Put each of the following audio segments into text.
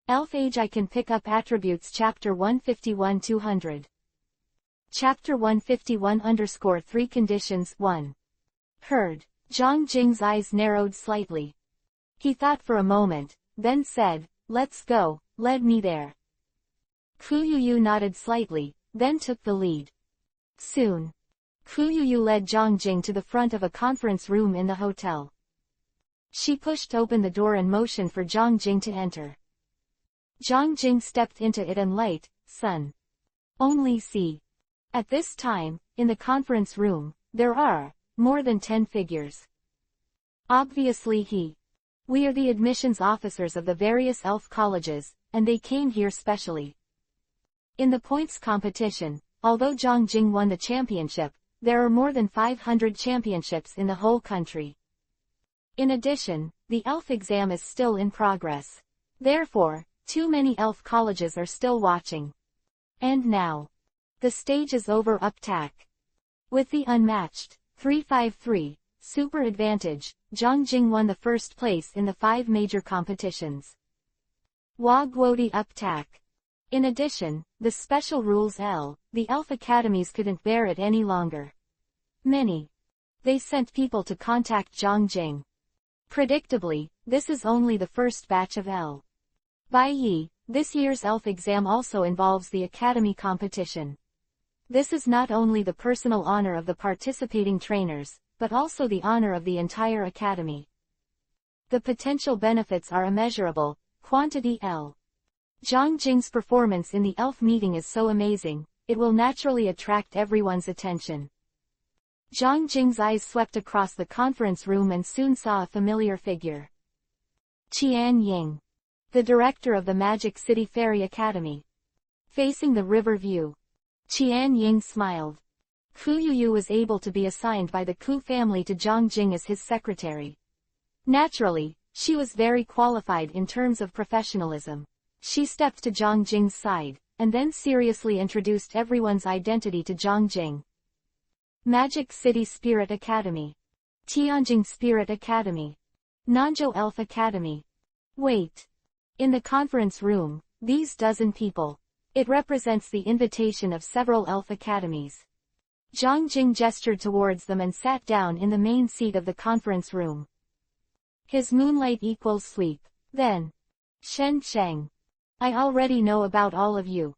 Elf Age I Can Pick Up Attributes Chapter 151-200. Chapter 151-3 Conditions 1. Heard. Zhang Jing's eyes narrowed slightly. He thought for a moment, then said, "Let's go, lead me there." Ku Yuyu nodded slightly, then took the lead. Soon. Ku Yuyu led Zhang Jing to the front of a conference room in the hotel. She pushed open the door and motioned for Zhang Jing to enter. Zhang Jing stepped into it and light, sun. Only see. At this time, in the conference room, there are more than 10 figures. Obviously we are the admissions officers of the various elf colleges, and they came here specially. In the points competition, although Zhang Jing won the championship, there are more than 500 championships in the whole country. In addition, the elf exam is still in progress. Therefore, too many elf colleges are still watching. And now. The stage is over uptack. With the unmatched 353 super advantage, Zhang Jing won the first place in the 5 major competitions. Wagwodi uptack. In addition, the special rules the elf academies couldn't bear it any longer. They sent people to contact Zhang Jing. Predictably, this is only the first batch of Bai. This year's elf exam also involves the academy competition. This is not only the personal honor of the participating trainers, but also the honor of the entire academy. The potential benefits are immeasurable. Quantity Zhang Jing's performance in the elf meeting is so amazing, it will naturally attract everyone's attention. Zhang Jing's eyes swept across the conference room and soon saw a familiar figure. Qian Ying. The director of the Magic City Fairy Academy. Facing the river view. Qian Ying smiled. Ku Yuyu was able to be assigned by the Ku family to Zhang Jing as his secretary. Naturally, she was very qualified in terms of professionalism. She stepped to Zhang Jing's side, and then seriously introduced everyone's identity to Zhang Jing. Magic City Spirit Academy. Tianjing Spirit Academy. Nanzhou Elf Academy. Wait. In the conference room, these dozen people. It represents the invitation of several elf academies. Zhang Jing gestured towards them and sat down in the main seat of the conference room. His moonlight equals sweep. Then. Shen Sheng. I already know about all of you.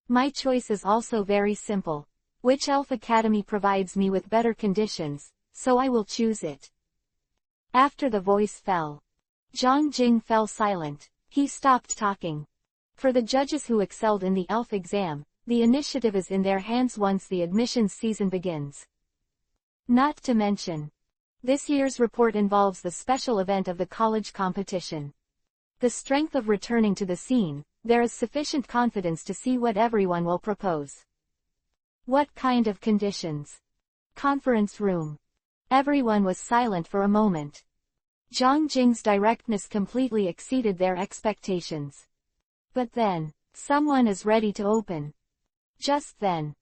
My choice is also very simple. Which elf academy provides me with better conditions, so I will choose it. After the voice fell. Zhang Jing fell silent. He stopped talking. For the judges who excelled in the elf exam, the initiative is in their hands once the admissions season begins. Not to mention. This year's report involves the special event of the college competition. The strength of returning to the scene, there is sufficient confidence to see what everyone will propose. What kind of conditions? Conference room. Everyone was silent for a moment. Zhang Jing's directness completely exceeded their expectations. But then, someone is ready to open. Just then.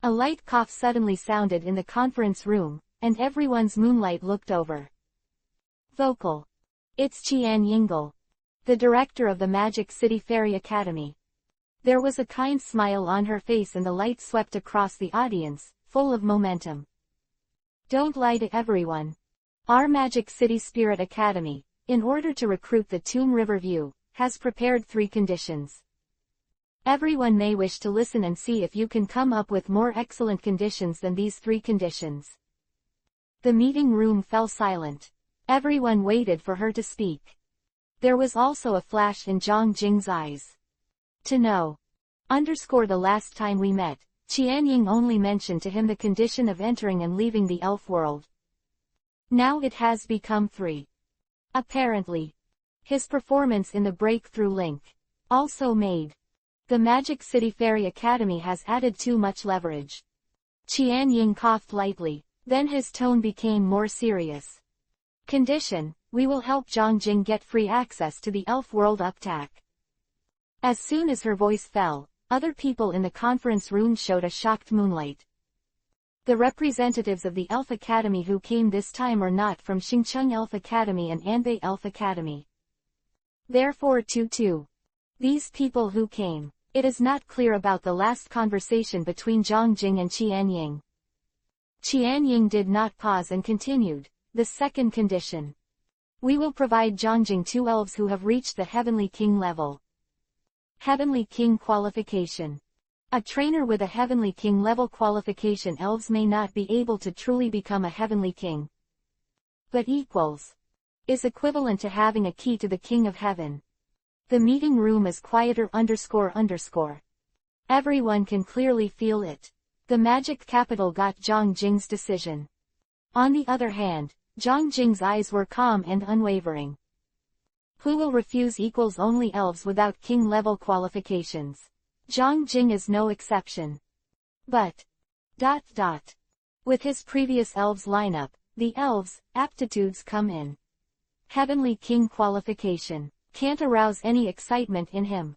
A light cough suddenly sounded in the conference room, and everyone's moonlight looked over. Vocal. It's Qian Yingle. The director of the Magic City Fairy Academy. There was a kind smile on her face and the light swept across the audience, full of momentum. Don't lie to everyone. Our Magic City Spirit Academy, in order to recruit the Tomb River View, has prepared 3 conditions. Everyone may wish to listen and see if you can come up with more excellent conditions than these 3 conditions. The meeting room fell silent. Everyone waited for her to speak. There was also a flash in Zhang Jing's eyes. To know. The last time we met, Qian Ying only mentioned to him the condition of entering and leaving the elf world. Now it has become 3. Apparently. His performance in the breakthrough link also made. The Magic City Fairy Academy has added too much leverage. Qian Ying coughed lightly, then his tone became more serious. Condition, we will help Zhang Jing get free access to the elf world uptack. As soon as her voice fell, other people in the conference room showed a shocked moonlight. The representatives of the Elf Academy who came this time are not from Xingcheng Elf Academy and Anbei Elf Academy. Therefore 2-2. These people who came. It is not clear about the last conversation between Zhang Jing and Qianying. Qianying did not pause and continued. The second condition. We will provide Zhang Jing 2 elves who have reached the Heavenly King level. Heavenly King qualification. A trainer with a Heavenly King level qualification. Elves may not be able to truly become a Heavenly King, but equals. Is equivalent to having a key to the King of Heaven. The meeting room is quieter __. Everyone can clearly feel it. The magic capital got Zhang Jing's decision. On the other hand, Zhang Jing's eyes were calm and unwavering. Who will refuse equals only elves without king-level qualifications. Zhang Jing is no exception. But... With his previous elves lineup, the elves' aptitudes come in. Heavenly King qualification can't arouse any excitement in him.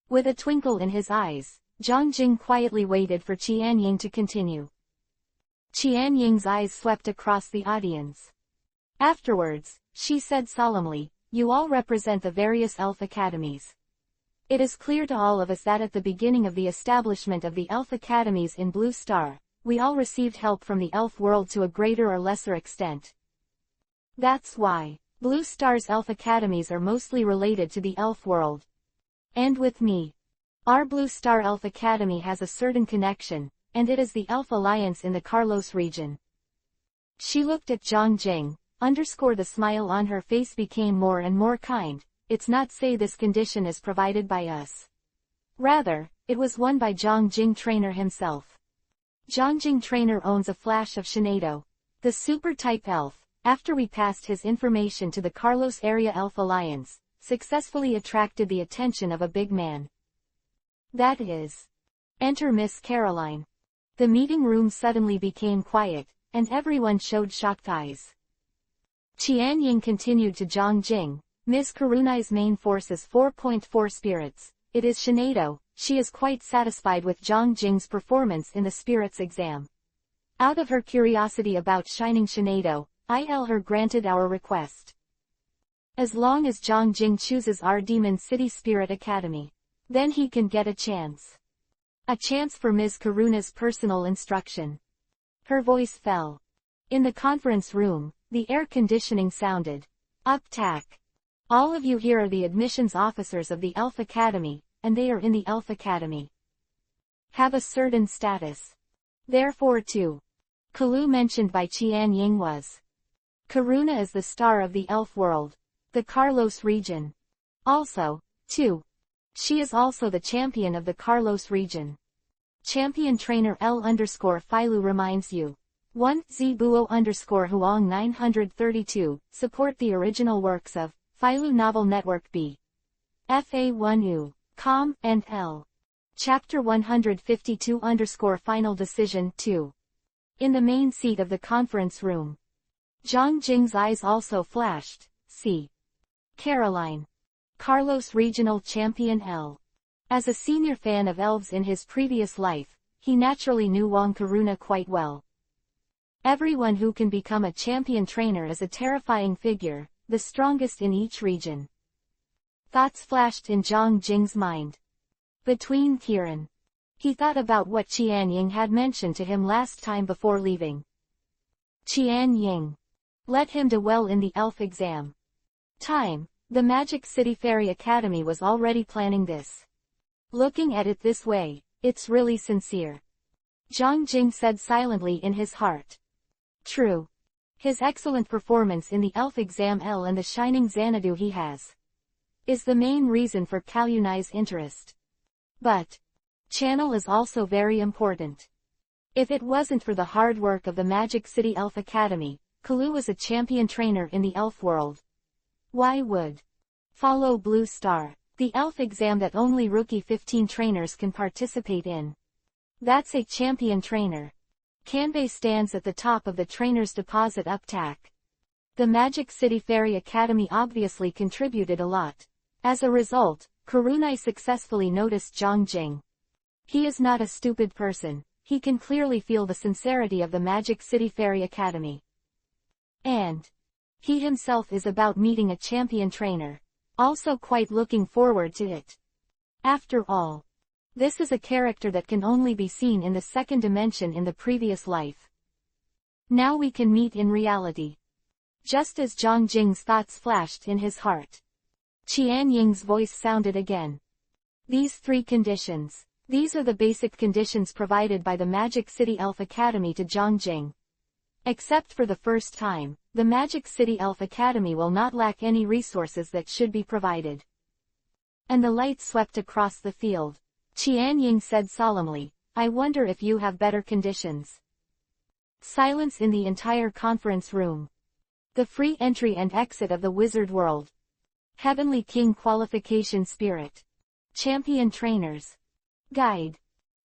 With a twinkle in his eyes, Zhang Jing quietly waited for Qianying to continue. Qianying's eyes swept across the audience. Afterwards, she said solemnly, "You all represent the various elf academies. It is clear to all of us that at the beginning of the establishment of the elf academies in Blue Star, we all received help from the elf world to a greater or lesser extent. That's why Blue Star's elf academies are mostly related to the elf world. And with me, our Blue Star Elf Academy has a certain connection, and it is the Elf Alliance in the Carlos region." She looked at Zhang Jing, the smile on her face became more and more kind. "It's not say this condition is provided by us. Rather, it was won by Zhang Jing trainer himself. Zhang Jing trainer owns a flash of Shinado, the super-type elf. After we passed his information to the Carlos Area Elf Alliance, successfully attracted the attention of a big man. That is. Enter Miss Caroline." The meeting room suddenly became quiet, and everyone showed shocked eyes. Qianying continued to Zhang Jing, "Miss Karunai's main force is 4.4 spirits. It is Shinado. She is quite satisfied with Zhang Jing's performance in the spirits exam. Out of her curiosity about shining Shinado, IL her granted our request. As long as Zhang Jing chooses our Demon City Spirit Academy, then he can get a chance. A chance for Ms. Karuna's personal instruction." Her voice fell. In the conference room, the air conditioning sounded. "Uptack. All of you here are the admissions officers of the Elf Academy, and they are in the Elf Academy. Have a certain status. Therefore too. Kalu mentioned by Qianying was. Karuna is the star of the elf world. The Carlos region. Also, too. She is also the champion of the Carlos region. Champion trainer L_Filu reminds you. 1. Zibuo_Huang 932, support the original works of Filu Novel Network B. FA1U, Com, and L. Chapter-152_Final Decision 2. In the main seat of the conference room. Zhang Jing's eyes also flashed. See. Caroline. Carlos Regional Champion L. As a senior fan of elves in his previous life, he naturally knew Wang Karuna quite well. Everyone who can become a champion trainer is a terrifying figure, the strongest in each region. Thoughts flashed in Zhang Jing's mind. Between Kiran. He thought about what Qianying had mentioned to him last time before leaving. Qianying. Let him do well in the elf exam. Time. The Magic City Fairy Academy was already planning this. Looking at it this way, it's really sincere. Zhang Jing said silently in his heart. True. His excellent performance in the elf exam L and the shining Xanadu he has is the main reason for Kalunai's interest. But channel is also very important. If it wasn't for the hard work of the Magic City Elf Academy, Kalu was a champion trainer in the elf world. Why would follow Blue Star, the elf exam that only rookie 15 trainers can participate in? That's a champion trainer. Kanbei stands at the top of the trainer's deposit uptack. The Magic City Fairy Academy obviously contributed a lot. As a result, Karunai successfully noticed Zhang Jing. He is not a stupid person, he can clearly feel the sincerity of the Magic City Fairy Academy. And he himself is about meeting a champion trainer. Also quite looking forward to it. After all, this is a character that can only be seen in the second dimension in the previous life. Now we can meet in reality. Just as Zhang Jing's thoughts flashed in his heart, Qian Ying's voice sounded again. These three conditions. These are the basic conditions provided by the Magic City Elf Academy to Zhang Jing. Except for the first time, the Magic City Elf Academy will not lack any resources that should be provided. And the light swept across the field. Qian Ying said solemnly, I wonder if you have better conditions. Silence in the entire conference room. The free entry and exit of the wizard world. Heavenly King qualification spirit. Champion trainers. Guide.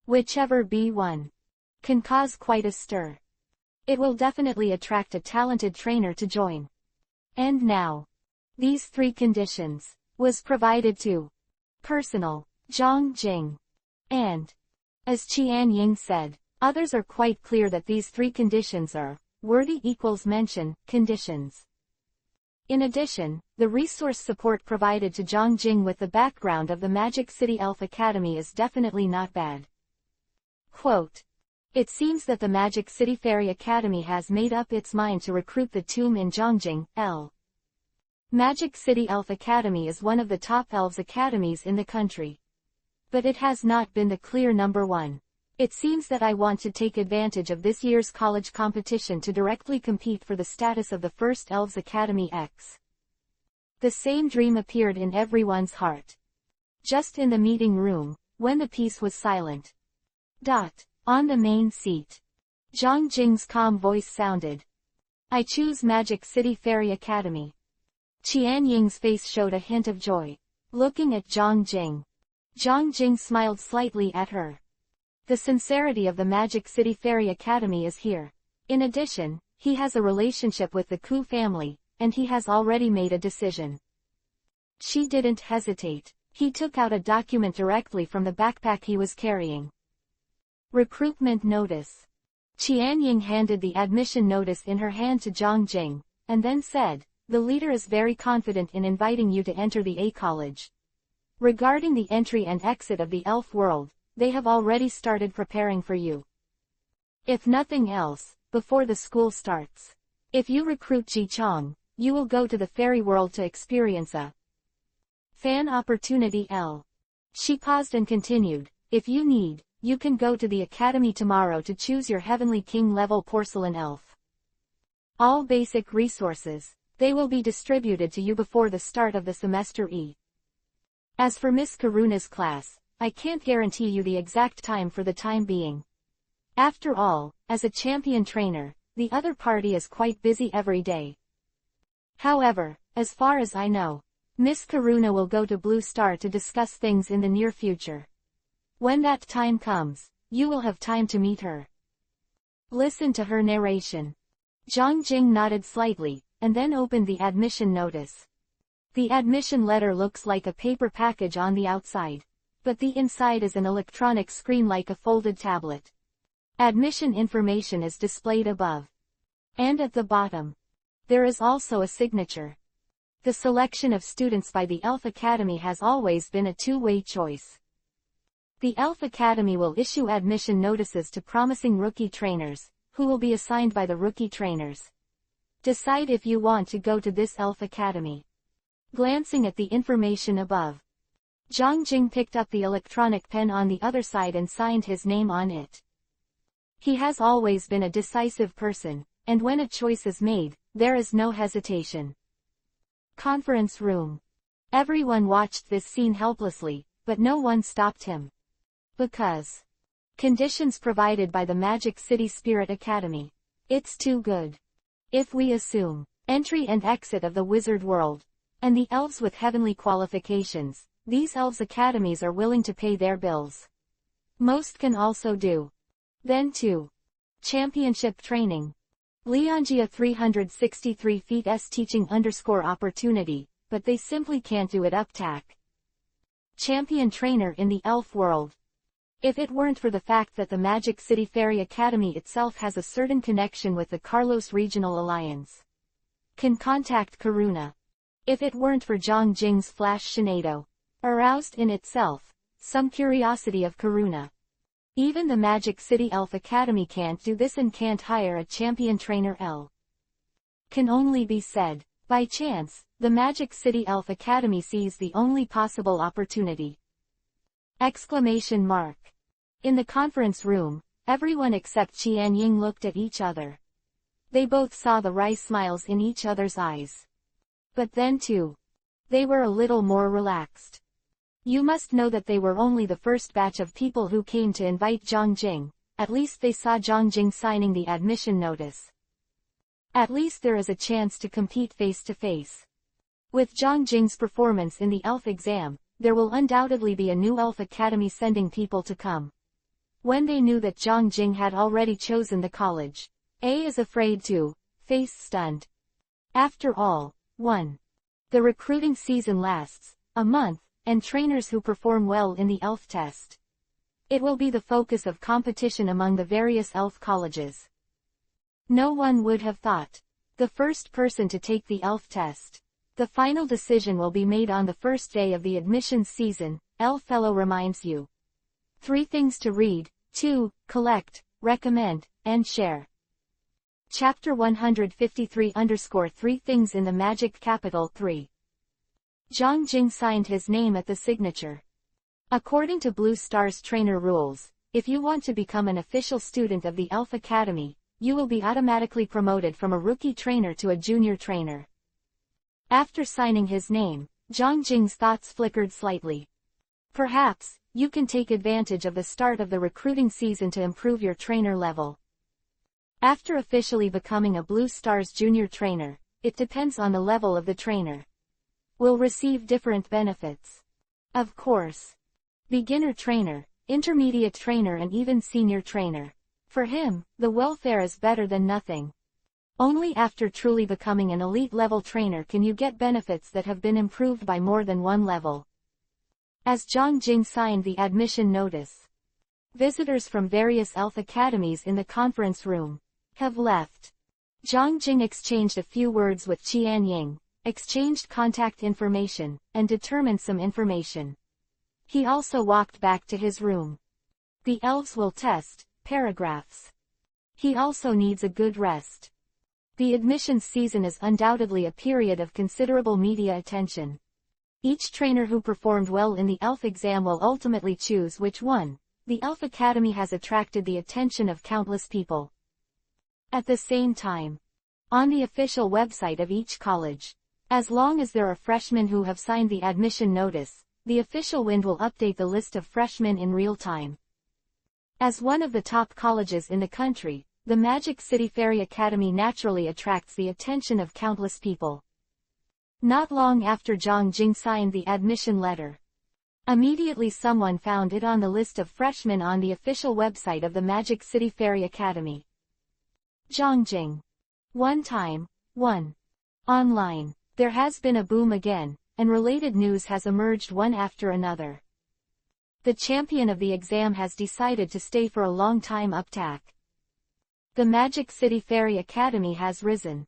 Whichever be one. Can cause quite a stir. It will definitely attract a talented trainer to join. And now. These three conditions. Was provided to. Personal. Zhang Jing. And. As Qian Ying said, others are quite clear that these three conditions are. Worthy equals mention, conditions. In addition, the resource support provided to Zhang Jing with the background of the Magic City Elf Academy is definitely not bad. Quote. It seems that the Magic City Fairy Academy has made up its mind to recruit the tomb in Zhongjing, L. Magic City Elf Academy is one of the top elves academies in the country. But it has not been the clear number one. It seems that I want to take advantage of this year's college competition to directly compete for the status of the first Elves Academy X. The same dream appeared in everyone's heart. Just in the meeting room, when the peace was silent. On the main seat. Zhang Jing's calm voice sounded. I choose Magic City Fairy Academy. Qian Ying's face showed a hint of joy. Looking at Zhang Jing. Zhang Jing smiled slightly at her. The sincerity of the Magic City Fairy Academy is here. In addition, he has a relationship with the Ku family, and he has already made a decision. She didn't hesitate. He took out a document directly from the backpack he was carrying. Recruitment notice. Qian Ying handed the admission notice in her hand to Zhang Jing, and then said, the leader is very confident in inviting you to enter the A College. Regarding the entry and exit of the elf world, they have already started preparing for you. If nothing else, before the school starts. If you recruit Ji Chong, you will go to the fairy world to experience a fan opportunity L. She paused and continued, if you need, you can go to the academy tomorrow to choose your Heavenly King level porcelain elf. All basic resources, they will be distributed to you before the start of the semester E. As for Miss Karuna's class, I can't guarantee you the exact time for the time being. After all, as a champion trainer, the other party is quite busy every day. However, as far as I know, Miss Karuna will go to Blue Star to discuss things in the near future. When that time comes, you will have time to meet her. Listen to her narration. Zhang Jing nodded slightly, and then opened the admission notice. The admission letter looks like a paper package on the outside. But the inside is an electronic screen like a folded tablet. Admission information is displayed above. And at the bottom. There is also a signature. The selection of students by the Elf Academy has always been a two-way choice. The Elf Academy will issue admission notices to promising rookie trainers, who will be assigned by the rookie trainers. Decide if you want to go to this Elf Academy. Glancing at the information above, Zhang Jing picked up the electronic pen on the other side and signed his name on it. He has always been a decisive person, and when a choice is made, there is no hesitation. Conference room. Everyone watched this scene helplessly, but no one stopped him. Because conditions provided by the Magic City Spirit Academy. It's too good. If we assume entry and exit of the wizard world, and the elves with heavenly qualifications, these elves academies are willing to pay their bills. Most can also do. Then 2. Championship training. Leongia 363 feet S teaching _opportunity, but they simply can't do it uptack. Champion trainer in the elf world. If it weren't for the fact that the Magic City Fairy Academy itself has a certain connection with the Carlos Regional Alliance. Can contact Karuna. If it weren't for Zhang Jing's flash shenado. Aroused in itself, some curiosity of Karuna. Even the Magic City Elf Academy can't do this and can't hire a champion trainer. Can only be said. By chance, the Magic City Elf Academy sees the only possible opportunity. Exclamation mark. In the conference room, everyone except Qian Ying looked at each other. They both saw the wry smiles in each other's eyes. But then too, they were a little more relaxed. You must know that they were only the first batch of people who came to invite Zhang Jing. At least they saw Zhang Jing signing the admission notice. At least there is a chance to compete face to face. With Zhang Jing's performance in the elf exam, there will undoubtedly be a new elf academy sending people to come. When they knew that Zhang Jing had already chosen the college, A is afraid to, face stunned. After all, 1. The recruiting season lasts a month, and trainers who perform well in the elf test. It will be the focus of competition among the various elf colleges. No one would have thought. The first person to take the elf test. The final decision will be made on the first day of the admissions season. Elf Fellow reminds you. 3 things to read, 2, collect, recommend, and share. Chapter 153-3 Things in the Magic Capital 3. Zhang Jing signed his name at the signature. According to Blue Star's trainer rules, if you want to become an official student of the Elf Academy, you will be automatically promoted from a rookie trainer to a junior trainer. After signing his name, Zhang Jing's thoughts flickered slightly. Perhaps, you can take advantage of the start of the recruiting season to improve your trainer level. After officially becoming a Blue Star's junior trainer, it depends on the level of the trainer. Will receive different benefits. Of course. Beginner trainer, intermediate trainer and even senior trainer. For him, the welfare is better than nothing. Only after truly becoming an elite-level trainer can you get benefits that have been improved by more than one level. As Zhang Jing signed the admission notice, visitors from various elf academies in the conference room have left. Zhang Jing exchanged a few words with Qian Ying, exchanged contact information, and determined some information. He also walked back to his room. The elves will test paragraphs. He also needs a good rest. The admissions season is undoubtedly a period of considerable media attention. Each trainer who performed well in the elf exam will ultimately choose which one. The Elf Academy has attracted the attention of countless people. At the same time, on the official website of each college, as long as there are freshmen who have signed the admission notice, the official wind will update the list of freshmen in real time. As one of the top colleges in the country, the Magic City Fairy Academy naturally attracts the attention of countless people. Not long after Zhang Jing signed the admission letter, immediately someone found it on the list of freshmen on the official website of the Magic City Fairy Academy. Zhang Jing. One time, one. Online. There has been a boom again, and related news has emerged one after another. The champion of the exam has decided to stay for a long time. Uptack. The Magic City Fairy Academy has risen.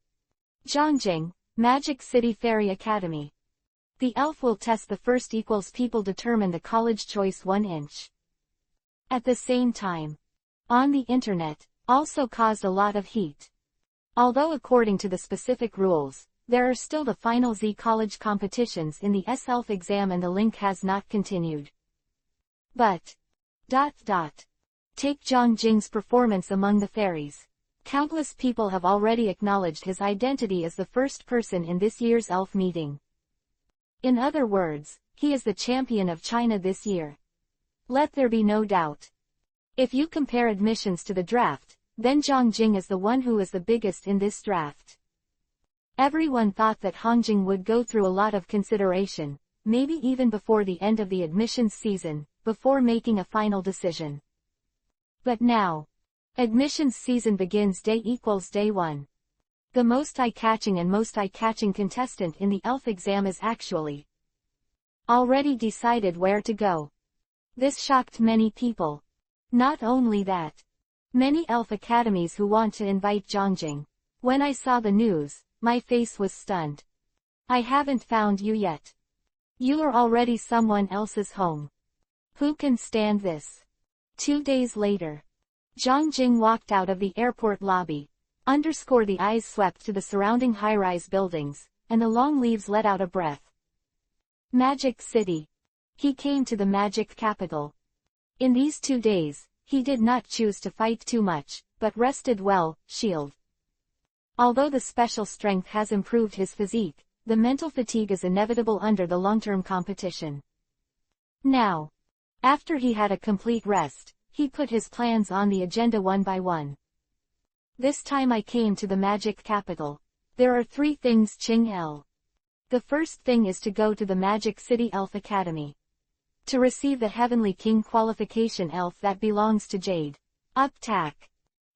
Zhang Jing, Magic City Fairy Academy. The elf will test the first equals people determine the college choice 1 inch. At the same time, on the internet, also caused a lot of heat. Although according to the specific rules, there are still the final Z college competitions in the S-Elf exam and the link has not continued. But, take Zhang Jing's performance among the fairies. Countless people have already acknowledged his identity as the first person in this year's elf meeting. In other words, he is the champion of China this year. Let there be no doubt. If you compare admissions to the draft, then Zhang Jing is the one who is the biggest in this draft. Everyone thought that Hongjing would go through a lot of consideration, maybe even before the end of the admissions season, before making a final decision. But now, admissions season begins day equals day 1. The most eye-catching and most eye-catching contestant in the elf exam is actually already decided where to go. This shocked many people. Not only that, many elf academies who want to invite Zhang Jing. When I saw the news, my face was stunned. I haven't found you yet. You are already someone else's home. Who can stand this? 2 days later. Zhang Jing walked out of the airport lobby. The eyes swept to the surrounding high-rise buildings, and the long leaves let out a breath. Magic City. He came to the magic capital. In these 2 days, he did not choose to fight too much, but rested well, shield. Although the special strength has improved his physique, the mental fatigue is inevitable under the long-term competition. Now, after he had a complete rest, he put his plans on the agenda one by one. This time I came to the magic capital. There are 3 things Ching L. The first thing is to go to the Magic City Elf Academy. To receive the Heavenly King qualification elf that belongs to Jade. Uptack.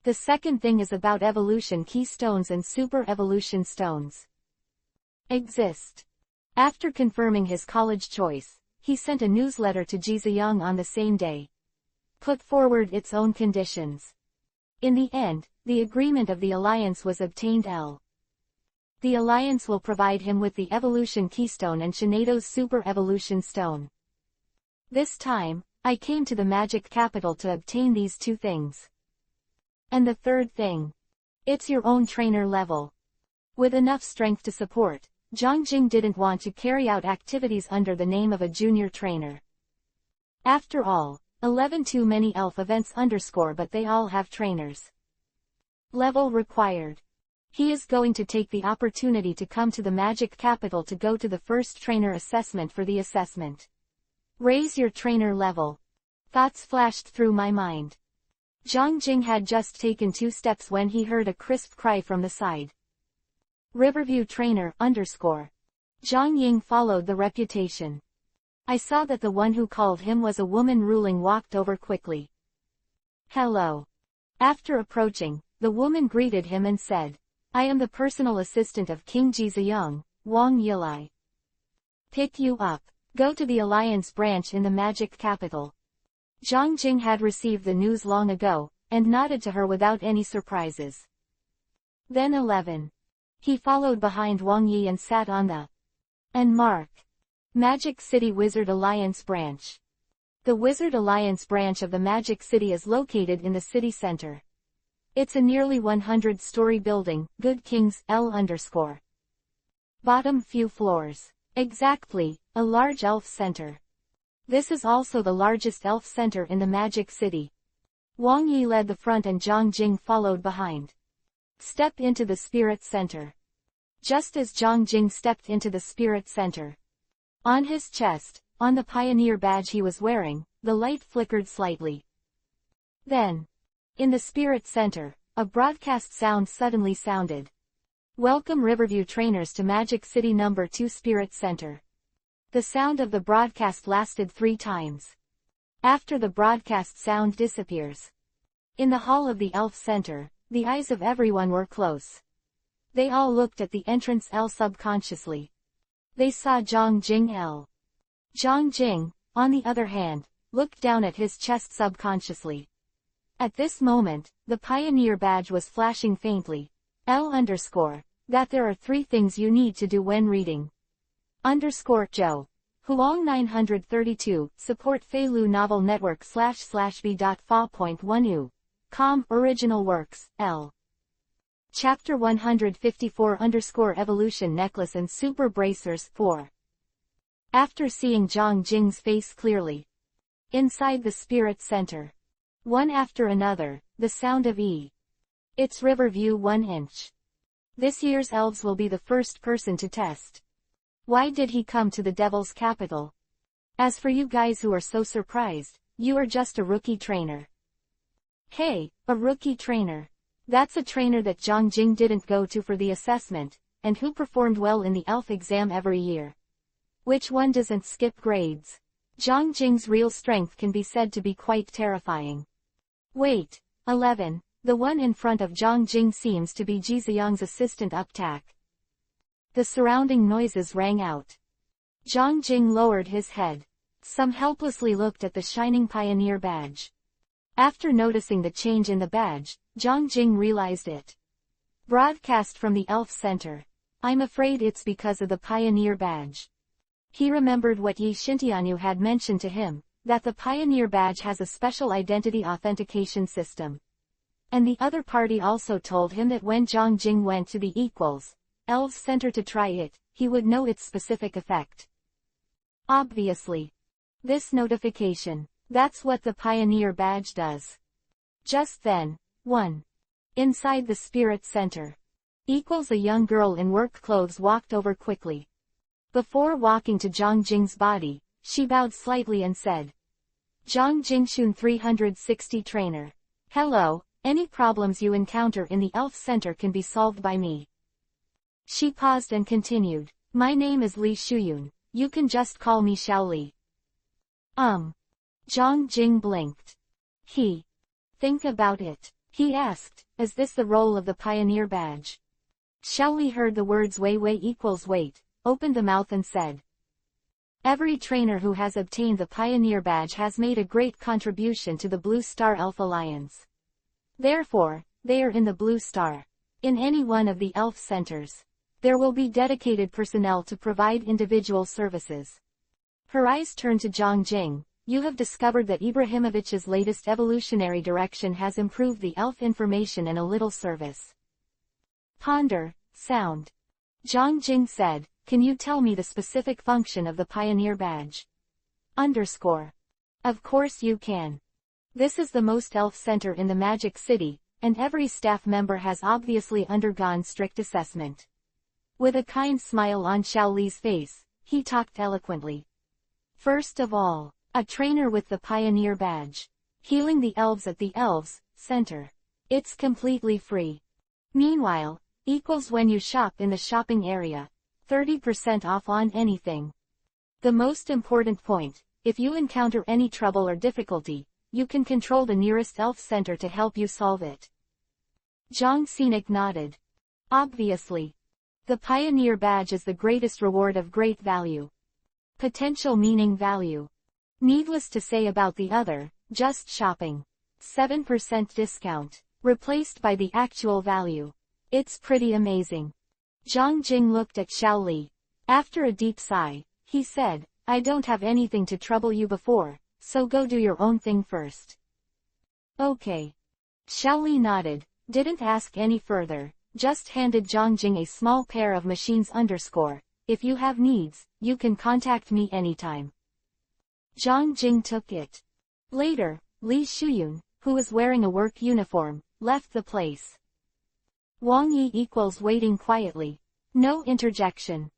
The second thing is about evolution keystones and super evolution stones. Exist. After confirming his college choice, he sent a newsletter to Jizayang on the same day. Put forward its own conditions. In the end, the agreement of the alliance was obtained. The alliance will provide him with the evolution keystone and Shinado's super evolution stone. This time, I came to the magic capital to obtain these 2 things. And the third thing. It's your own trainer level. With enough strength to support, Zhang Jing didn't want to carry out activities under the name of a junior trainer. After all, 11 too many elf events but they all have trainers. Level required. He is going to take the opportunity to come to the magic capital to go to the first trainer assessment for the assessment. Raise your trainer level. Thoughts flashed through my mind. Zhang Jing had just taken 2 steps when he heard a crisp cry from the side. Riverview trainer _ Zhang Ying followed the reputation. I saw that the one who called him was a woman walked over quickly. Hello. After approaching, the woman greeted him and said, I am the personal assistant of King Jizayang, Wang Yilai. Pick you up. Go to the Alliance branch in the Magic Capital. Zhang Jing had received the news long ago, and nodded to her without any surprises. Then 11. He followed behind Wang Yi and sat on the Mark. Magic City Wizard Alliance branch. The Wizard Alliance branch of the Magic City is located in the city center. It's a nearly 100-story building, Good Kings, L_. Bottom few floors. Exactly, a large elf center. This is also the largest elf center in the Magic City. Wang Yi led the front and Zhang Jing followed behind. Step into the Spirit Center. Just as Zhang Jing stepped into the Spirit Center. On his chest, on the pioneer badge he was wearing, the light flickered slightly. Then, in the Spirit Center, a broadcast sound suddenly sounded. Welcome Riverview trainers to Magic City No. 2 Spirit Center. The sound of the broadcast lasted 3 times. After the broadcast sound disappears. In the hall of the Elf Center, the eyes of everyone were close. They all looked at the entrance L subconsciously. They saw Zhang Jing L. Zhang Jing, on the other hand, looked down at his chest subconsciously. At this moment, the pioneer badge was flashing faintly. L_, that there are 3 things you need to do when reading. Joe. Huang 932, support Feilu Novel Network //b.fa.1u. Com, original works, L. Chapter-154 Evolution Necklace and Super Bracers 4. After seeing Zhang Jing's face clearly. Inside the Spirit Center. One after another, the sound of E. It's Riverview 1 inch. This year's elves will be the first person to test. Why did he come to the Devil's Capital? As for you guys who are so surprised, you are just a rookie trainer. Hey, a rookie trainer. That's a trainer that Zhang Jing didn't go to for the assessment, and who performed well in the elf exam every year. Which one doesn't skip grades? Zhang Jing's real strength can be said to be quite terrifying. Wait, 11, the one in front of Zhang Jing seems to be Jizayang's assistant Uptack. The surrounding noises rang out. Zhang Jing lowered his head. Some helplessly looked at the shining pioneer badge. After noticing the change in the badge, Zhang Jing realized it. Broadcast from the Elf Center. I'm afraid it's because of the pioneer badge. He remembered what Yi Xintianyu had mentioned to him, that the Pioneer Badge has a special identity authentication system. And the other party also told him that when Zhang Jing went to the Elves Center to try it, he would know its specific effect. Obviously. This notification. That's what the Pioneer Badge does. Just then, 1. Inside the Spirit Center. A young girl in work clothes walked over quickly. Before walking to Zhang Jing's body, she bowed slightly and said, Zhang Jingshun 360 Trainer. Hello, any problems you encounter in the Elf Center can be solved by me. She paused and continued, my name is Li Shuyun, you can just call me Xiao Li. Zhang Jing blinked. Think about it, he asked, is this the role of the Pioneer Badge? Xiao Li heard the words Wei equals wait, opened the mouth and said, every trainer who has obtained the Pioneer Badge has made a great contribution to the Blue Star Elf Alliance. Therefore, they are in the Blue Star. In any one of the Elf Centers, there will be dedicated personnel to provide individual services. Her eyes turned to Zhang Jing. You have discovered that Ibrahimovich's latest evolutionary direction has improved the elf information and a little service. Ponder, sound. Zhang Jing said, can you tell me the specific function of the Pioneer Badge? Of course you can. This is the most elf center in the Magic City, and every staff member has obviously undergone strict assessment. With a kind smile on Xiao Li's face, he talked eloquently. First of all, a trainer with the Pioneer Badge. Healing the elves at the Elves Center. It's completely free. Meanwhile, when you shop in the shopping area. 30% off on anything. The most important point, if you encounter any trouble or difficulty, you can control the nearest elf center to help you solve it. Zhang Scenic nodded. Obviously. The Pioneer Badge is the greatest reward of great value. Potential meaning value. Needless to say about the other, just shopping. 7% discount. Replaced by the actual value. It's pretty amazing. Zhang Jing looked at Xiao Li. After a deep sigh, he said, I don't have anything to trouble you before, so go do your own thing first. Okay. Xiao Li nodded, didn't ask any further, just handed Zhang Jing a small pair of machines. If you have needs, you can contact me anytime. Zhang Jing took it. Later, Li Shuyun, who was wearing a work uniform, left the place. Wang Yi waiting quietly. No interjection.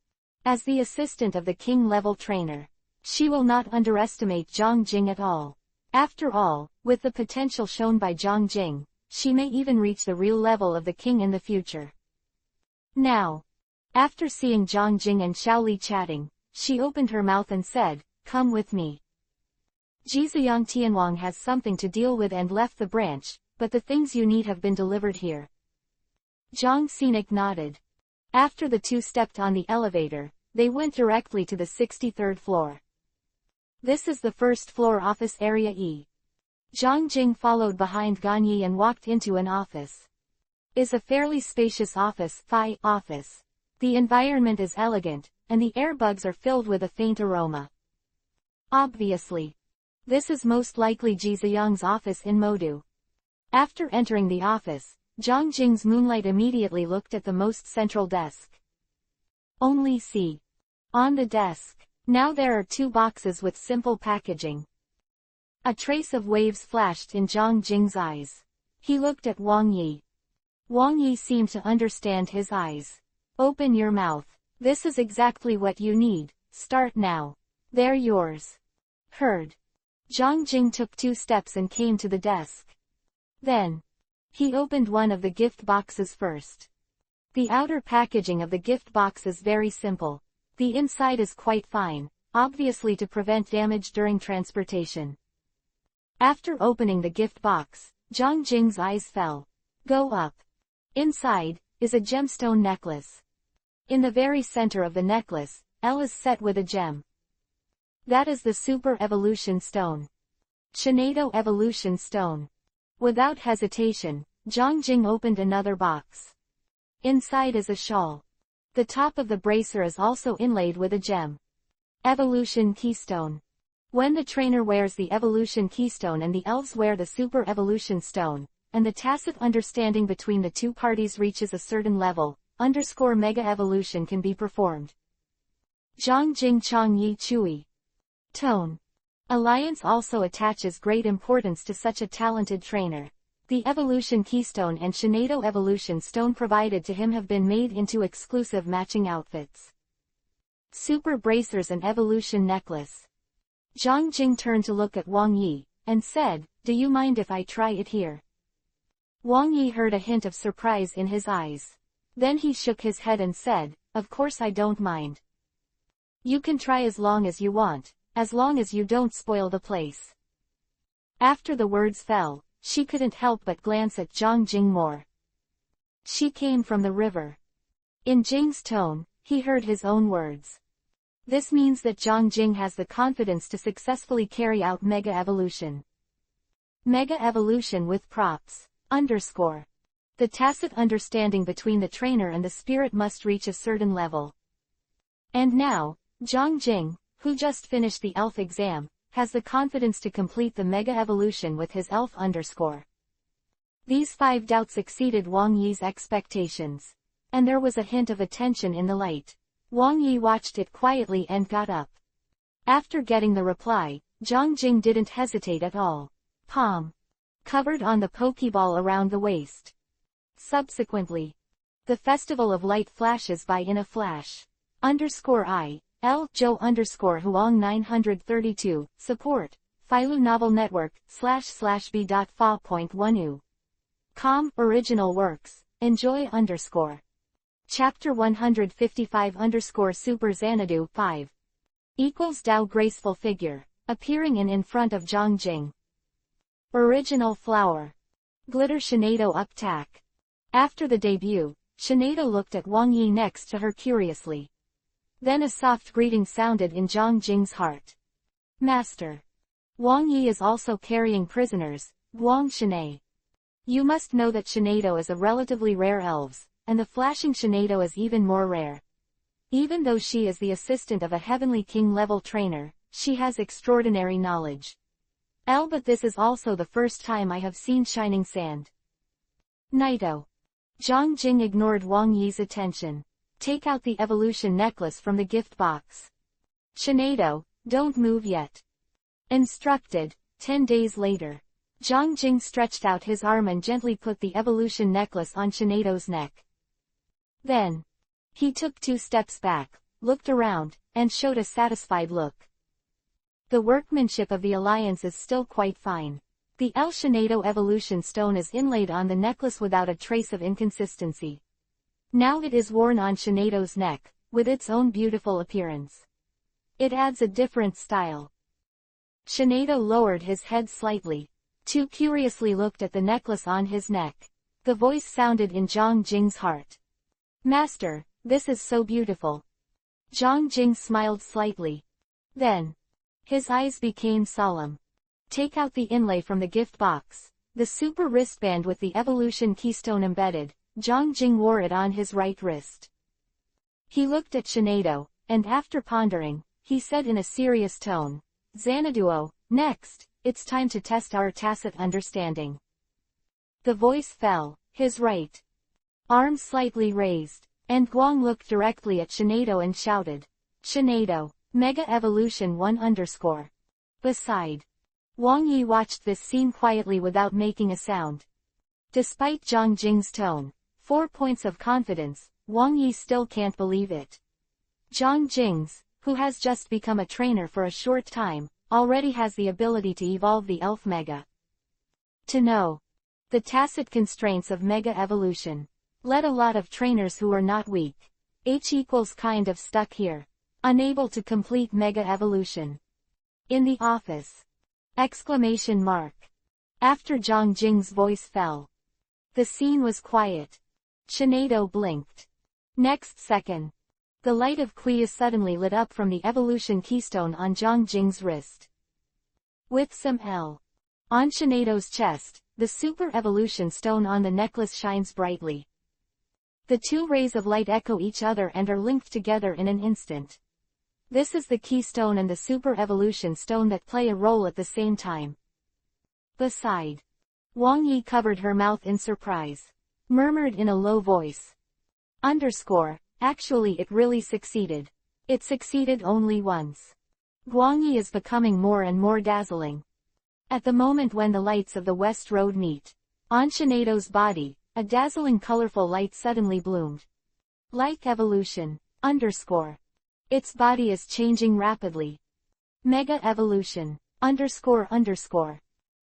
As the assistant of the king-level trainer, she will not underestimate Zhang Jing at all. After all, with the potential shown by Zhang Jing, she may even reach the real level of the king in the future. Now, after seeing Zhang Jing and Xiao Li chatting, she opened her mouth and said, come with me. Zhiziyang Tianwang has something to deal with and left the branch, but the things you need have been delivered here. Zhang Scenic nodded. After the two stepped on the elevator, they went directly to the 63rd floor. This is the first floor office area E. Zhang Jing followed behind Gan Yi and walked into an office. Is a fairly spacious office, office. The environment is elegant, and the air bugs are filled with a faint aroma. Obviously. This is most likely Zhiziyang's office in Modu. After entering the office, Zhang Jing's moonlight immediately looked at the most central desk. Only see. On the desk, now there are two boxes with simple packaging. A trace of waves flashed in Zhang Jing's eyes. He looked at Wang Yi. Wang Yi seemed to understand his eyes. Open your mouth. This is exactly what you need. Start now. They're yours. Heard. Zhang Jing took 2 steps and came to the desk. Then, he opened one of the gift boxes first. The outer packaging of the gift box is very simple. The inside is quite fine, obviously to prevent damage during transportation. After opening the gift box, Zhang Jing's eyes fell. Go up. Inside, is a gemstone necklace. In the very center of the necklace, L is set with a gem. That is the Super Evolution Stone. Shinado Evolution Stone. Without hesitation, Zhang Jing opened another box. Inside is a shawl. The top of the bracer is also inlaid with a gem. Evolution Keystone. When the trainer wears the evolution keystone and the elves wear the super evolution stone, and the tacit understanding between the two parties reaches a certain level, mega evolution can be performed. Zhang Jing Chong Yi Chui. Tone. Alliance also attaches great importance to such a talented trainer. The evolution keystone and Shinado evolution stone provided to him have been made into exclusive matching outfits. Super bracers and evolution necklace. Zhang Jing turned to look at Wang Yi, and said, "Do you mind if I try it here?" Wang Yi heard a hint of surprise in his eyes. Then he shook his head and said, "Of course I don't mind. You can try as long as you want, as long as you don't spoil the place." After the words fell, she couldn't help but glance at Zhang Jing more. She came from the river. In Jing's tone, he heard his own words. This means that Zhang Jing has the confidence to successfully carry out mega evolution. Mega evolution with props. The tacit understanding between the trainer and the spirit must reach a certain level. And now, Zhang Jing, who just finished the elf exam, has the confidence to complete the mega evolution with his elf . These 5 doubts exceeded Wang Yi's expectations. And there was a hint of attention in the light. Wang Yi watched it quietly and got up. After getting the reply, Zhang Jing didn't hesitate at all. Palm. Covered on the pokeball around the waist. Subsequently, the festival of light flashes by in a flash. I, L. Joe Huang 932, support, Filu Novel Network, //b.fa.1u. Com, original works, enjoy Chapter 155 Super Xanadu 5. Equals Dao graceful figure, appearing in front of Zhang Jing. Original flower. Glitter Shinado up tack. After the debut, Shinado looked at Wang Yi next to her curiously. Then a soft greeting sounded in Zhang Jing's heart. Master. Wang Yi is also carrying prisoners, Guang Shinai. You must know that Shinado is a relatively rare elves, and the flashing Shinado is even more rare. Even though she is the assistant of a Heavenly King level trainer, she has extraordinary knowledge. But this is also the first time I have seen shining sand. Naito. Zhang Jing ignored Wang Yi's attention. Take out the evolution necklace from the gift box. Shinado, don't move yet. Instructed. 10 days later. Zhang Jing stretched out his arm and gently put the evolution necklace on Shinado's neck. Then, he took 2 steps back, looked around, and showed a satisfied look. The workmanship of the alliance is still quite fine. The El Shinado evolution stone is inlaid on the necklace without a trace of inconsistency. Now it is worn on Shinado's neck, with its own beautiful appearance. It adds a different style. Shinado lowered his head slightly. Too curiously looked at the necklace on his neck. The voice sounded in Zhang Jing's heart. Master, this is so beautiful. Zhang Jing smiled slightly. Then, his eyes became solemn. Take out the inlay from the gift box. The super wristband with the evolution keystone embedded. Zhang Jing wore it on his right wrist. He looked at Shinado, and after pondering, he said in a serious tone, Xanaduo, next, it's time to test our tacit understanding. The voice fell, his right arm slightly raised, and Guang looked directly at Shinado and shouted, Shinado, Mega Evolution 1 Beside. Wang Yi watched this scene quietly without making a sound. Despite Zhang Jing's tone, 4 points of confidence, Wang Yi still can't believe it. Zhang Jing's, who has just become a trainer for a short time, already has the ability to evolve the elf mega. To know the tacit constraints of mega evolution led a lot of trainers who are not weak. Kind of stuck here. Unable to complete mega evolution. In the office. Exclamation mark. After Zhang Jing's voice fell. The scene was quiet. Shinado blinked. Next second. The light of Kuya suddenly lit up from the evolution keystone on Zhang Jing's wrist. With some L. On Shinado's chest, the super evolution stone on the necklace shines brightly. The 2 rays of light echo each other and are linked together in an instant. This is the keystone and the super evolution stone that play a role at the same time. Beside. Wang Yi covered her mouth in surprise. Murmured in a low voice. Actually it really succeeded. It succeeded only once. Guang Yi is becoming more and more dazzling. At the moment when the lights of the West Road meet. On Shinedo's body, a dazzling colorful light suddenly bloomed. Like evolution. Its body is changing rapidly. Mega evolution.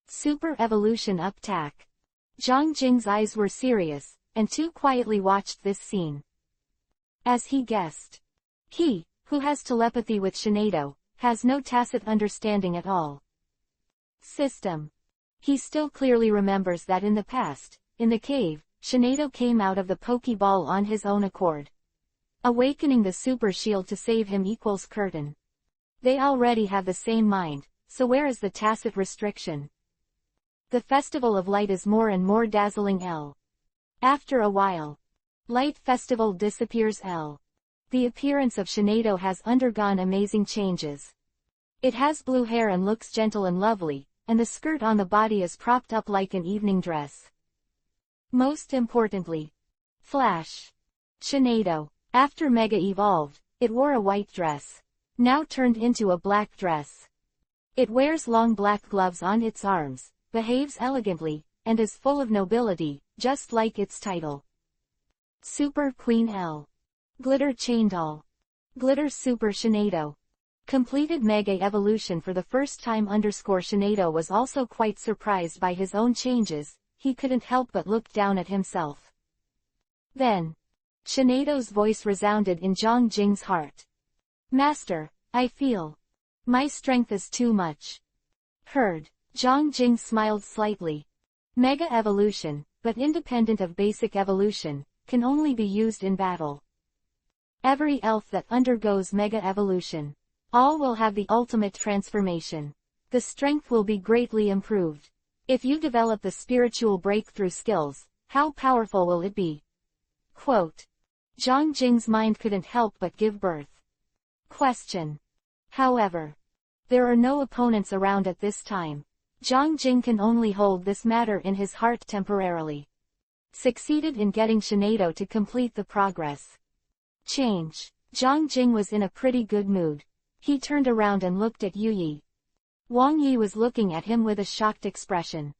Super evolution uptack. Zhang Jing's eyes were serious, and too quietly watched this scene. As he guessed. He, who has telepathy with Shinedo, has no tacit understanding at all. System. He still clearly remembers that in the past, in the cave, Shinedo came out of the Pokeball on his own accord. Awakening the super shield to save him equals curtain. They already have the same mind, so where is the tacit restriction? The Festival of Light is more and more dazzling. After a while. Light Festival disappears. The appearance of Shinedo has undergone amazing changes. It has blue hair and looks gentle and lovely, and the skirt on the body is propped up like an evening dress. Most importantly. Flash. Shinedo, after Mega evolved, it wore a white dress. Now turned into a black dress. It wears long black gloves on its arms, behaves elegantly, and is full of nobility, just like its title. Super Queen L. Glitter Chain Doll. Glitter Super Shinedo. Completed Mega Evolution for the first time. Shinedo was also quite surprised by his own changes, he couldn't help but look down at himself. Then. Shinedo's voice resounded in Zhang Jing's heart. Master, I feel. My strength is too much. Heard. Zhang Jing smiled slightly. Mega Evolution, but independent of basic evolution, can only be used in battle. Every elf that undergoes Mega Evolution. All will have the ultimate transformation. The strength will be greatly improved. If you develop the spiritual breakthrough skills, how powerful will it be? Quote. Zhang Jing's mind couldn't help but give birth. Question. However. There are no opponents around at this time. Zhang Jing can only hold this matter in his heart temporarily. Succeeded in getting Shinedo to complete the progress. Change. Zhang Jing was in a pretty good mood. He turned around and looked at Yu Yi. Wang Yi was looking at him with a shocked expression.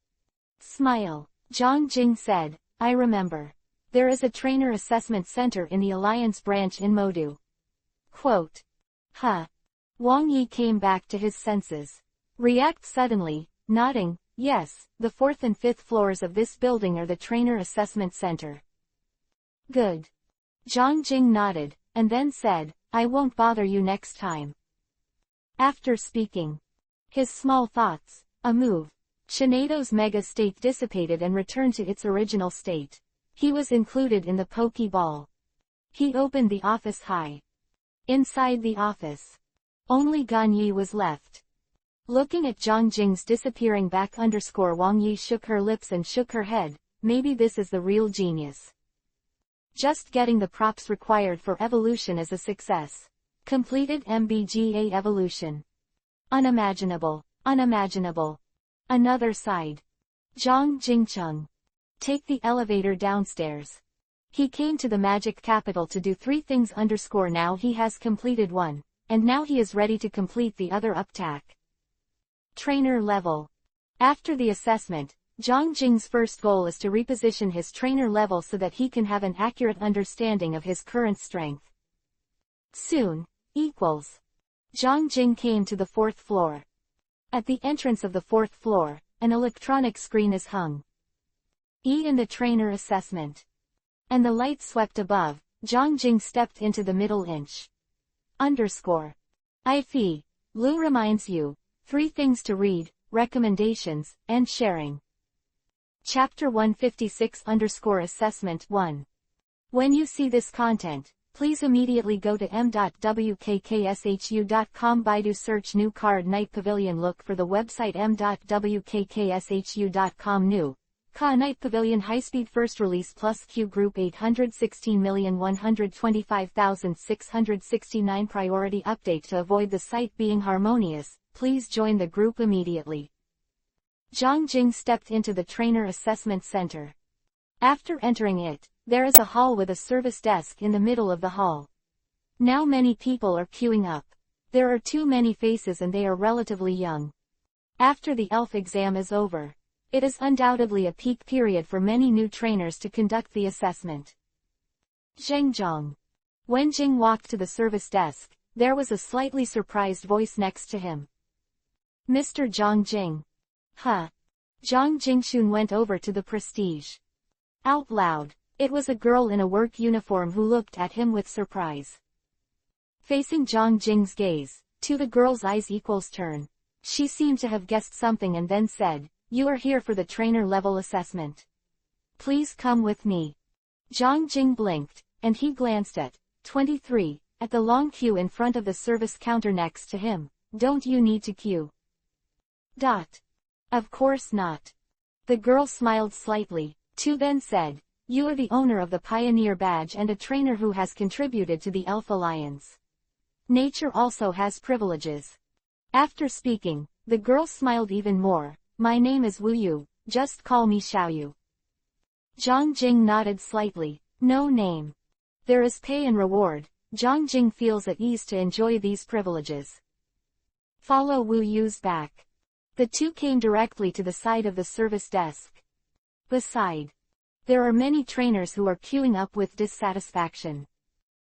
Smile. Zhang Jing said, I remember. There is a trainer assessment center in the Alliance branch in Modu. Quote. Huh. Wang Yi came back to his senses. React suddenly, nodding, yes, the 4th and 5th floors of this building are the trainer assessment center. Good. Zhang Jing nodded, and then said, I won't bother you next time. After speaking his small thoughts, a move, Shinedo's mega state dissipated and returned to its original state. He was included in the Pokeball. He opened the office high. Inside the office. Only Gan Yi was left. Looking at Zhang Jing's disappearing back. Wang Yi shook her lips and shook her head, maybe this is the real genius. Just getting the props required for evolution is a success. Completed MBGA evolution. Unimaginable. Another side. Zhang Jingcheng. Take the elevator downstairs. He came to the magic capital to do 3 things. Now he has completed 1, and now he is ready to complete the other uptack. Trainer level. After the assessment, Zhang Jing's first goal is to reposition his trainer level so that he can have an accurate understanding of his current strength. Soon. Equals. Zhang Jing came to the 4th floor. At the entrance of the 4th floor, an electronic screen is hung. In the trainer assessment. And the light swept above, Zhang Jing stepped into the middle inch. Ifi. Lu reminds you, 3 things to read, recommendations, and sharing. Chapter 156 Assessment 1. When you see this content, please immediately go to m.wkkshu.com. Baidu search New Card Night Pavilion. Look for the website m.wkkshu.com. New Ka Night Pavilion High-Speed First Release Plus Q Group 816,125,669 Priority Update. To avoid the site being harmonious, please join the group immediately. Zhang Jing stepped into the Trainer Assessment Center. After entering it, there is a hall with a service desk in the middle of the hall. Now many people are queuing up. There are too many faces and they are relatively young. After the ELF exam is over, it is undoubtedly a peak period for many new trainers to conduct the assessment. Zhengzhong. When Jing walked to the service desk, there was a slightly surprised voice next to him. Mr. Zhang Jing. Huh. Zhang Jingxun went over to the Prestige. Out loud, it was a girl in a work uniform who looked at him with surprise. Facing Zhang Jing's gaze, to the girl's eyes equals turn. She seemed to have guessed something and then said, "You are here for the trainer level assessment. Please come with me." Zhang Jing blinked, and he glanced at 23, at the long queue in front of the service counter next to him. Don't you need to queue? Of course not. The girl smiled slightly. Tu then said, "You are the owner of the Pioneer Badge and a trainer who has contributed to the Elf Alliance. Nature also has privileges." After speaking, the girl smiled even more. "My name is Wu Yu, just call me Xiaoyu." Zhang Jing nodded slightly. "No name. There is pay and reward." Zhang Jing feels at ease to enjoy these privileges. Follow Wu Yu's back. The two came directly to the side of the service desk. Beside, there are many trainers who are queuing up with dissatisfaction.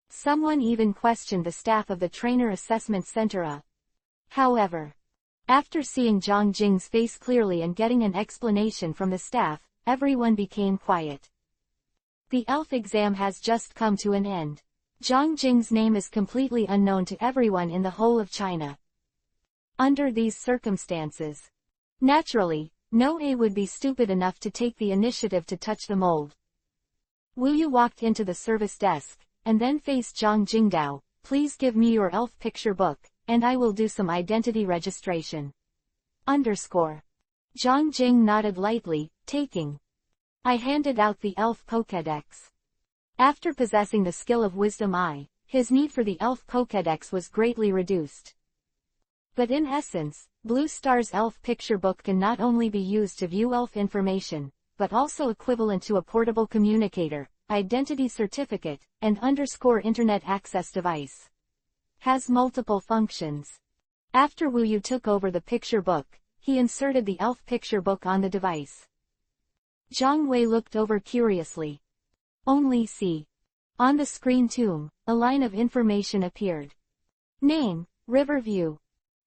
Someone even questioned the staff of the Trainer Assessment Center. However, after seeing Zhang Jing's face clearly and getting an explanation from the staff, everyone became quiet. The ELF exam has just come to an end. Zhang Jing's name is completely unknown to everyone in the whole of China. Under these circumstances, naturally, no A would be stupid enough to take the initiative to touch the mold. Wu Yu walked into the service desk, and then faced Zhang Jingdao. "Please give me your elf picture book, and I will do some identity registration." Zhang Jing nodded lightly, taking. I handed out the elf Pokédex. After possessing the skill of Wisdom I, his need for the elf Pokédex was greatly reduced. But in essence, Blue Star's elf picture book can not only be used to view elf information, but also equivalent to a portable communicator, identity certificate, and internet access device. Has multiple functions. After Wu Yu took over the picture book, he inserted the elf picture book on the device. Zhang Wei looked over curiously. Only see. On the screen tomb, a line of information appeared. Name, Riverview.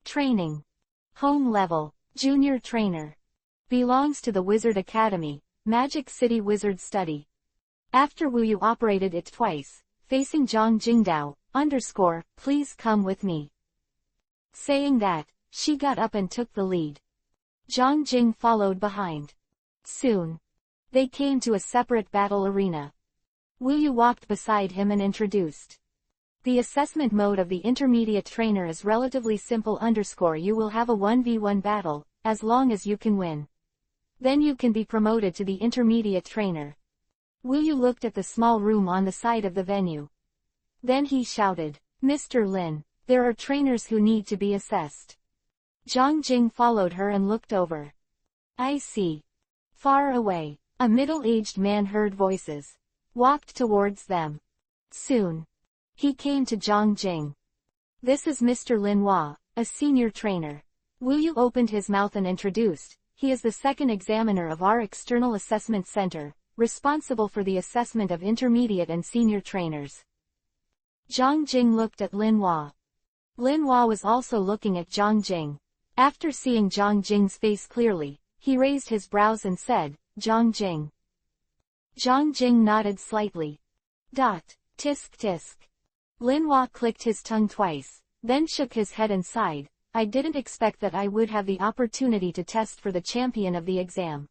Training. Home level, Junior Trainer. Belongs to the Wizard Academy, Magic City Wizard Study. After Wu Yu operated it twice, facing Zhang Jingdao, "Please come with me." Saying that, she got up and took the lead. Zhang Jing followed behind. Soon, they came to a separate battle arena. Wu Yu walked beside him and introduced. The assessment mode of the intermediate trainer is relatively simple. You will have a 1v1 battle, as long as you can win. Then you can be promoted to the intermediate trainer. Wu Yu looked at the small room on the side of the venue. Then he shouted, "Mr. Lin, there are trainers who need to be assessed." Zhang Jing followed her and looked over. I see. Far away, a middle-aged man heard voices. Walked towards them. Soon, he came to Zhang Jing. "This is Mr. Lin Hua, a senior trainer." Wu Yu opened his mouth and introduced. "He is the second examiner of our external assessment center, responsible for the assessment of intermediate and senior trainers." Zhang Jing looked at Lin Hua. Lin Hua was also looking at Zhang Jing. After seeing Zhang Jing's face clearly, he raised his brows and said, "Zhang Jing." Zhang Jing nodded slightly. Tisk tisk. Lin Hua clicked his tongue twice, then shook his head and sighed. "I didn't expect that I would have the opportunity to test for the champion of the exam."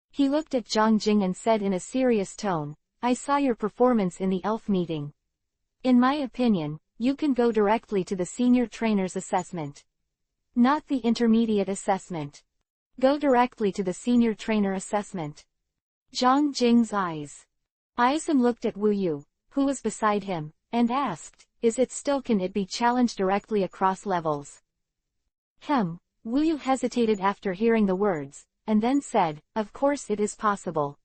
He looked at Zhang Jing and said in a serious tone, "I saw your performance in the elf meeting. In my opinion, you can go directly to the senior trainer's assessment. Not the intermediate assessment. Go directly to the senior trainer assessment. Zhang Jing's eyes. Aisim looked at Wu Yu, who was beside him, and asked, "Is it still can it be challenged directly across levels?" Wu Yu hesitated after hearing the words, and then said, "Of course it is possible.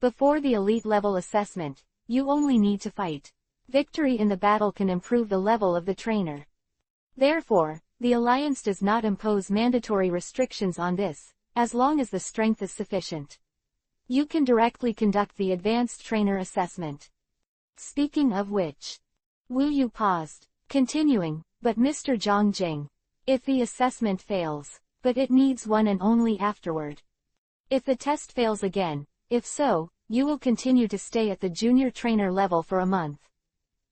Before the elite level assessment, you only need to fight. Victory in the battle can improve the level of the trainer. Therefore, the Alliance does not impose mandatory restrictions on this, as long as the strength is sufficient. You can directly conduct the advanced trainer assessment. Speaking of which." Wu Yu paused, continuing, "But Mr. Zhang Jing, if the assessment fails, but it needs one and only afterward. If the test fails again, if so, you will continue to stay at the junior trainer level for a month.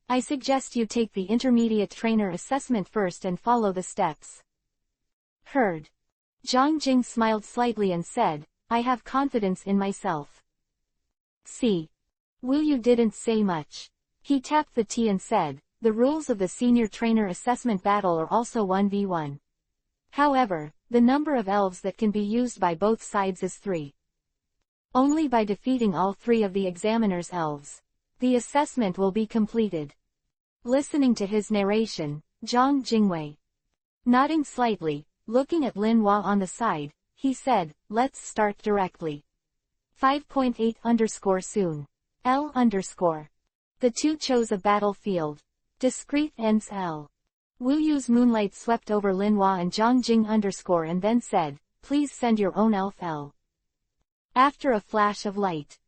I suggest you take the intermediate trainer assessment first and follow the steps." Heard. Zhang Jing smiled slightly and said, "I have confidence in myself." See. Wu Yu didn't say much. He tapped the tea and said, "The rules of the senior trainer assessment battle are also 1v1. However, the number of elves that can be used by both sides is 3. Only by defeating all 3 of the examiner's elves, the assessment will be completed." Listening to his narration, Zhang Jingwei, nodding slightly, looking at Lin Hua on the side, he said, "Let's start directly. 5.8 soon. L _." The two chose a battlefield. Discrete ends L. Wu Yu's moonlight swept over Lin Hua and Zhang Jing _ and then said, "Please send your own elf L." After a flash of light,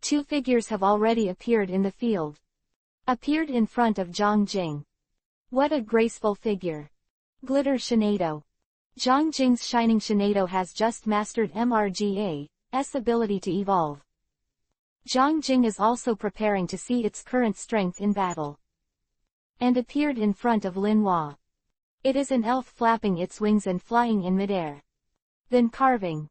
2 figures have already appeared in the field. Appeared in front of Zhang Jing. What a graceful figure. Glitter Shinado. Zhang Jing's shining Shinado has just mastered MRGA's ability to evolve. Zhang Jing is also preparing to see its current strength in battle. And appeared in front of Lin Hua. It is an elf flapping its wings and flying in midair. Then carving.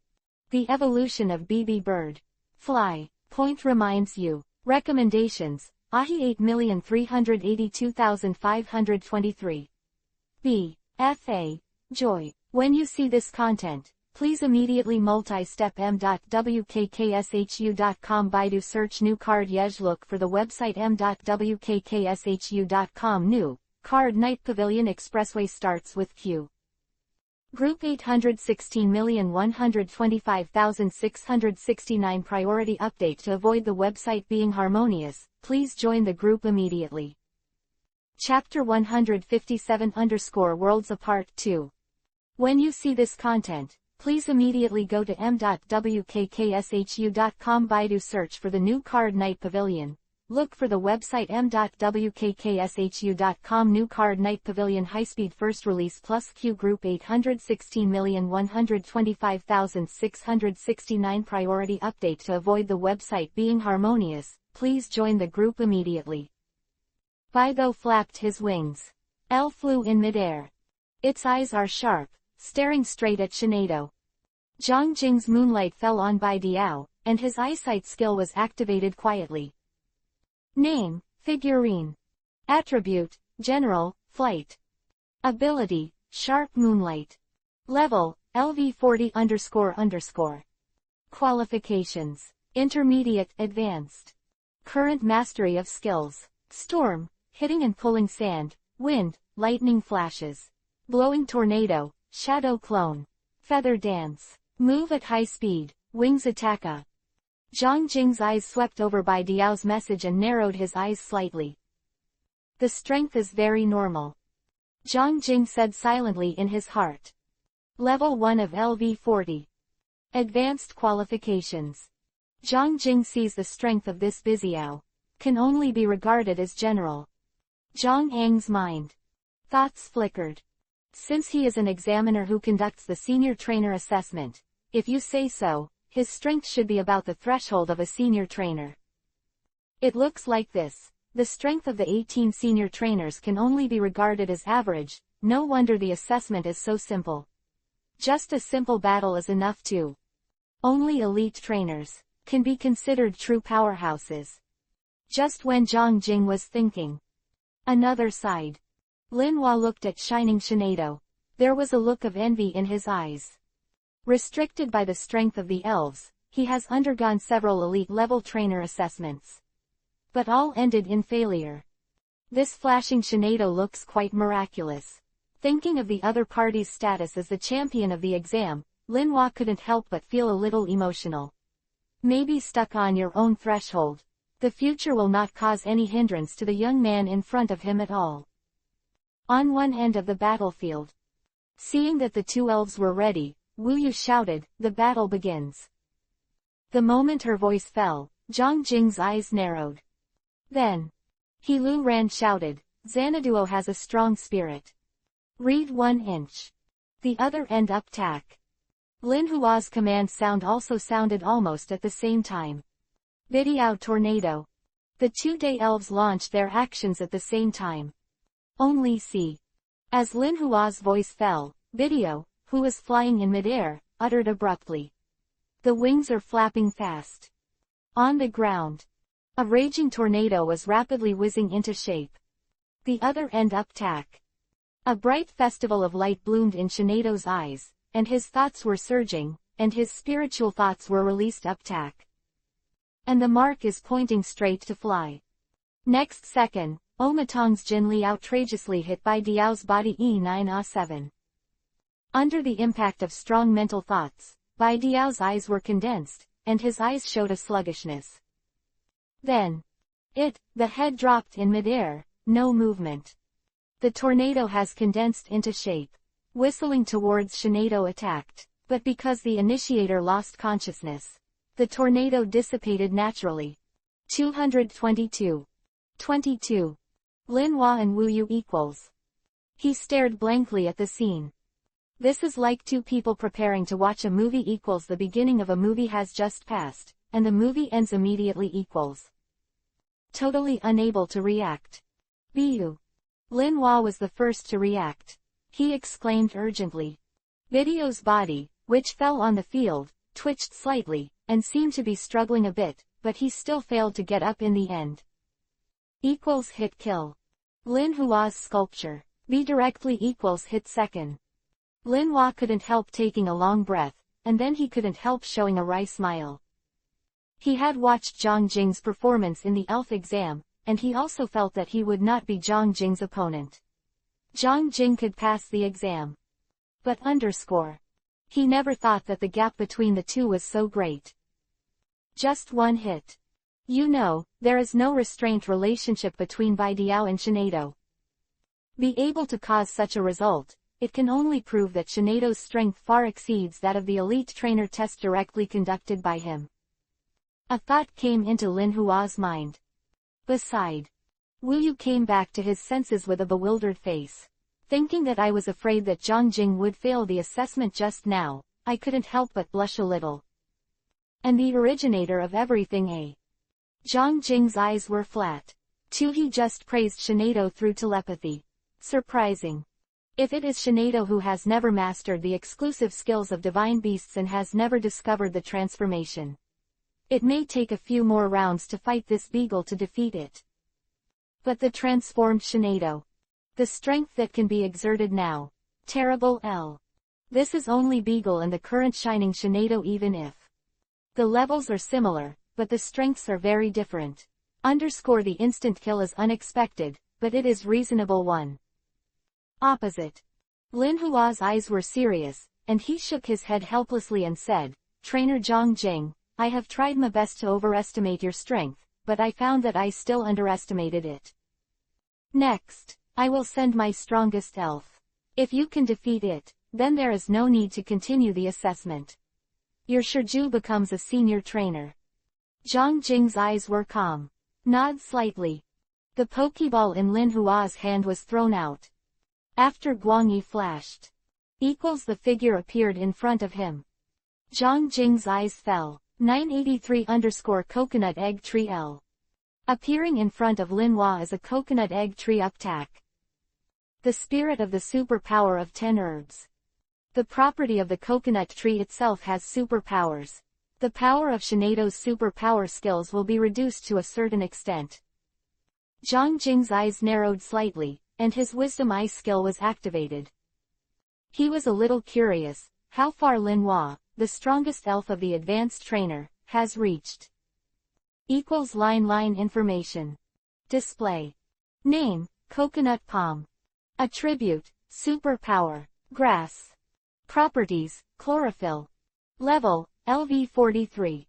The evolution of BB Bird. Fly. Point reminds you. Recommendations. AHI 8,382,523. B. F.A. Joy. When you see this content, please immediately multi-step m.wkkshu.com Baidu search new card Yej look for the website m.wkkshu.com New Card Night Pavilion Expressway starts with Q. Group 816,125,669 Priority update to avoid the website being harmonious, please join the group immediately. Chapter 157 _ Apart 2. When you see this content, please immediately go to m.wkkshu.com Baidu search for the new Card Night Pavilion. Look for the website m.wkkshu.com New Card Night Pavilion High-Speed First Release Plus Q Group 816,125,669 Priority update to avoid the website being harmonious, please join the group immediately. Baigo flapped his wings. L flew in midair. Its eyes are sharp, staring straight at Shinado. Zhang Jing's moonlight fell on Bai Diao, and his eyesight skill was activated quietly. Name, figurine. Attribute, general, flight. Ability, sharp moonlight. Level, LV40 __. Qualifications, intermediate, advanced. Current mastery of skills. Storm, hitting and pulling sand, wind, lightning flashes. Blowing tornado, shadow clone. Feather dance. Move at high speed, wings attacka. Zhang Jing's eyes swept over Bai Diao's message and narrowed his eyes slightly. The strength is very normal. Zhang Jing said silently in his heart. Level 1 of LV40. Advanced qualifications. Zhang Jing sees the strength of this Biziao. Can only be regarded as general. Zhang Ang's mind. Thoughts flickered. Since he is an examiner who conducts the senior trainer assessment, if you say so, his strength should be about the threshold of a senior trainer. It looks like this. The strength of the 18 senior trainers can only be regarded as average, no wonder the assessment is so simple. Just a simple battle is enough to. Only elite trainers can be considered true powerhouses. Just when Zhang Jing was thinking. Another side. Lin Hua looked at shining Shinado. There was a look of envy in his eyes. Restricted by the strength of the elves, he has undergone several elite-level trainer assessments. But all ended in failure. This flashing Shinado looks quite miraculous. Thinking of the other party's status as the champion of the exam, Linhua couldn't help but feel a little emotional. Maybe stuck on your own threshold. The future will not cause any hindrance to the young man in front of him at all. On one end of the battlefield. Seeing that the two elves were ready, Wu Yu shouted, "The battle begins." The moment her voice fell, Zhang Jing's eyes narrowed. Then, He Lu Ran shouted, "Xanaduo has a strong spirit. Read 1 inch. The other end up tack." Lin Hua's command sound also sounded almost at the same time. Video tornado. The 2-day elves launched their actions at the same time. Only see. As Lin Hua's voice fell, Video, who was flying in midair, uttered abruptly. "The wings are flapping fast." On the ground. A raging tornado was rapidly whizzing into shape. The other end up tack. A bright festival of light bloomed in Shinado's eyes, and his thoughts were surging, and his spiritual thoughts were released up tack. And the mark is pointing straight to fly. Next second, Omatong's Jinli outrageously hit Bai Diao's body E9A7. Under the impact of strong mental thoughts, Bai Diao's eyes were condensed, and his eyes showed a sluggishness. Then, the head dropped in midair, no movement. The tornado has condensed into shape. Whistling towards Shinado attacked, but because the initiator lost consciousness, the tornado dissipated naturally. 222. 22. Linhua and Wu Yu equals. He stared blankly at the scene. This is like two people preparing to watch a movie equals the beginning of a movie has just passed, and the movie ends immediately equals. Totally unable to react. "Bu." Linhua was the first to react. He exclaimed urgently. Video's body, which fell on the field, twitched slightly, and seemed to be struggling a bit, but he still failed to get up in the end. Equals hit kill. Linhua's sculpture. B directly equals hit second. Linhua couldn't help taking a long breath, and then he couldn't help showing a wry smile. He had watched Zhang Jing's performance in the elf exam, and he also felt that he would not be Zhang Jing's opponent. Zhang Jing could pass the exam. But he never thought that the gap between the two was so great. Just one hit. You know, there is no restraint relationship between Bai Diao and Shinado. Be able to cause such a result, it can only prove that Shinado's strength far exceeds that of the elite trainer test directly conducted by him. A thought came into Linhua's mind. Beside, Wu Yu came back to his senses with a bewildered face. Thinking that I was afraid that Zhang Jing would fail the assessment just now, I couldn't help but blush a little. And the originator of everything, Zhang Jing's eyes were flat. He just praised Shinado through telepathy. Surprising. If it is Shinado who has never mastered the exclusive skills of divine beasts and has never discovered the transformation, it may take a few more rounds to fight this beagle to defeat it. But the transformed Shinado. The strength that can be exerted now. Terrible L. This is only beagle and the current shining Shinado even if the levels are similar, but the strengths are very different. The instant kill is unexpected, but it is reasonable one. Opposite. Linhua's eyes were serious, and he shook his head helplessly and said, "Trainer Zhang Jing, I have tried my best to overestimate your strength, but I found that I still underestimated it. Next, I will send my strongest elf. If you can defeat it, then there is no need to continue the assessment. Your Shiju becomes a senior trainer." Zhang Jing's eyes were calm. Nod slightly. The Pokeball in Linhua's hand was thrown out. After Guangyi flashed. The figure appeared in front of him. Zhang Jing's eyes fell. 983_coconut egg tree L. Appearing in front of Linhua is a coconut egg tree uptack. The spirit of the superpower of 10 herbs. The property of the coconut tree itself has superpowers. The power of Shinado's superpower skills will be reduced to a certain extent. Zhang Jing's eyes narrowed slightly, and his wisdom eye skill was activated. He was a little curious, how far Lin Hua, the strongest elf of the advanced trainer, has reached. Equals line information. Display. Name, coconut palm. Attribute, superpower, grass. Properties, chlorophyll. Level, LV43.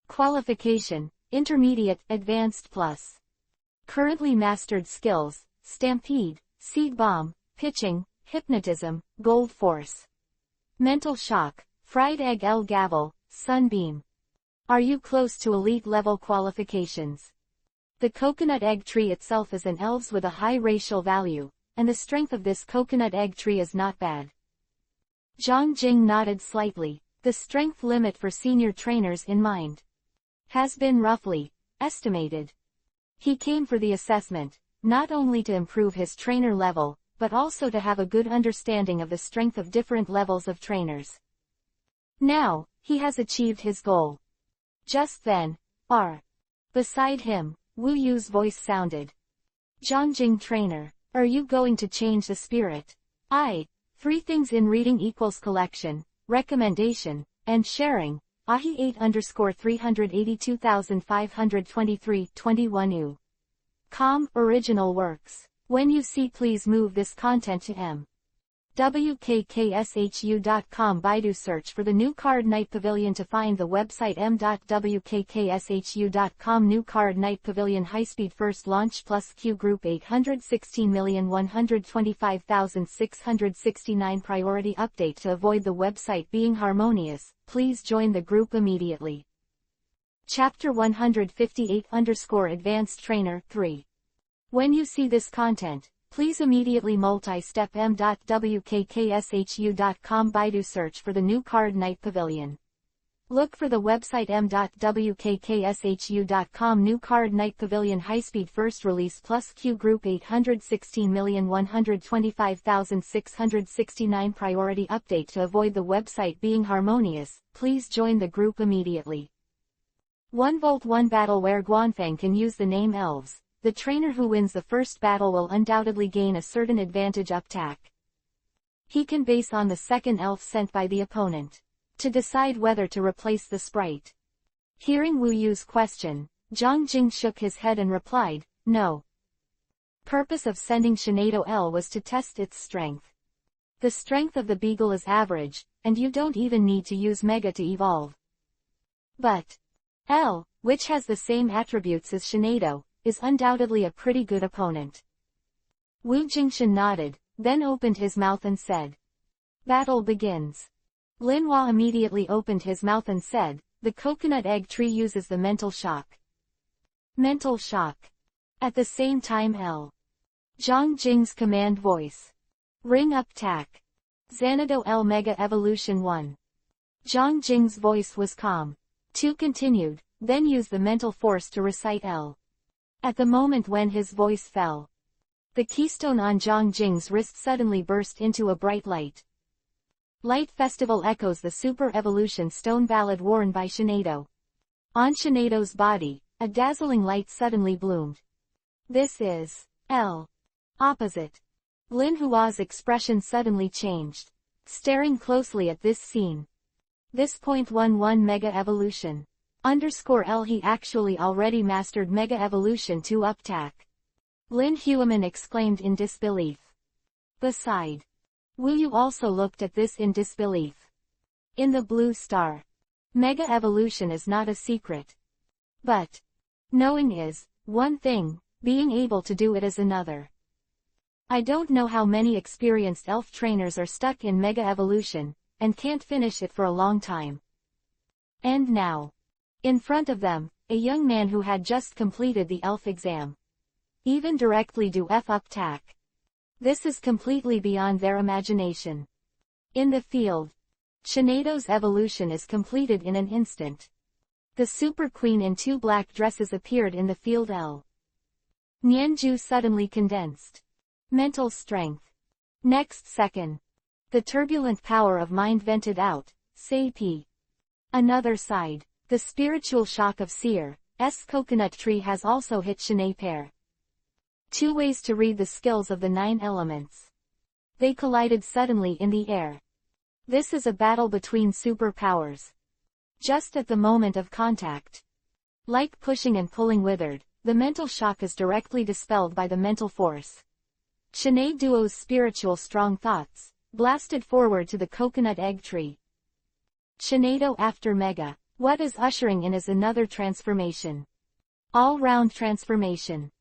Qualification, intermediate, advanced plus. Currently mastered skills, stampede, seed bomb, pitching, hypnotism, gold force. Mental shock, fried egg El Gavel, sunbeam. Are you close to elite level qualifications? The coconut egg tree itself is an elves with a high racial value, and the strength of this coconut egg tree is not bad. Zhang Jing nodded slightly. The strength limit for senior trainers in mind has been roughly estimated. He came for the assessment, not only to improve his trainer level, but also to have a good understanding of the strength of different levels of trainers. Now, he has achieved his goal. Just then, beside him, Wu Yu's voice sounded. Zhangjing trainer, are you going to change the spirit? 3 things in reading equals collection, recommendation, and sharing. Ahi 8_382,523 21 original works. When you see, please move this content to wkkshu.com. Baidu search for the new Card Night Pavilion to find the website m.wkkshu.com. New Card Night Pavilion High-Speed First Launch Plus Q Group 816,125,669 Priority Update. To avoid the website being harmonious, please join the group immediately. Chapter 158_Advanced Trainer 3. When you see this content, please immediately multi-step m.wkkshu.com. Baidu search for the new Card Night Pavilion. Look for the website m.wkkshu.com. New Card Night Pavilion High-Speed First Release Plus Q Group 816,125,669 Priority Update. To avoid the website being harmonious, please join the group immediately. 1v1 battle where Guanfeng can use the name Elves. The trainer who wins the first battle will undoubtedly gain a certain advantage uptack. He can base on the second elf sent by the opponent to decide whether to replace the sprite. Hearing Wu Yu's question, Zhang Jing shook his head and replied, no. Purpose of sending Shinado L was to test its strength. The strength of the beagle is average, and you don't even need to use Mega to evolve. But L, which has the same attributes as Shinado, is undoubtedly a pretty good opponent. Wu Jingshan nodded, then opened his mouth and said. Battle begins. Lin Hua immediately opened his mouth and said, the coconut egg tree uses the mental shock. Mental shock. At the same time Zhang Jing's command voice. Ring up tack. Xanadu L Mega Evolution 1. Zhang Jing's voice was calm. 2 continued, then use the mental force to recite L. At the moment when his voice fell, the keystone on Zhang Jing's wrist suddenly burst into a bright light. Light Festival echoes the Super Evolution stone ballad worn by Shinado. On Shinado's body, a dazzling light suddenly bloomed. This is L. Opposite. Lin Hua's expression suddenly changed, staring closely at this scene. This .11 Mega Evolution. _L he actually already mastered Mega Evolution 2 uptack. Lin Huaman exclaimed in disbelief. Beside, Wu Yu also looked at this in disbelief. In the Blue Star, Mega Evolution is not a secret. But knowing is one thing, being able to do it is another. I don't know how many experienced elf trainers are stuck in Mega Evolution, and can't finish it for a long time. And now, in front of them, a young man who had just completed the elf exam. Even directly do F uptack. This is completely beyond their imagination. In the field, Shinado's evolution is completed in an instant. The Super Queen in 2 black dresses appeared in the field L. Nianju suddenly condensed. Mental strength. Next second, the turbulent power of mind vented out, say P. Another side. The spiritual shock of Seer's coconut tree has also hit Shinai pair. 2 ways to read the skills of the 9 elements. They collided suddenly in the air. This is a battle between superpowers. Just at the moment of contact. Like pushing and pulling withered, the mental shock is directly dispelled by the mental force. Shanae Duo's spiritual strong thoughts, blasted forward to the coconut egg tree. Shanado after Mega. What is ushering in is another transformation. All-round transformation.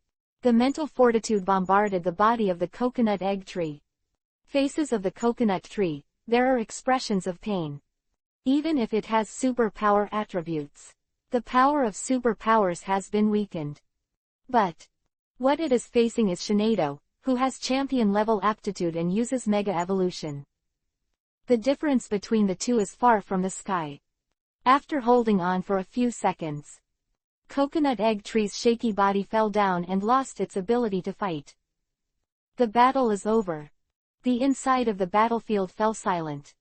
The mental fortitude bombarded the body of the coconut egg tree. Faces of the coconut tree, there are expressions of pain. Even if it has superpower attributes. The power of superpowers has been weakened. But what it is facing is Shanado, who has champion-level aptitude and uses Mega Evolution. The difference between the two is far from the sky. After holding on for a few seconds, Coconut Egg Tree's shaky body fell down and lost its ability to fight. The battle is over. The inside of the battlefield fell silent.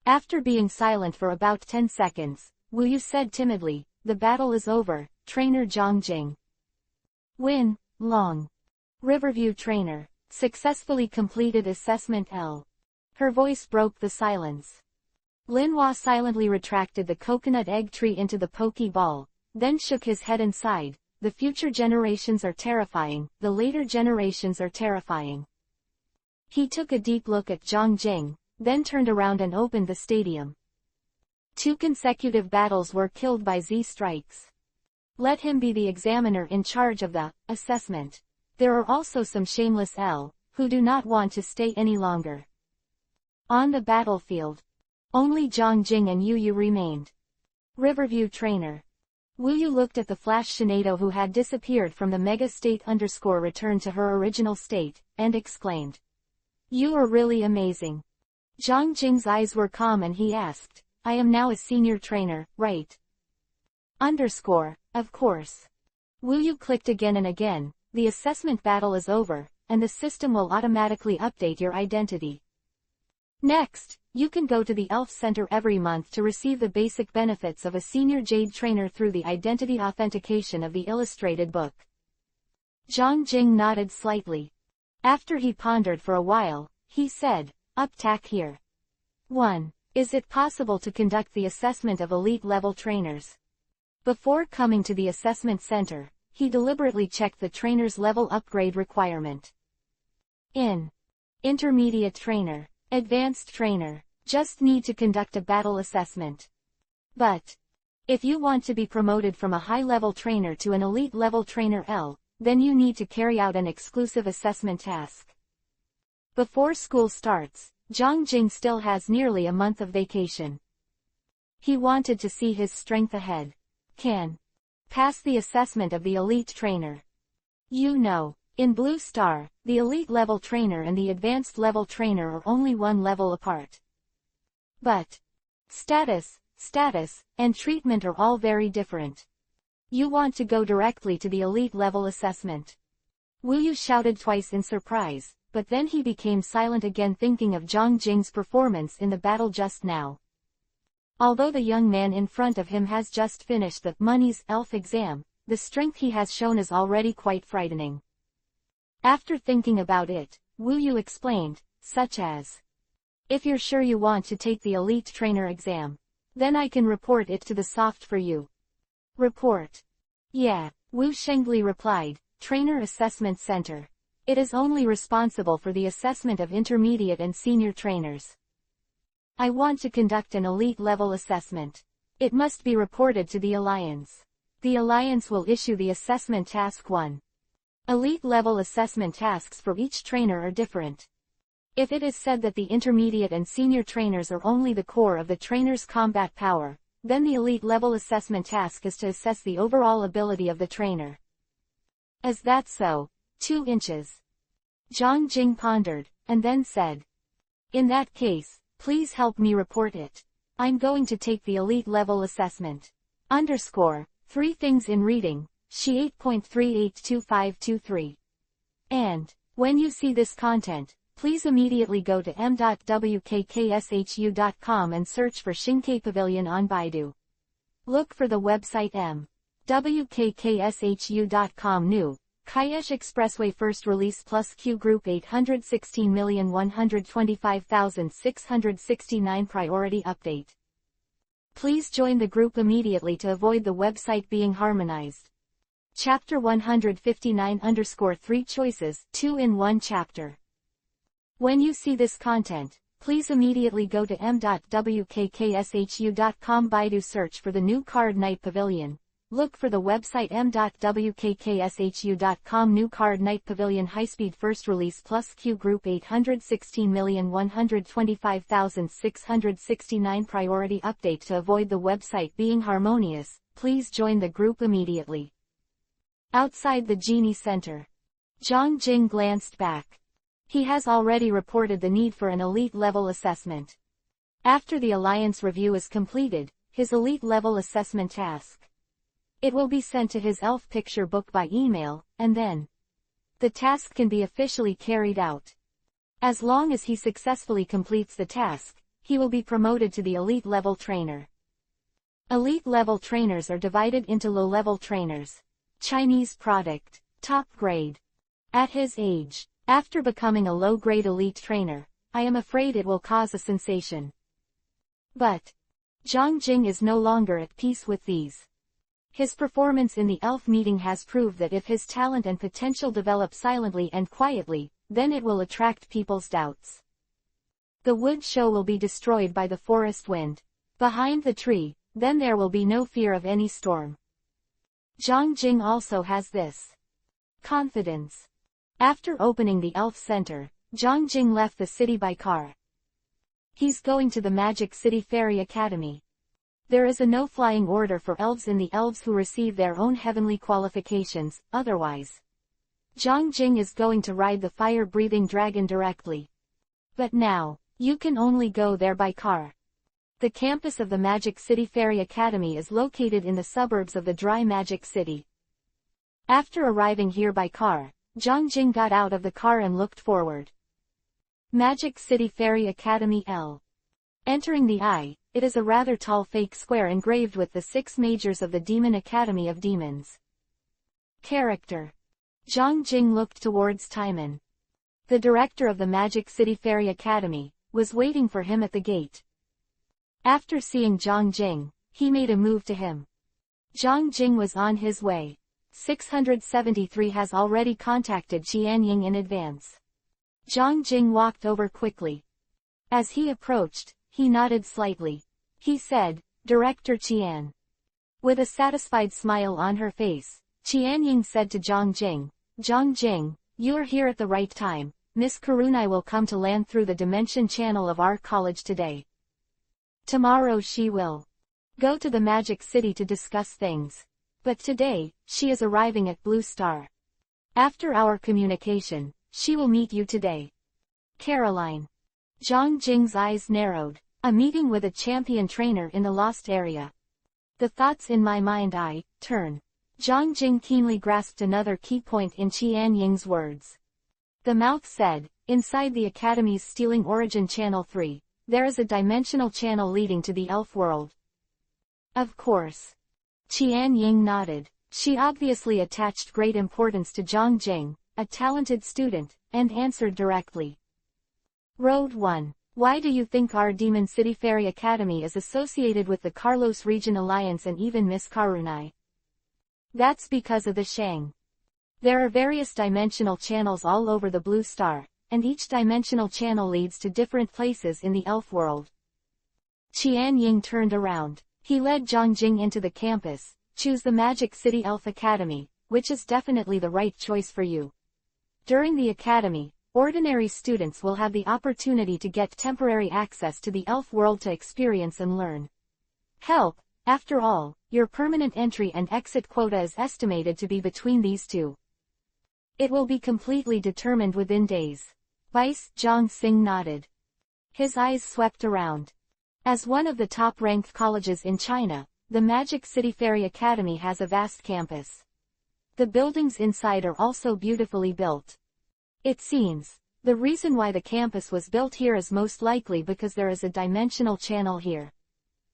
After being silent for about 10 seconds, Wu Yu said timidly, "The battle is over, Trainer Zhang Jing." Win, Long. Riverview Trainer, successfully completed Assessment L. Her voice broke the silence. Linhua silently retracted the coconut egg tree into the Pokeball, then shook his head and sighed. The future generations are terrifying, the later generations are terrifying. He took a deep look at Zhang Jing, then turned around and opened the stadium. 2 consecutive battles were killed by Z strikes. Let him be the examiner in charge of the assessment. There are also some shameless L, who do not want to stay any longer. On the battlefield, only Zhang Jing and Yu Yu remained. Riverview Trainer. Wu Yu looked at the Flash Shanado who had disappeared from the Mega State _ returned to her original state, and exclaimed. "You are really amazing." Zhang Jing's eyes were calm and he asked, "I am now a senior trainer, right?" Of course. Wu Yu clicked again and again. The assessment battle is over, and the system will automatically update your identity. Next, you can go to the Elf Center every month to receive the basic benefits of a senior Jade trainer through the identity authentication of the illustrated book. Zhang Jing nodded slightly. After he pondered for a while, he said, "Uptack here. 1. Is it possible to conduct the assessment of elite-level trainers?" Before coming to the assessment center, he deliberately checked the trainer's level upgrade requirement. In Intermediate Trainer, Advanced Trainer, just need to conduct a battle assessment. But if you want to be promoted from a high-level trainer to an elite-level trainer L, then you need to carry out an exclusive assessment task. Before school starts, Zhang Jing still has nearly a month of vacation. He wanted to see his strength ahead. Can pass the assessment of the elite trainer. You know, in Blue Star, the elite level trainer and the advanced level trainer are only one level apart. But status, and treatment are all very different. You want to go directly to the elite level assessment. Wu Yu shouted twice in surprise, but then he became silent again thinking of Zhang Jing's performance in the battle just now. Although the young man in front of him has just finished the Money's Elf exam, the strength he has shown is already quite frightening. After thinking about it, Wu Yu explained, such as, "If you're sure you want to take the elite trainer exam, then I can report it to the soft for you." Report? Yeah, Wu Shengli replied, Trainer Assessment Center. It is only responsible for the assessment of intermediate and senior trainers. I want to conduct an elite-level assessment. It must be reported to the Alliance. The Alliance will issue the assessment task 1. Elite-level assessment tasks for each trainer are different. If it is said that the intermediate and senior trainers are only the core of the trainer's combat power, then the elite-level assessment task is to assess the overall ability of the trainer. Is that so? 2 inches. Zhang Jing pondered, and then said. In that case, please help me report it. I'm going to take the elite level assessment. 3 things in reading, she 8.382523. And, when you see this content, please immediately go to m.wkkshu.com and search for Shinkei Pavilion on Baidu. Look for the website m.wkkshu.com new, Kayesh Expressway First Release Plus Q Group 816,125,669 Priority Update. Please join the group immediately to avoid the website being harmonized. Chapter 159_3 Choices, 2 in 1 chapter. When you see this content, please immediately go to m.wkkshu.com Baidu search for the new Card Night Pavilion. Look for the website m.wkkshu.com New Card Night Pavilion High-Speed First Release Plus Q Group 816,125,669 Priority Update. To avoid the website being harmonious, please join the group immediately. Outside the Genie Center. Zhang Jing glanced back. He has already reported the need for an elite-level assessment. After the Alliance review is completed, his elite-level assessment task. It will be sent to his elf picture book by email, and then the task can be officially carried out. As long as he successfully completes the task, he will be promoted to the elite-level trainer. Elite-level trainers are divided into low-level trainers. Chinese product, top grade. At his age, after becoming a low-grade elite trainer, I am afraid it will cause a sensation. But Zhang Jing is no longer at peace with these. His performance in the elf meeting has proved that if his talent and potential develop silently and quietly, then it will attract people's doubts. The wood show will be destroyed by the forest wind. Behind the tree, then there will be no fear of any storm. Zhang Jing also has this confidence. After opening the elf center, Zhang Jing left the city by car. He's going to the Magic City Fairy Academy. There is a no-flying order for elves in the elves who receive their own heavenly qualifications, otherwise. Zhang Jing is going to ride the fire-breathing dragon directly. But now, you can only go there by car. The campus of the Magic City Fairy Academy is located in the suburbs of the Dry Magic City. After arriving here by car, Zhang Jing got out of the car and looked forward. Magic City Fairy Academy L. Entering the eye, it is a rather tall fake square engraved with the 6 majors of the Demon Academy of Demons. Character. Zhang Jing looked towards Timon. The director of the Magic City Fairy Academy was waiting for him at the gate. After seeing Zhang Jing, he made a move to him. Zhang Jing was on his way. 673 has already contacted Qianying in advance. Zhang Jing walked over quickly. As he approached, he nodded slightly. He said, "Director Qian." With a satisfied smile on her face, Qianying said to Zhang Jing, "Zhang Jing, you are here at the right time. Miss Karunai will come to land through the dimension channel of our college today. Tomorrow she will go to the Magic City to discuss things. But today, she is arriving at Blue Star. After our communication, she will meet you today. Caroline." Zhang Jing's eyes narrowed. A meeting with a champion trainer in the lost area. The thoughts in my mind I turn. Zhang Jing keenly grasped another key point in Qianying's words. The mouth said, "Inside the Academy's Stealing Origin Channel 3, there is a dimensional channel leading to the elf world." Of course. Qianying nodded. She obviously attached great importance to Zhang Jing, a talented student, and answered directly. Road 1. Why do you think our Demon City Fairy Academy is associated with the Carlos Region Alliance and even Miss Karunai? That's because of the Shang. There are various dimensional channels all over the Blue Star, and each dimensional channel leads to different places in the elf world. Qianying turned around. He led Zhang Jing into the campus. Choose the Magic City Elf Academy, which is definitely the right choice for you. During the academy, ordinary students will have the opportunity to get temporary access to the elf world to experience and learn. Help, after all, your permanent entry and exit quota is estimated to be between these two. It will be completely determined within days. Vice Zhang Xing nodded. His eyes swept around. As one of the top-ranked colleges in China, the Magic City Fairy Academy has a vast campus. The buildings inside are also beautifully built. It seems, the reason why the campus was built here is most likely because there is a dimensional channel here.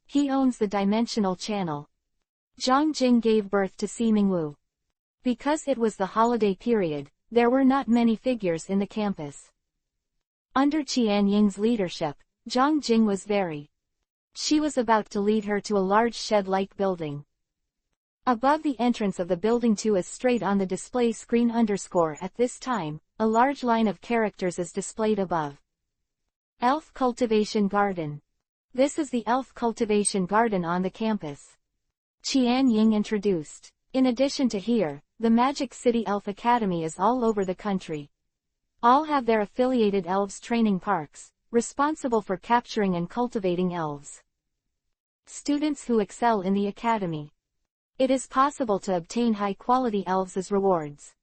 He owns the dimensional channel. Zhang Jing gave birth to Si Mingwu. Because it was the holiday period, there were not many figures in the campus. Under Qian Ying's leadership, Zhang Jing was very. She was about to lead her to a large shed-like building. Above the entrance of the building 2 is straight on the display screen _ at this time, a large line of characters is displayed above. Elf Cultivation Garden. This is the elf cultivation garden on the campus. Qian Ying introduced. In addition to here, the Magic City Elf Academy is all over the country. All have their affiliated elves training parks, responsible for capturing and cultivating elves. Students who excel in the academy. It is possible to obtain high-quality elves as rewards.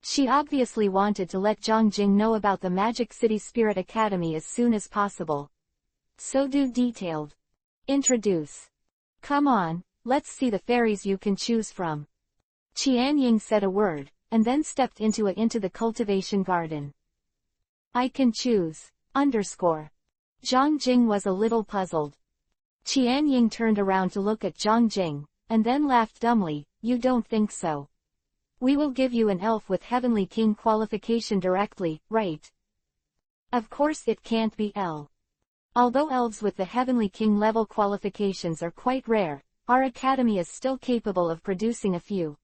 She obviously wanted to let Zhang Jing know about the Magic City Spirit Academy as soon as possible. So do detailed. Introduce. Come on, let's see the fairies you can choose from. Qian Ying said a word, and then stepped into the cultivation garden. I can choose. Zhang Jing was a little puzzled. Qian Ying turned around to look at Zhang Jing, and then laughed dumbly. You don't think so? We will give you an elf with Heavenly King qualification directly, right? Of course it can't be L. Although elves with the Heavenly King level qualifications are quite rare, our academy is still capable of producing a few.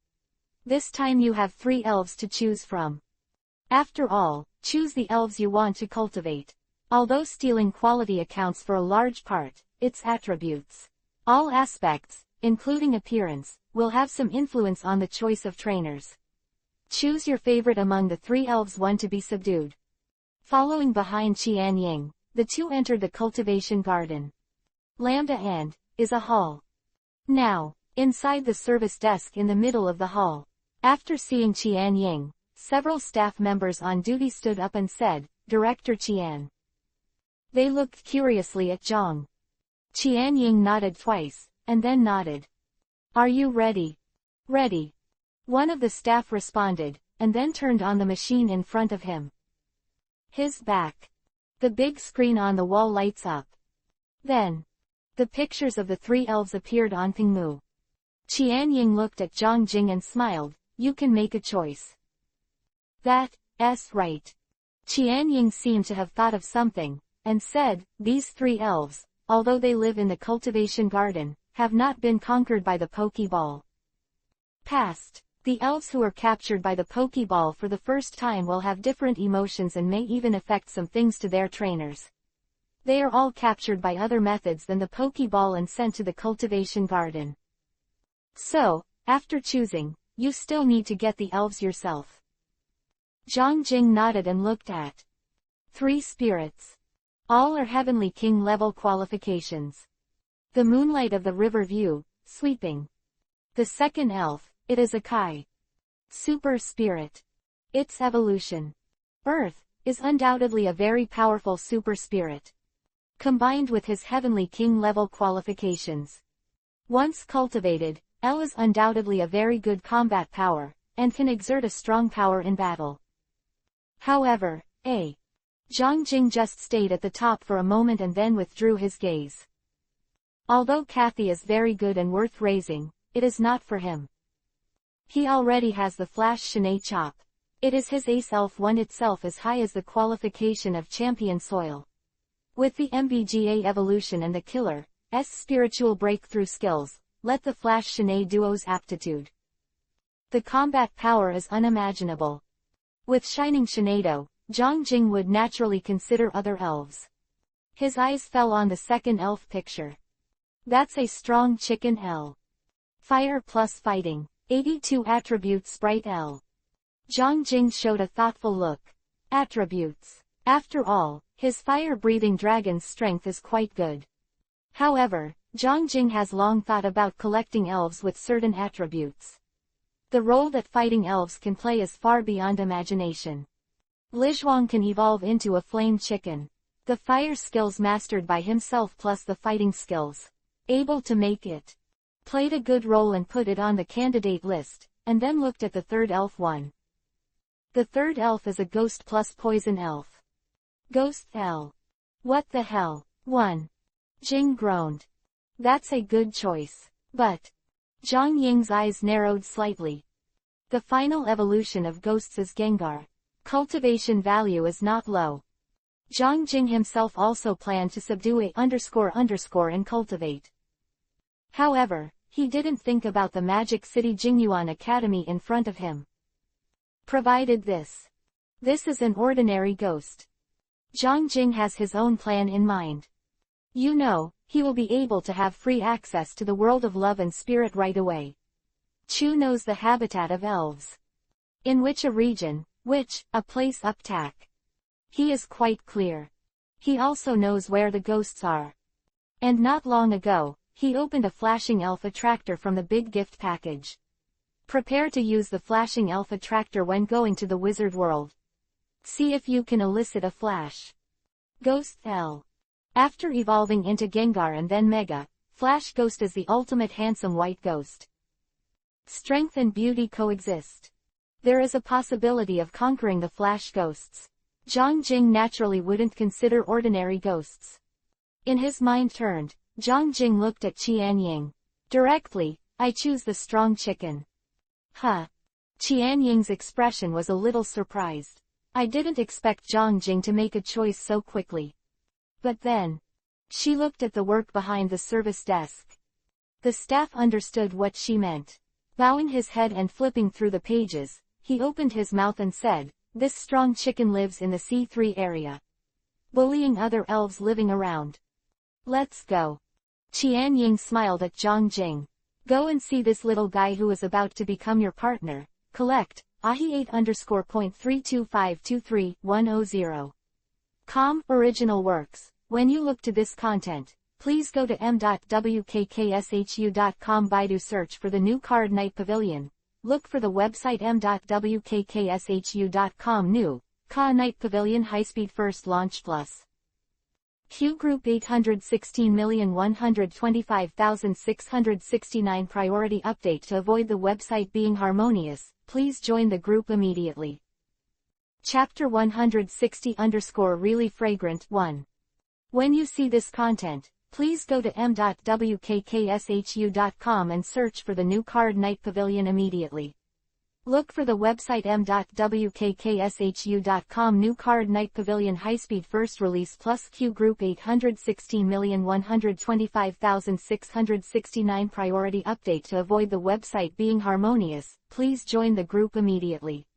This time you have 3 elves to choose from. After all, choose the elves you want to cultivate. Although stealing quality accounts for a large part, its attributes, all aspects, including appearance, will have some influence on the choice of trainers. Choose your favorite among the 3 elves, one to be subdued. Following behind Qian Ying, the 2 entered the cultivation garden. Lambda and is a hall. Now, inside the service desk in the middle of the hall. After seeing Qian Ying, several staff members on duty stood up and said, Director Qian. They looked curiously at Zhang. Qian Ying nodded twice, and then nodded. Are you ready? Ready. One of the staff responded, and then turned on the machine in front of him. His back. The big screen on the wall lights up. Then, the pictures of the 3 elves appeared on Pingmu. Qian Ying looked at Zhang Jing and smiled. You can make a choice. That's right. Qian Ying seemed to have thought of something, and said, these 3 elves, although they live in the cultivation garden, have not been conquered by the Pokeball. Past. The elves who are captured by the Pokeball for the first time will have different emotions and may even affect some things to their trainers. They are all captured by other methods than the Pokeball and sent to the cultivation garden. So, after choosing, you still need to get the elves yourself. Zhang Jing nodded and looked at 3 spirits. All are Heavenly King level qualifications. The Moonlight of the River View, sweeping. The second elf, it is a Kai. Super Spirit. Its evolution. Earth, is undoubtedly a very powerful super spirit. Combined with his Heavenly King level qualifications. Once cultivated, L is undoubtedly a very good combat power, and can exert a strong power in battle. However, Zhang Jing just stayed at the top for a moment and then withdrew his gaze. Although Kathy is very good and worth raising, it is not for him. He already has the Flash Shanae Chop. It is his Ace Elf 1 itself as high as the qualification of Champion Soil. With the MBGA evolution and the Killer's spiritual breakthrough skills, let the Flash Shanae duo's aptitude. The combat power is unimaginable. With Shining Shanado, Zhang Jing would naturally consider other elves. His eyes fell on the second elf picture. That's a strong chicken L. Fire plus fighting. 82 attributes Sprite L. Zhang Jing showed a thoughtful look. Attributes. After all, his fire-breathing dragon's strength is quite good. However, Zhang Jing has long thought about collecting elves with certain attributes. The role that fighting elves can play is far beyond imagination. Lizhuang can evolve into a flame chicken. The fire skills mastered by himself plus the fighting skills. Able to make it. Played a good role and put it on the candidate list, and then looked at the third elf one. The third elf is a ghost plus poison elf. Ghost L. What the hell? 1. Jing groaned. That's a good choice. But. Zhang Ying's eyes narrowed slightly. The final evolution of ghosts is Gengar. Cultivation value is not low. Zhang Jing himself also planned to subdue a __ and cultivate. However, he didn't think about the Magic City Jingyuan Academy in front of him. Provided this is an ordinary ghost. Zhang Jing has his own plan in mind. You know, he will be able to have free access to the world of love and spirit right away. Chu knows the habitat of elves. In which a region, a place uptack. He is quite clear. He also knows where the ghosts are. And not long ago, he opened a flashing elf attractor from the big gift package. Prepare to use the flashing elf attractor when going to the wizard world. See if you can elicit a flash Ghost L. After evolving into Gengar and then Mega, Flash Ghost is the ultimate handsome white ghost. Strength and beauty coexist. There is a possibility of conquering the Flash Ghosts. Zhang Jing naturally wouldn't consider ordinary ghosts. In his mind turned, Zhang Jing looked at Qian Ying. Directly, I choose the strong chicken. Huh. Qian Ying's expression was a little surprised. I didn't expect Zhang Jing to make a choice so quickly. But then, she looked at the work behind the service desk. The staff understood what she meant. Bowing his head and flipping through the pages, he opened his mouth and said, "This strong chicken lives in the C3 area. Bullying other elves living around. Let's go." Qian Ying smiled at Zhang Jing. "Go and see this little guy who is about to become your partner. Collect, AHI 8_.32523-100. Original works. When you look to this content, please go to m.wkkshu.com. Baidu search for the new card Night Pavilion. Look for the website m.wkkshu.com. New Night Pavilion High-Speed First Launch Plus. Q Group 816,125,669 Priority update. To avoid the website being harmonious, please join the group immediately. Chapter 160_really fragrant 1. When you see this content, please go to m.wkkshu.com and search for the new card Night Pavilion immediately. Look for the website m.wkkshu.com. New card Night Pavilion High-Speed First Release Plus. Q Group 816,125,669 Priority update. To avoid the website being harmonious, please join the group immediately.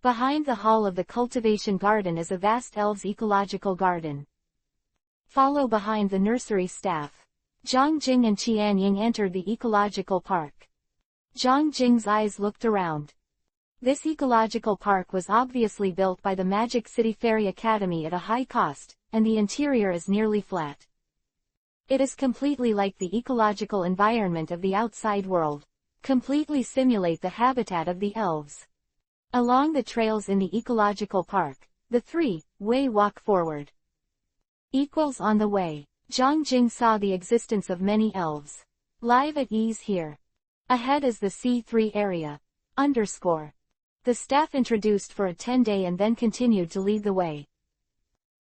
Behind the hall of the cultivation garden is a vast elves' ecological garden. Follow behind the nursery staff. Zhang Jing and Qian Ying entered the ecological park. Zhang Jing's eyes looked around. This ecological park was obviously built by the Magic City Fairy Academy at a high cost, and the interior is nearly flat. It is completely like the ecological environment of the outside world. Completely simulate the habitat of the elves. Along the trails in the ecological park, the three-way walk forward. On the way, Zhang Jing saw the existence of many elves. Live at ease here. Ahead is the C3 area. The staff introduced for a 10-day and then continued to lead the way.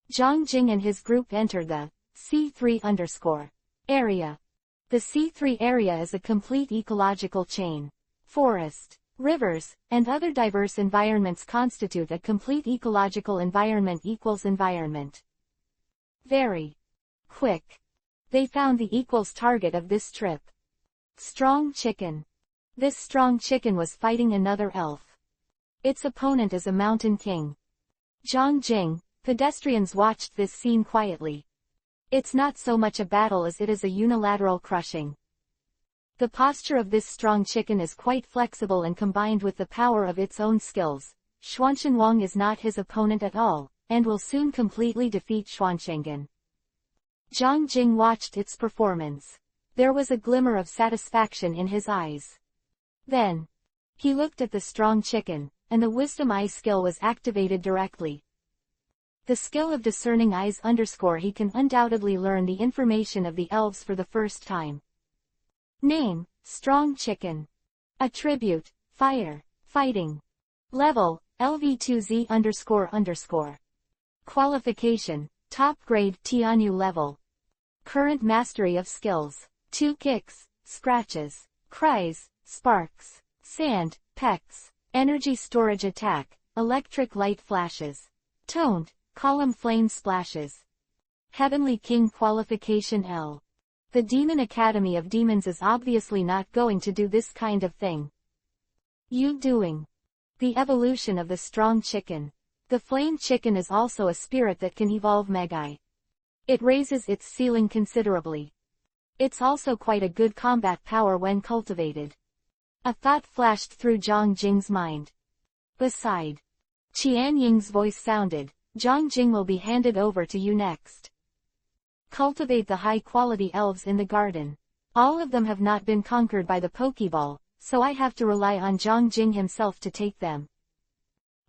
Zhang Jing and his group entered the C3 area. The C3 area is a complete ecological chain. Forest, rivers, and other diverse environments constitute a complete ecological environment. Environment. Very quick. They found the target of this trip. Strong chicken. This strong chicken was fighting another elf. Its opponent is a mountain king. Zhang Jing, pedestrians watched this scene quietly. It's not so much a battle as it is a unilateral crushing. The posture of this strong chicken is quite flexible and combined with the power of its own skills. Xuanchen Wang is not his opponent at all, and will soon completely defeat Xuanchengen. Zhang Jing watched its performance. There was a glimmer of satisfaction in his eyes. Then, he looked at the strong chicken, and the Wisdom Eye skill was activated directly. The skill of discerning eyes _ he can undoubtedly learn the information of the elves for the first time. Name, Strong Chicken. Attribute, Fire, Fighting. Level, LV2Z__. Qualification, Top Grade Tianyu Level. Current Mastery of Skills. 2 kicks, scratches, cries, sparks, sand, Pex. Energy storage attack. Electric light flashes. Toned. Column flame splashes. Heavenly King qualification L. The Demon Academy of Demons is obviously not going to do this kind of thing. You doing. The evolution of the strong chicken. The flame chicken is also a spirit that can evolve Magi. It raises its ceiling considerably. It's also quite a good combat power when cultivated. A thought flashed through Zhang Jing's mind. Beside. Qian Ying's voice sounded, Zhang Jing will be handed over to you next. Cultivate the high-quality elves in the garden. All of them have not been conquered by the Pokeball, so I have to rely on Zhang Jing himself to take them.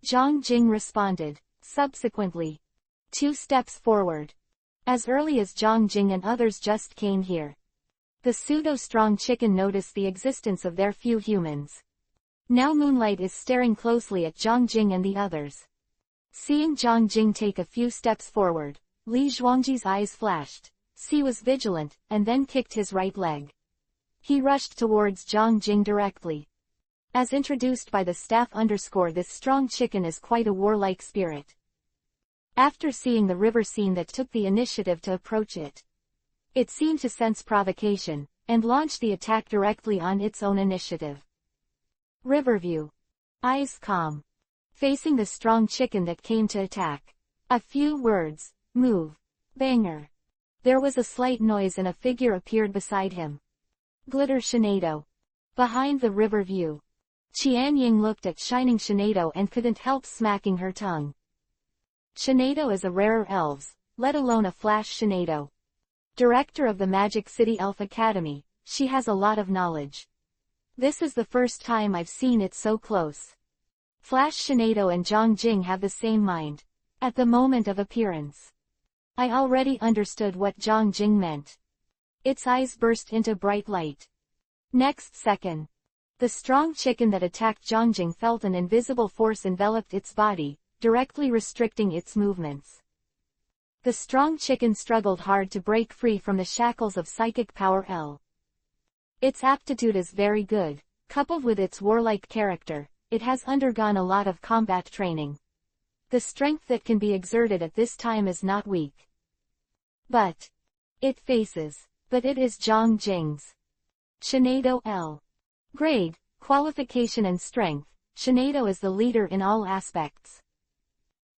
Zhang Jing responded. Subsequently. 2 steps forward. As early as Zhang Jing and others just came here. The pseudo-strong chicken noticed the existence of their few humans. Now Moonlight is staring closely at Zhang Jing and the others. Seeing Zhang Jing take a few steps forward, Li Zhuangji's eyes flashed. He was vigilant, and then kicked his right leg. He rushed towards Zhang Jing directly. As introduced by the staff this strong chicken is quite a warlike spirit. After seeing the river scene that took the initiative to approach it. It seemed to sense provocation, and launched the attack directly on its own initiative. Riverview. Eyes calm. Facing the strong chicken that came to attack. A few words. Move. Banger. There was a slight noise and a figure appeared beside him. Glitter Shinado. Behind the river view. Qian Ying looked at shining Shinado and couldn't help smacking her tongue. Shinado is a rarer elves, let alone a flash Shinado. Director of the Magic City Elf Academy, she has a lot of knowledge. This is the first time I've seen it so close. Flash Shinado and Zhang Jing have the same mind. At the moment of appearance. I already understood what Zhang Jing meant. Its eyes burst into bright light. Next second. The strong chicken that attacked Zhang Jing felt an invisible force enveloped its body, directly restricting its movements. The strong chicken struggled hard to break free from the shackles of psychic power L. Its aptitude is very good, coupled with its warlike character, it has undergone a lot of combat training. The strength that can be exerted at this time is not weak. But it is Zhang Jing's. Shinado L. Grade, qualification and strength, Shinado is the leader in all aspects.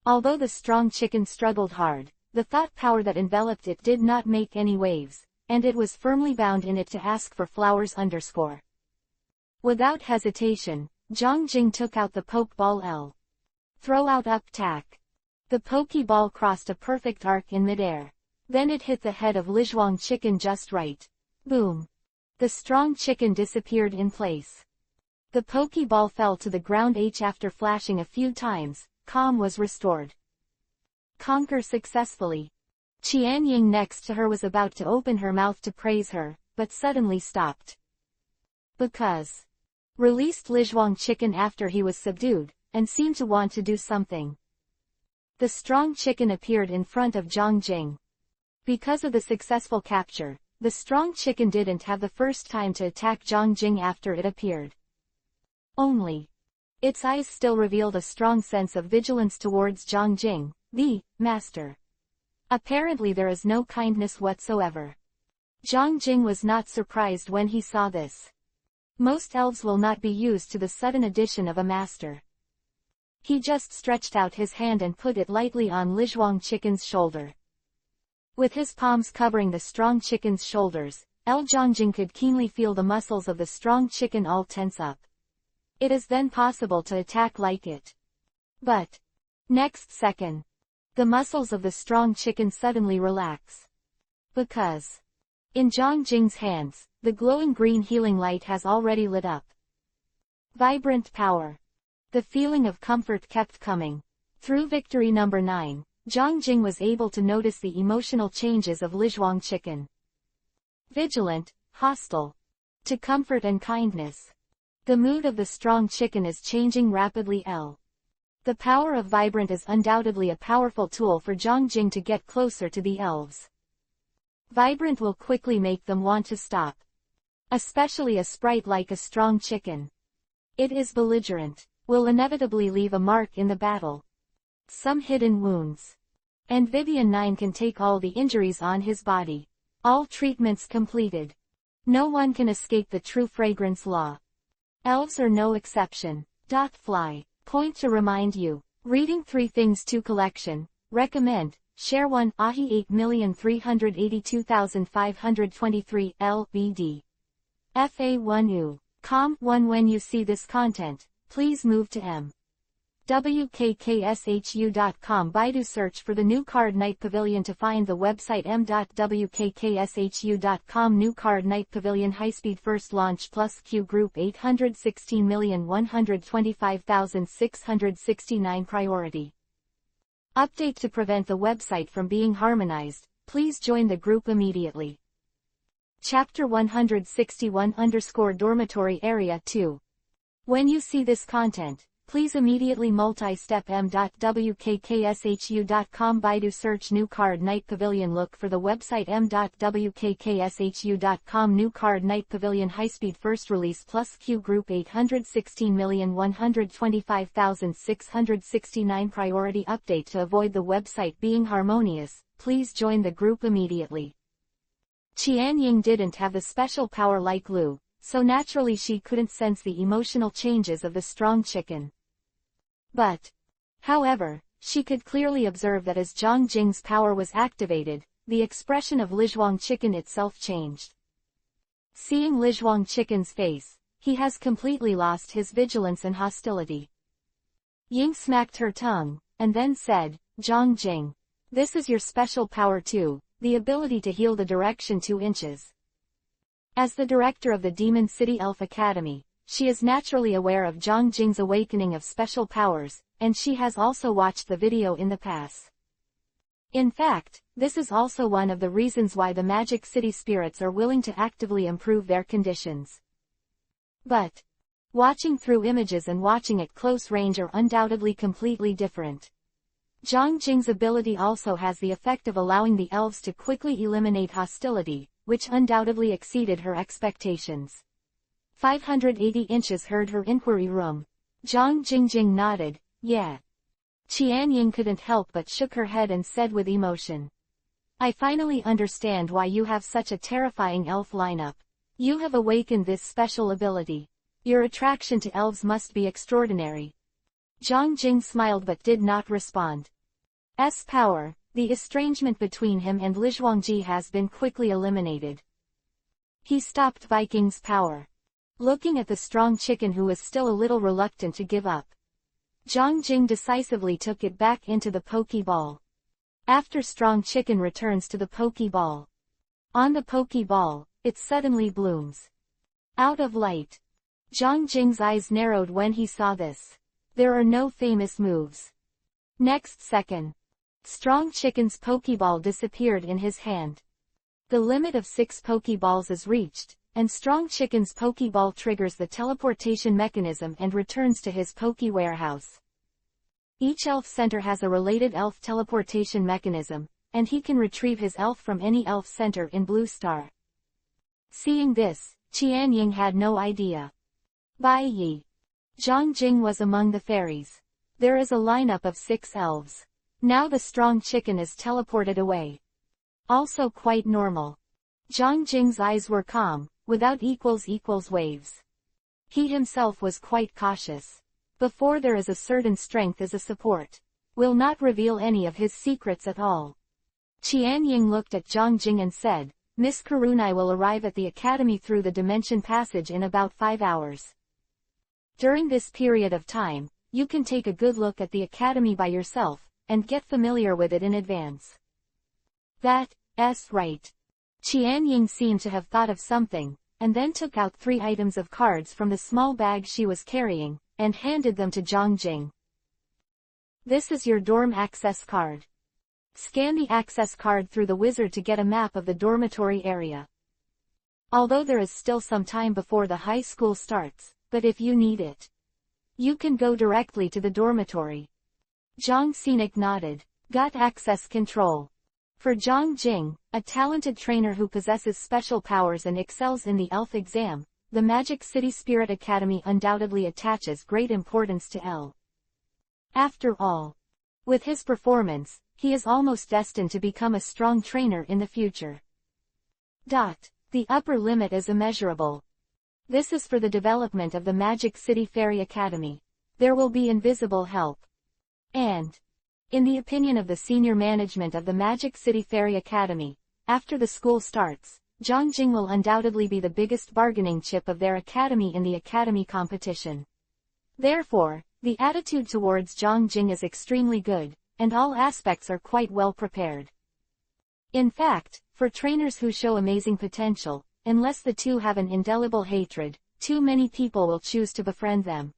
Although the strong chicken struggled hard, the thought power that enveloped it did not make any waves, and it was firmly bound in it to ask for flowers _. Without hesitation, Zhang Jing took out the Pokeball L. Throw out up tack. The Pokeball crossed a perfect arc in midair. Then it hit the head of Lizhuang chicken just right. Boom. The strong chicken disappeared in place. The Pokeball fell to the ground after flashing a few times, calm was restored. Conquer successfully. Qian Ying next to her was about to open her mouth to praise her, but suddenly stopped. Because. Released Lizhuang chicken after he was subdued, and seemed to want to do something. The strong chicken appeared in front of Zhang Jing. Because of the successful capture, the strong chicken didn't have the first time to attack Zhang Jing after it appeared. Only. Its eyes still revealed a strong sense of vigilance towards Zhang Jing, the master. Apparently there is no kindness whatsoever. Zhang Jing was not surprised when he saw this. Most elves will not be used to the sudden addition of a master. He just stretched out his hand and put it lightly on Lizhuang chicken's shoulder. With his palms covering the strong chicken's shoulders, Zhang Jing could keenly feel the muscles of the strong chicken all tense up. It is then possible to attack like it. But. Next second. The muscles of the strong chicken suddenly relax. Because. In Zhang Jing's hands, the glowing green healing light has already lit up. Vibrant power. The feeling of comfort kept coming. Through victory number 9, Zhang Jing was able to notice the emotional changes of Lizhuang chicken. Vigilant, hostile. To comfort and kindness. The mood of the strong chicken is changing rapidly. The power of Vibrant is undoubtedly a powerful tool for Zhang Jing to get closer to the elves. Vibrant will quickly make them want to stop. Especially a sprite like a strong chicken. It is belligerent, will inevitably leave a mark in the battle. Some hidden wounds. And Vivian 9 can take all the injuries on his body. All treatments completed. No one can escape the true fragrance law. Elves are no exception. Fly. Point to remind you. Reading 3 Things 2 collection. Recommend. Share 1 AHI 8,382,523 LBD. FA1U. Com1 When you see this content, please move to mwkkshu.com. Baidu search for the new card Night Pavilion to find the website m.wkkshu.com. New card Night Pavilion high-speed first launch plus Q group 816,125,669 priority. Update to prevent the website from being harmonized, please join the group immediately. Chapter-161 Area 2. When you see this content, please immediately multi-step m.wkkshu.com. Baidu search New Card Night Pavilion. Look for the website m.wkkshu.com. New Card Night Pavilion high-speed first release plus Q group 816,125,669 priority. Update to avoid the website being harmonious, please join the group immediately. Qianying didn't have the special power like Lu, so naturally she couldn't sense the emotional changes of the strong chicken. But, however, she could clearly observe that as Zhang Jing's power was activated, the expression of Lizhuang Chicken itself changed. Seeing Lizhuang Chicken's face, he has completely lost his vigilance and hostility. Ying smacked her tongue, and then said, Zhang Jing, this is your special power too, the ability to heal the direction 2 inches. As the director of the Demon City Elf Academy, she is naturally aware of Zhang Jing's awakening of special powers, and she has also watched the video in the past. In fact, this is also one of the reasons why the Magic City spirits are willing to actively improve their conditions. But, watching through images and watching at close range are undoubtedly completely different. Zhang Jing's ability also has the effect of allowing the elves to quickly eliminate hostility, which undoubtedly exceeded her expectations. 580 inches heard her inquiry room. Zhang Jing nodded, yeah. Qianying couldn't help but shook her head and said with emotion. I finally understand why you have such a terrifying elf lineup. You have awakened this special ability. Your attraction to elves must be extraordinary. Zhang Jing smiled but did not respond. Power, the estrangement between him and Lizhuangji has been quickly eliminated. He stopped Viking's power. Looking at the strong chicken who was still a little reluctant to give up, Zhang Jing decisively took it back into the Pokeball. After strong chicken returns to the Pokeball. On the Pokeball, it suddenly blooms. Out of light. Zhang Jing's eyes narrowed when he saw this. There are no famous moves. Next second, strong chicken's Pokeball disappeared in his hand. The limit of 6 Pokeballs is reached, and strong chicken's Pokeball triggers the teleportation mechanism and returns to his Poke warehouse. Each elf center has a related elf teleportation mechanism, and he can retrieve his elf from any elf center in Blue Star. Seeing this, Qianying had no idea. Bai Yi. Zhang Jing was among the fairies. There is a lineup of 6 elves. Now the strong chicken is teleported away. Also quite normal. Zhang Jing's eyes were calm, without waves. He himself was quite cautious. Before there is a certain strength as a support. Will not reveal any of his secrets at all. Qianying looked at Zhang Jing and said, Miss Karunai will arrive at the academy through the dimension passage in about 5 hours. During this period of time, you can take a good look at the academy by yourself, and get familiar with it in advance. That's right. Qianying seemed to have thought of something, and then took out 3 items of cards from the small bag she was carrying, and handed them to Zhang Jing. This is your dorm access card. Scan the access card through the wizard to get a map of the dormitory area. Although there is still some time before the high school starts, but if you need it, you can go directly to the dormitory. Zhang Scenic nodded. Got access control. For Zhang Jing, a talented trainer who possesses special powers and excels in the elf exam, the Magic City Spirit Academy undoubtedly attaches great importance to L. After all, with his performance, he is almost destined to become a strong trainer in the future. The upper limit is immeasurable. This is for the development of the Magic City Fairy Academy. There will be invisible help. And, in the opinion of the senior management of the Magic City Fairy Academy, after the school starts, Zhang Jing will undoubtedly be the biggest bargaining chip of their academy in the academy competition. Therefore, the attitude towards Zhang Jing is extremely good, and all aspects are quite well prepared. In fact, for trainers who show amazing potential, unless the two have an indelible hatred, too many people will choose to befriend them.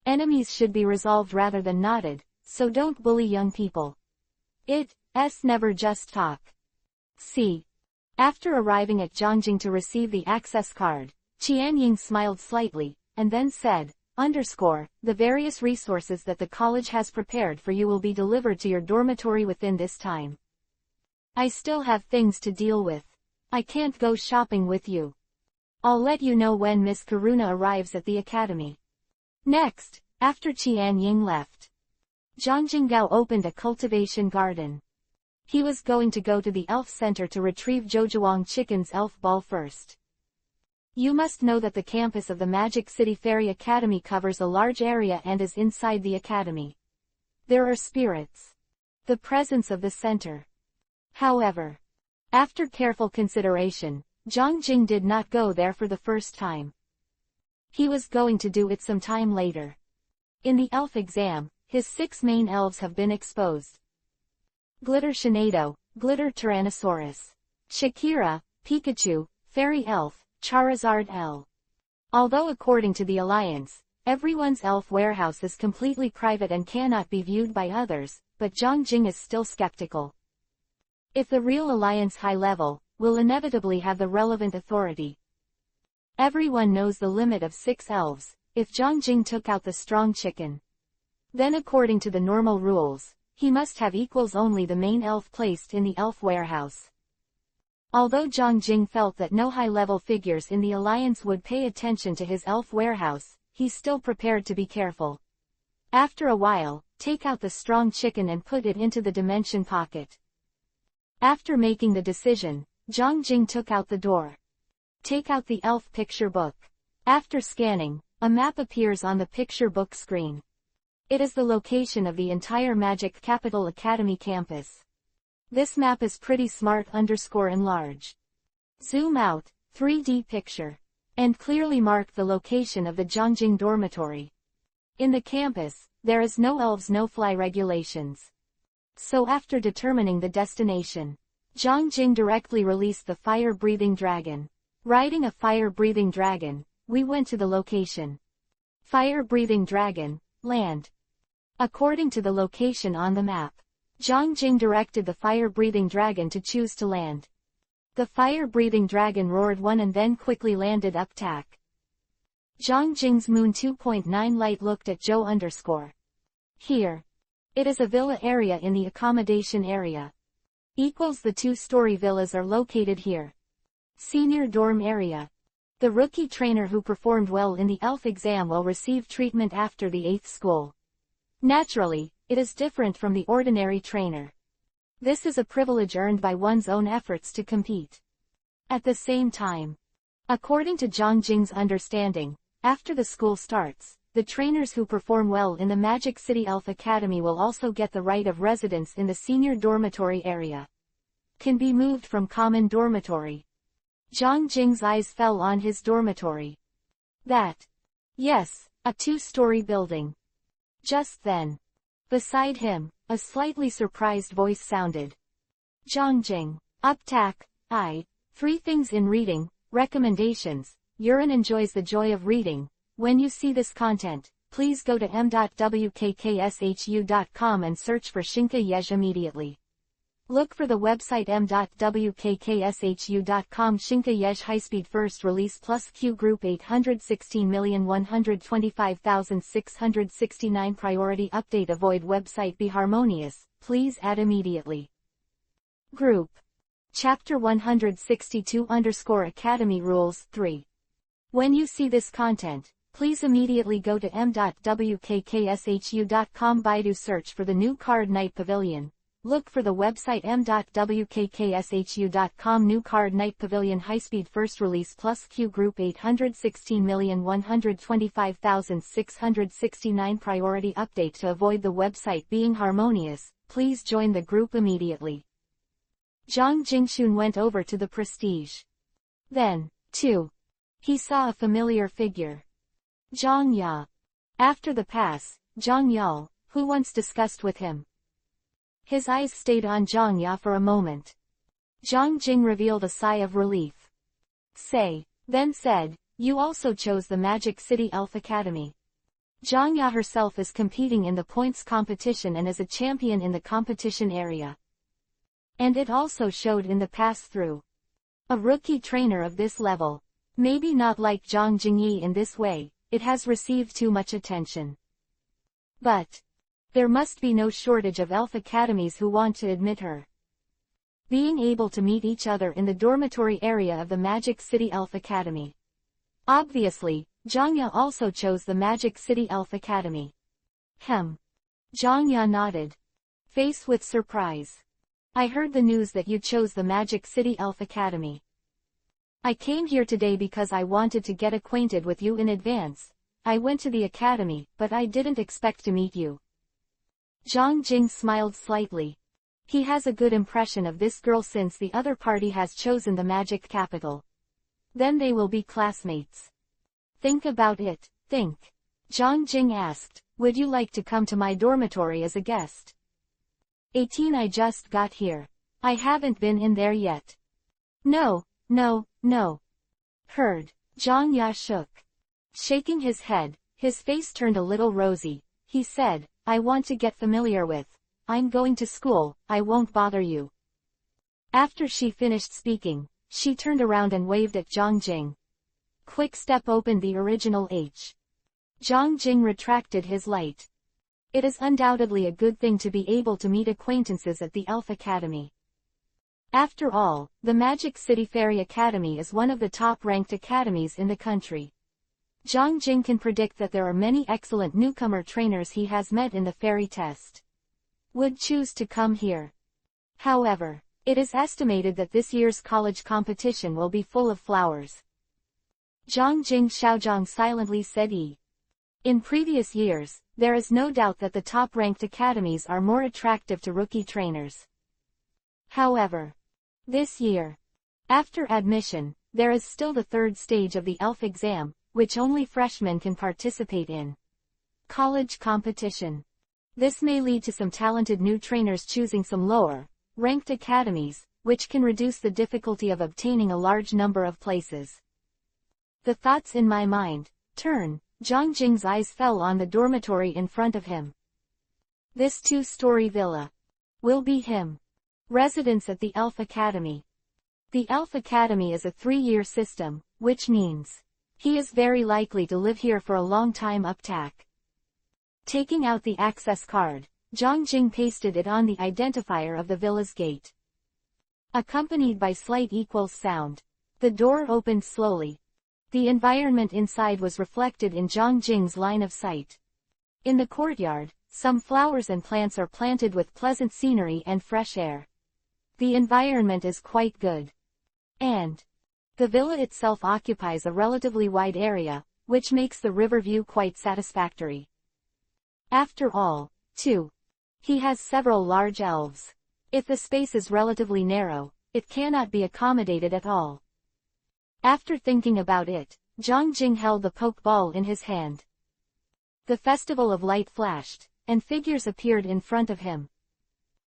Enemies should be resolved rather than knotted, so don't bully young people. It's never just talk. After arriving at Zhangjing to receive the access card, Qianying smiled slightly, and then said, "The various resources that the college has prepared for you will be delivered to your dormitory within this time. I still have things to deal with. I can't go shopping with you. I'll let you know when Miss Karuna arrives at the academy." Next, after Qianying left, Zhang Jinggao opened a cultivation garden. He was going to go to the elf center to retrieve Zhoujuang Chicken's elf ball first. You must know that the campus of the Magic City Fairy Academy covers a large area and is inside the academy. There are spirits. The presence of the center. However, after careful consideration, Zhang Jing did not go there for the first time. He was going to do it some time later. In the elf exam, his 6 main elves have been exposed. Glitter Shinado, Glitter Tyrannosaurus, Shakira, Pikachu, Fairy Elf, Charizard L. Although according to the Alliance, everyone's elf warehouse is completely private and cannot be viewed by others, but Zhang Jing is still skeptical. If the real Alliance high level, will inevitably have the relevant authority. Everyone knows the limit of 6 elves, if Zhang Jing took out the strong chicken. Then according to the normal rules, he must have equals only the main elf placed in the elf warehouse. Although Zhang Jing felt that no high-level figures in the Alliance would pay attention to his elf warehouse, he still prepared to be careful. After a while, take out the strong chicken and put it into the dimension pocket. After making the decision, Zhang Jing took out the door. Take out the elf picture book. After scanning, a map appears on the picture book screen. It is the location of the entire Magic Capital Academy campus. This map is pretty smart _enlarge. Zoom out, 3D picture. And clearly mark the location of the Zhangjing dormitory. In the campus, there is no elves no-fly regulations. So after determining the destination, Zhang Jing directly released the fire-breathing dragon. Riding a fire-breathing dragon, we went to the location. Fire-breathing dragon, land. According to the location on the map, Zhang Jing directed the fire-breathing dragon to choose to land. The fire-breathing dragon roared one and then quickly landed up tack. Zhang Jing's Moon 2.9 light looked at Zhou Here. It is a villa area in the accommodation area. The 2-story villas are located here. Senior dorm area. The rookie trainer who performed well in the elf exam will receive treatment after the 8th school. Naturally, it is different from the ordinary trainer. This is a privilege earned by one's own efforts to compete. At the same time, according to Zhang Jing's understanding, after the school starts, the trainers who perform well in the Magic City Elf Academy will also get the right of residence in the senior dormitory area. Can be moved from common dormitory. Zhang Jing's eyes fell on his dormitory. Yes, a 2-story building. Just then, beside him, a slightly surprised voice sounded. Zhangjing. Uptack, 3 things in reading, recommendations. Yurin enjoys the joy of reading. When you see this content, please go to m.wkkshu.com and search for Shinka Yej immediately. Look for the website m.wkkshu.com Shinka Yej High-Speed First Release Plus Q Group 816,125,669 Priority Update Avoid Website Be Harmonious, please add immediately. Group. Chapter 162 _ Academy Rules 3. When you see this content, please immediately go to m.wkkshu.com Baidu search for the new Card Night Pavilion. Look for the website m.wkkshu.com New Card Night Pavilion High-Speed First Release Plus Q Group 816,125,669 Priority Update. To avoid the website being harmonious, please join the group immediately. Zhang Jingxun went over to the Prestige. Then, too, he saw a familiar figure. Zhang Ya. After the pass, Zhang Yao, who once discussed with him. His eyes stayed on Zhang Ya for a moment. Zhang Jing revealed a sigh of relief. Then said, you also chose the Magic City Elf Academy. Zhang Ya herself is competing in the points competition and is a champion in the competition area. And it also showed in the pass-through. A rookie trainer of this level. Maybe not like Zhang Jingyi in this way, it has received too much attention. But there must be no shortage of elf academies who want to admit her. Being able to meet each other in the dormitory area of the Magic City Elf Academy. Obviously, Zhang Ya also chose the Magic City Elf Academy. Zhang Ya nodded. Face with surprise. I heard the news that you chose the Magic City Elf Academy. I came here today because I wanted to get acquainted with you in advance. I went to the academy, but I didn't expect to meet you. Zhang Jing smiled slightly. He has a good impression of this girl since the other party has chosen the magic capital. Then they will be classmates. Think about it, think. Zhang Jing asked, would you like to come to my dormitory as a guest? 18 I just got here. I haven't been in there yet. No. Heard. Zhang Ya shook. Shaking his head, his face turned a little rosy. He said, I want to get familiar with. I'm going to school, I won't bother you. After she finished speaking, she turned around and waved at Zhang Jing. Quick Step opened the original H. Zhang Jing retracted his light. It is undoubtedly a good thing to be able to meet acquaintances at the Elf Academy. After all, the Magic City Fairy Academy is one of the top-ranked academies in the country. Zhang Jing can predict that there are many excellent newcomer trainers he has met in the fairy test. Would choose to come here. However, it is estimated that this year's college competition will be full of flowers. Zhang Jing Xiaozhang silently said In previous years, there is no doubt that the top-ranked academies are more attractive to rookie trainers. However, this year, after admission, there is still the third stage of the ELF exam, which only freshmen can participate in. College competition. This may lead to some talented new trainers choosing some lower-ranked academies, which can reduce the difficulty of obtaining a large number of places. The thoughts in my mind turn. Zhang Jing's eyes fell on the dormitory in front of him. This two-story villa will be him. Residence at the Elf Academy. The Elf Academy is a 3-year system, which means he is very likely to live here for a long time. Taking out the access card, Zhang Jing pasted it on the identifier of the villa's gate. Accompanied by slight sound, the door opened slowly. The environment inside was reflected in Zhang Jing's line of sight. In the courtyard, some flowers and plants are planted with pleasant scenery and fresh air. The environment is quite good. And the villa itself occupies a relatively wide area, which makes the river view quite satisfactory. After all, too, he has several large elves. If the space is relatively narrow, it cannot be accommodated at all. After thinking about it, Zhang Jing held the pokeball in his hand. The Festival of Light flashed, and figures appeared in front of him.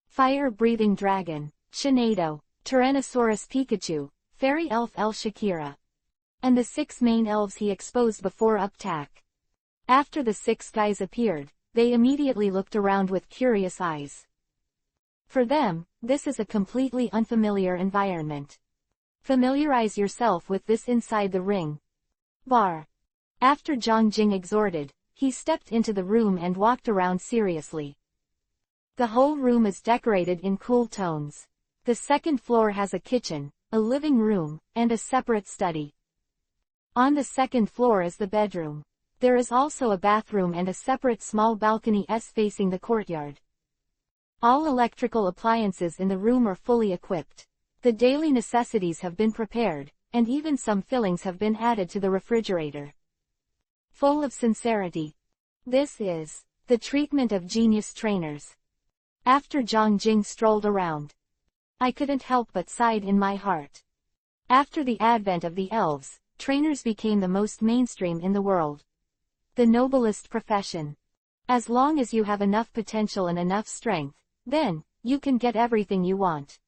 Fire-breathing dragon, Shinado, Tyrannosaurus Pikachu, fairy elf El Shakira. And the 6 main elves he exposed before attack. After the 6 guys appeared, they immediately looked around with curious eyes. For them, this is a completely unfamiliar environment. Familiarize yourself with this inside the ring. Bar. After Zhang Jing exhorted, he stepped into the room and walked around seriously. The whole room is decorated in cool tones. The second floor has a kitchen, a living room, and a separate study. On the second floor is the bedroom. There is also a bathroom and a separate small balcony facing the courtyard. All electrical appliances in the room are fully equipped. The daily necessities have been prepared, and even some fillings have been added to the refrigerator. Full of sincerity. This is the treatment of genius trainers. After Zhang Jing strolled around, I couldn't help but sigh in my heart. After the advent of the elves, trainers became the most mainstream in the world. The noblest profession. As long as you have enough potential and enough strength, then, you can get everything you want.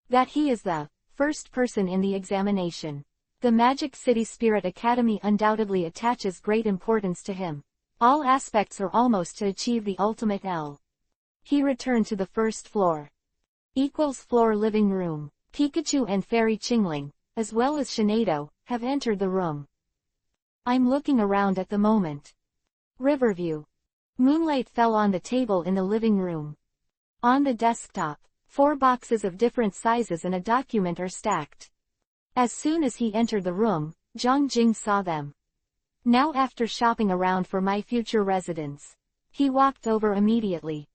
That he is the first person in the examination. The Magic City Spirit Academy undoubtedly attaches great importance to him. All aspects are almost to achieve the ultimate L. He returned to the first floor. Floor living room. Pikachu and Fairy Qingling, as well as Shinado, have entered the room. I'm looking around at the moment. Riverview. Moonlight fell on the table in the living room. On the desktop, 4 boxes of different sizes and a document are stacked. As soon as he entered the room, Zhang Jing saw them. Now after shopping around for my future residence, he walked over immediately.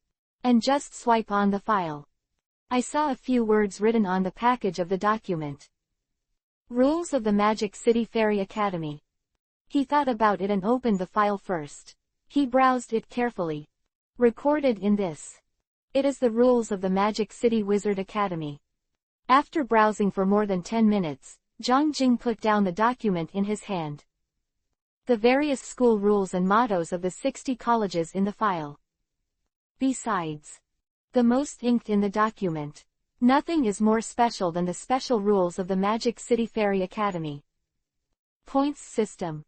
And just swipe on the file. I saw a few words written on the package of the document. Rules of the Magic City Fairy Academy. He thought about it and opened the file first. He browsed it carefully. Recorded in this. It is the rules of the Magic City Wizard Academy. After browsing for more than 10 minutes, Zhang Jing put down the document in his hand. The various school rules and mottos of the 60 colleges in the file. Besides, the most inked in the document. Nothing is more special than the special rules of the Magic City Fairy Academy. Points system.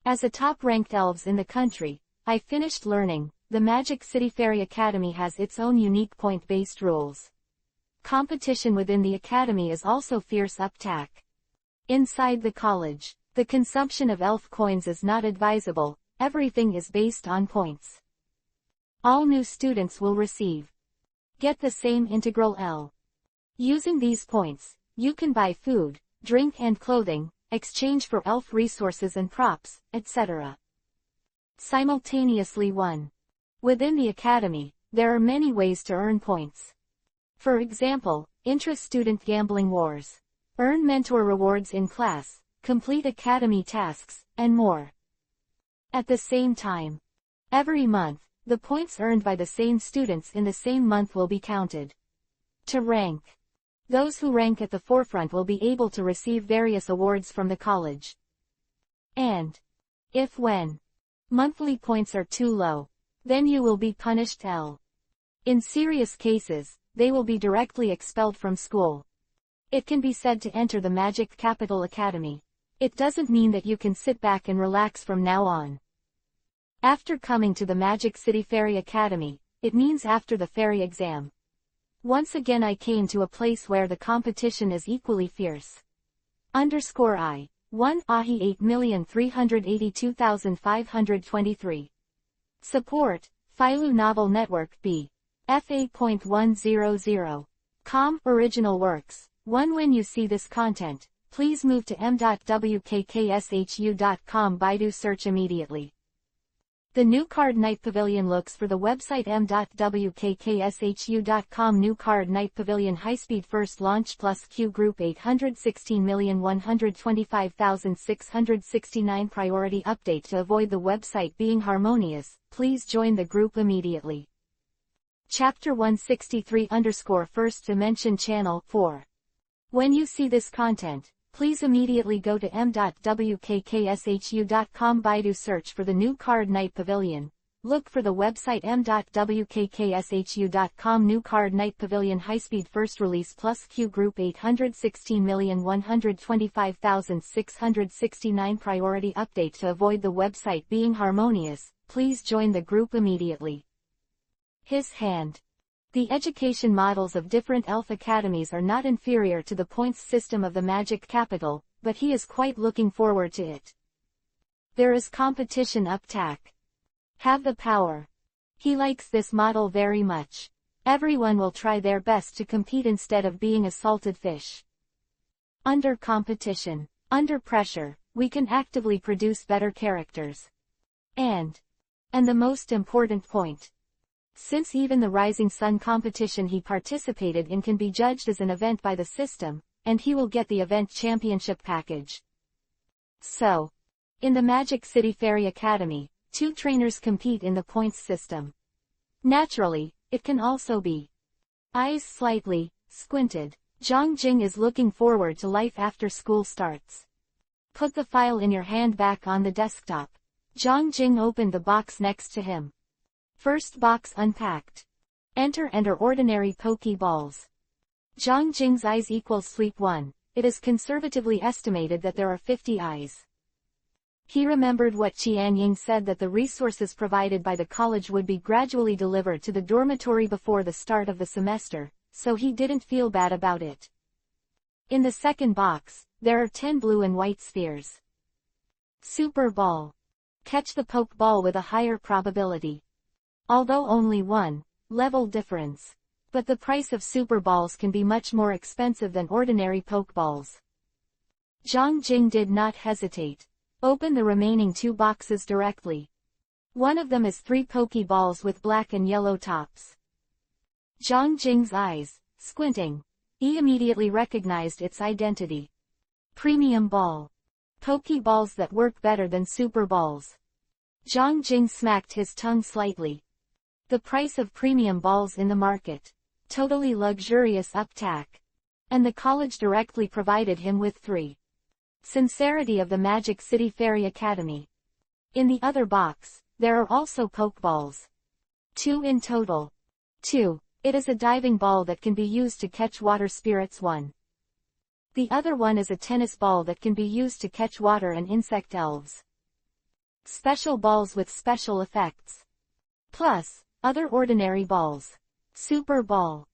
As a top-ranked elves in the country, I finished learning. The Magic City Fairy Academy has its own unique point-based rules. Competition within the academy is also fierce uptack. Inside the college, the consumption of elf coins is not advisable, everything is based on points. All new students will get the same integral L. Using these points, you can buy food, drink and clothing, exchange for elf resources and props, etc. Simultaneously 1. Within the academy, there are many ways to earn points. For example, intra-student gambling wars. Earn mentor rewards in class, complete academy tasks, and more. At the same time, every month, the points earned by the same students in the same month will be counted. To rank. Those who rank at the forefront will be able to receive various awards from the college. And when monthly points are too low, then you will be punished L. In serious cases, they will be directly expelled from school. It can be said to enter the Magic Capital Academy. It doesn't mean that you can sit back and relax from now on. After coming to the Magic City Fairy Academy, it means after the fairy exam. Once again I came to a place where the competition is equally fierce. _I. 1 AHI 8,382,523. Support, Philo Novel Network B. FA.100. Original works. 1. When you see this content, please move to m.wkkshu.com Baidu search immediately. The New Card Night Pavilion looks for the website m.wkkshu.com New Card Night Pavilion High-Speed First Launch Plus Q Group 816,125,669 Priority Update. To avoid the website being harmonious, please join the group immediately. Chapter 163_First Dimension Channel 4. When you see this content, please immediately go to m.wkkshu.com Baidu search for the New Card Night Pavilion. Look for the website m.wkkshu.com New Card Night Pavilion High-Speed First Release Plus Q Group 816,125,669 Priority Update. To avoid the website being harmonious, please join the group immediately. His hand. The education models of different elf academies are not inferior to the points system of the Magic Capital, but he is quite looking forward to it. There is competition uptack. Have the power. He likes this model very much. Everyone will try their best to compete instead of being a salted fish. Under competition. Under pressure, we can actively produce better characters. And the most important point. Since even the Rising Sun competition he participated in can be judged as an event by the system, and he will get the event championship package. So, in the Magic City Fairy Academy, 2 trainers compete in the points system. Naturally, it can also be eyes slightly squinted. Zhang Jing is looking forward to life after school starts. Put the file in your hand back on the desktop. Zhang Jing opened the box next to him. First box unpacked. Enter ordinary Pokeballs. Zhang Jing's eyes equals sleep 1. It is conservatively estimated that there are 50 eyes. He remembered what Qian Ying said that the resources provided by the college would be gradually delivered to the dormitory before the start of the semester, so he didn't feel bad about it. In the second box, there are 10 blue and white spheres. Super Ball. Catch the Pokeball with a higher probability. Although only 1 level difference. But the price of Super Balls can be much more expensive than ordinary Pokeballs. Zhang Jing did not hesitate. Open the remaining 2 boxes directly. One of them is 3 Pokeballs with black and yellow tops. Zhang Jing's eyes, squinting. He immediately recognized its identity. Premium Ball. Pokeballs that work better than Super Balls. Zhang Jing smacked his tongue slightly. The price of premium balls in the market. Totally luxurious uptack. And the college directly provided him with 3. Sincerity of the Magic City Fairy Academy. In the other box, there are also Pokeballs. 2 in total. 2. It is a diving ball that can be used to catch water spirits 1. The other one is a tennis ball that can be used to catch water and insect elves. Special balls with special effects. Plus, other ordinary balls. Super Ball.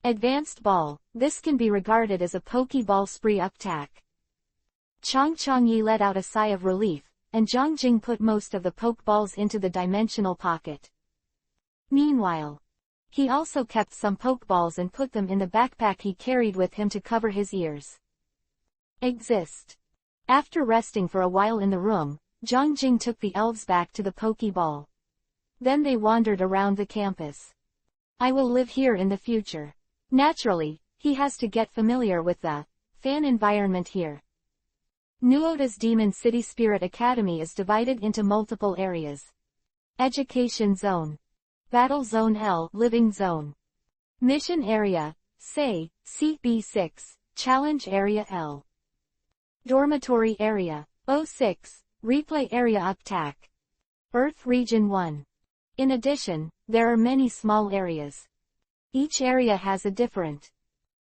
Advanced Ball. This can be regarded as a Pokeball spree uptack. Chang Changyi let out a sigh of relief, and Zhang Jing put most of the Pokeballs into the dimensional pocket. Meanwhile, he also kept some Pokeballs and put them in the backpack he carried with him to cover his ears. Exist. After resting for a while in the room, Zhang Jing took the elves back to the Pokeball. Then they wandered around the campus. I will live here in the future. Naturally, he has to get familiar with the fan environment here. Nuota's Demon City Spirit Academy is divided into multiple areas. Education Zone. Battle Zone L, Living Zone. Mission Area, say, CB6, Challenge Area L. Dormitory Area, O6, Replay Area Uptack. Earth Region 1. In addition, there are many small areas. Each area has a different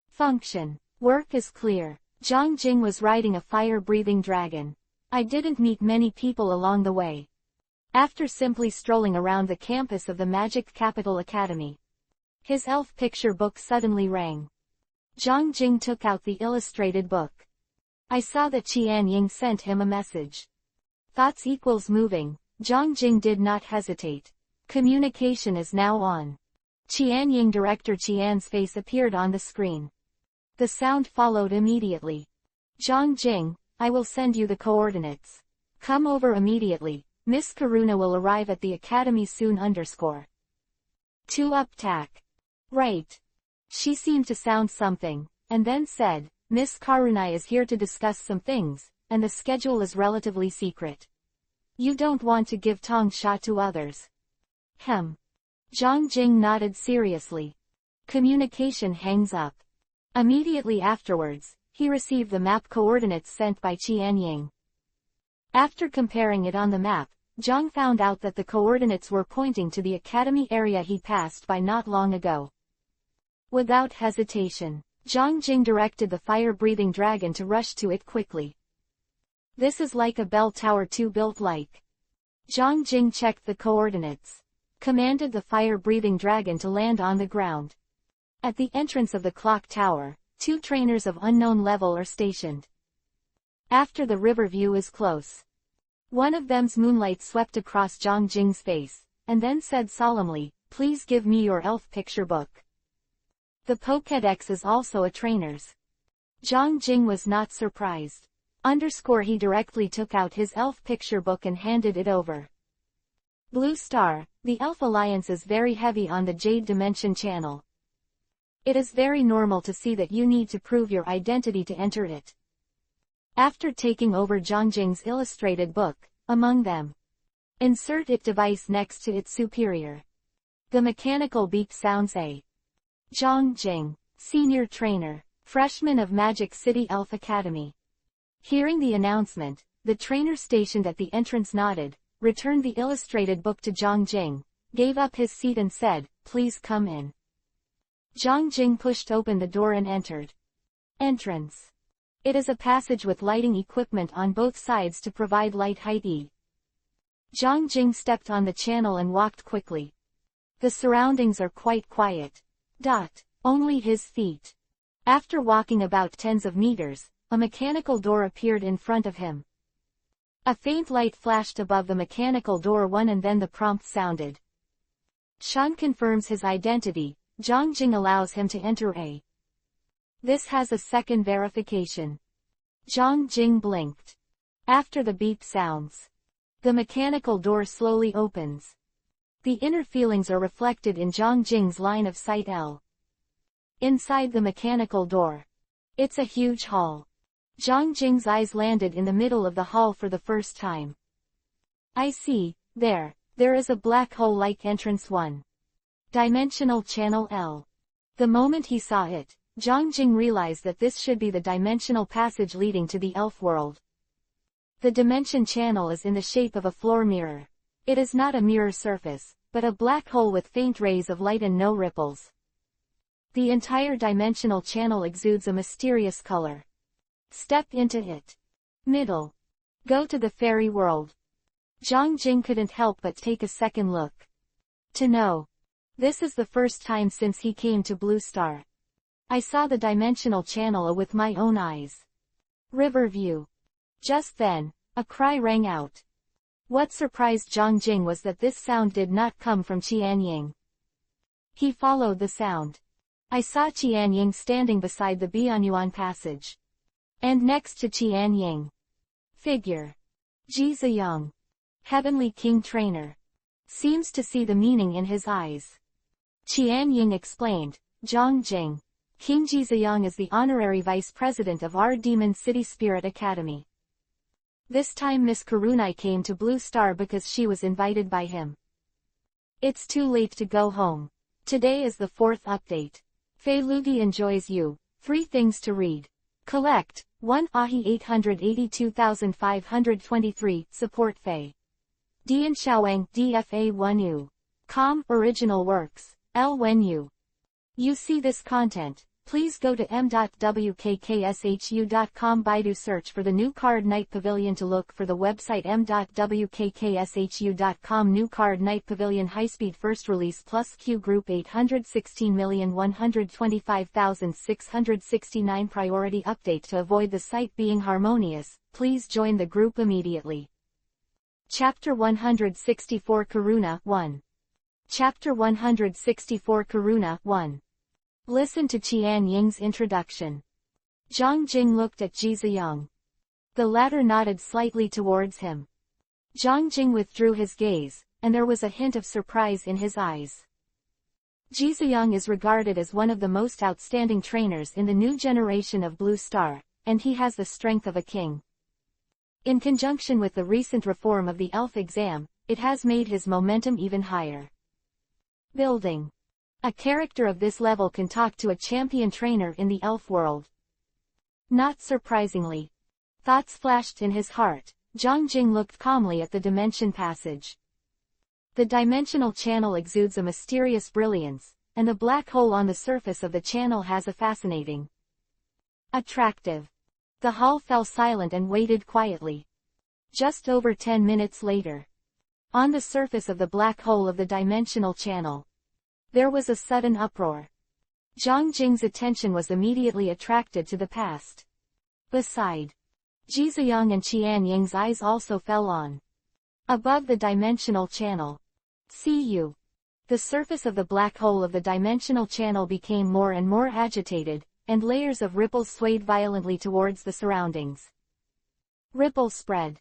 function. Work is clear. Zhang Jing was riding a fire-breathing dragon. I didn't meet many people along the way. After simply strolling around the campus of the Magic Capital Academy, his elf picture book suddenly rang. Zhang Jing took out the illustrated book. I saw that Qian Ying sent him a message. Thoughts equals moving. Zhang Jing did not hesitate. Communication is now on. Qian Ying director Qian's face appeared on the screen. The sound followed immediately. Zhang Jing, I will send you the coordinates. Come over immediately. Miss Karuna will arrive at the academy soon. To uptack. Right. She seemed to sound something, and then said, Miss Karuna is here to discuss some things, and the schedule is relatively secret. You don't want to give Tong Sha to others. Zhang Jing nodded seriously. Communication hangs up. Immediately afterwards, he received the map coordinates sent by Qian Ying. After comparing it on the map, Zhang found out that the coordinates were pointing to the academy area he passed by not long ago. Without hesitation, Zhang Jing directed the fire-breathing dragon to rush to it quickly. This is like a bell tower too built like. Zhang Jing checked the coordinates. Commanded the fire-breathing dragon to land on the ground. At the entrance of the clock tower, 2 trainers of unknown level are stationed. After the river view is close. One of them's moonlight swept across Zhang Jing's face, and then said solemnly, Please give me your elf picture book. The Pokédex is also a trainer's. Zhang Jing was not surprised. He directly took out his elf picture book and handed it over. Blue Star, the Elf Alliance is very heavy on the Jade Dimension channel. It is very normal to see that you need to prove your identity to enter it. After taking over Zhongjing's illustrated book, among them, insert it device next to its superior. The mechanical beep sounds a. Zhongjing, senior trainer, freshman of Magic City Elf Academy. Hearing the announcement, the trainer stationed at the entrance nodded, returned the illustrated book to Zhongjing, gave up his seat and said, "Please come in." Zhongjing pushed open the door and entered. Entrance. It is a passage with lighting equipment on both sides to provide light height E. Zhongjing stepped on the channel and walked quickly. The surroundings are quite quiet. Only his feet. After walking about tens of meters, a mechanical door appeared in front of him. A faint light flashed above the mechanical door and then the prompt sounded. Shan confirms his identity. Zhongjing allows him to enter a. This has a second verification. Zhongjing blinked. After the beep sounds, the mechanical door slowly opens. The inner feelings are reflected in Zhongjing's line of sight L. Inside the mechanical door. It's a huge hall. Zhongjing's eyes landed in the middle of the hall for the first time. I see, there is a black hole-like entrance 1. Dimensional channel L. The moment he saw it, Zhongjing realized that this should be the dimensional passage leading to the elf world. The dimension channel is in the shape of a floor mirror. It is not a mirror surface, but a black hole with faint rays of light and no ripples. The entire dimensional channel exudes a mysterious color. Step into it. Middle. Go to the fairy world. Zhongjing couldn't help but take a second look. To know. This is the first time since he came to Blue Star. I saw the dimensional channel with my own eyes. Riverview. Just then, a cry rang out. What surprised Zhongjing was that this sound did not come from Qianying. He followed the sound. I saw Qianying standing beside the Bianyuan passage. And next to Qianying. Figure. Ji Ziyang. Heavenly King Trainer. Seems to see the meaning in his eyes. Qianying explained, Zhongjing. King Ji Ziyang is the honorary vice president of our Demon City Spirit Academy. This time Miss Karunai came to Blue Star because she was invited by him. It's too late to go home. Today is the 4th update. Fei Lugi enjoys you. 3 things to read. Collect. 1 Ahi 882,523. Support Fei. Dian Xiaowang DFA 1 U. Com. Original Works. L. When you see this content, please go to m.wkkshu.com Baidu search for the new card Night Pavilion to look for the website m.wkkshu.com New Card Night Pavilion High-Speed First Release Plus Q Group 816,125,669 Priority Update To avoid the site being harmonious, please join the group immediately. Chapter 164 Karuna 1. Chapter 164 Karuna 1. Listen to Qianying's introduction. Zhongjing looked at Ji Ziyang. The latter nodded slightly towards him. Zhongjing withdrew his gaze, and there was a hint of surprise in his eyes. Ji Ziyang is regarded as one of the most outstanding trainers in the new generation of Blue Star, and he has the strength of a king. In conjunction with the recent reform of the elf exam, it has made his momentum even higher. Building. A character of this level can talk to a champion trainer in the elf world. Not surprisingly. Thoughts flashed in his heart. Zhongjing looked calmly at the dimension passage. The dimensional channel exudes a mysterious brilliance, and the black hole on the surface of the channel has a fascinating, attractive. The hall fell silent and waited quietly. Just over 10 minutes later, on the surface of the black hole of the dimensional channel, there was a sudden uproar. Zhongjing's attention was immediately attracted to the past. Beside Ji Ziyang and Qianying's eyes also fell on. Above the dimensional channel. Cu. The surface of the black hole of the dimensional channel became more and more agitated, and layers of ripples swayed violently towards the surroundings. Ripple spread.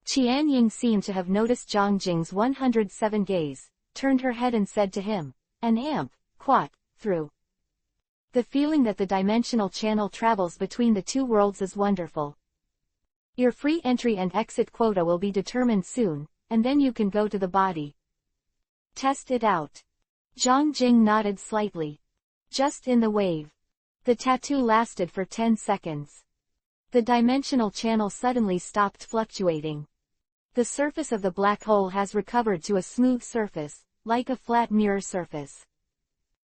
Qianying seemed to have noticed Zhang Jing's 107 gaze, turned her head and said to him, "An amp, quat, through. The feeling that the dimensional channel travels between the two worlds is wonderful. Your free entry and exit quota will be determined soon, and then you can go to the body. Test it out." Zhang Jing nodded slightly. Just in the wave. The tattoo lasted for 10 seconds. The dimensional channel suddenly stopped fluctuating. The surface of the black hole has recovered to a smooth surface, like a flat mirror surface.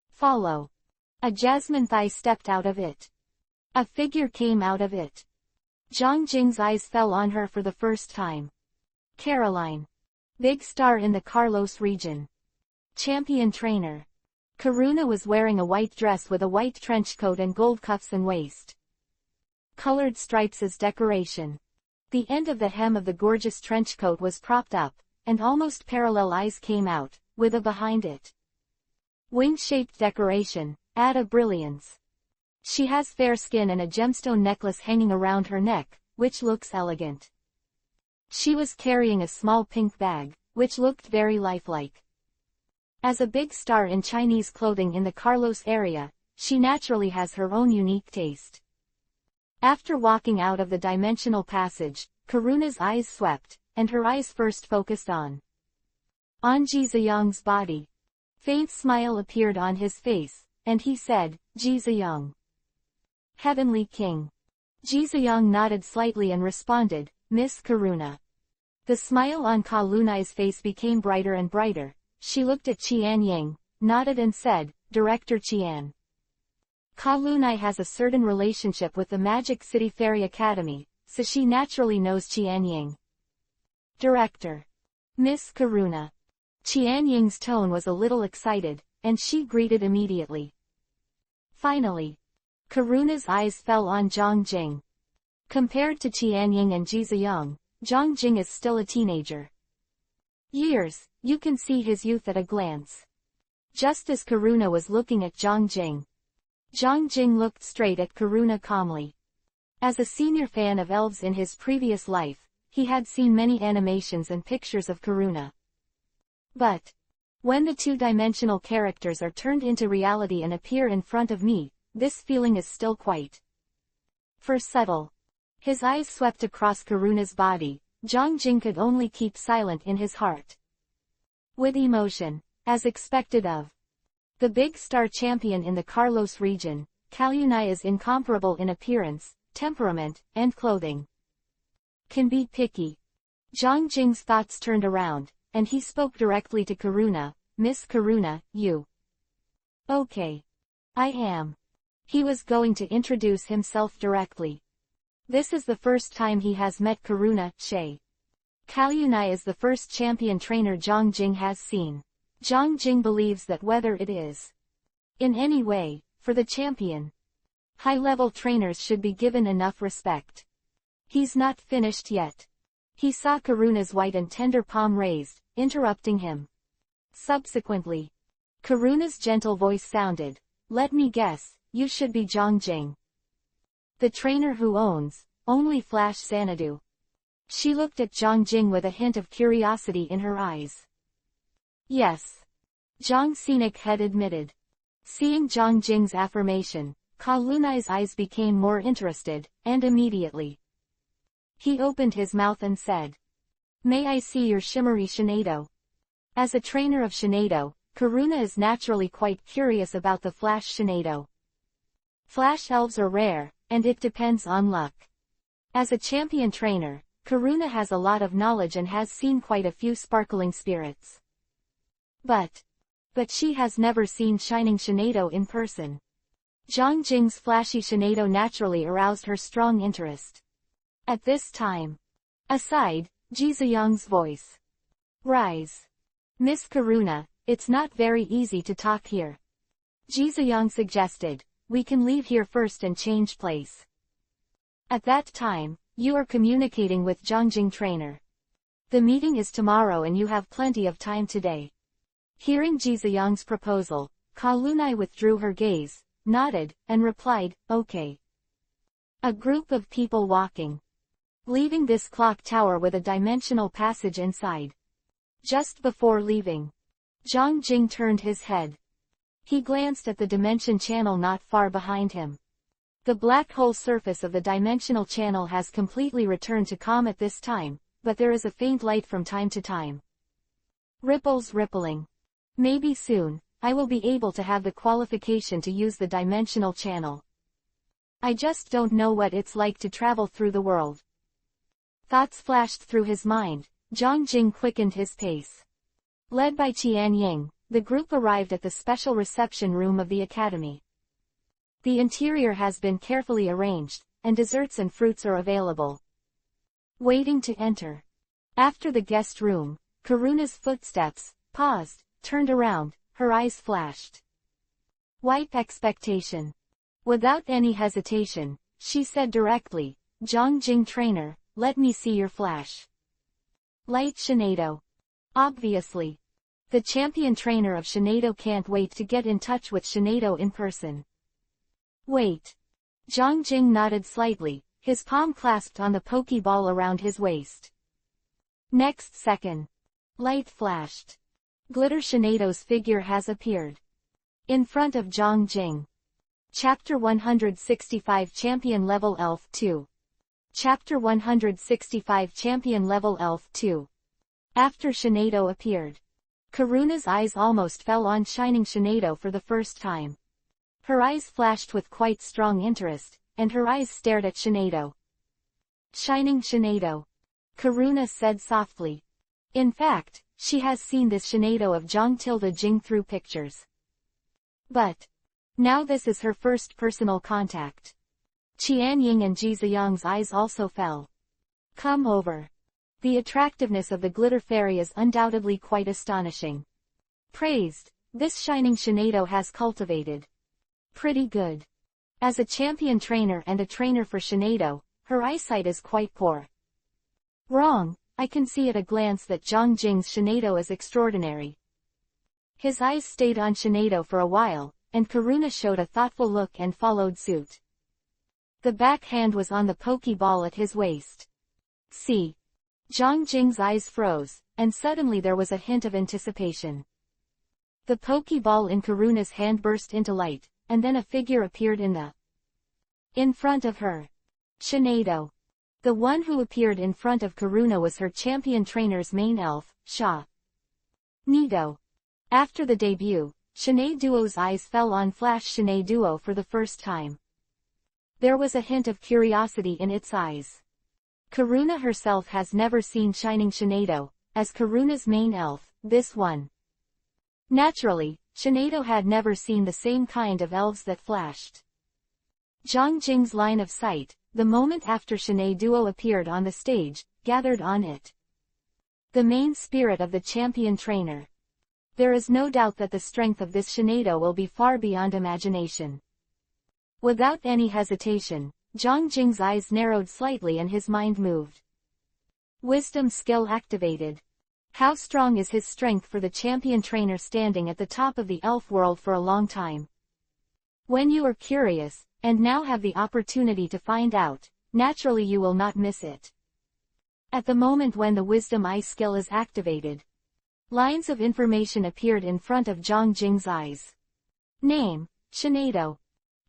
Follow. A jasmine thigh stepped out of it. A figure came out of it. Zhang Jing's eyes fell on her for the first time. Caroline. Big star in the Carlos region. Champion trainer. Karuna was wearing a white dress with a white trench coat and gold cuffs and waist. Colored stripes as decoration. The end of the hem of the gorgeous trench coat was propped up, and almost parallel eyes came out, with a behind it. Wing-shaped decoration, add a brilliance. She has fair skin and a gemstone necklace hanging around her neck, which looks elegant. She was carrying a small pink bag, which looked very lifelike. As a big star in Chinese clothing in the Carlos area, she naturally has her own unique taste. After walking out of the dimensional passage, Karuna's eyes swept, and her eyes first focused on Ji Ziyang's body. Faint smile appeared on his face, and he said, "Ji Ziyang. Heavenly King." Ji Ziyang nodded slightly and responded, "Miss Karuna." The smile on Ka Lunai's face became brighter and brighter. She looked at Qianying, nodded and said, "Director Qian." Ka Lunai has a certain relationship with the Magic City Fairy Academy, so she naturally knows Qianying. "Director. Miss Karuna." Qianying's tone was a little excited, and she greeted immediately. Finally, Karuna's eyes fell on Zhang Jing. Compared to Qianying and Ji Ziyang, Zhang Jing is still a teenager. Years, you can see his youth at a glance. Just as Karuna was looking at Zhang Jing, Zhang Jing looked straight at Karuna calmly. As a senior fan of elves in his previous life, he had seen many animations and pictures of Karuna. But when the two-dimensional characters are turned into reality and appear in front of me, this feeling is still quite for subtle. His eyes swept across Karuna's body. Zhang Jing could only keep silent in his heart. With emotion, as expected of the big star champion in the Carlos region, Kalunai is incomparable in appearance, temperament, and clothing. Can be picky. Zhang Jing's thoughts turned around, and he spoke directly to Karuna, "Miss Karuna, you." "Okay. I am." He was going to introduce himself directly. This is the first time he has met Karuna, Shay. Kalunai is the first champion trainer Zhang Jing has seen. Zhang Jing believes that whether it is in any way, for the champion, high-level trainers should be given enough respect. He's not finished yet. He saw Karuna's white and tender palm raised, interrupting him. Subsequently, Karuna's gentle voice sounded, "Let me guess, you should be Zhang Jing. The trainer who owns only Flash Xanadu." She looked at Zhang Jing with a hint of curiosity in her eyes. "Yes." Zhang Scenic had admitted. Seeing Zhang Jing's affirmation, Ka Lunai's eyes became more interested, and immediately he opened his mouth and said, "May I see your shimmery Shinado?" As a trainer of Shinado, Karuna is naturally quite curious about the Flash Shinado. Flash elves are rare, and it depends on luck. As a champion trainer, Karuna has a lot of knowledge and has seen quite a few sparkling spirits. But she has never seen shining Shinado in person. Zhang Jing's flashy Shinado naturally aroused her strong interest. At this time, aside, Ji Ziyang's voice. "Rise. Miss Karuna, it's not very easy to talk here." Ji Ziyang suggested, "We can leave here first and change place. At that time, you are communicating with Zhang Jing trainer. The meeting is tomorrow and you have plenty of time today." Hearing Ji Ziyang's proposal, Ka Lunai withdrew her gaze, nodded, and replied, "Okay." A group of people walking. leaving this clock tower with a dimensional passage inside. Just before leaving, Zhang Jing turned his head. He glanced at the dimension channel not far behind him. The black hole surface of the dimensional channel has completely returned to calm at this time, but there is a faint light from time to time. Ripples rippling. Maybe soon, I will be able to have the qualification to use the dimensional channel. I just don't know what it's like to travel through the world. Thoughts flashed through his mind. Zhang Jing quickened his pace. Led by Qian Ying, the group arrived at the special reception room of the academy. The interior has been carefully arranged, and desserts and fruits are available. Waiting to enter. After the guest room, Karuna's footsteps paused, turned around, her eyes flashed. White expectation. Without any hesitation, she said directly, "Zhang Jing trainer, let me see your flash." Light Shinado. Obviously. The champion trainer of Shinado can't wait to get in touch with Shinado in person. Wait. Zhang Jing nodded slightly, his palm clasped on the pokeball around his waist. Next second. Light flashed. Glitter Shinado's figure has appeared. In front of Zhang Jing. Chapter 165 Champion Level Elf 2. Chapter 165 Champion Level Elf 2. After Shinado appeared, Karuna's eyes almost fell on shining Shinado for the first time. Her eyes flashed with quite strong interest, and her eyes stared at Shinado. Shining Shinado. Karuna said softly. In fact, she has seen this Shinado of Zhang Jing through pictures. But now this is her first personal contact. Qian Ying and Ji Ziyang's eyes also fell. Come over. The attractiveness of the glitter fairy is undoubtedly quite astonishing. Praised, this shining Shinado has cultivated. Pretty good. As a champion trainer and a trainer for Shinado, her eyesight is quite poor. Wrong, I can see at a glance that Zhang Jing's Shinado is extraordinary. His eyes stayed on Shinado for a while, and Karuna showed a thoughtful look and followed suit. The back hand was on the pokeball at his waist. See. Zhang Jing's eyes froze, and suddenly there was a hint of anticipation. The pokeball in Karuna's hand burst into light, and then a figure appeared in front of her. Shinado. The one who appeared in front of Karuna was her champion trainer's main elf, Sha. Nido. After the debut, Shinei-duo's eyes fell on Flash Shinei-duo for the first time. There was a hint of curiosity in its eyes. Karuna herself has never seen Shining Shinado, as Karuna's main elf, this one. Naturally, Shinado had never seen the same kind of elves that flashed. Zhang Jing's line of sight, the moment after Shinei-duo appeared on the stage, gathered on it. The main spirit of the champion trainer. There is no doubt that the strength of this Shinado will be far beyond imagination. Without any hesitation, Zhang Jing's eyes narrowed slightly and his mind moved. Wisdom skill activated. How strong is his strength for the champion trainer standing at the top of the elf world for a long time? When you are curious, and now have the opportunity to find out, naturally you will not miss it. At the moment when the Wisdom Eye skill is activated, lines of information appeared in front of Zhang Jing's eyes. Name, Shinado.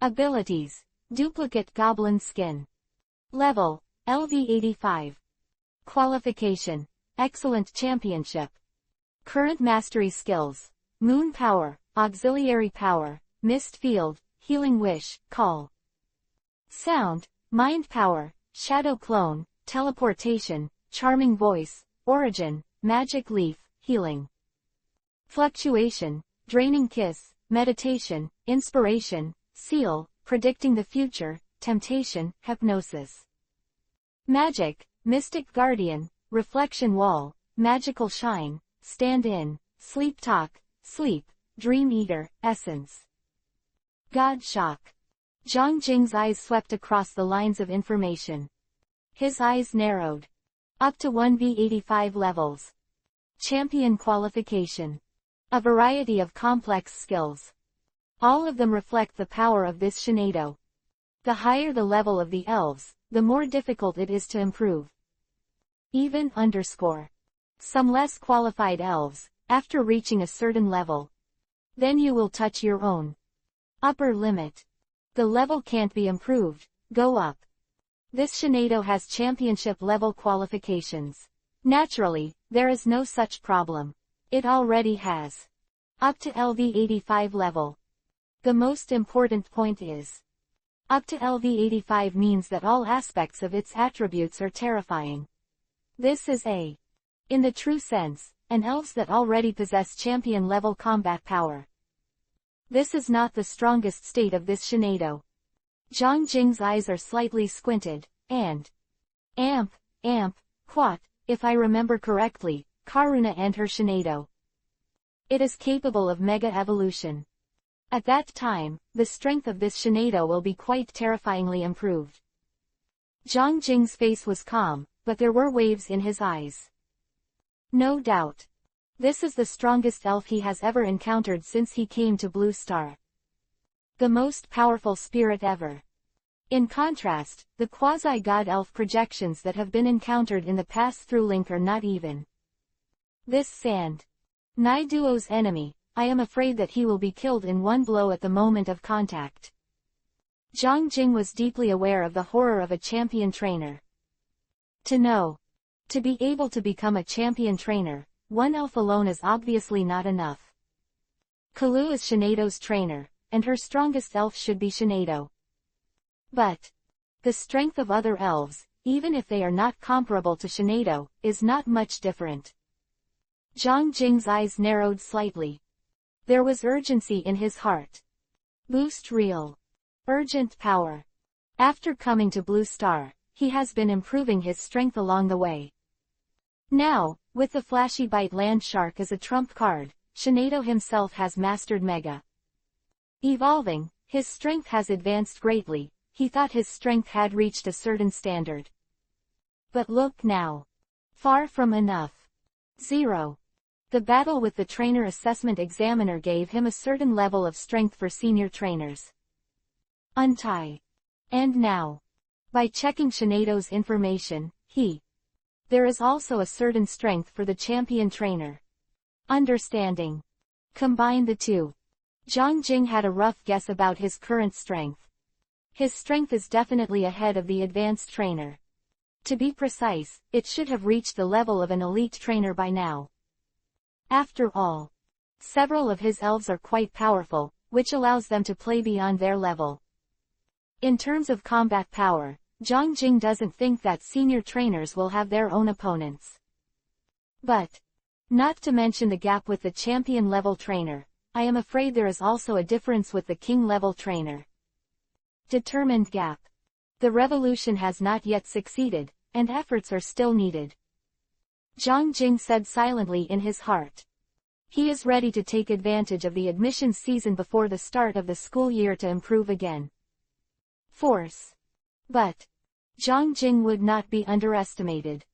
Abilities, Duplicate Goblin Skin. Level, LV85. Qualification, Excellent Championship. Current Mastery Skills, Moon Power, Auxiliary Power, Mist Field, Healing Wish, Call. Sound, Mind Power, Shadow Clone, Teleportation, Charming Voice, Origin, Magic Leaf, Healing. Fluctuation, Draining Kiss, Meditation, Inspiration, Seal, Predicting the Future, Temptation, Hypnosis. Magic, Mystic Guardian, Reflection Wall, Magical Shine, Stand-In, Sleep Talk, Sleep, Dream Eater, Essence. God Shock. Zhang Jing's eyes swept across the lines of information. His eyes narrowed. Up to 1v85 levels. Champion qualification. A variety of complex skills. All of them reflect the power of this Shinado. The higher the level of the elves, the more difficult it is to improve. Even _ some less qualified elves, after reaching a certain level. Then you will touch your own upper limit. The level can't be improved, go up. This Shinado has championship level qualifications. Naturally, there is no such problem. It already has up to LV85 level. The most important point is, up to LV85 means that all aspects of its attributes are terrifying. This is in the true sense, an elves that already possess champion-level combat power. This is not the strongest state of this Shinado. Zhang Jing's eyes are slightly squinted, and Quat, if I remember correctly, Karuna and her Shinado. It is capable of mega evolution. At that time, the strength of this Shinado will be quite terrifyingly improved. Zhang Jing's face was calm, but there were waves in his eyes. No doubt. This is the strongest elf he has ever encountered since he came to Blue Star. The most powerful spirit ever. In contrast, the quasi-god elf projections that have been encountered in the pass-through link are not even. This Sand Nai Duo's enemy, I am afraid that he will be killed in one blow at the moment of contact. Zhang Jing was deeply aware of the horror of a champion trainer. To be able to become a champion trainer, one elf alone is obviously not enough. Kalu is Shinado's trainer, and her strongest elf should be Shinado. But the strength of other elves, even if they are not comparable to Shinado, is not much different. Zhang Jing's eyes narrowed slightly. There was urgency in his heart. Boost real. Urgent power. After coming to Blue Star, he has been improving his strength along the way. Now, with the Flashy Bite Land Shark as a trump card, Shinado himself has mastered Mega Evolving, his strength has advanced greatly. He thought his strength had reached a certain standard. But look now. Far from enough. 0. The battle with the trainer assessment examiner gave him a certain level of strength for senior trainers. Untie. And now, by checking Shinado's information, there is also a certain strength for the champion trainer. Understanding. Combine the two. Zhang Jing had a rough guess about his current strength. His strength is definitely ahead of the advanced trainer. To be precise, it should have reached the level of an elite trainer by now. After all, several of his elves are quite powerful, which allows them to play beyond their level. In terms of combat power, Zhang Jing doesn't think that senior trainers will have their own opponents. But, not to mention the gap with the champion level trainer, I am afraid there is also a difference with the king level trainer. Determined gap. The revolution has not yet succeeded, and efforts are still needed. Zhang Jing said silently in his heart. He is ready to take advantage of the admissions season before the start of the school year to improve again. Force. But Zhang Jing would not be underestimated.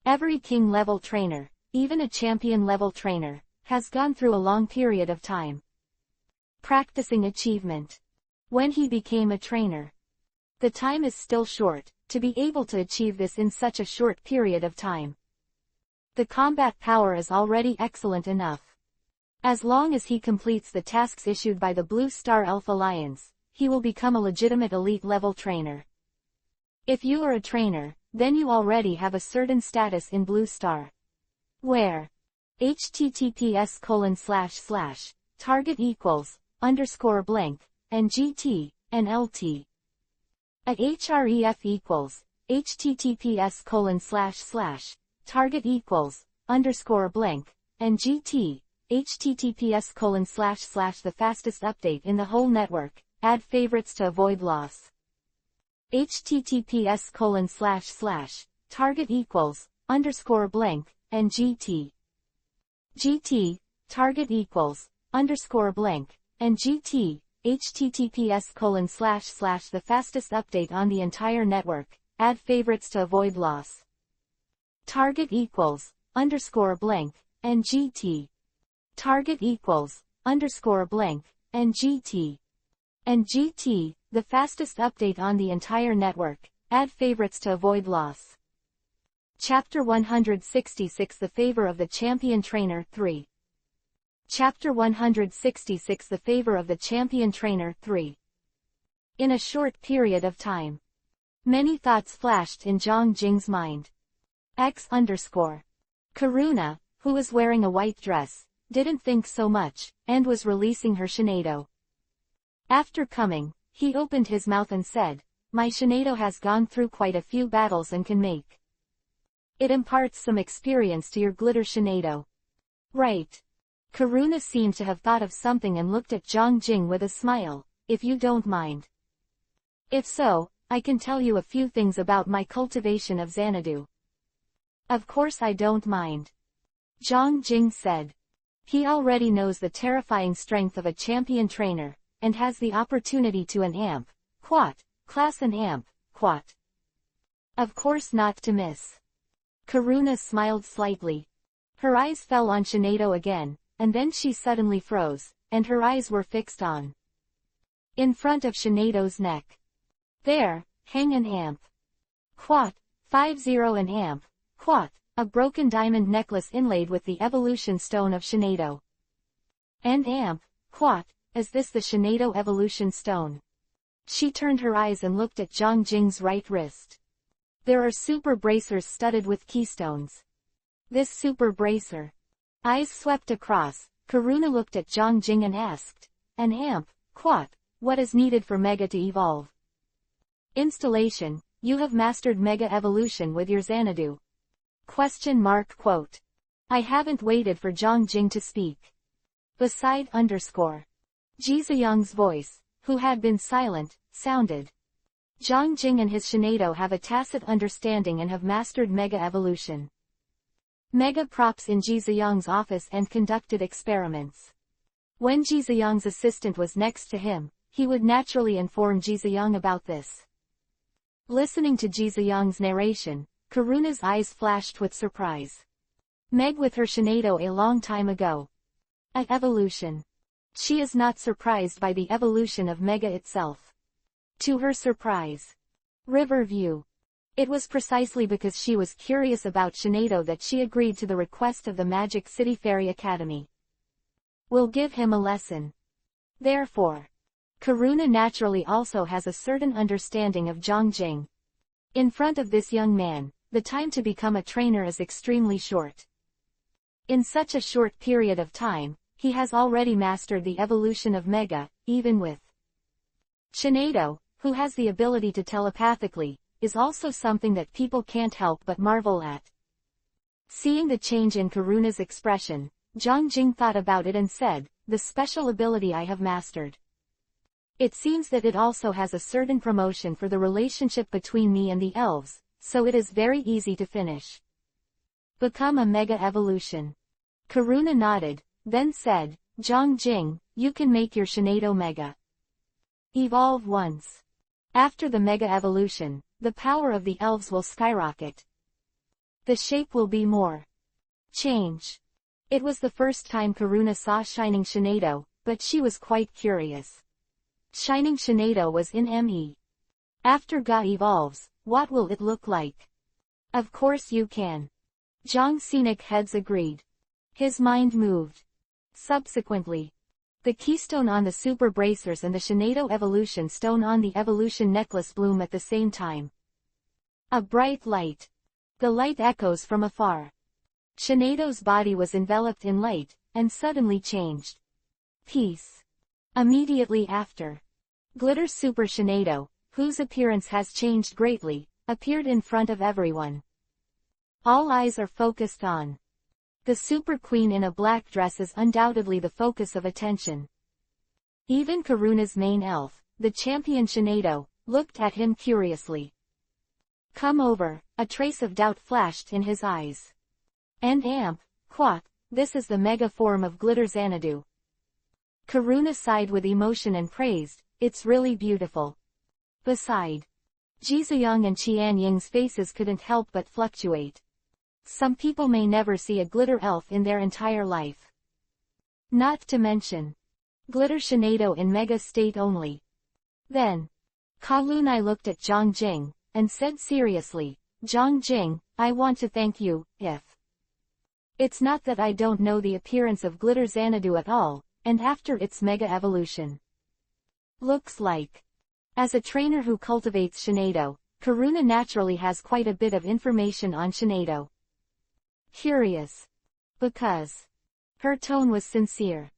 Every king-level trainer, even a champion-level trainer, has gone through a long period of time practicing achievement. When he became a trainer, the time is still short to be able to achieve this in such a short period of time. The combat power is already excellent enough. As long as he completes the tasks issued by the Blue Star Elf Alliance, he will become a legitimate elite-level trainer. If you are a trainer, then you already have a certain status in Blue Star. Where? https:// target = and GT, and LT. At href equals, https:// target = and GT, https:// the fastest update in the whole network, add favorites to avoid loss. https:// target = and GT. GT, target = and GT, https:// the fastest update on the entire network, add favorites to avoid loss. Target = and GT. Target = and GT. And GT, the fastest update on the entire network, Add favorites to avoid loss. Chapter 166 The Favor of the Champion Trainer 3. Chapter 166 The Favor of the Champion Trainer 3. In a short period of time, many thoughts flashed in Zhang Jing's mind. Karuna, who was wearing a white dress, didn't think so much, and was releasing her Shinado. After coming, he opened his mouth and said, "My Shinado has gone through quite a few battles and can make. It imparts some experience to your glitter Shinado." Right. Karuna seemed to have thought of something and looked at Zhang Jing with a smile. "If you don't mind. If so, I can tell you a few things about my cultivation of Xanadu." "Of course I don't mind," Zhang Jing said. He already knows the terrifying strength of a champion trainer, and has the opportunity to an amp, quat, class an amp, quat. Of course not to miss. Karuna smiled slightly. Her eyes fell on Shinado again, and then she suddenly froze, and her eyes were fixed on. In front of Shinado's neck. There, hang an amp. Quat, 50 an amp, quat, a broken diamond necklace inlaid with the evolution stone of Shinado. And amp, quat, is this the Shinado evolution stone? She turned her eyes and looked at Zhang Jing's right wrist. There are super bracers studded with keystones. This super bracer. Eyes swept across, Karuna looked at Zhang Jing and asked, "An amp, quat, what is needed for Mega to evolve?" Installation, you have mastered Mega Evolution with your Xanadu. Quote. I haven't waited for Zhang Jing to speak. Beside Ji Ziyang's voice, who had been silent, sounded. Zhang Jing and his Shinado have a tacit understanding and have mastered Mega Evolution. Mega props in Ji Ziyang's office and conducted experiments. When Ji Ziyang's assistant was next to him, he would naturally inform Ji Ziyang about this. Listening to Ji Ziyang's narration, Karuna's eyes flashed with surprise. Meg with her Shinado a long time ago. A evolution. She is not surprised by the evolution of Mega itself. To her surprise. Riverview. It was precisely because she was curious about Shinado that she agreed to the request of the Magic City Fairy Academy. We'll give him a lesson. Therefore, Karuna naturally also has a certain understanding of Zhang Jing. In front of this young man, the time to become a trainer is extremely short. In such a short period of time, he has already mastered the evolution of Mega, even with Shinado, who has the ability to telepathically, is also something that people can't help but marvel at. Seeing the change in Karuna's expression, Zhang Jing thought about it and said, "The special ability I have mastered. It seems that it also has a certain promotion for the relationship between me and the elves, so it is very easy to finish. Become a Mega Evolution." Karuna nodded, then said, "Zhang Jing, you can make your Shinado Mega evolve once. After the Mega Evolution, the power of the elves will skyrocket. The shape will be more change." It was the first time Karuna saw Shining Shinado, but she was quite curious. Shining Shinado was in ME. After Ga evolves, what will it look like? Of course you can. Zhang Scenic Heads agreed. His mind moved. Subsequently, the keystone on the super bracers and the Shinado evolution stone on the evolution necklace bloom at the same time. A bright light. The light echoes from afar. Shinado's body was enveloped in light, and suddenly changed. Peace. Immediately after, Glitter Super Shinado, whose appearance has changed greatly, appeared in front of everyone. All eyes are focused on. The Super Queen in a black dress is undoubtedly the focus of attention. Even Karuna's main elf, the champion Shinado, looked at him curiously. "Come over," a trace of doubt flashed in his eyes. "And amp, quat, this is the mega form of Glitter Xanadu." Karuna sighed with emotion and praised, "It's really beautiful." Beside, Ji Ziyang and Qian Ying's faces couldn't help but fluctuate. Some people may never see a glitter elf in their entire life. Not to mention Glitter Shinado in Mega state only. Then, Kalunai looked at Zhang Jing, and said seriously, "Zhang Jing, I want to thank you, if it's not that I don't know the appearance of Glitter Xanadu at all, and after its mega evolution. Looks like. As a trainer who cultivates Shinado, Karuna naturally has quite a bit of information on Shinado. Curious. Because her tone was sincere.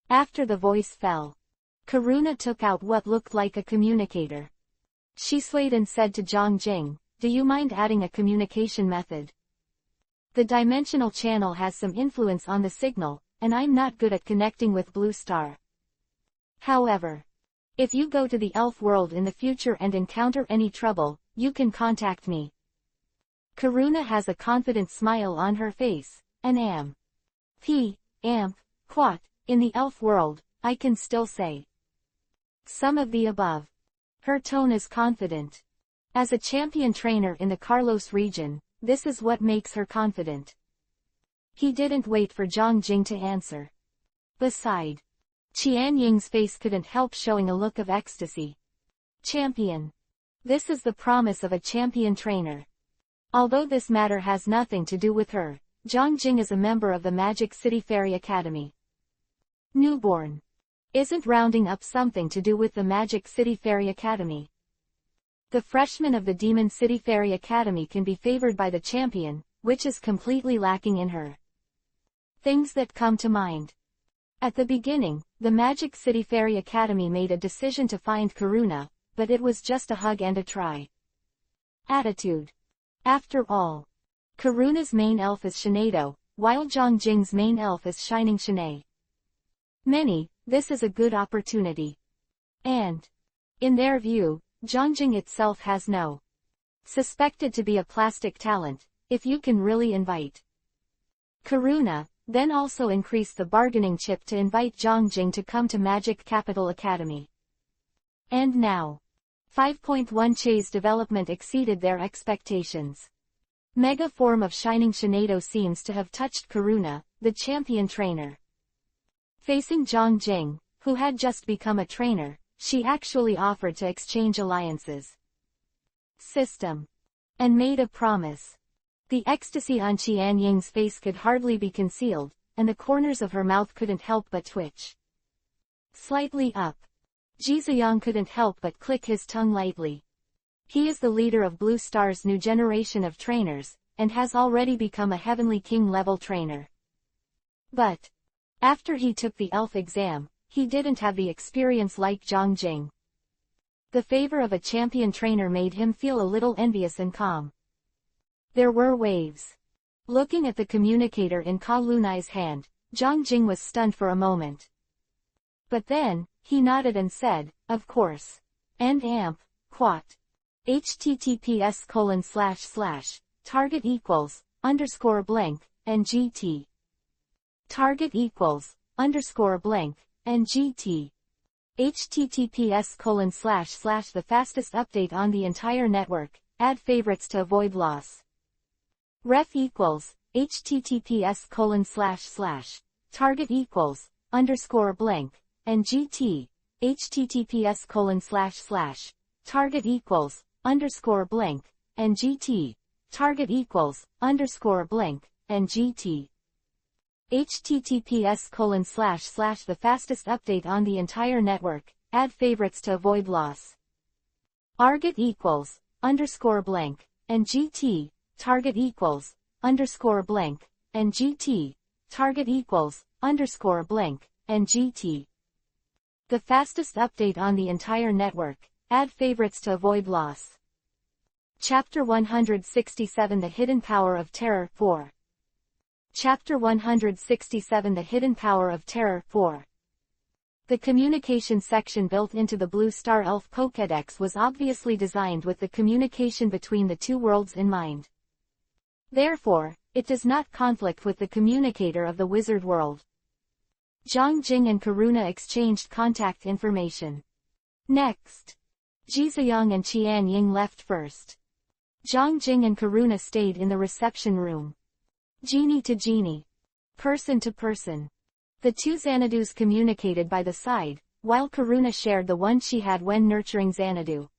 After the voice fell, Karuna took out what looked like a communicator. She swayed and said to Zhang Jing, "Do you mind adding a communication method? The dimensional channel has some influence on the signal, and I'm not good at connecting with Blue Star. However, if you go to the elf world in the future and encounter any trouble, you can contact me." Karuna has a confident smile on her face, and quat, in the elf world, I can still say some of the above. Her tone is confident. As a champion trainer in the Carlos region, this is what makes her confident. He didn't wait for Zhang Jing to answer. Beside, Qian Ying's face couldn't help showing a look of ecstasy. Champion. This is the promise of a champion trainer. Although this matter has nothing to do with her, Zhang Jing is a member of the Magic City Fairy Academy. Newborn. Isn't rounding up something to do with the Magic City Fairy Academy? The freshman of the Demon City Fairy Academy can be favored by the champion, which is completely lacking in her. Things that come to mind. At the beginning, the Magic City Fairy Academy made a decision to find Karuna, but it was just a hug and a try. Attitude. After all, Karuna's main elf is Shinado, while Zhang Jing's main elf is Shining Shinai. This is a good opportunity. And, in their view, Zhang Jing itself has no suspected to be a plastic talent, if you can really invite Karuna, then also increase the bargaining chip to invite Zhang Jing to come to Magic Capital Academy. And now, 5.1 Che's development exceeded their expectations. Mega form of Shining Shinado seems to have touched Karuna, the champion trainer. Facing Zhang Jing, who had just become a trainer, she actually offered to exchange alliances. System. And made a promise. The ecstasy on Qian Ying's face could hardly be concealed, and the corners of her mouth couldn't help but twitch slightly up. Ji Ziyang couldn't help but click his tongue lightly. He is the leader of Blue Star's new generation of trainers, and has already become a Heavenly King level trainer. But after he took the elf exam, he didn't have the experience like Zhang Jing. The favor of a champion trainer made him feel a little envious and calm. There were waves. Looking at the communicator in Ka Lunai's hand, Zhang Jing was stunned for a moment. But then, he nodded and said, "Of course." And quat. https:// target =_ and gt. Target =_ and gt. https:// the fastest update on the entire network, add favorites to avoid loss. Ref =_ https:// target =_ and gt. https:// target =_ and gt. Target =_ and gt. https:// the fastest update on the entire network, add favorites to avoid loss. Target =_ and gt. Target =_ and gt. Target =_ and gt. The fastest update on the entire network, add favorites to avoid loss. Chapter 167 The Hidden Power of Terror 4. Chapter 167 The Hidden Power of Terror 4. The communication section built into the Blue Star Elf Pokédex was obviously designed with the communication between the two worlds in mind. Therefore, it does not conflict with the communicator of the Wizard world. Zhang Jing and Karuna exchanged contact information. Next, Ji Ziyang and Qian Ying left first. Zhang Jing and Karuna stayed in the reception room. Genie to genie. Person to person. The two Xanadus communicated by the side, while Karuna shared the one she had when nurturing Xanadu.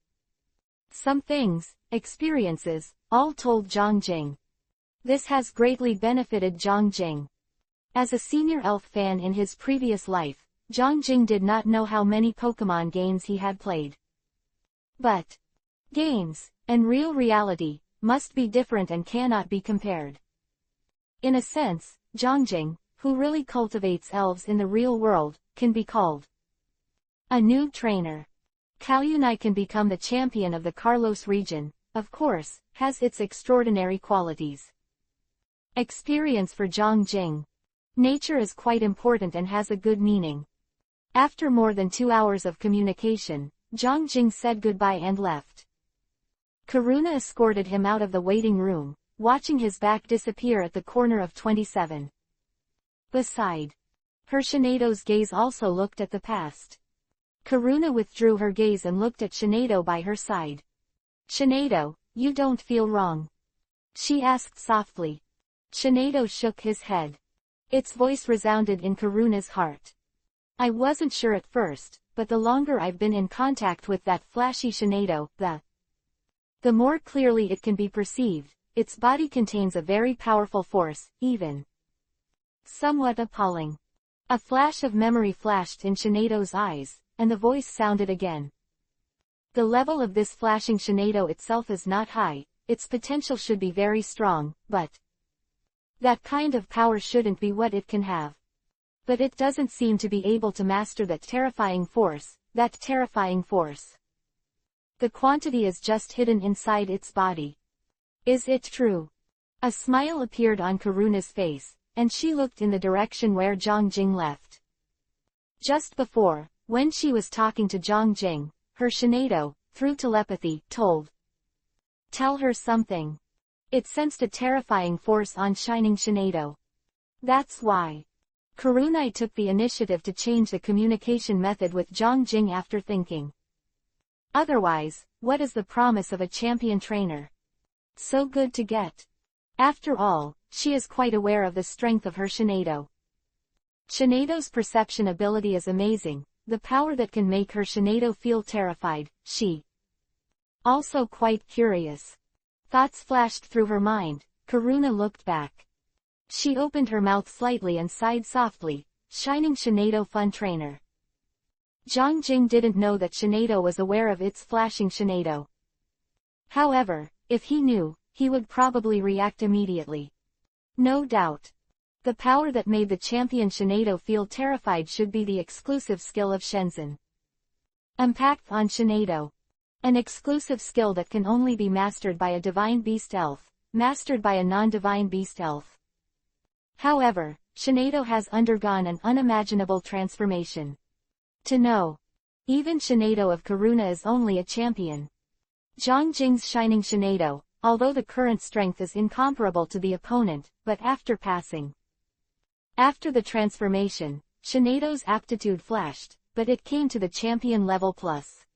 Some things, experiences, all told Zhang Jing. This has greatly benefited Zhang Jing. As a senior elf fan in his previous life, Zhang Jing did not know how many Pokemon games he had played. But games, and real reality, must be different and cannot be compared. In a sense, Zhang Jing, who really cultivates elves in the real world, can be called a new trainer. Kalyunai can become the champion of the Carlos region, of course, has its extraordinary qualities. Experience for Zhang Jing. Nature is quite important and has a good meaning. After more than 2 hours of communication, Zhang Jing said goodbye and left. Karuna escorted him out of the waiting room, watching his back disappear at the corner of 27. Beside her, Shinedo's gaze also looked at the past. Karuna withdrew her gaze and looked at Shinedo by her side. Shinedo, you don't feel wrong? She asked softly. Shinedo shook his head. Its voice resounded in Karuna's heart. I wasn't sure at first, but the longer I've been in contact with that flashy Shinedo, the more clearly it can be perceived. Its body contains a very powerful force, even somewhat appalling. A flash of memory flashed in Shinedo's eyes, and the voice sounded again. The level of this flashing Shinedo itself is not high, its potential should be very strong, but that kind of power shouldn't be what it can have. But it doesn't seem to be able to master that terrifying force, The quantity is just hidden inside its body. Is it true? A smile appeared on Karuna's face, and she looked in the direction where Zhang Jing left. Just before, when she was talking to Zhang Jing, her Shinedo, through telepathy, tell her something. It sensed a terrifying force on Shining Shinedo. That's why Karunai took the initiative to change the communication method with Zhang Jing after thinking. Otherwise, what is the promise of a champion trainer? So good to get. After all, she is quite aware of the strength of her Shinedo. Shinedo's perception ability is amazing, the power that can make her Shinedo feel terrified. She also quite curious. Thoughts flashed through her mind. Karuna looked back. She opened her mouth slightly and sighed softly. Shining Shinedo fun trainer. Zhang Jing didn't know that Shinedo was aware of its flashing Shinedo. However, if he knew, he would probably react immediately. No doubt. The power that made the champion Shinedo feel terrified should be the exclusive skill of Shenzhen. Impact on Shinedo. An exclusive skill that can only be mastered by a divine beast elf, mastered by a non-divine beast elf. However, Shinedo has undergone an unimaginable transformation. To know. Even Shinedo of Karuna is only a champion. Zhang Jing's shining Shinedo, although the current strength is incomparable to the opponent, but after the transformation, Shinedo's aptitude flashed, but it came to the champion level plus.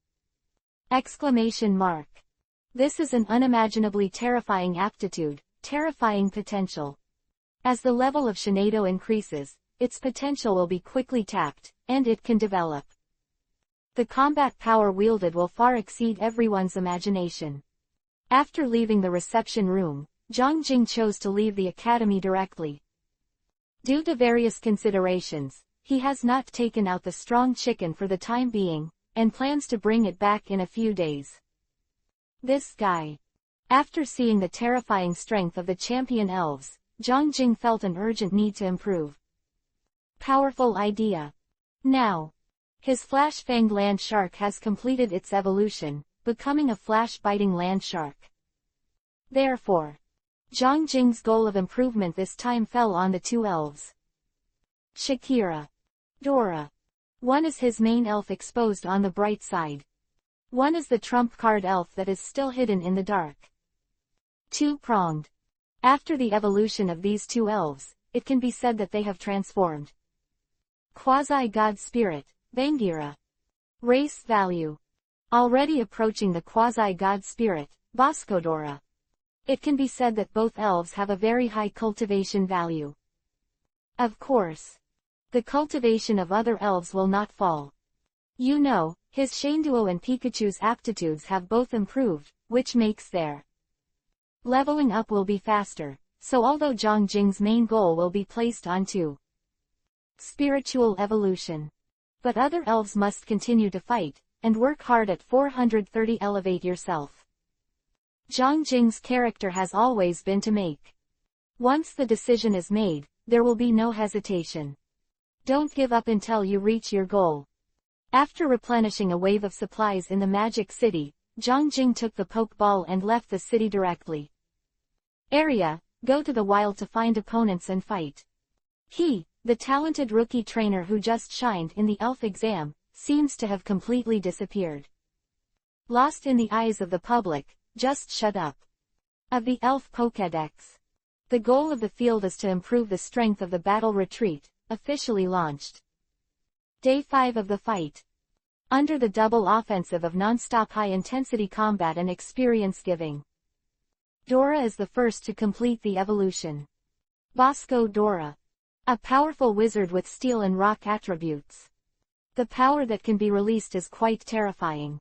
Exclamation mark. This is an unimaginably terrifying aptitude, terrifying potential. As the level of Shinedo increases, its potential will be quickly tapped, and it can develop. The combat power wielded will far exceed everyone's imagination. After leaving the reception room, Zhang Jing chose to leave the academy directly. Due to various considerations, he has not taken out the strong chicken for the time being, and plans to bring it back in a few days. This guy. After seeing the terrifying strength of the champion elves, Zhang Jing felt an urgent need to improve. Powerful idea. Now, his flash-fanged land shark has completed its evolution, becoming a flash-biting land shark. Therefore, Zhang Jing's goal of improvement this time fell on the two elves. Shakira. Dora. One is his main elf exposed on the bright side. One is the trump card elf that is still hidden in the dark. Two-pronged. After the evolution of these two elves, it can be said that they have transformed. Quasi-god spirit, Bangira. Race value. Already approaching the quasi-god spirit, Boscodora. It can be said that both elves have a very high cultivation value. Of course, the cultivation of other elves will not fall. You know, His Shenduo and Pikachu's aptitudes have both improved, which makes their leveling up will be faster, so although Zhang Jing's main goal will be placed onto spiritual evolution. But other elves must continue to fight, and work hard at 430 elevate yourself. Zhang Jing's character has always been to make. Once the decision is made, there will be no hesitation. Don't give up until you reach your goal. After replenishing a wave of supplies in the Magic City, Zhang Jing took the Pokeball and left the city directly. Area, go to the wild to find opponents and fight. He, the talented rookie trainer who just shined in the elf exam, seems to have completely disappeared. Lost in the eyes of the public, just shut up. Of the elf Pokédex. The goal of the field is to improve the strength of the battle retreat, officially launched. Day 5 of the fight. Under the double offensive of non-stop high-intensity combat and experience giving. Dora is the first to complete the evolution. Bosco Dora. A powerful wizard with steel and rock attributes. The power that can be released is quite terrifying.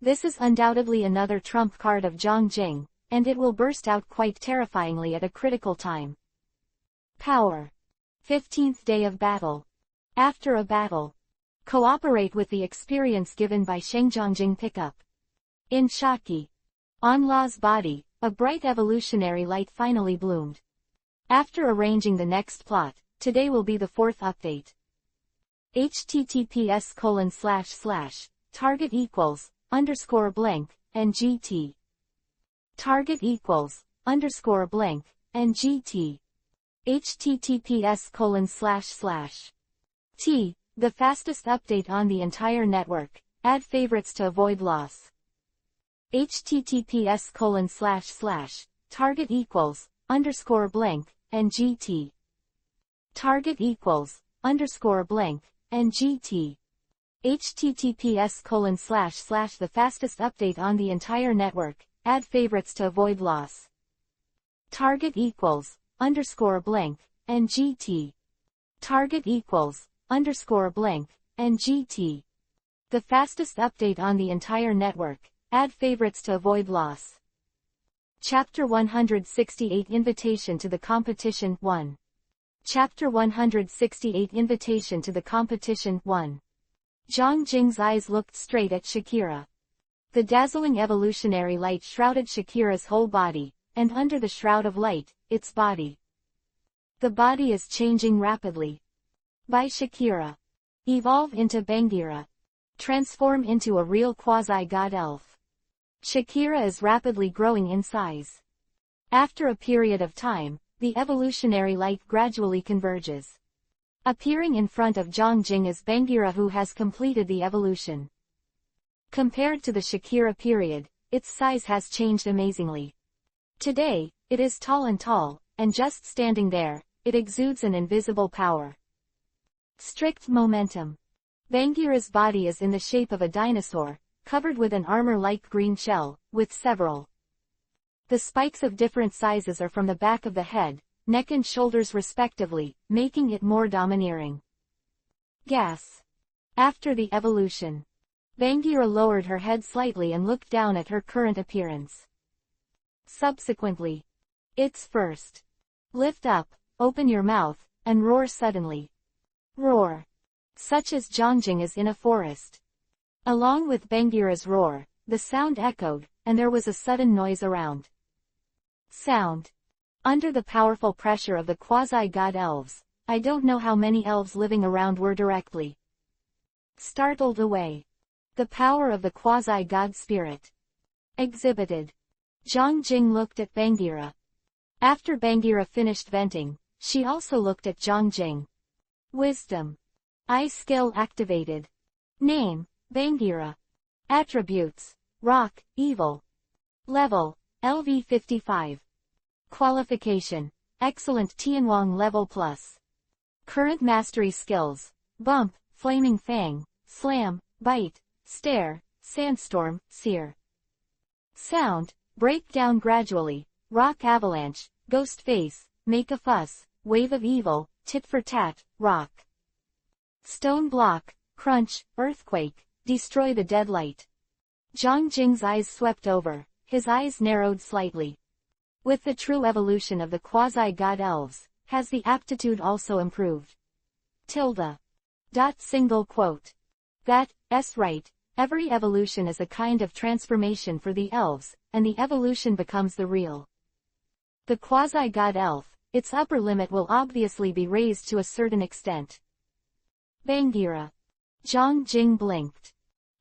This is undoubtedly another trump card of Zhang Jing, and it will burst out quite terrifyingly at a critical time. Power. 15th day of battle. After a battle. Cooperate with the experience given by Shengzhongjing pickup. In Shaki. On La's body, a bright evolutionary light finally bloomed. After arranging the next plot, today will be the 4th update. https:// /target=_blank, NGT. Target=_blank, NGT. https:// T. The fastest update on the entire network. Add favorites to avoid loss. https:// target=_blank, NGT. Target=_blank, NGT. https:// The fastest update on the entire network. Add favorites to avoid loss. Target=_blank, NGT. Target=_blank, NGT. The fastest update on the entire network. Add favorites to avoid loss. Chapter 168 Invitation to the Competition 1. Chapter 168 Invitation to the Competition 1. Zhang Jing's eyes looked straight at Shakira. The dazzling evolutionary light shrouded Shakira's whole body, and under the shroud of light, its body. The body is changing rapidly. By Shakira. Evolve into Bangira. Transform into a real quasi-god elf. Shakira is rapidly growing in size. After a period of time, the evolutionary light gradually converges. Appearing in front of Zhang Jing is Bangira, who has completed the evolution. Compared to the Shakira period, its size has changed amazingly. Today, it is tall, and just standing there, it exudes an invisible power. Strict momentum. Bangira's body is in the shape of a dinosaur, covered with an armor-like green shell, with several. The spikes of different sizes are from the back of the head, neck and shoulders respectively, making it more domineering. Gas. After the evolution. Bangira lowered her head slightly and looked down at her current appearance. Subsequently. It's first. Lift up, open your mouth, and roar suddenly. Roar. Such as Zhang Jing is in a forest. Along with Bangira's roar, the sound echoed, and there was a sudden noise around. Sound. Under the powerful pressure of the quasi-god elves, I don't know how many elves living around were directly startled away. The power of the quasi-god spirit. Exhibited. Zhang Jing looked at Bangira. After Bangira finished venting, she also looked at Zhang Jing. Wisdom. Eye skill activated. Name, Bangira. Attributes, Rock, Evil. Level, LV 55. Qualification, Excellent Tianwang Level Plus. Current mastery skills, Bump, Flaming Fang, Slam, Bite, Stare, Sandstorm, Sear. Sound, Break down gradually, Rock Avalanche, Ghost Face, Make a Fuss, Wave of Evil, Tit for Tat, Rock. Stone Block, Crunch, Earthquake, destroy the dead light. Zhang Jing's eyes swept over, his eyes narrowed slightly. With the true evolution of the quasi-god elves, has the aptitude also improved? Tilde. Single quote. That's right, every evolution is a kind of transformation for the elves, and the evolution becomes the real. The quasi-god elf, its upper limit will obviously be raised to a certain extent. Bagheera. Zhang Jing blinked.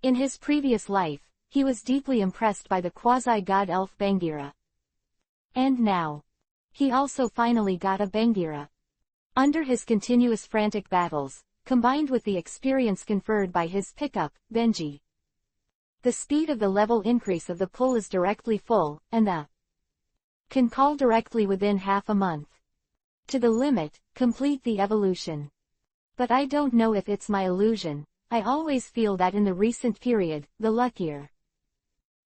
In his previous life, he was deeply impressed by the quasi-god elf Bagheera. And now, he also finally got a Bagheera. Under his continuous frantic battles, combined with the experience conferred by his pickup, Benji, the speed of the level increase of the pull is directly full, and the can call directly within half a month. To the limit, complete the evolution. But I don't know if it's my illusion, I always feel that in the recent period, the luckier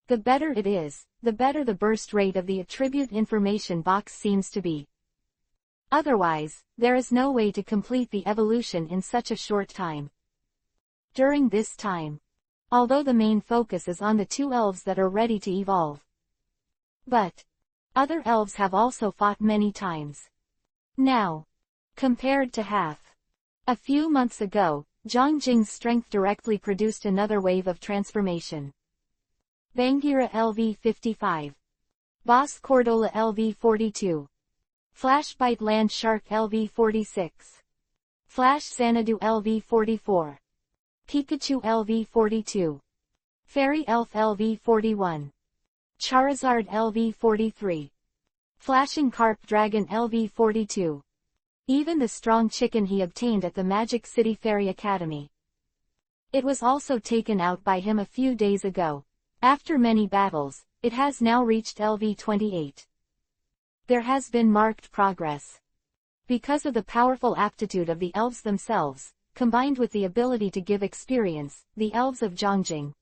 the better it is, the better the burst rate of the attribute information box seems to be. Otherwise, there is no way to complete the evolution in such a short time. During this time, although the main focus is on the 2 elves that are ready to evolve, but other elves have also fought many times. Now, compared to half a few months ago, Zhang Jing's strength directly produced another wave of transformation. Bagheera LV55. Boss Cordola LV42. Flashbite Land Shark LV46. Flash Xanadu LV44. Pikachu LV42. Fairy Elf LV41. Charizard LV43. Flashing Carp Dragon LV42. Even the strong chicken he obtained at the Magic City Fairy Academy. It was also taken out by him a few days ago. After many battles, it has now reached LV28. There has been marked progress. Because of the powerful aptitude of the elves themselves, combined with the ability to give experience, the elves of Zhangjing.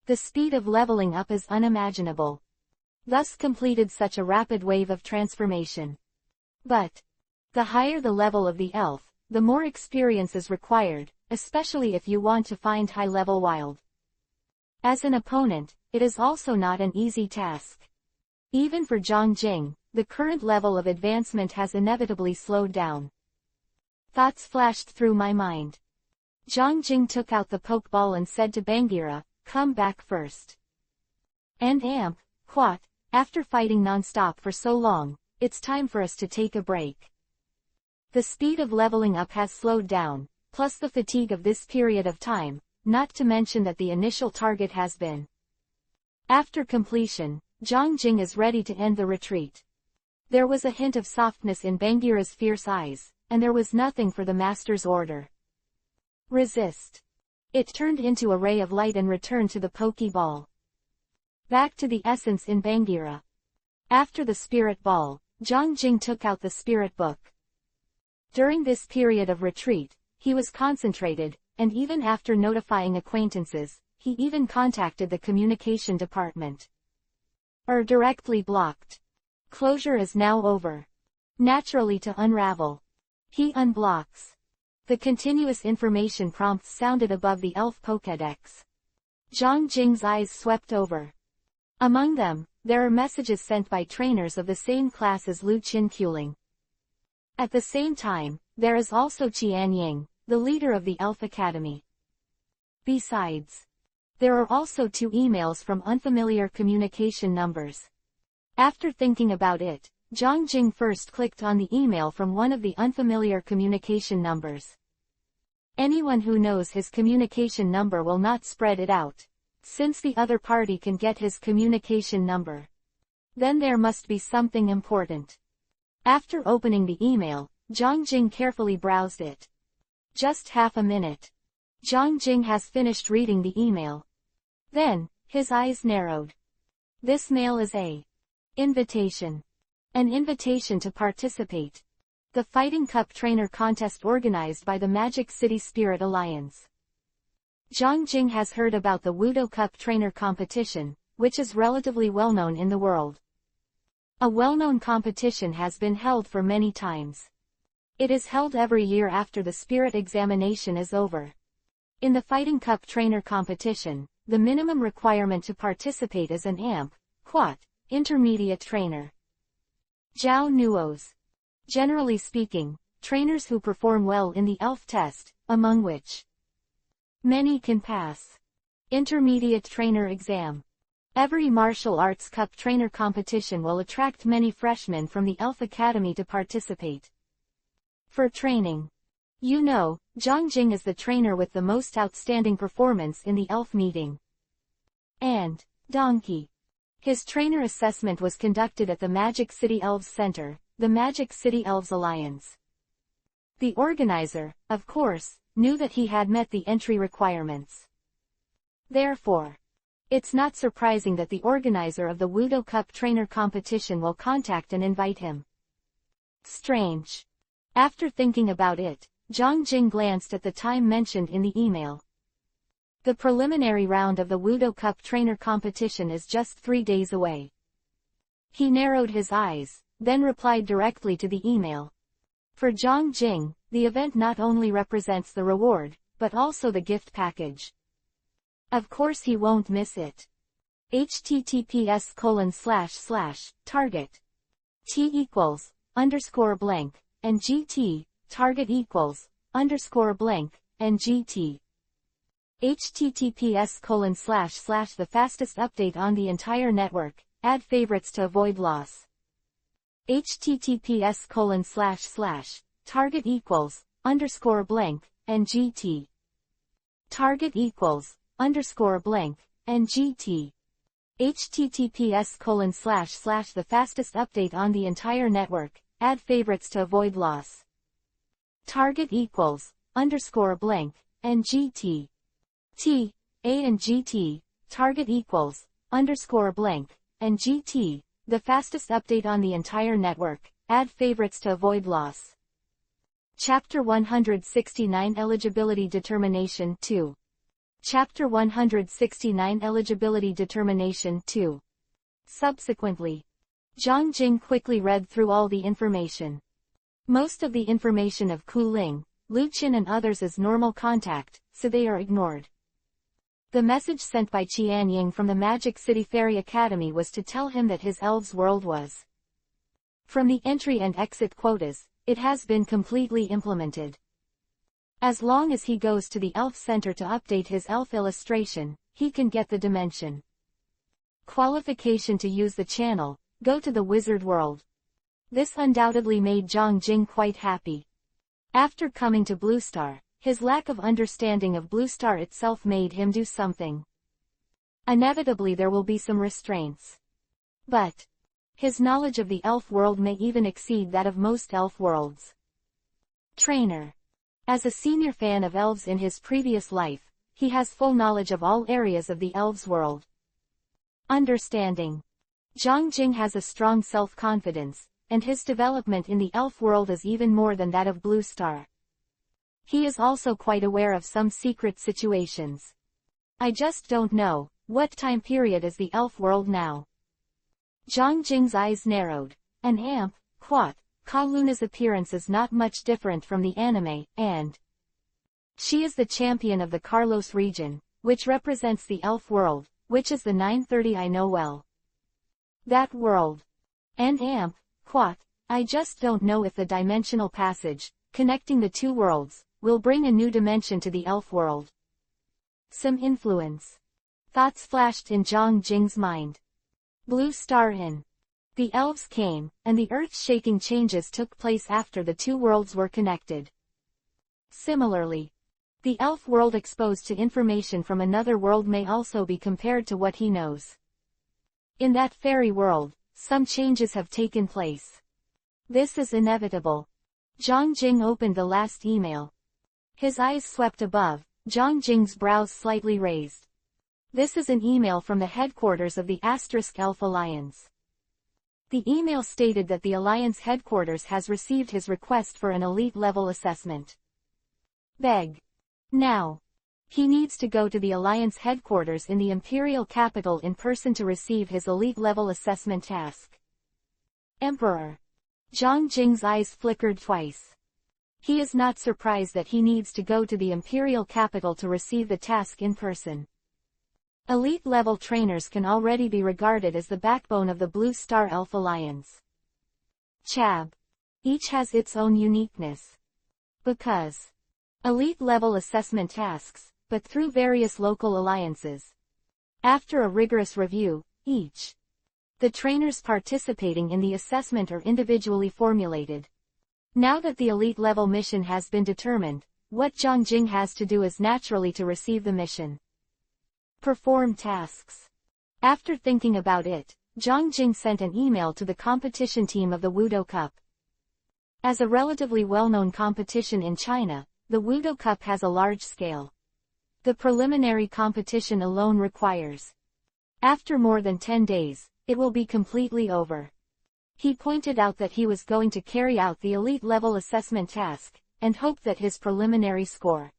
The speed of leveling up is unimaginable. Thus completed such a rapid wave of transformation. But the higher the level of the elf, the more experience is required, especially if you want to find high-level wild. As an opponent, it is also not an easy task. Even for Zhang Jing, the current level of advancement has inevitably slowed down. Thoughts flashed through my mind. Zhang Jing took out the Pokeball and said to Bagheera, "Come back first." And Quat, after fighting non-stop for so long, it's time for us to take a break. The speed of leveling up has slowed down, plus the fatigue of this period of time, not to mention that the initial target has been. After completion, Zhang Jing is ready to end the retreat. There was a hint of softness in Bagheera's fierce eyes, and there was nothing for the master's order. Resist. It turned into a ray of light and returned to the Pokeball. Back to the essence in Bagheera. After the Spirit Ball, Zhang Jing took out the Spirit Book. During this period of retreat, he was concentrated, and even after notifying acquaintances, he even contacted the communication department. Directly blocked. Closure is now over. Naturally to unravel. He unblocks. The continuous information prompts sounded above the elf Pokédex. Zhang Jing's eyes swept over. Among them, there are messages sent by trainers of the same class as Lu Qinquling. At the same time, there is also Qian Ying, the leader of the Elf Academy. Besides, there are also 2 emails from unfamiliar communication numbers. After thinking about it, Zhang Jing first clicked on the email from one of the unfamiliar communication numbers. Anyone who knows his communication number will not spread it out, since the other party can get his communication number. Then there must be something important. After opening the email, Zhang Jing carefully browsed it. Just half a minute. Zhang Jing has finished reading the email. Then, his eyes narrowed. This mail is a invitation. An invitation to participate. The Fighting Cup Trainer Contest organized by the Magic City Spirit Alliance. Zhang Jing has heard about the Wudo Cup Trainer Competition, which is relatively well-known in the world. A well-known competition has been held for many times. It is held every year after the spirit examination is over. In the Fighting Cup trainer competition, the minimum requirement to participate is an AMP, Quat, intermediate trainer. Jiao Nuos. Generally speaking, trainers who perform well in the ELF test, among which many can pass intermediate trainer exam. Every martial arts cup trainer competition will attract many freshmen from the ELF Academy to participate. For training. You know, Zhang Jing is the trainer with the most outstanding performance in the ELF meeting. And Donkey. His trainer assessment was conducted at the Magic City Elves Center, the Magic City Elves Alliance. The organizer, of course, knew that he had met the entry requirements. Therefore, it's not surprising that the organizer of the Wudo Cup trainer competition will contact and invite him. Strange. After thinking about it, Zhang Jing glanced at the time mentioned in the email. The preliminary round of the Wudo Cup trainer competition is just 3 days away. He narrowed his eyes, then replied directly to the email. For Zhang Jing, the event not only represents the reward, but also the gift package. Of course he won't miss it. https://target t=_blank and gt target =_blank and gt https:// the fastest update on the entire network. Add favorites to avoid loss. https:// target =_blank and gt target =_blank and gt https:// the fastest update on the entire network. Add favorites to avoid loss. Target =_blank and gt t a and gt target =_blank and gt the fastest update on the entire network. Add favorites to avoid loss. Chapter 169 Eligibility Determination 2. Chapter 169 Eligibility Determination 2. Subsequently, Zhang Jing quickly read through all the information. Most of the information of Ku Ling, Lu Qin and others is normal contact, so they are ignored. The message sent by Qian Ying from the Magic City Fairy Academy was to tell him that his elves' world was from the entry and exit quotas. It has been completely implemented. As long as he goes to the Elf Center to update his elf illustration, he can get the dimension qualification to use the channel. Go to the Wizard World. This undoubtedly made Zhang Jing quite happy. After coming to Blue Star, his lack of understanding of Blue Star itself made him do something. Inevitably there will be some restraints. But his knowledge of the elf world may even exceed that of most elf worlds. Trainer. As a senior fan of elves in his previous life, he has full knowledge of all areas of the elves world. Understanding. Zhang Jing has a strong self-confidence, and his development in the elf world is even more than that of Blue Star. He is also quite aware of some secret situations. I just don't know, what time period is the elf world now? Zhang Jing's eyes narrowed. An amp, Quat, Ka Luna's appearance is not much different from the anime, and she is the champion of the Carlos region, which represents the elf world, which is the 930 I know well. That world. And amp, Quat, I just don't know if the dimensional passage, connecting the two worlds, will bring a new dimension to the elf world. Some influence. Thoughts flashed in Zhang Jing's mind. Blue Star in. The elves came, and the earth-shaking changes took place after the two worlds were connected. Similarly, the elf world exposed to information from another world may also be compared to what he knows. In that fairy world, some changes have taken place. This is inevitable. Zhang Jing opened the last email. His eyes swept above, Zhang Jing's brows slightly raised. This is an email from the headquarters of the *Elf Alliance. The email stated that the Alliance headquarters has received his request for an elite-level assessment. Beg. Now. He needs to go to the Alliance headquarters in the Imperial capital in person to receive his elite-level assessment task. Emperor. Zhang Jing's eyes flickered twice. He is not surprised that he needs to go to the imperial capital to receive the task in person. Elite-level trainers can already be regarded as the backbone of the Blue Star Elf Alliance. Chab. Each has its own uniqueness. Because elite-level assessment tasks, but through various local alliances. After a rigorous review, the trainers participating in the assessment are individually formulated. Now that the elite-level mission has been determined, what Zhang Jing has to do is naturally to receive the mission. Perform tasks. After thinking about it, Zhang Jing sent an email to the competition team of the Wudo Cup. As a relatively well-known competition in China, the Wudo Cup has a large scale. The preliminary competition alone requires. After more than 10 days, it will be completely over. He pointed out that he was going to carry out the elite-level assessment task, and hoped that his preliminary score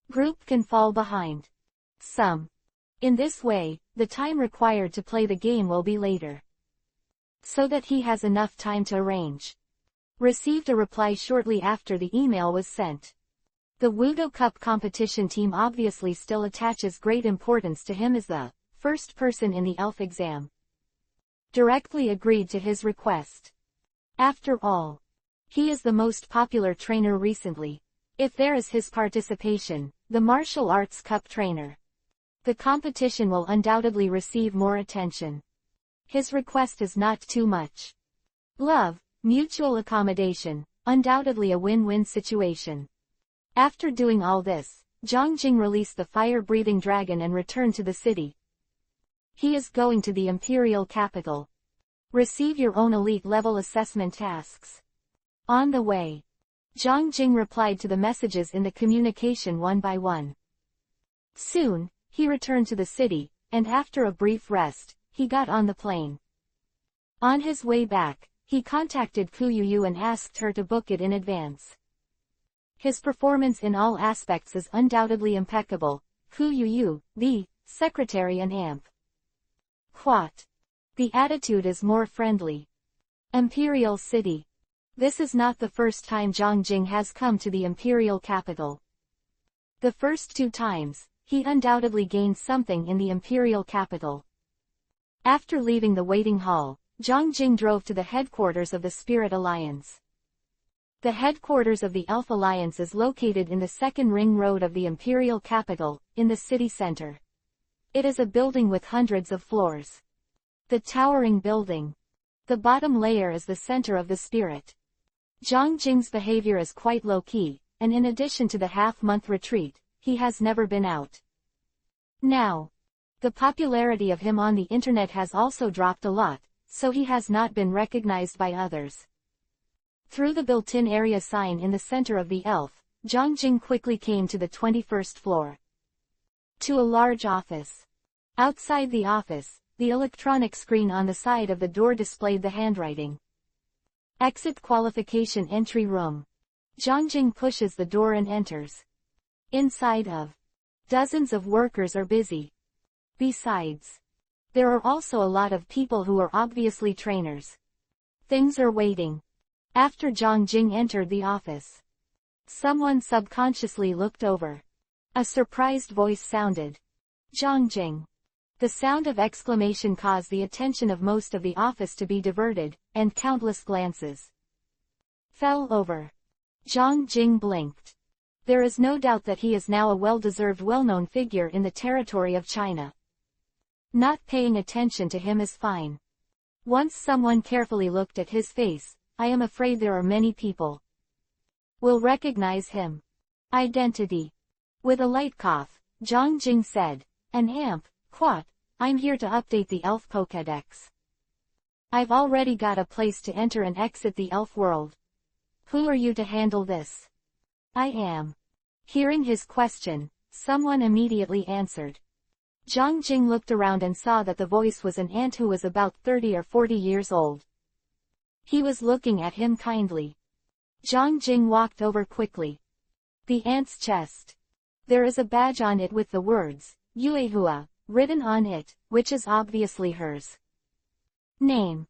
group can fall behind some. In this way, the time required to play the game will be later. So that he has enough time to arrange. Received a reply shortly after the email was sent. The Wudo Cup competition team obviously still attaches great importance to him as the first person in the elf exam. Directly agreed to his request. After all, he is the most popular trainer recently. If there is his participation, the Martial Arts Cup trainer, the competition will undoubtedly receive more attention. His request is not too much. Love, mutual accommodation, undoubtedly a win-win situation. After doing all this, Zhang Jing released the fire-breathing dragon and returned to the city. He is going to the imperial capital. Receive your own elite-level assessment tasks. On the way, Zhang Jing replied to the messages in the communication one by one. Soon, he returned to the city, and after a brief rest, he got on the plane. On his way back, he contacted Ku Yuyu and asked her to book it in advance. His performance in all aspects is undoubtedly impeccable. Ku Yuyu, the secretary and amp. Quat. The attitude is more friendly. Imperial City. This is not the first time Zhang Jing has come to the imperial capital. The first 2 times, he undoubtedly gained something in the imperial capital. After leaving the waiting hall, Zhang Jing drove to the headquarters of the Spirit Alliance. The headquarters of the Elf Alliance is located in the second ring road of the imperial capital, in the city center. It is a building with hundreds of floors. The towering building. The bottom layer is the center of the spirit. Zhang Jing's behavior is quite low-key, and in addition to the half-month retreat, he has never been out. Now, the popularity of him on the internet has also dropped a lot, so he has not been recognized by others. Through the built-in area sign in the center of the elf, Zhang Jing quickly came to the 21st floor. To a large office. Outside the office, the electronic screen on the side of the door displayed the handwriting. Exit Qualification Entry Room. Zhang Jing pushes the door and enters. Inside of. Dozens of workers are busy. Besides, there are also a lot of people who are obviously trainers. Things are waiting. After Zhang Jing entered the office, someone subconsciously looked over. A surprised voice sounded. Zhang Jing. The sound of exclamation caused the attention of most of the office to be diverted, and countless glances fell over. Zhang Jing blinked. There is no doubt that he is now a well-deserved well-known figure in the territory of China. Not paying attention to him is fine. Once someone carefully looked at his face, I am afraid there are many people will recognize him. Identity. With a light cough, Zhang Jing said, an amp, Quat, I'm here to update the elf Pokédex. I've already got a place to enter and exit the elf world. Who are you to handle this? I am. Hearing his question, someone immediately answered. Zhang Jing looked around and saw that the voice was an ant who was about 30 or 40 years old. He was looking at him kindly. Zhang Jing walked over quickly. The ant's chest. There is a badge on it with the words, Yuehua, written on it, which is obviously hers name.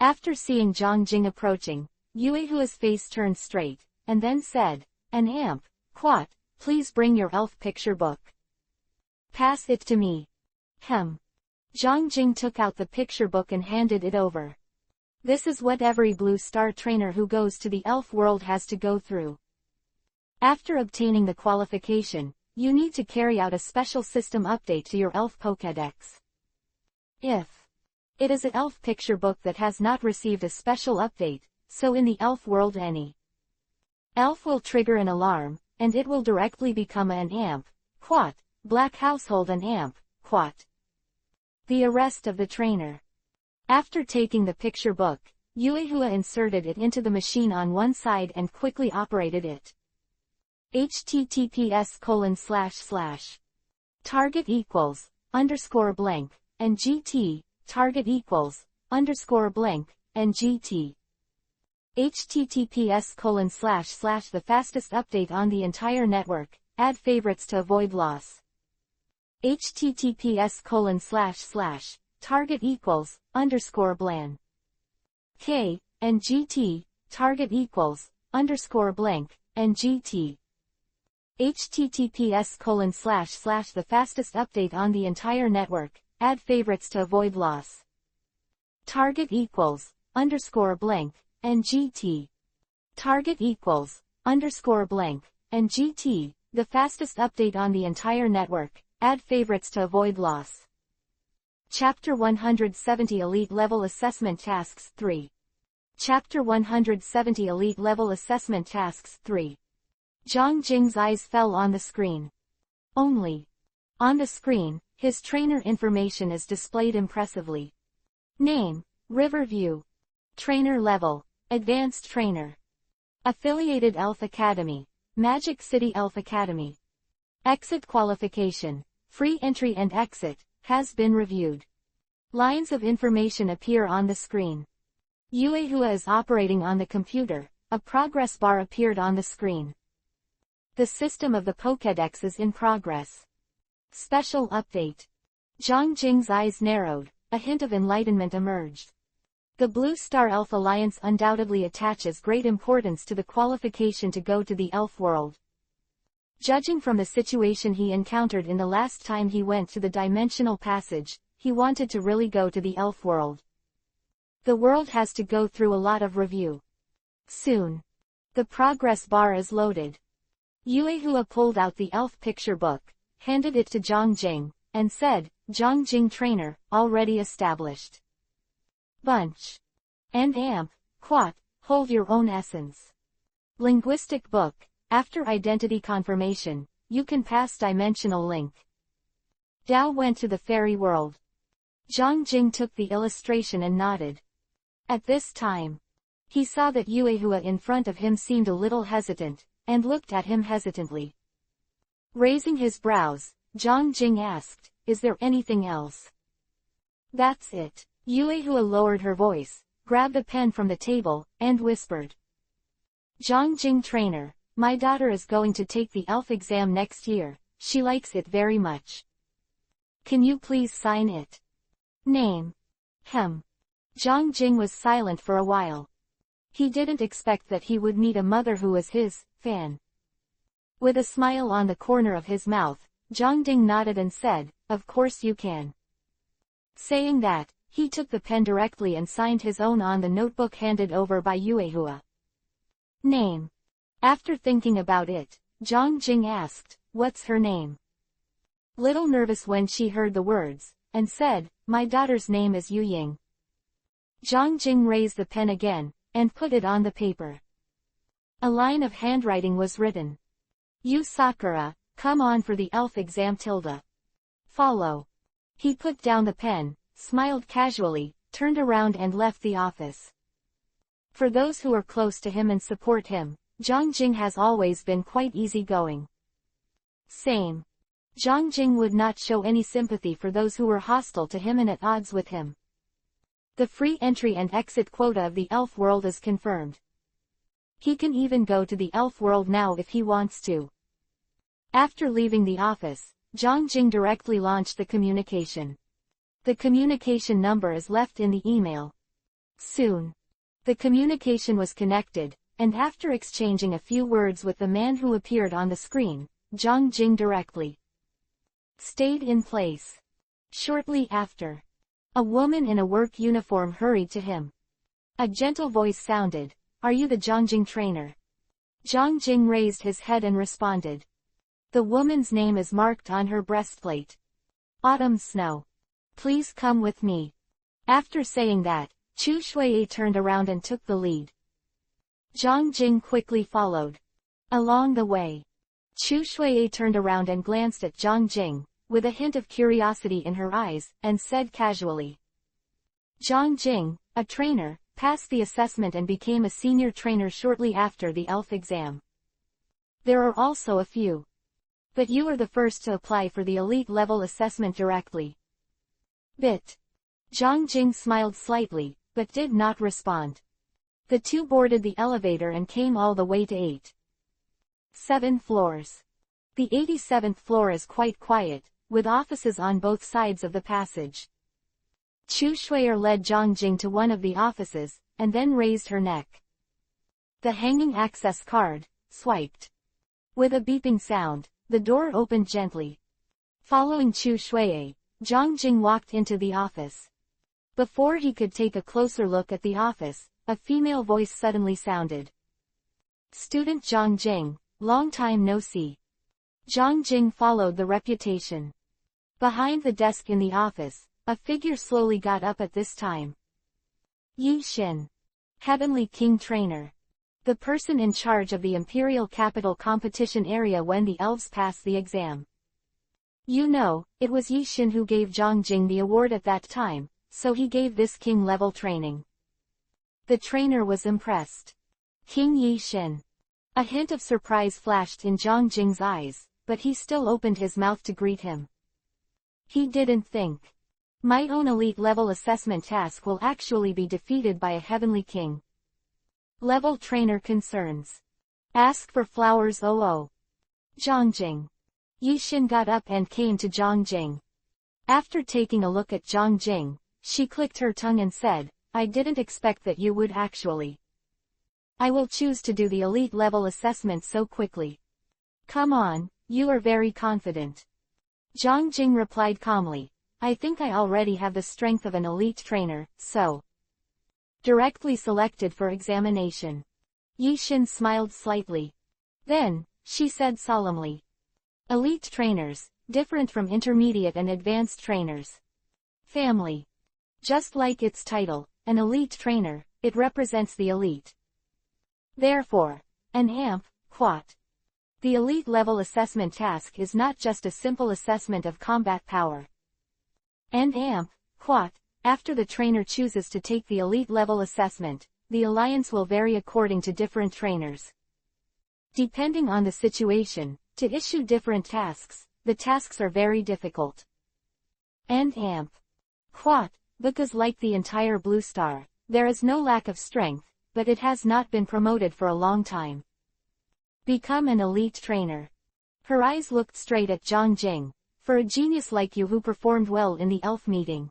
After seeing Zhang Jing approaching, Yuehua's face turned straight, and then said, "An amp, Quat, please bring your elf picture book. Pass it to me." Zhang Jing took out the picture book and handed it over. This is what every Blue Star trainer who goes to the elf world has to go through. After obtaining the qualification, you need to carry out a special system update to your elf Pokédex. If it is an elf picture book that has not received a special update, so in the elf world any elf will trigger an alarm, and it will directly become an amp, Quat, black household an amp, Quat. The arrest of the trainer. After taking the picture book, Yuehua inserted it into the machine on one side and quickly operated it. https:// target =_ and gt, target =_ and gt. https:// the fastest update on the entire network, add favorites to avoid loss. https:// target =_ k, and gt, target =_ and gt. https:// the fastest update on the entire network, add favorites to avoid loss. Target =_ and gt. Target =_ and gt, the fastest update on the entire network, add favorites to avoid loss. Chapter 170 Elite Level Assessment Tasks 3. Chapter 170 Elite Level Assessment Tasks 3. Zhang Jing's eyes fell on the screen. Only on the screen, his trainer information is displayed impressively. Name, Riverview. Trainer level, Advanced Trainer. Affiliated Elf Academy, Magic City Elf Academy. Exit qualification, free entry and exit, has been reviewed. Lines of information appear on the screen. Yuehua is operating on the computer, a progress bar appeared on the screen. The system of the Pokédex is in progress. Special update. Zhang Jing's eyes narrowed, a hint of enlightenment emerged. The Blue Star Elf Alliance undoubtedly attaches great importance to the qualification to go to the elf world. Judging from the situation he encountered in the last time he went to the dimensional passage, he wanted to really go to the elf world. The world has to go through a lot of review. Soon. The progress bar is loaded. Yuehua pulled out the elf picture book, handed it to Zhang Jing, and said, "Zhang Jing trainer, already established. Bunch. And amp, Quat, hold your own essence. Linguistic book, after identity confirmation, you can pass dimensional link." Dao went to the fairy world. Zhang Jing took the illustration and nodded. At this time, he saw that Yuehua in front of him seemed a little hesitant, and looked at him hesitantly. Raising his brows, Zhang Jing asked, "Is there anything else?" "That's it." Yuehua lowered her voice, grabbed a pen from the table, and whispered. "Zhang Jing trainer, my daughter is going to take the elf exam next year, she likes it very much. Can you please sign it?" Name. Zhang Jing was silent for a while. He didn't expect that he would meet a mother who was his fan. With a smile on the corner of his mouth, Zhang Jing nodded and said, "Of course you can." Saying that, he took the pen directly and signed his own on the notebook handed over by Yuehua. Name. After thinking about it, Zhang Jing asked, "What's her name?" Little nervous when she heard the words, and said, "My daughter's name is Yu Ying." Zhang Jing raised the pen again, and put it on the paper. A line of handwriting was written. "Yu Sakura, come on for the elf exam tilde. Follow." He put down the pen, smiled casually, turned around and left the office. For those who are close to him and support him, Zhang Jing has always been quite easygoing. Same. Zhang Jing would not show any sympathy for those who were hostile to him and at odds with him. The free entry and exit quota of the elf world is confirmed. He can even go to the elf world now if he wants to. After leaving the office, Zhang Jing directly launched the communication. The communication number is left in the email. Soon. The communication was connected, and after exchanging a few words with the man who appeared on the screen, Zhang Jing directly stayed in place. Shortly after, a woman in a work uniform hurried to him. A gentle voice sounded, "Are you the Zhangjing trainer?" Zhang Jing raised his head and responded. The woman's name is marked on her breastplate. Autumn Snow. Please come with me. After saying that, Chu Shuiyi turned around and took the lead. Zhang Jing quickly followed. Along the way, Chu Shuiyi turned around and glanced at Zhang Jing, with a hint of curiosity in her eyes, and said casually, "Zhang Jing, a trainer, passed the assessment and became a senior trainer shortly after the ELF exam. There are also a few. But you are the first to apply for the elite level assessment directly." Bit. Zhang Jing smiled slightly, but did not respond. The two boarded the elevator and came all the way to 7 floors. The 87th floor is quite quiet, with offices on both sides of the passage. Chu Shuiyi led Zhang Jing to one of the offices, and then raised her neck. The hanging access card swiped. With a beeping sound, the door opened gently. Following Chu Shuiyi, Zhang Jing walked into the office. Before he could take a closer look at the office, a female voice suddenly sounded. "Student Zhang Jing, long time no see." Zhang Jing followed the reputation. Behind the desk in the office, a figure slowly got up at this time. Yi Xin. Heavenly King Trainer. The person in charge of the Imperial Capital competition area when the elves pass the exam. You know, it was Yi Xin who gave Zhang Jing the award at that time, so he gave this king-level training. The trainer was impressed. King Yi Xin. A hint of surprise flashed in Zhang Jing's eyes, but he still opened his mouth to greet him. He didn't think. My own elite-level assessment task will actually be defeated by a heavenly king. Level trainer concerns. Ask for flowers. Zhang Jing. Yi Xin got up and came to Zhang Jing. After taking a look at Zhang Jing, she clicked her tongue and said, "I didn't expect that you would actually. I will choose to do the elite-level assessment so quickly." "Come on, you are very confident." Zhang Jing replied calmly, "I think I already have the strength of an elite trainer, so." Directly selected for examination. Yi Xin smiled slightly. Then, she said solemnly, "Elite trainers, different from intermediate and advanced trainers. Family. Just like its title, an elite trainer, it represents the elite. Therefore, an AMP, quat. The elite level assessment task is not just a simple assessment of combat power. And AMP, quat, after the trainer chooses to take the elite level assessment, the alliance will vary according to different trainers. Depending on the situation, to issue different tasks, the tasks are very difficult. And AMP, quat, because like the entire Blue Star, there is no lack of strength, but it has not been promoted for a long time. Become an elite trainer." Her eyes looked straight at Zhang Jing. "For a genius like you who performed well in the elf meeting.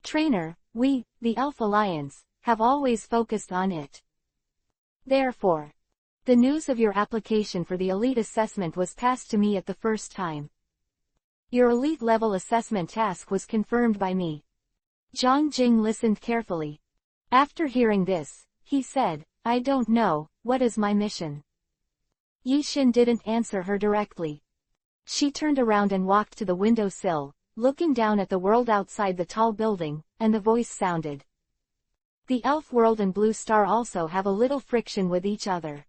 Trainer, we, the Elf Alliance, have always focused on it. Therefore, the news of your application for the elite assessment was passed to me at the first time. Your elite level assessment task was confirmed by me." Zhang Jing listened carefully. After hearing this, he said, "I don't know, what is my mission?" Yi Xin didn't answer her directly. She turned around and walked to the windowsill, looking down at the world outside the tall building, and the voice sounded. The elf world and Blue Star also have a little friction with each other.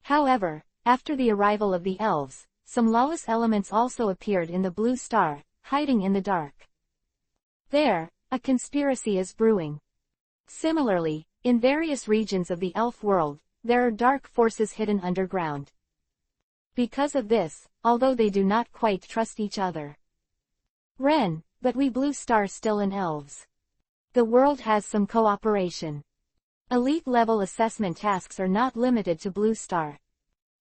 However, after the arrival of the elves, some lawless elements also appeared in the Blue Star, hiding in the dark. There, a conspiracy is brewing. Similarly, in various regions of the elf world, there are dark forces hidden underground. Because of this, although they do not quite trust each other. But we Blue Star still in elves. The world has some cooperation. Elite-level assessment tasks are not limited to Blue Star."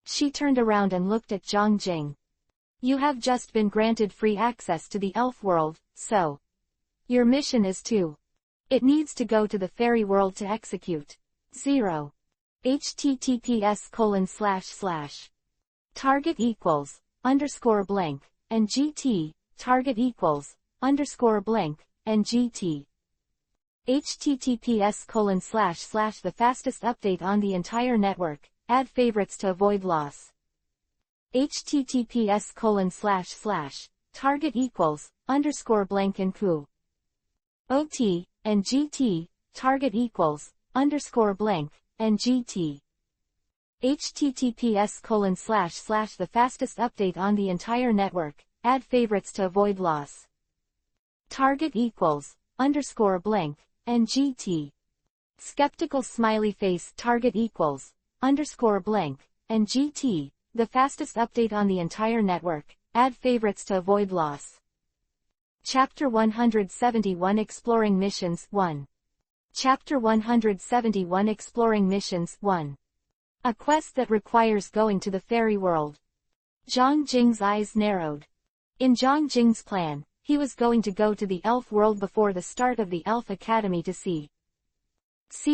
She turned around and looked at Zhang Jing. "You have just been granted free access to the elf world, so. Your mission is to. It needs to go to the fairy world to execute. 0. https:// target equals underscore blank and gt target equals underscore blank and gt https:// the fastest update on the entire network. Add favorites to avoid loss. https:// target equals underscore blank and ku ot and gt target equals underscore blank and gt https:// the fastest update on the entire network. Add favorites to avoid loss. Target equals underscore blank and gt skeptical smiley face target equals underscore blank and gt the fastest update on the entire network. Add favorites to avoid loss. Chapter 171 Exploring Missions 1. Chapter 171 Exploring Missions 1. A quest that requires going to the fairy world. Zhang Jing's eyes narrowed. In Zhang Jing's plan, he was going to go to the elf world before the start of the Elf Academy to see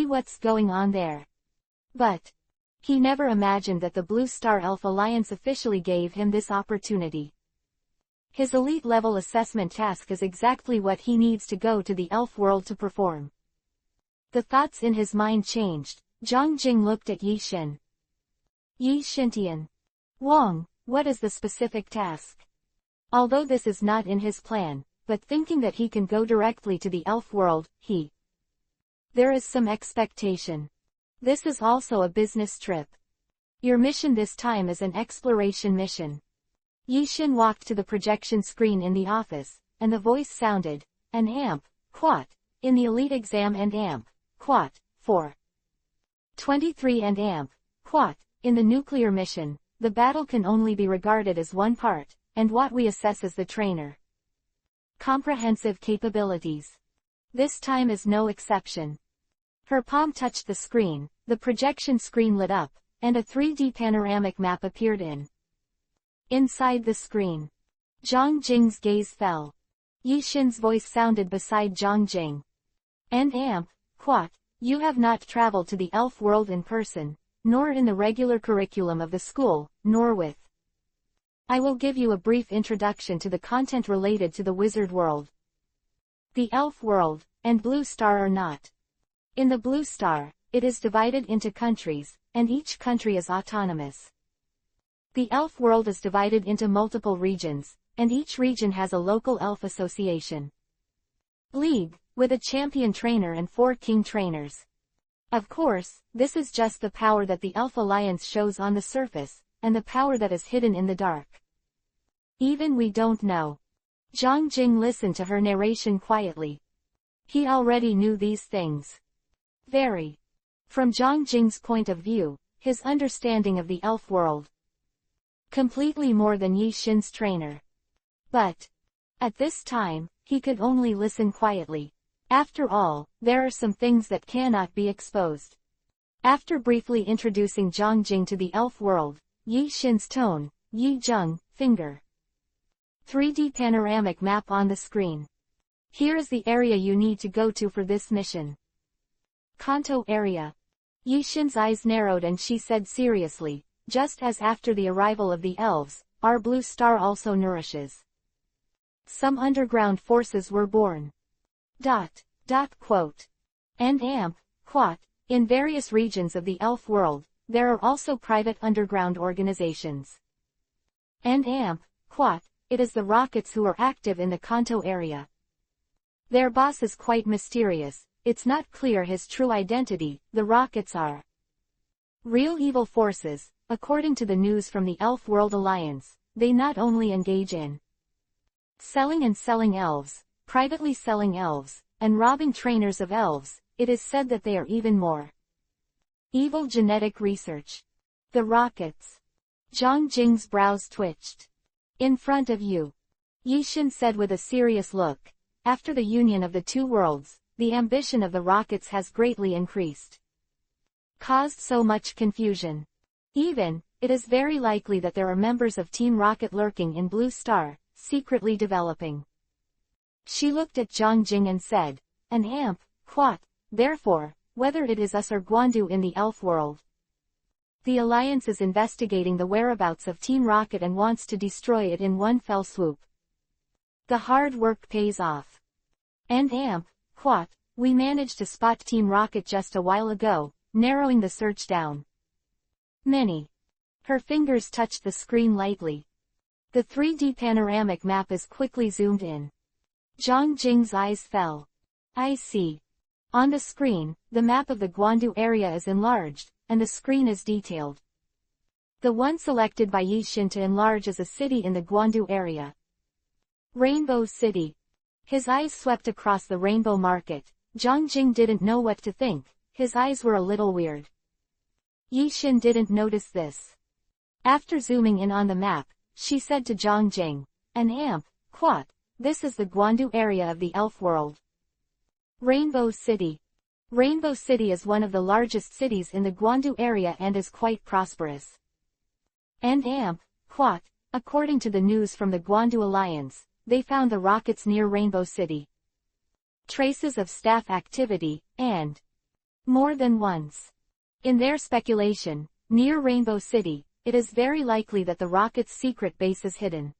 what's going on there. But he never imagined that the Blue Star Elf Alliance officially gave him this opportunity. His elite-level assessment task is exactly what he needs to go to the elf world to perform. The thoughts in his mind changed. Zhang Jing looked at Yi Xin. Yi Xintian. Wang, what is the specific task? Although this is not in his plan, but thinking that he can go directly to the elf world, there is some expectation. This is also a business trip. Your mission this time is an exploration mission. Yi Xin walked to the projection screen in the office, and the voice sounded, an amp, quat, in the elite exam and amp, quat, for 23 and amp, quat, in the nuclear mission. The battle can only be regarded as one part, and what we assess as the trainer. Comprehensive capabilities. This time is no exception. Her palm touched the screen, the projection screen lit up, and a 3D panoramic map appeared inside the screen. Zhang Jing's gaze fell. Yi Xin's voice sounded beside Zhang Jing. And amp, quat, you have not traveled to the elf world in person, nor in the regular curriculum of the school, nor with. I will give you a brief introduction to the content related to the wizard world. The elf world, and Blue Star are not. In the Blue Star, it is divided into countries, and each country is autonomous. The elf world is divided into multiple regions, and each region has a local elf association. League, with a champion trainer and 4 king trainers. Of course, this is just the power that the Elf Alliance shows on the surface, and the power that is hidden in the dark. Even we don't know. Zhang Jing listened to her narration quietly. He already knew these things. Very. From Zhang Jing's point of view, his understanding of the elf world. Completely more than Yi Xin's trainer. But at this time, he could only listen quietly. After all, there are some things that cannot be exposed. After briefly introducing Zhang Jing to the elf world, Yi Xin's tone, Yi Zheng, finger. 3D panoramic map on the screen. Here is the area you need to go to for this mission. Kanto area. Yi Xin's eyes narrowed and she said seriously, just as after the arrival of the elves, our Blue Star also nourishes. Some underground forces were born. Quote. And amp, quat, in various regions of the elf world, there are also private underground organizations. And amp, quat, it is the Rockets who are active in the Kanto area. Their boss is quite mysterious, it's not clear his true identity. The Rockets are real evil forces, according to the news from the Elf World Alliance. They not only engage in selling and selling elves, privately selling elves, and robbing trainers of elves, it is said that they are even more evil genetic research. The Rockets. Zhang Jing's brows twitched. In front of you. Yi Xin said with a serious look. After the union of the two worlds, the ambition of the Rockets has greatly increased. Caused so much confusion. Even, it is very likely that there are members of Team Rocket lurking in Blue Star, secretly developing. She looked at Zhang Jing and said, an amp, quat, therefore, whether it is us or Guandu in the elf world, The Alliance is investigating the whereabouts of Team Rocket and wants to destroy it in one fell swoop. The hard work pays off. And what? We managed to spot Team Rocket just a while ago, narrowing the search down. Many. Her fingers touched the screen lightly. The 3D panoramic map is quickly zoomed in. Zhang Jing's eyes fell. I see. On the screen, the map of the Guandu area is enlarged, and the screen is detailed. The one selected by Yi Xin to enlarge is a city in the Guandu area. Rainbow City. His eyes swept across the Rainbow Market. Zhang Jing didn't know what to think, his eyes were a little weird. Yi Xin didn't notice this. After zooming in on the map, she said to Zhang Jing, what? This is the Guandu area of the elf world. Rainbow City. Rainbow City is one of the largest cities in the Guandu area and is quite prosperous. And what? According to the news from the Guandu Alliance, they found the rockets near Rainbow City. Traces of staff activity, and more than once. In their speculation, near Rainbow City, it is very likely that the rocket's secret base is hidden.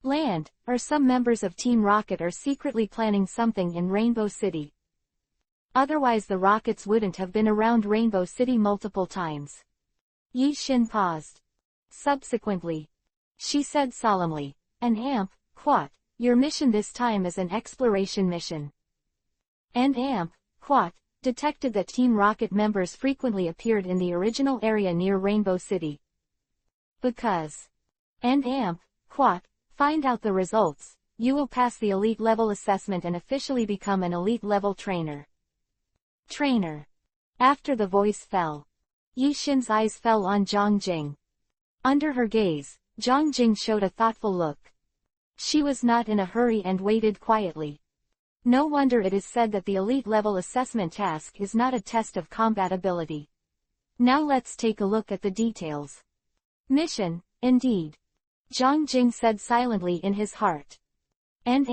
Land, or some members of Team Rocket are secretly planning something in Rainbow City. Otherwise the rockets wouldn't have been around Rainbow City multiple times. Yi Xin paused. Subsequently, she said solemnly, what? Your mission this time is an exploration mission. And what? Detected that Team Rocket members frequently appeared in the original area near Rainbow City. Because. And what? Find out the results, you will pass the elite level assessment and officially become an elite level trainer. Trainer. After the voice fell, Yi Xin's eyes fell on Zhang Jing. Under her gaze, Zhang Jing showed a thoughtful look. She was not in a hurry and waited quietly. No wonder it is said that the elite level assessment task is not a test of combat ability. Now let's take a look at the details. Mission, indeed. Zhang Jing said silently in his heart. And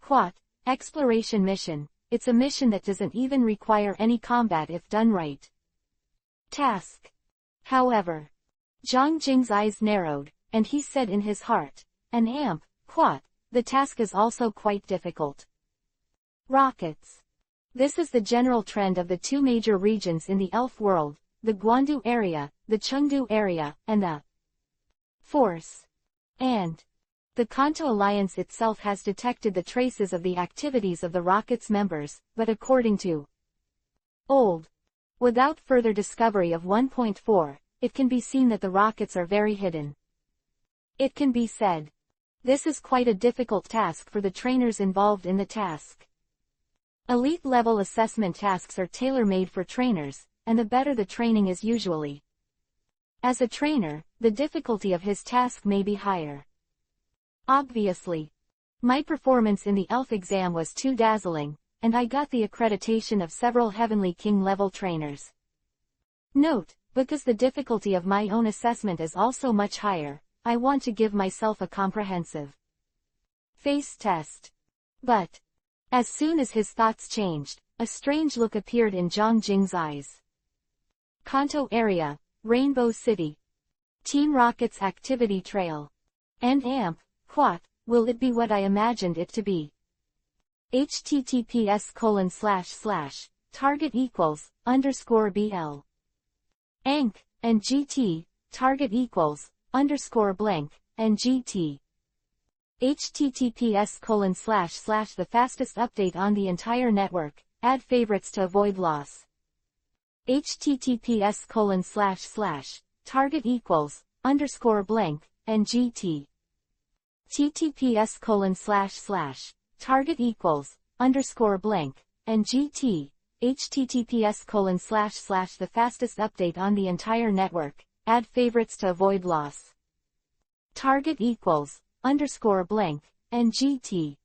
what? Exploration mission, it's a mission that doesn't even require any combat if done right. Task. However, Zhang Jing's eyes narrowed, and he said in his heart, and what? The task is also quite difficult. Rockets. This is the general trend of the two major regions in the elf world, the Guandu area, the Chengdu area, and the Force. And the Kanto Alliance itself has detected the traces of the activities of the rocket's members, but according to old. Without further discovery of 1.4, it can be seen that the rockets are very hidden. It can be said. This is quite a difficult task for the trainers involved in the task. Elite level assessment tasks are tailor-made for trainers, and the better the training is usually. As a trainer, the difficulty of his task may be higher. Obviously. My performance in the elf exam was too dazzling, and I got the accreditation of several Heavenly King level trainers. Note, because the difficulty of my own assessment is also much higher, I want to give myself a comprehensive face test. But, as soon as his thoughts changed, a strange look appeared in Zhang Jing's eyes. Kanto area, Rainbow City. Team Rocket's activity trail. And what? Will it be what I imagined it to be? https:// target =_BL. Ank, and GT, target =_blank, and GT. https:// the fastest update on the entire network, add favorites to avoid loss. https:// target =_blank, and GT. https:// target =_blank, and GT. https:// the fastest update on the entire network, add favorites to avoid loss. Target =_blank, and GT.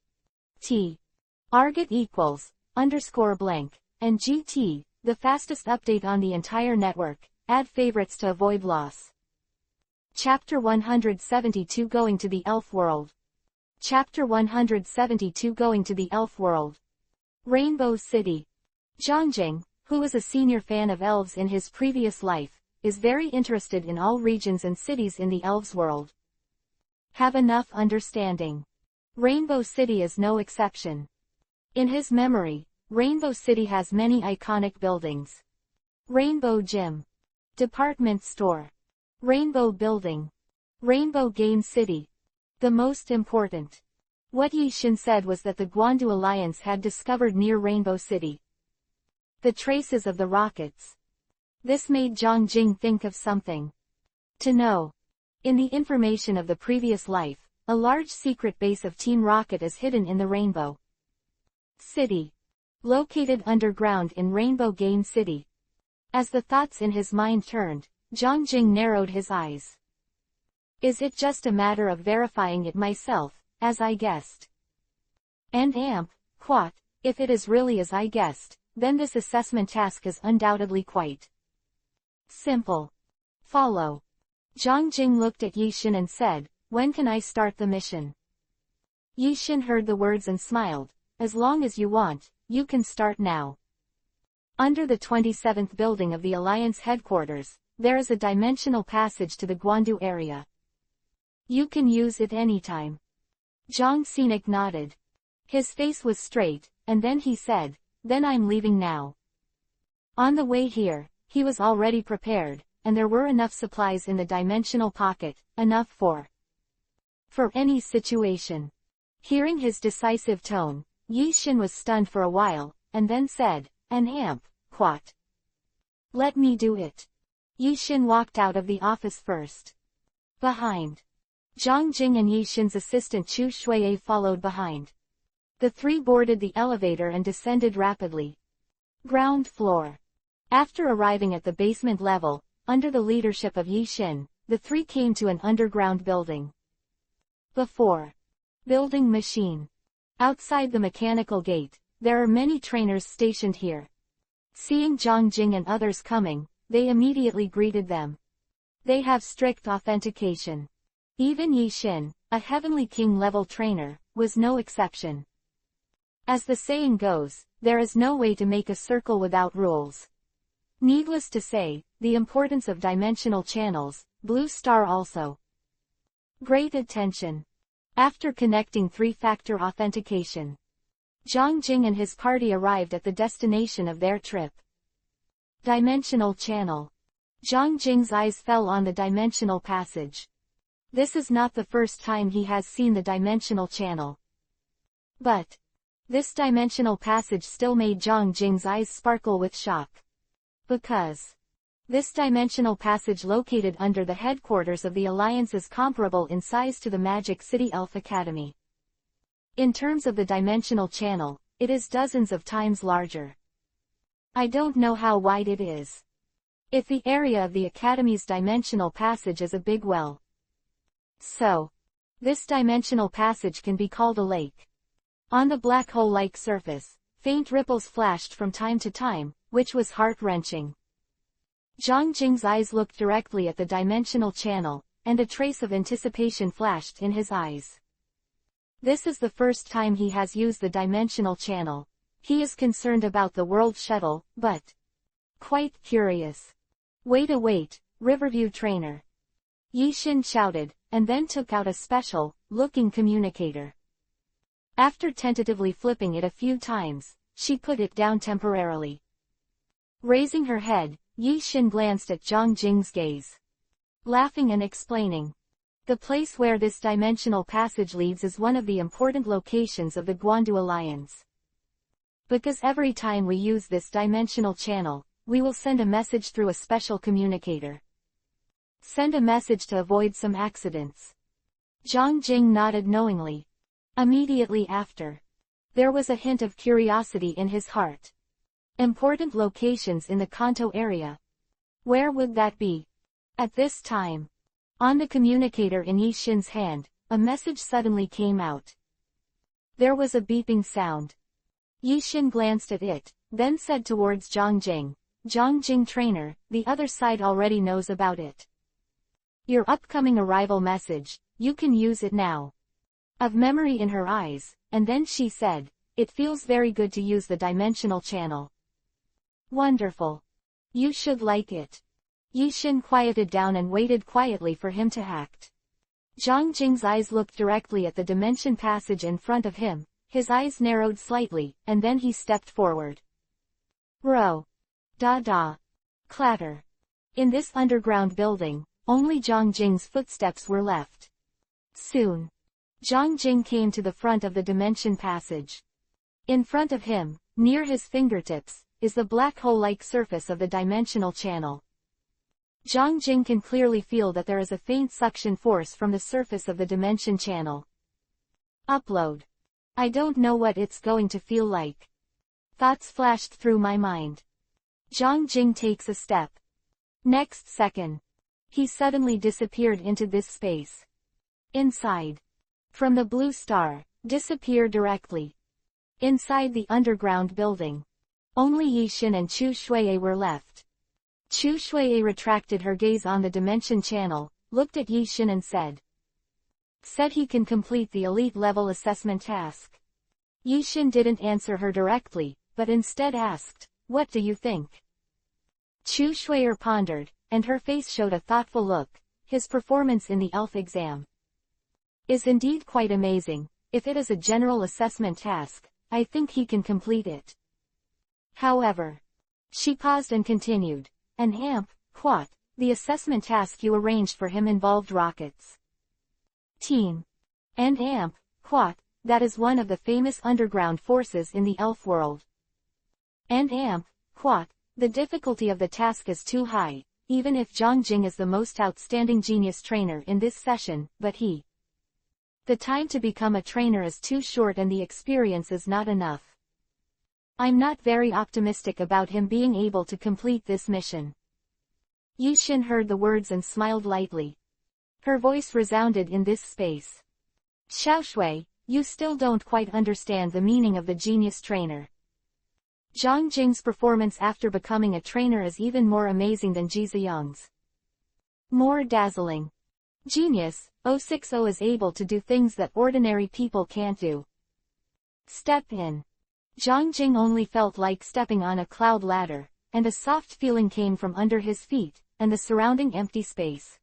Target =_blank, and GT, the fastest update on the entire network, add favorites to avoid loss. Chapter 172 Going to the Elf World. Chapter 172 Going to the Elf World. Rainbow City. Zhang Jing, who was a senior fan of elves in his previous life, is very interested in all regions and cities in the elves' world. Have enough understanding. Rainbow City is no exception. In his memory, Rainbow City has many iconic buildings. Rainbow Gym. Department Store. Rainbow Building. Rainbow Game City. The most important. What Yi Xin said was that the Guandu Alliance had discovered near Rainbow City the traces of the rockets. This made Zhang Jing think of something. To know. In the information of the previous life, a large secret base of Team Rocket is hidden in the Rainbow City. Located underground in Rainbow Game City. As the thoughts in his mind turned, Zhang Jing narrowed his eyes. Is it just a matter of verifying it myself, as I guessed? And quat, if it is really as I guessed, then this assessment task is undoubtedly quite simple. Follow. Zhang Jing looked at Yi Xin and said, when can I start the mission? Yi Xin heard the words and smiled. As long as you want, you can start now. Under the 27th building of the Alliance headquarters, there is a dimensional passage to the Guandu area. You can use it anytime. Zhang Xinec nodded. His face was straight, and then he said, then I'm leaving now. On the way here, he was already prepared, and there were enough supplies in the dimensional pocket, enough for any situation. Hearing his decisive tone, Yi Xin was stunned for a while, and then said, quat. Let me do it. Yi Xin walked out of the office first. Behind. Zhang Jing and Yi Xin's assistant Chu Shuiye followed behind. The three boarded the elevator and descended rapidly. Ground floor. After arriving at the basement level, under the leadership of Yi Xin, the three came to an underground building. Before. Building machine. Outside the mechanical gate, there are many trainers stationed here. Seeing Zhang Jing and others coming, they immediately greeted them. They have strict authentication. Even Yi Xin, a Heavenly King level trainer, was no exception. As the saying goes, there is no way to make a circle without rules. Needless to say, the importance of dimensional channels, Blue Star also. Great attention. After connecting three-factor authentication, Zhang Jing and his party arrived at the destination of their trip. Dimensional channel. Zhang Jing's eyes fell on the dimensional passage. This is not the first time he has seen the dimensional channel. But this dimensional passage still made Zhang Jing's eyes sparkle with shock. Because this dimensional passage located under the headquarters of the Alliance is comparable in size to the Magic City Elf Academy. In terms of the dimensional channel, it is dozens of times larger. I don't know how wide it is. If the area of the Academy's dimensional passage is a big well. So, this dimensional passage can be called a lake. On the black hole-like surface, faint ripples flashed from time to time, which was heart-wrenching. Zhang Jing's eyes looked directly at the dimensional channel, and a trace of anticipation flashed in his eyes. This is the first time he has used the dimensional channel. He is concerned about the World Shuttle, but quite curious. Wait, Riverview trainer. Yi Xin shouted, and then took out a special-looking communicator. After tentatively flipping it a few times, she put it down temporarily. Raising her head, Yi Xin glanced at Zhang Jing's gaze. Laughing and explaining. The place where this dimensional passage leads is one of the important locations of the Guandu Alliance. Because every time we use this dimensional channel, we will send a message through a special communicator. Send a message to avoid some accidents. Zhang Jing nodded knowingly. Immediately after, there was a hint of curiosity in his heart. Important locations in the Kanto area. Where would that be? At this time, on the communicator in Yi Xin's hand, a message suddenly came out. There was a beeping sound. Yi Xin glanced at it, then said towards Zhang Jing, Zhang Jing trainer, the other side already knows about it. Your upcoming arrival message, you can use it now. Of memory in her eyes, and then she said, it feels very good to use the dimensional channel. Wonderful. You should like it. Yixin quieted down and waited quietly for him to act. Zhang Jing's eyes looked directly at the dimension passage in front of him, his eyes narrowed slightly, and then he stepped forward. Row. Da da. Clatter. In this underground building, only Zhang Jing's footsteps were left. Soon, Zhang Jing came to the front of the dimension passage. In front of him, near his fingertips, is the black hole-like surface of the dimensional channel. Zhang Jing can clearly feel that there is a faint suction force from the surface of the dimension channel. Upload. I don't know what it's going to feel like. Thoughts flashed through my mind. Zhang Jing takes a step. Next second, he suddenly disappeared into this space. Inside. From the blue star, disappear directly. Inside the underground building, only Yixin and Chu Shuiye were left. Chu Shuiye retracted her gaze on the dimension channel, looked at Yixin and said he can complete the elite level assessment task. Yixin didn't answer her directly, but instead asked, "What do you think?" Chu Shuiye pondered, and her face showed a thoughtful look. His performance in the ELF exam is indeed quite amazing. If it is a general assessment task, I think he can complete it. However, she paused and continued, "An amp, quat, the assessment task you arranged for him involved rockets. Team. And amp, quat, that is one of the famous underground forces in the elf world. And amp, quat, the difficulty of the task is too high, even if Zhang Jing is the most outstanding genius trainer in this session, but the time to become a trainer is too short and the experience is not enough. I'm not very optimistic about him being able to complete this mission." Yixin heard the words and smiled lightly. Her voice resounded in this space. "Xiaoshui, you still don't quite understand the meaning of the genius trainer. Zhang Jing's performance after becoming a trainer is even more amazing than Ji Ziyang's. More dazzling. Genius, 060 is able to do things that ordinary people can't do. Step in." Zhang Jing only felt like stepping on a cloud ladder, and a soft feeling came from under his feet, and the surrounding empty space.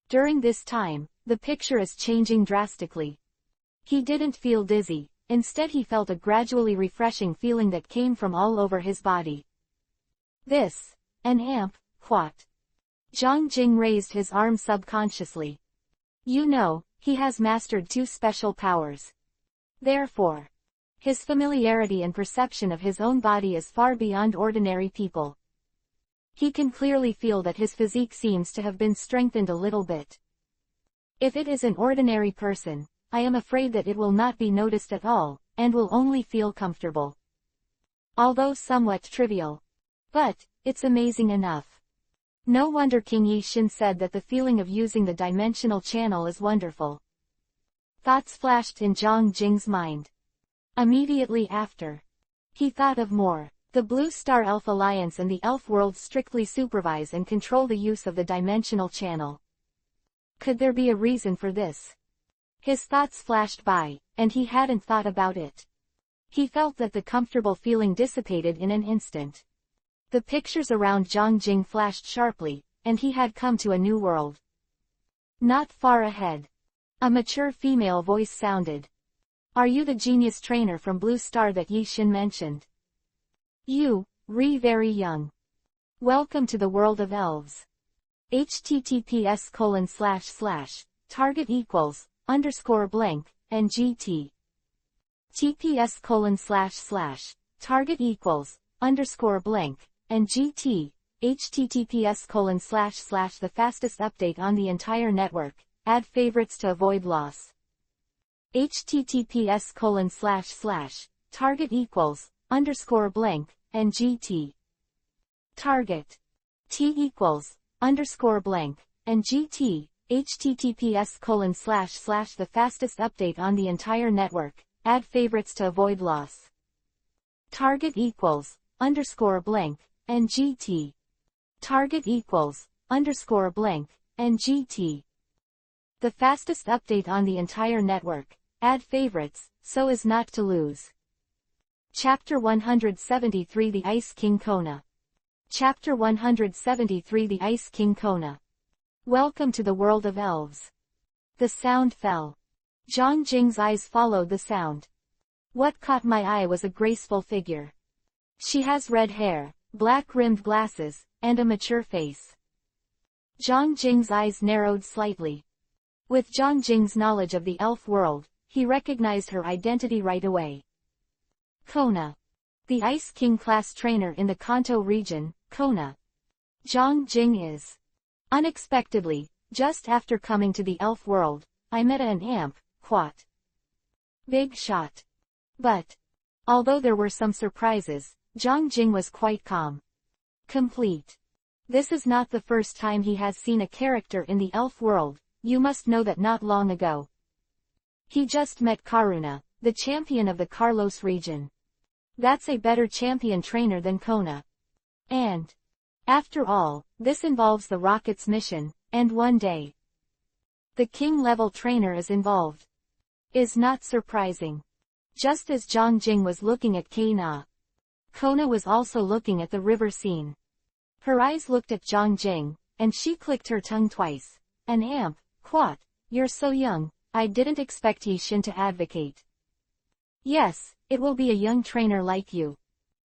During this time, the picture is changing drastically. He didn't feel dizzy, instead he felt a gradually refreshing feeling that came from all over his body. This, an amp, quat. Zhang Jing raised his arm subconsciously. You know, he has mastered 2 special powers. Therefore, his familiarity and perception of his own body is far beyond ordinary people. He can clearly feel that his physique seems to have been strengthened a little bit. If it is an ordinary person, I am afraid that it will not be noticed at all, and will only feel comfortable. Although somewhat trivial. But, it's amazing enough. No wonder King Yixin said that the feeling of using the dimensional channel is wonderful. Thoughts flashed in Zhang Jing's mind. Immediately after, he thought of more. The Blue Star Elf Alliance and the Elf World strictly supervise and control the use of the dimensional channel. Could there be a reason for this? His thoughts flashed by, and he hadn't thought about it. He felt that the comfortable feeling dissipated in an instant. The pictures around Zhang Jing flashed sharply, and he had come to a new world. Not far ahead, a mature female voice sounded. Are you the genius trainer from Blue Star that Yixin mentioned? You, very young. Welcome to the world of elves. https:// target =_ and gt. TPS:// target =_ and gt. https:// the fastest update on the entire network. Add favorites to avoid loss. https:// target =_ and gt. Target. T =_ and gt. https:// the fastest update on the entire network. Add favorites to avoid loss. Target =_ and gt. Target =_ and gt. The fastest update on the entire network. Add favorites, so as not to lose. Chapter 173 The Ice King Kona. Chapter 173 The Ice King Kona. Welcome to the world of elves. The sound fell. Zhang Jing's eyes followed the sound. What caught my eye was a graceful figure. She has red hair, black-rimmed glasses, and a mature face. Zhang Jing's eyes narrowed slightly. With Zhang Jing's knowledge of the elf world, he recognized her identity right away. Kona. The Ice King class trainer in the Kanto region, Kona. Zhang Jing is. Unexpectedly, just after coming to the elf world, I met an amp, quat. Big shot. But, although there were some surprises, Zhang Jing was quite calm. Complete. This is not the first time he has seen a character in the elf world, you must know that not long ago. He just met Karuna, the champion of the Carlos region. That's a better champion trainer than Kona. And, after all, this involves the rocket's mission, and one day, the king-level trainer is involved. Is not surprising. Just as Zhang Jing was looking at Kona, Kona was also looking at the river scene. Her eyes looked at Zhang Jing, and she clicked her tongue twice. An amp, quat, you're so young, I didn't expect Yishin to advocate. Yes, it will be a young trainer like you.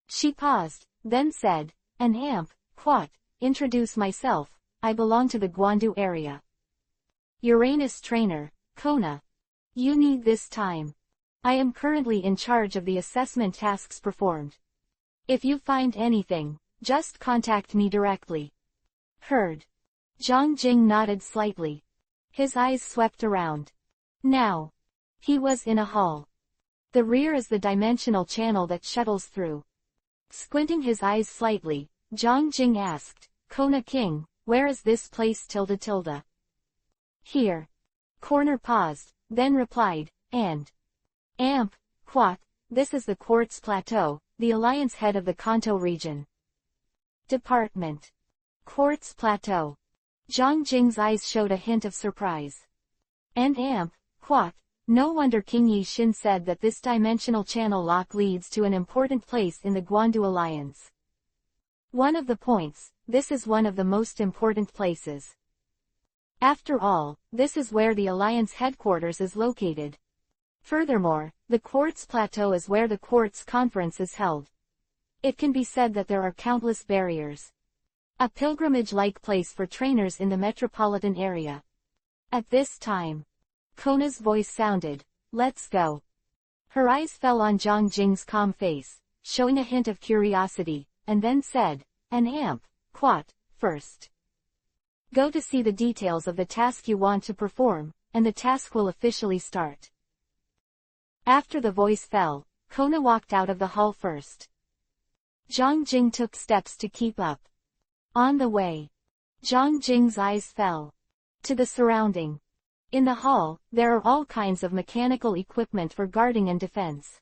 She paused, then said, an amp, quat, introduce myself, I belong to the Guandu area. Uranus trainer, Kona. You need this time. I am currently in charge of the assessment tasks performed. If you find anything, just contact me directly. Heard. Zhang Jing nodded slightly. His eyes swept around. Now, he was in a hall. The rear is the dimensional channel that shuttles through. Squinting his eyes slightly, Zhang Jing asked, Kona King, where is this place tilde? Here. Corner paused, then replied, and. Amp, quat, this is the Quartz Plateau, the alliance head of the Kanto region. Department. Quartz Plateau. Zhang Jing's eyes showed a hint of surprise. And amp, quat, no wonder King Yishin said that this dimensional channel lock leads to an important place in the Guandu alliance. One of the points, this is one of the most important places. After all, this is where the alliance headquarters is located. Furthermore, the Quartz Plateau is where the Quartz Conference is held. It can be said that there are countless barriers. A pilgrimage-like place for trainers in the metropolitan area. At this time, Kona's voice sounded, let's go. Her eyes fell on Zhang Jing's calm face, showing a hint of curiosity, and then said, an amp, quat, first. Go to see the details of the task you want to perform, and the task will officially start. After the voice fell, Kona walked out of the hall first. Zhang Jing took steps to keep up. On the way, Zhang Jing's eyes fell to the surrounding. In the hall, there are all kinds of mechanical equipment for guarding and defense.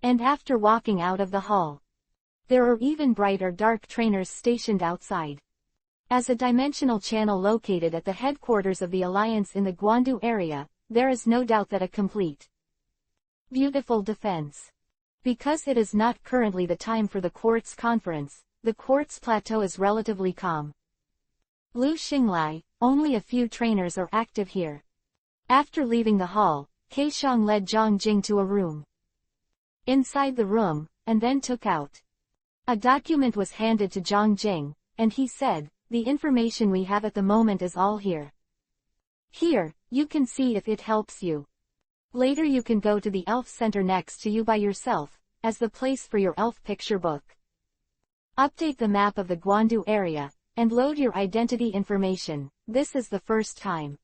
And after walking out of the hall, there are even bright or dark trainers stationed outside. As a dimensional channel located at the headquarters of the Alliance in the Guandu area, there is no doubt that a complete, beautiful defense. Because it is not currently the time for the Quartz Conference, the Quartz Plateau is relatively calm. Lu Xinglai, only a few trainers are active here. After leaving the hall, Keishang led Zhang Jing to a room. Inside the room, and then took out. A document was handed to Zhang Jing, and he said, the information we have at the moment is all here. Here, you can see if it helps you. Later you can go to the elf center next to you by yourself, as the place for your elf picture book. Update the map of the Guandu area, and load your identity information. This is the first time.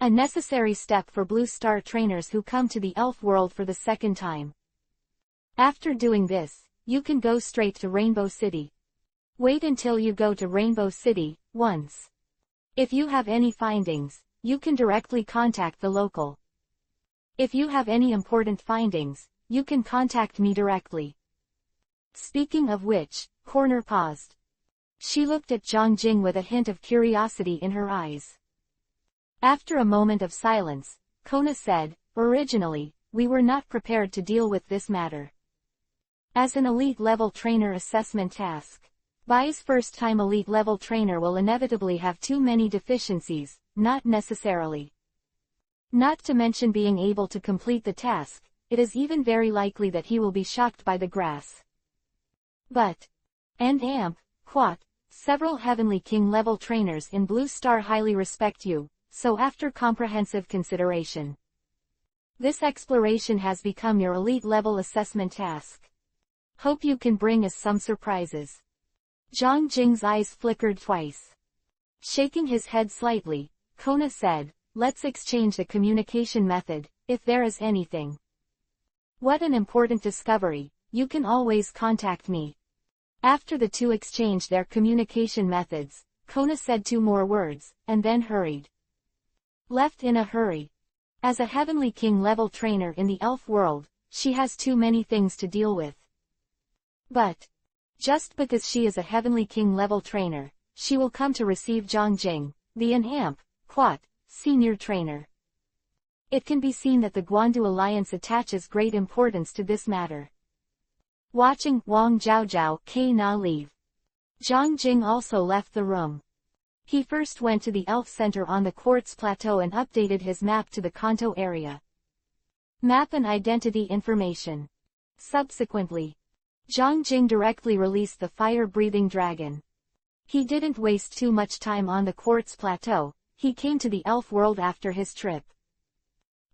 A necessary step for Blue Star trainers who come to the elf world for the second time. After doing this, you can go straight to Rainbow City. Wait until you go to Rainbow City, once. If you have any findings, you can directly contact the local. If you have any important findings, you can contact me directly. Speaking of which, Corner paused. She looked at Zhang Jing with a hint of curiosity in her eyes. After a moment of silence, Kona said, originally, we were not prepared to deal with this matter. As an elite-level trainer assessment task. Bai's first-time elite-level trainer will inevitably have too many deficiencies, not necessarily. Not to mention being able to complete the task, it is even very likely that he will be shocked by the grass. But, and amp, quat, several Heavenly King level trainers in Blue Star highly respect you, so after comprehensive consideration, this exploration has become your elite level assessment task. Hope you can bring us some surprises. Zhang Jing's eyes flickered twice. Shaking his head slightly, Kona said, let's exchange the communication method, if there is anything. What an important discovery, you can always contact me. After the two exchanged their communication methods, Kona said two more words, and then hurried. Left in a hurry. As a Heavenly King level trainer in the elf world, she has too many things to deal with. But, just because she is a Heavenly King level trainer, she will come to receive Zhang Jing, the Amp, Quat, senior trainer. It can be seen that the Guandu Alliance attaches great importance to this matter. Watching Wang Zhaozhao K Na leave, Zhang Jing also left the room. He first went to the Elf Center on the Quartz Plateau and updated his map to the Kanto area. Map and identity information. Subsequently, Zhang Jing directly released the fire-breathing dragon. He didn't waste too much time on the Quartz Plateau, he came to the elf world after his trip.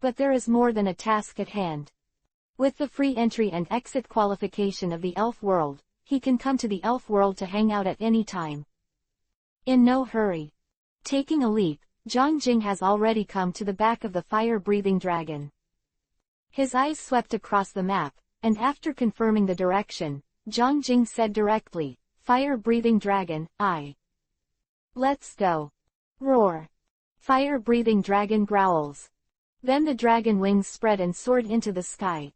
But there is more than a task at hand. With the free entry and exit qualification of the elf world, he can come to the elf world to hang out at any time. In no hurry. Taking a leap, Zhang Jing has already come to the back of the fire-breathing dragon. His eyes swept across the map, and after confirming the direction, Zhang Jing said directly, fire-breathing dragon, let's go. Roar. Fire-breathing dragon growls. Then the dragon wings spread and soared into the sky.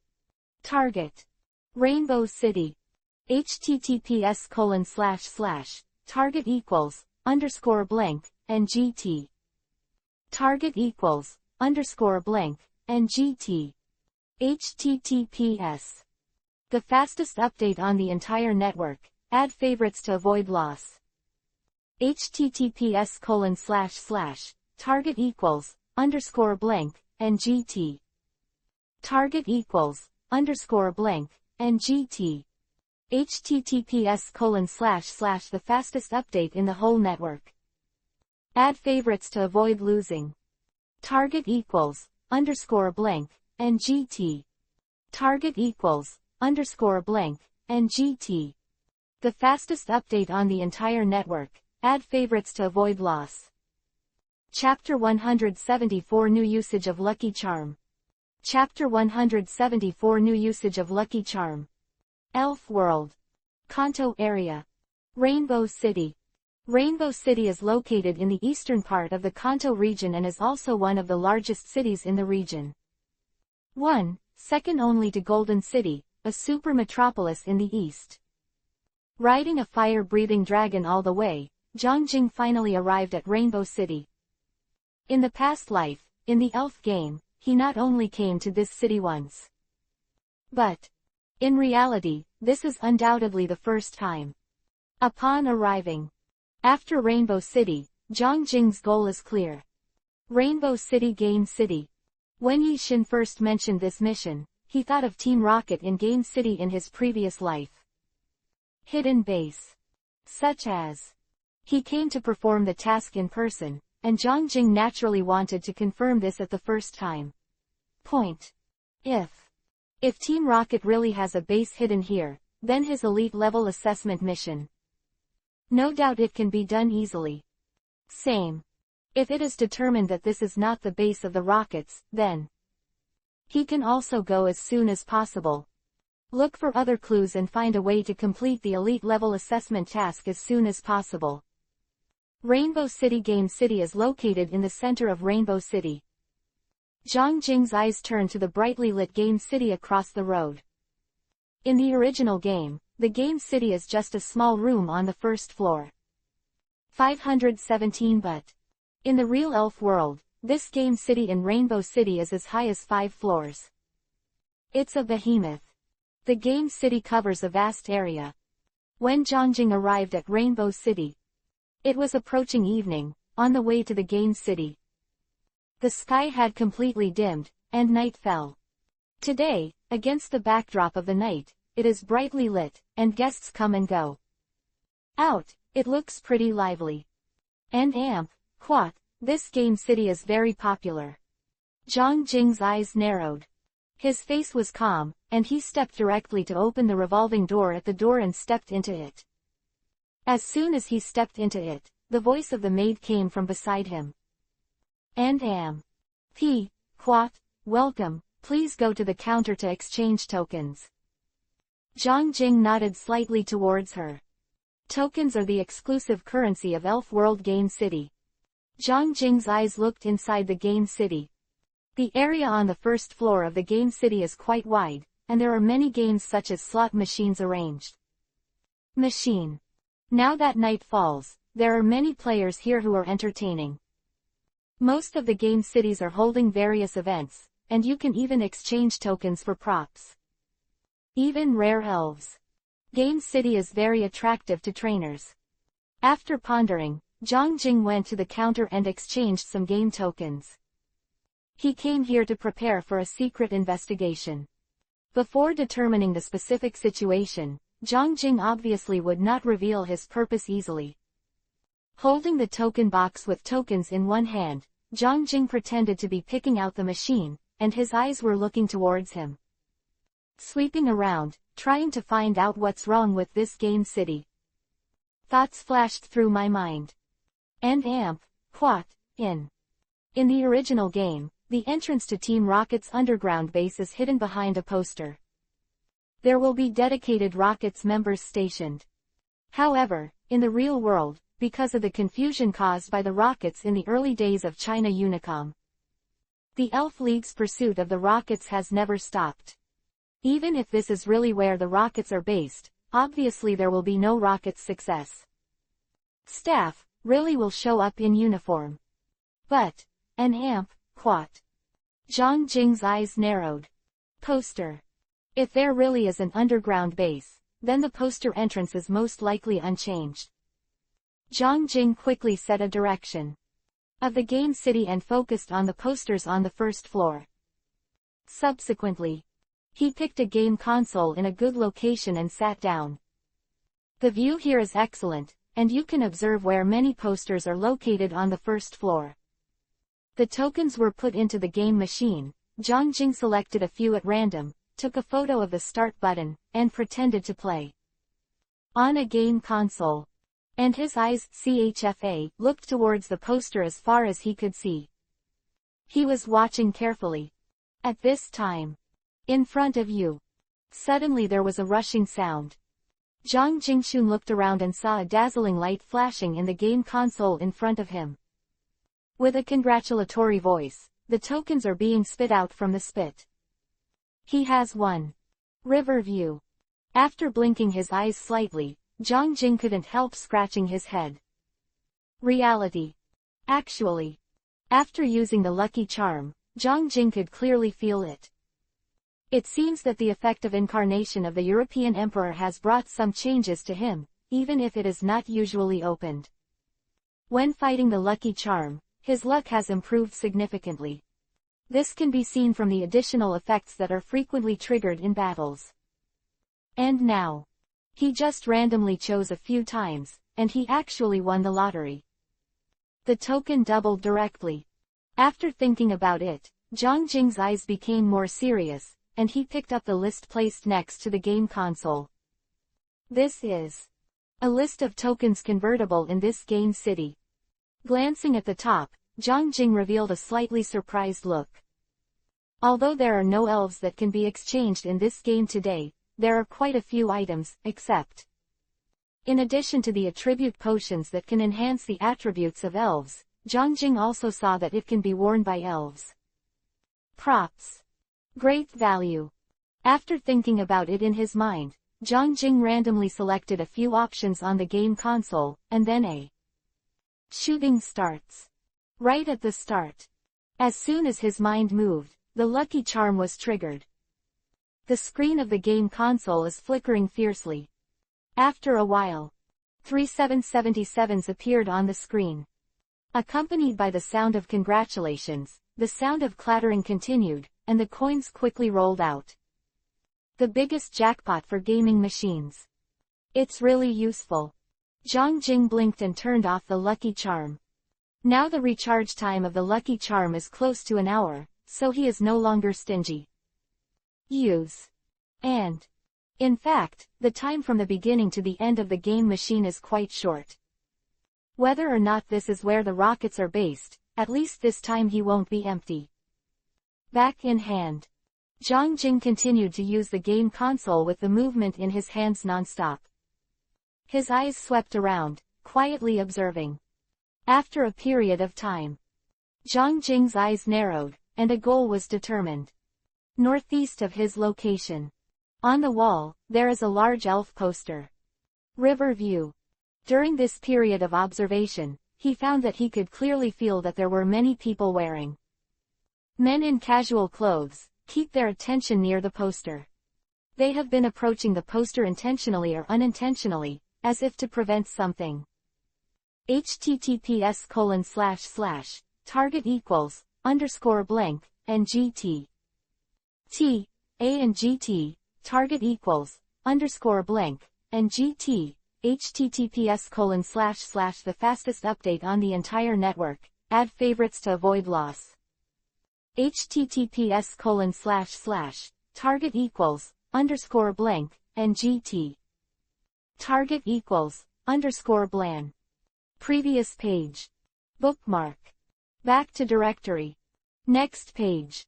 Target. Rainbow City. https:// target =_blank, NGT. Target =_blank, NGT. https. The fastest update on the entire network, add favorites to avoid loss. https:// target =_blank, NGT. Target =_blank, NGT. https:// the fastest update in the whole network. Add favorites to avoid losing. Target =_blank, NGT. Target =_blank, NGT. The fastest update on the entire network, add favorites to avoid loss. Chapter 174 New Usage of Lucky Charm. Chapter 174 New Usage of Lucky Charm. Elf World. Kanto area. Rainbow City. Rainbow City is located in the eastern part of the Kanto region and is also one of the largest cities in the region. Second only to Golden City, a super metropolis in the east. Riding a fire-breathing dragon all the way, Zhang Jing finally arrived at Rainbow City. In the past life, in the elf game, he not only came to this city once, but, in reality, this is undoubtedly the first time. Upon arriving after Rainbow City, Zhang Jing's goal is clear. Rainbow City Game City. When Yi Xin first mentioned this mission, he thought of Team Rocket in Game City in his previous life. Hidden base. Such as. He came to perform the task in person, and Zhang Jing naturally wanted to confirm this at the first time. Point. If Team Rocket really has a base hidden here, then his elite level assessment mission. No doubt it can be done easily. Same. If it is determined that this is not the base of the rockets, then he can also go as soon as possible. Look for other clues and find a way to complete the elite level assessment task as soon as possible. Rainbow City Game City is located in the center of Rainbow City. Zhang Jing's eyes turned to the brightly lit Game City across the road. In the original game, the Game City is just a small room on the first floor. 517 But in the real elf world, this Game City in Rainbow City is as high as 5 floors. It's a behemoth. The Game City covers a vast area. When Zhangjing arrived at Rainbow City, it was approaching evening, on the way to the game city. The sky had completely dimmed, and night fell. Today, against the backdrop of the night, it is brightly lit, and guests come and go. Out, it looks pretty lively. And quoth, this game city is very popular. Zhang Jing's eyes narrowed. His face was calm, and he stepped directly to open the revolving door at the door and stepped into it. As soon as he stepped into it, the voice of the maid came from beside him. And quoth, welcome, please go to the counter to exchange tokens. Zhang Jing nodded slightly towards her. Tokens are the exclusive currency of Elf World Game City. Zhang Jing's eyes looked inside the game city. The area on the first floor of the game city is quite wide, and there are many games such as slot machines arranged. Machine. Now that night falls, there are many players here who are entertaining. Most of the game cities are holding various events, and you can even exchange tokens for props. Even rare elves. Game City is very attractive to trainers. After pondering, Zhang Jing went to the counter and exchanged some game tokens. He came here to prepare for a secret investigation. Before determining the specific situation, Zhang Jing obviously would not reveal his purpose easily. Holding the token box with tokens in one hand, Zhang Jing pretended to be picking out the machine, and his eyes were looking towards him. Sweeping around, trying to find out what's wrong with this game city. Thoughts flashed through my mind. And quoth, in the original game, the entrance to Team Rocket's underground base is hidden behind a poster. There will be dedicated Rockets members stationed. However, in the real world, because of the confusion caused by the Rockets in the early days of China Unicom, the Elf League's pursuit of the Rockets has never stopped. Even if this is really where the Rockets are based, obviously there will be no Rockets success. Staff really will show up in uniform. But, quoth. Zhang Jing's eyes narrowed. Poster. If there really is an underground base, then the poster entrance is most likely unchanged. Zhang Jing quickly set a direction of the game city and focused on the posters on the first floor. Subsequently, he picked a game console in a good location and sat down. The view here is excellent, and you can observe where many posters are located on the first floor. The tokens were put into the game machine. Zhang Jing selected a few at random, took a photo of the start button, and pretended to play on a game console. And his eyes, looked towards the poster as far as he could see. He was watching carefully. At this time, in front of you, suddenly there was a rushing sound. Zhang Jingxun looked around and saw a dazzling light flashing in the game console in front of him. With a congratulatory voice, the tokens are being spit out from the spit. He has won. River view. After blinking his eyes slightly, Zhang Jing couldn't help scratching his head. Reality. Actually, after using the lucky charm, Zhang Jing could clearly feel it. It seems that the effect of incarnation of the European Emperor has brought some changes to him, even if it is not usually opened. When fighting the lucky charm, his luck has improved significantly. This can be seen from the additional effects that are frequently triggered in battles. And now, he just randomly chose a few times, and he actually won the lottery. The token doubled directly. After thinking about it, Zhang Jing's eyes became more serious, and he picked up the list placed next to the game console. This is a list of tokens convertible in this game city. Glancing at the top, Zhang Jing revealed a slightly surprised look. Although there are no elves that can be exchanged in this game today, there are quite a few items, except. In addition to the attribute potions that can enhance the attributes of elves, Zhang Jing also saw that it can be worn by elves. Props. Great value. After thinking about it in his mind, Zhang Jing randomly selected a few options on the game console, and then a shooting starts. Right at the start. As soon as his mind moved, the lucky charm was triggered. The screen of the game console is flickering fiercely. After a while, 3777s appeared on the screen. Accompanied by the sound of congratulations, the sound of clattering continued, and the coins quickly rolled out. The biggest jackpot for gaming machines. It's really useful. Zhang Jing blinked and turned off the lucky charm. Now the recharge time of the lucky charm is close to an hour, so he is no longer stingy. Use. And. In fact, the time from the beginning to the end of the game machine is quite short. Whether or not this is where the rockets are based, at least this time he won't be empty. Back in hand. Zhang Jing continued to use the game console with the movement in his hands non-stop. His eyes swept around, quietly observing. After a period of time, Zhang Jing's eyes narrowed, and a goal was determined. Northeast of his location. On the wall, there is a large elf poster. River view. During this period of observation, he found that he could clearly feel that there were many people wearing. Men in casual clothes, keep their attention near the poster. They have been approaching the poster intentionally or unintentionally, as if to prevent something. https:// target equals, _blank, and gt. T, A and GT, target equals, _blank, and GT, https:// the fastest update on the entire network, add favorites to avoid loss. https:// target equals, _blank, and GT. Target equals, _blan. Previous page. Bookmark. Back to directory. Next page.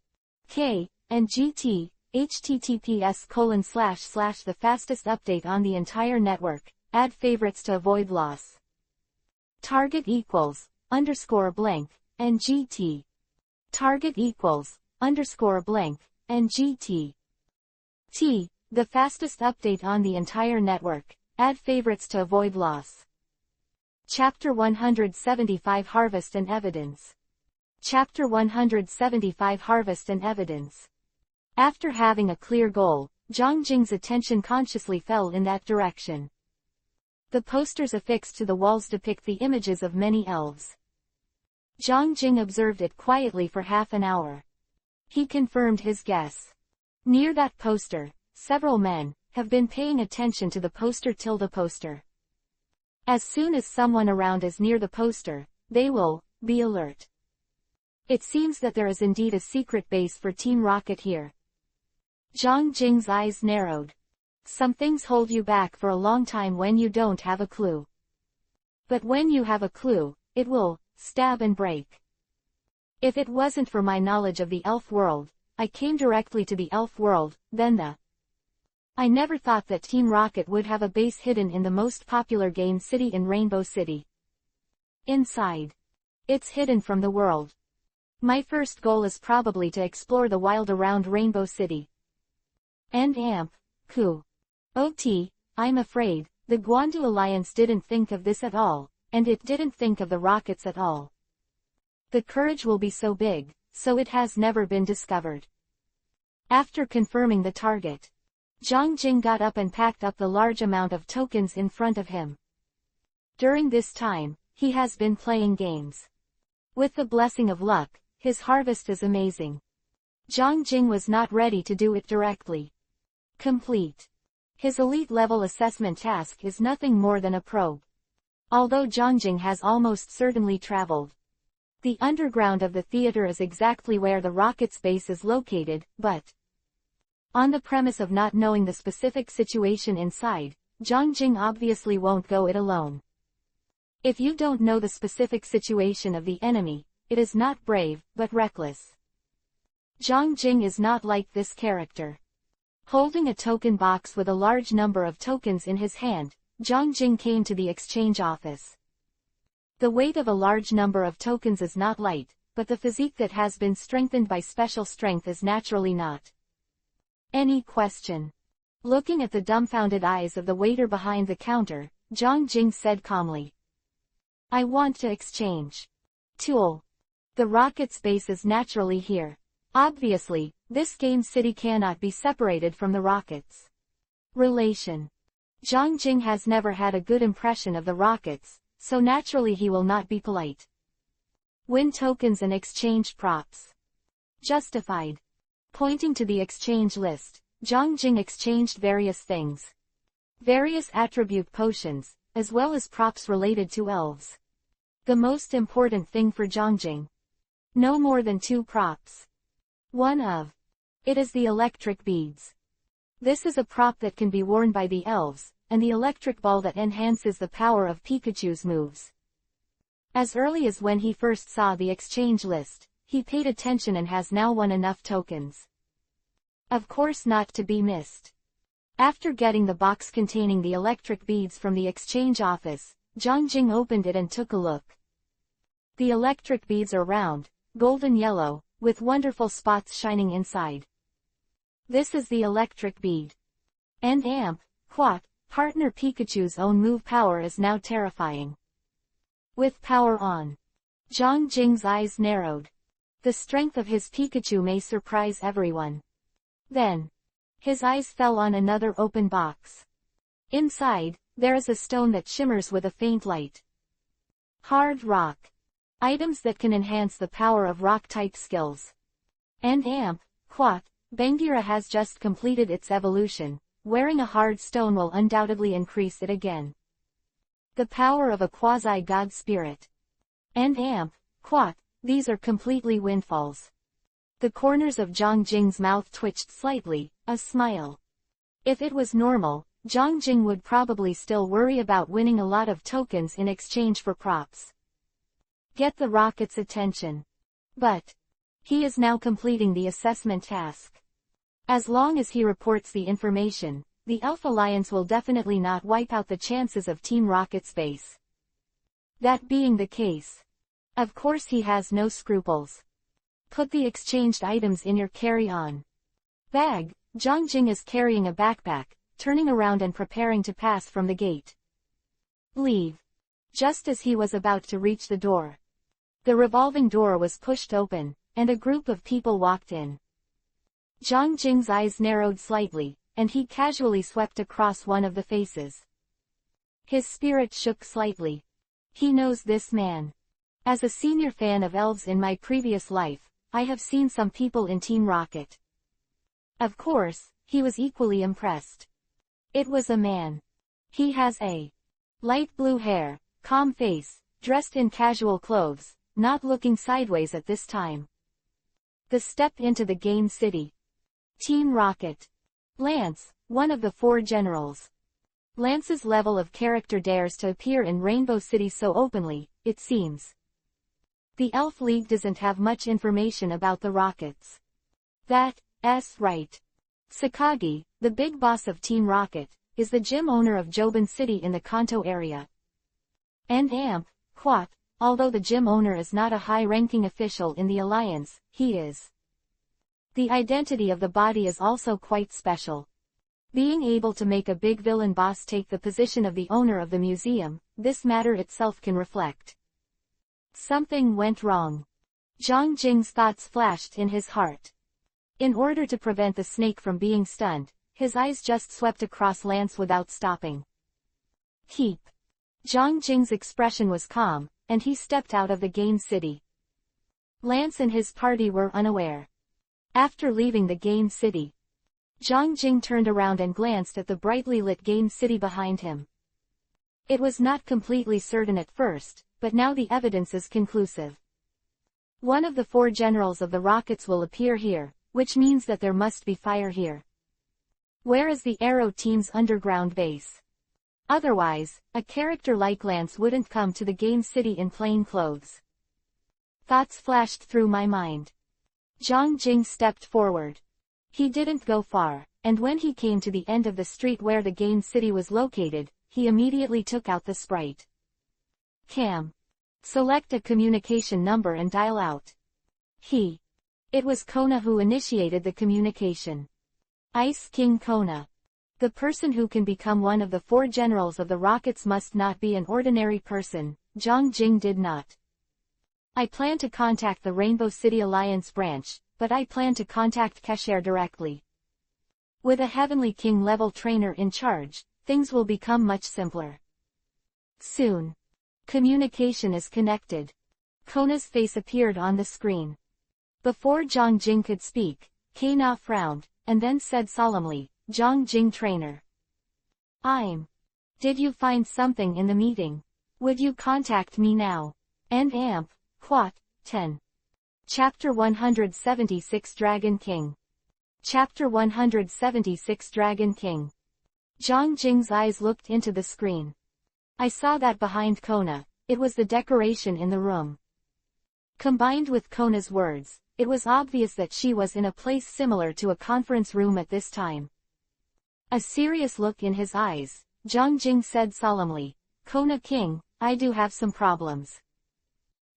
K, and GT, https:// the fastest update on the entire network, add favorites to avoid loss. Target equals, _blank, and GT. Target equals, _blank, and GT. T, the fastest update on the entire network, add favorites to avoid loss. Chapter 175 Harvest and Evidence. Chapter 175 Harvest and Evidence. After having a clear goal, Zhang Jing's attention consciously fell in that direction. The posters affixed to the walls depict the images of many elves. Zhang Jing observed it quietly for half an hour. He confirmed his guess. Near that poster, several men have been paying attention to the poster. As soon as someone around is near the poster, they will be alert. It seems that there is indeed a secret base for Team Rocket here. Zhang Jing's eyes narrowed. Some things hold you back for a long time when you don't have a clue. But when you have a clue, it will stab and break. If it wasn't for my knowledge of the elf world, I came directly to the elf world, then I never thought that Team Rocket would have a base hidden in the most popular game city in Rainbow City. Inside. It's hidden from the world. My first goal is probably to explore the wild around Rainbow City. And I'm afraid, the Guandu Alliance didn't think of this at all, and it didn't think of the rockets at all. The courage will be so big, so it has never been discovered. After confirming the target, Zhang Jing got up and packed up the large amount of tokens in front of him. During this time, he has been playing games. With the blessing of luck, his harvest is amazing. Zhang Jing was not ready to do it directly. Complete. His elite level assessment task is nothing more than a probe. Although Zhang Jing has almost certainly traveled. The underground of the theater is exactly where the rocket's base is located, but on the premise of not knowing the specific situation inside, Zhang Jing obviously won't go it alone. If you don't know the specific situation of the enemy, it is not brave, but reckless. Zhang Jing is not like this character. Holding a token box with a large number of tokens in his hand, Zhang Jing came to the exchange office. The weight of a large number of tokens is not light, but the physique that has been strengthened by special strength is naturally not. Any question? Looking at the dumbfounded eyes of the waiter behind the counter, Zhang Jing said calmly. I want to exchange. Tool. The rocket's base is naturally here. Obviously, this game city cannot be separated from the rockets. Relation. Zhang Jing has never had a good impression of the rockets, so naturally he will not be polite. Win tokens and exchange props. Justified. Pointing to the exchange list, Zhang Jing exchanged various things. Various attribute potions, as well as props related to elves. The most important thing for Zhang Jing. No more than 2 props. One of it is the electric beads. This is a prop that can be worn by the elves, and the electric ball that enhances the power of Pikachu's moves. As early as when he first saw the exchange list, he paid attention and has now won enough tokens. Of course, not to be missed. After getting the box containing the electric beads from the exchange office, Zhang Jing opened it and took a look. The electric beads are round, golden yellow, with wonderful spots shining inside. This is the electric bead. And Amp, Quat, partner Pikachu's own move power is now terrifying. With power on, Zhang Jing's eyes narrowed. The strength of his Pikachu may surprise everyone. Then, his eyes fell on another open box. Inside, there is a stone that shimmers with a faint light. Hard rock. Items that can enhance the power of rock-type skills. And Amp, Quat, Bangira has just completed its evolution. Wearing a hard stone will undoubtedly increase it again. The power of a quasi-god spirit. And Amp, Quat, these are completely windfalls. The corners of Zhang Jing's mouth twitched slightly, a smile. If it was normal, Zhang Jing would probably still worry about winning a lot of tokens in exchange for props. Get the rocket's attention. But he is now completing the assessment task. As long as he reports the information, the Elf Alliance will definitely not wipe out the chances of Team Rocket's base. That being the case, of course he has no scruples. Put the exchanged items in your carry-on bag. Zhang Jing is carrying a backpack, turning around and preparing to pass from the gate. Leave. Just as he was about to reach the door, the revolving door was pushed open, and a group of people walked in. Zhang Jing's eyes narrowed slightly, and he casually swept across one of the faces. His spirit shook slightly. He knows this man. As a senior fan of elves in my previous life, I have seen some people in Team Rocket. Of course, he was equally impressed. It was a man. He has a light blue hair, calm face, dressed in casual clothes, not looking sideways at this time. The step into the game city. Team Rocket. Lance, one of the 4 generals. Lance's level of character dares to appear in Rainbow City so openly, it seems. The Elf League doesn't have much information about the Rockets. That's right. Sakagi, the big boss of Team Rocket, is the gym owner of Joban City in the Kanto area. And Amp, Quat, although the gym owner is not a high-ranking official in the Alliance, he is. The identity of the body is also quite special. Being able to make a big villain boss take the position of the owner of the museum, this matter itself can reflect. Something went wrong. Zhang Jing's thoughts flashed in his heart. In order to prevent the snake from being stunned, his eyes just swept across Lance without stopping. Keep. Zhang Jing's expression was calm, and he stepped out of the game city. Lance and his party were unaware. After leaving the game city, Zhang Jing turned around and glanced at the brightly lit game city behind him. It was not completely certain at first, but now the evidence is conclusive. One of the 4 generals of the Rockets will appear here, which means that there must be fire here. Where is the Arrow team's underground base? Otherwise, a character like Lance wouldn't come to the game city in plain clothes. Thoughts flashed through my mind. Zhang Jing stepped forward. He didn't go far, and when he came to the end of the street where the game city was located, he immediately took out the sprite. Cam. Select a communication number and dial out. It was Kona who initiated the communication. Ice King Kona. The person who can become one of the 4 generals of the Rockets must not be an ordinary person. Zhang Jing did not. I plan to contact the Rainbow City Alliance branch, but I plan to contact Kesher directly. With a Heavenly King level trainer in charge, things will become much simpler. Soon. Communication is connected. Kona's face appeared on the screen. Before Zhang Jing could speak, Kona frowned, and then said solemnly, Zhang Jing trainer. Did you find something in the meeting? Would you contact me now? And amp, Quat, 10. Chapter 176 Dragon King. Chapter 176 Dragon King. Zhang Jing's eyes looked into the screen. I saw that behind Kona, it was the decoration in the room. Combined with Kona's words, it was obvious that she was in a place similar to a conference room at this time. A serious look in his eyes, Zhang Jing said solemnly, Kona King, I do have some problems.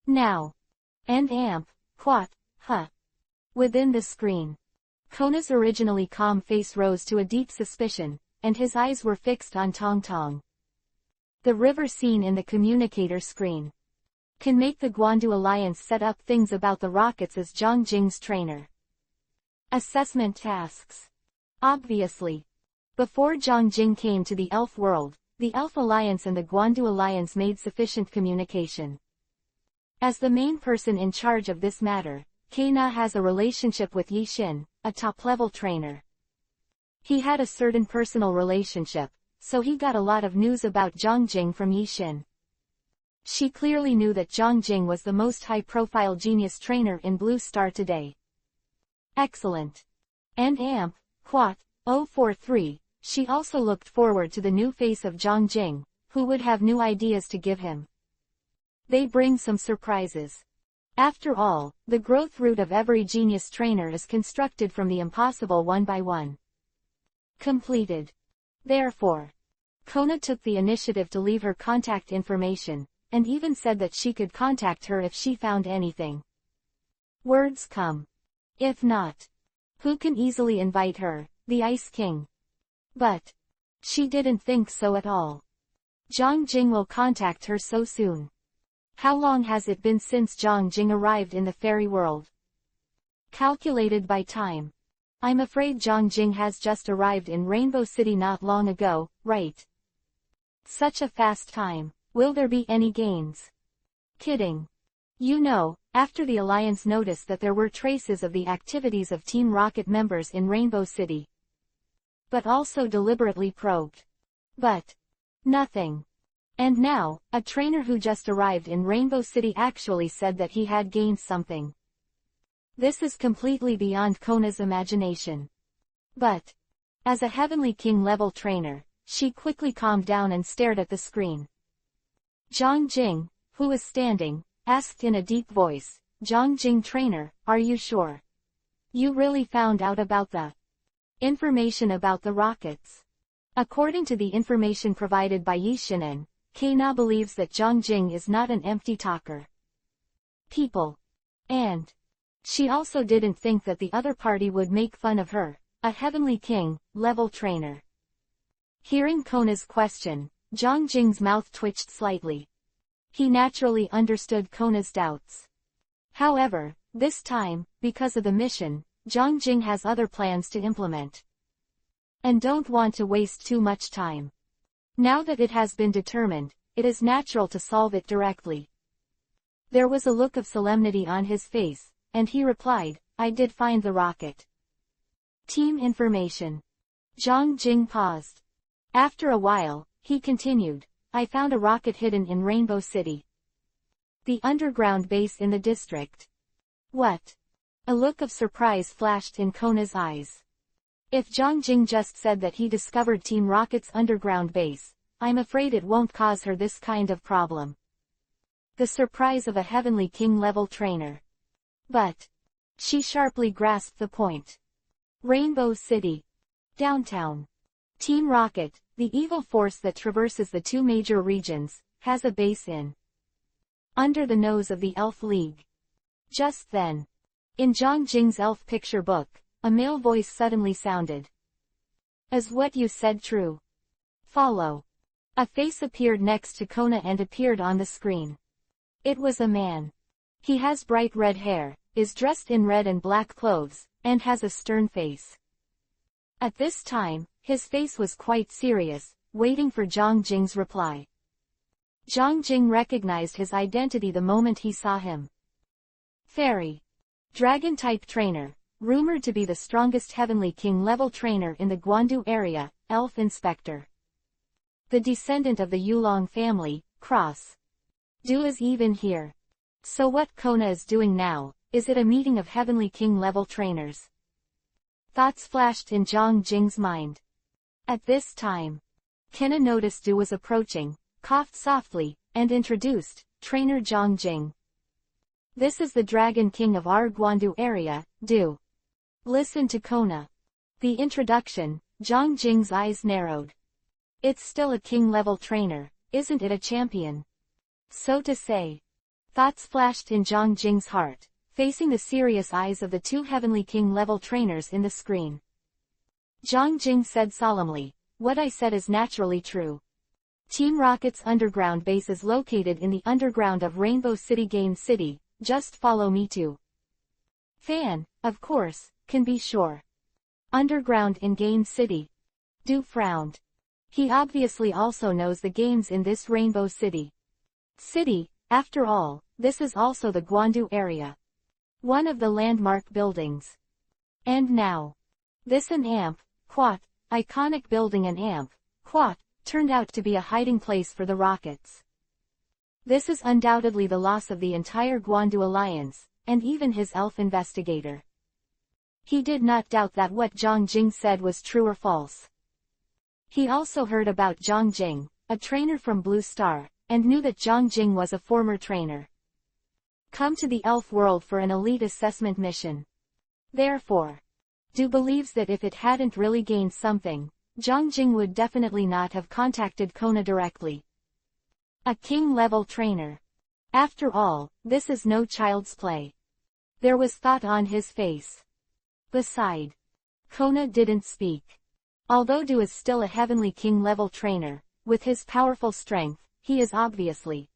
Now. And amp, Quat, huh. Within the screen. Kona's originally calm face rose to a deep suspicion, and his eyes were fixed on Tong Tong. The river scene in the communicator screen. Can make the Guandu Alliance set up things about the rockets as Zhang Jing's trainer. Assessment tasks. Obviously. Before Zhang Jing came to the Elf world, the Elf Alliance and the Guandu Alliance made sufficient communication. As the main person in charge of this matter, Kena has a relationship with Yi Xin, a top-level trainer. He had a certain personal relationship, so he got a lot of news about Zhang Jing from Yi Xin. She clearly knew that Zhang Jing was the most high-profile genius trainer in Blue Star today. Excellent. And amp, Quat, 043, she also looked forward to the new face of Zhang Jing, who would have new ideas to give him. They bring some surprises. After all, the growth route of every genius trainer is constructed from the impossible one by one. Completed. Therefore, Kona took the initiative to leave her contact information, and even said that she could contact her if she found anything. Words come. If not, who can easily invite her, the Ice King? But she didn't think so at all. Zhang Jing will contact her so soon. How long has it been since Zhang Jing arrived in the fairy world? Calculated by time. I'm afraid Zhang Jing has just arrived in Rainbow City not long ago, right? Such a fast time. Will there be any gains? Kidding. You know, after the Alliance noticed that there were traces of the activities of Team Rocket members in Rainbow City. But also deliberately probed. But nothing. And now, a trainer who just arrived in Rainbow City actually said that he had gained something. This is completely beyond Kona's imagination. But, as a Heavenly King level trainer, she quickly calmed down and stared at the screen. Zhang Jing, who was standing, asked in a deep voice, Zhang Jing trainer, are you sure? You really found out about the information about the rockets? According to the information provided by Yi Xinan, Kena believes that Zhang Jing is not an empty talker. People. And she also didn't think that the other party would make fun of her, a Heavenly King level trainer. Hearing Kona's question, Zhang Jing's mouth twitched slightly. He naturally understood Kona's doubts. However, this time, because of the mission, Zhang Jing has other plans to implement. And don't want to waste too much time. Now that it has been determined, it is natural to solve it directly. There was a look of solemnity on his face, and he replied, I did find the rocket. Team information. Zhang Jing paused. After a while, he continued, I found a rocket hidden in Rainbow City. The underground base in the district. What? A look of surprise flashed in Kona's eyes. If Zhang Jing just said that he discovered Team Rocket's underground base, I'm afraid it won't cause her this kind of problem. The surprise of a Heavenly King level trainer. But she sharply grasped the point. Rainbow City. Downtown. Team Rocket, the evil force that traverses the two major regions, has a base under the nose of the Elf League. Just then, in Zhang Jing's elf picture book, a male voice suddenly sounded. Is what you said true? Follow. A face appeared next to Kona and appeared on the screen. It was a man. He has bright red hair, is dressed in red and black clothes, and has a stern face. At this time, his face was quite serious, waiting for Zhang Jing's reply. Zhang Jing recognized his identity the moment he saw him. Fairy. Dragon-type trainer, rumored to be the strongest Heavenly King level trainer in the Guandu area, elf inspector. The descendant of the Yulong family, cross. Du is even here. So what Kona is doing now, is it a meeting of Heavenly King level trainers? Thoughts flashed in Zhang Jing's mind. At this time, Kena noticed Du was approaching, coughed softly, and introduced, Trainer Zhang Jing. This is the Dragon King of our Guandu area, Du. Listen to Kona. The introduction, Zhang Jing's eyes narrowed. It's still a king-level trainer, isn't it a champion? So to say. Thoughts flashed in Zhang Jing's heart, facing the serious eyes of the two Heavenly King-level trainers in the screen. Zhang Jing said solemnly, what I said is naturally true. Team Rocket's underground base is located in the underground of Rainbow City Game City, just follow me to. Fan, of course, can be sure. Underground in Game City. Du frowned. He obviously also knows the games in this Rainbow City. After all, this is also the Guandu area. One of the landmark buildings. And now. This an amp, quat, iconic building an amp, quat, turned out to be a hiding place for the rockets. This is undoubtedly the loss of the entire Guandu alliance, and even his elf investigator. He did not doubt that what Zhang Jing said was true or false. He also heard about Zhang Jing, a trainer from Blue Star, and knew that Zhang Jing was a former trainer. Come to the elf world for an elite assessment mission. Therefore, Du believes that if it hadn't really gained something, Zhang Jing would definitely not have contacted Kona directly. A king-level trainer. After all, this is no child's play. There was thought on his face. Beside, Kona didn't speak. Although Du is still a Heavenly King-level trainer, with his powerful strength, he is obviously.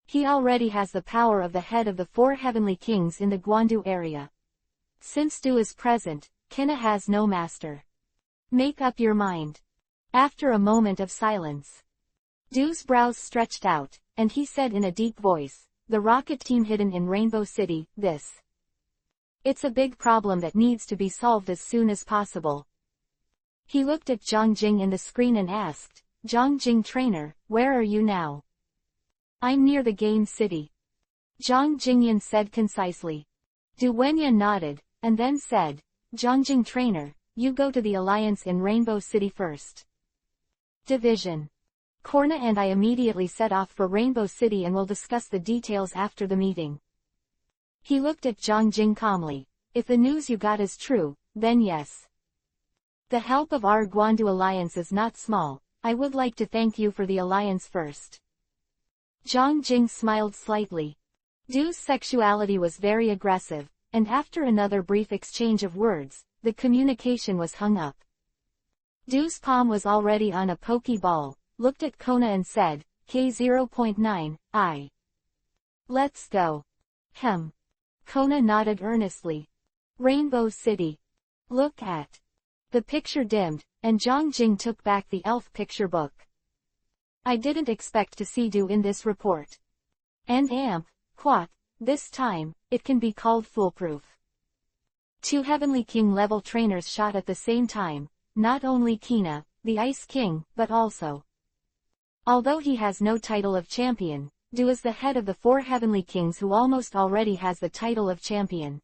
He already has the power of the head of the 4 Heavenly Kings in the Guandu area. Since Du is present, Kena has no master. Make up your mind. After a moment of silence, Du's brows stretched out, and he said in a deep voice, the rocket team hidden in Rainbow City, this. It's a big problem that needs to be solved as soon as possible. He looked at Zhang Jing in the screen and asked, Zhang Jing trainer, where are you now? I'm near the game city. Zhang Jingyan said concisely. Du Wenyan nodded, and then said, Zhang Jing trainer, you go to the alliance in Rainbow City first. Division. Korna and I immediately set off for Rainbow City and will discuss the details after the meeting. He looked at Zhang Jing calmly. If the news you got is true, then yes. The help of our Guandu alliance is not small. I would like to thank you for the alliance first. Zhang Jing smiled slightly. Du's sexuality was very aggressive, and after another brief exchange of words, the communication was hung up. Du's palm was already on a pokeball, looked at Kona and said, K0.9, I. Let's go. Kona nodded earnestly. Rainbow City. Look at. The picture dimmed, and Zhang Jing took back the elf picture book. I didn't expect to see Du in this report. And amp, quat, this time, it can be called foolproof. 2 Heavenly King level trainers shot at the same time, not only Kina, the Ice King, but also. Although he has no title of champion, Du is the head of the 4 Heavenly Kings who almost already has the title of champion.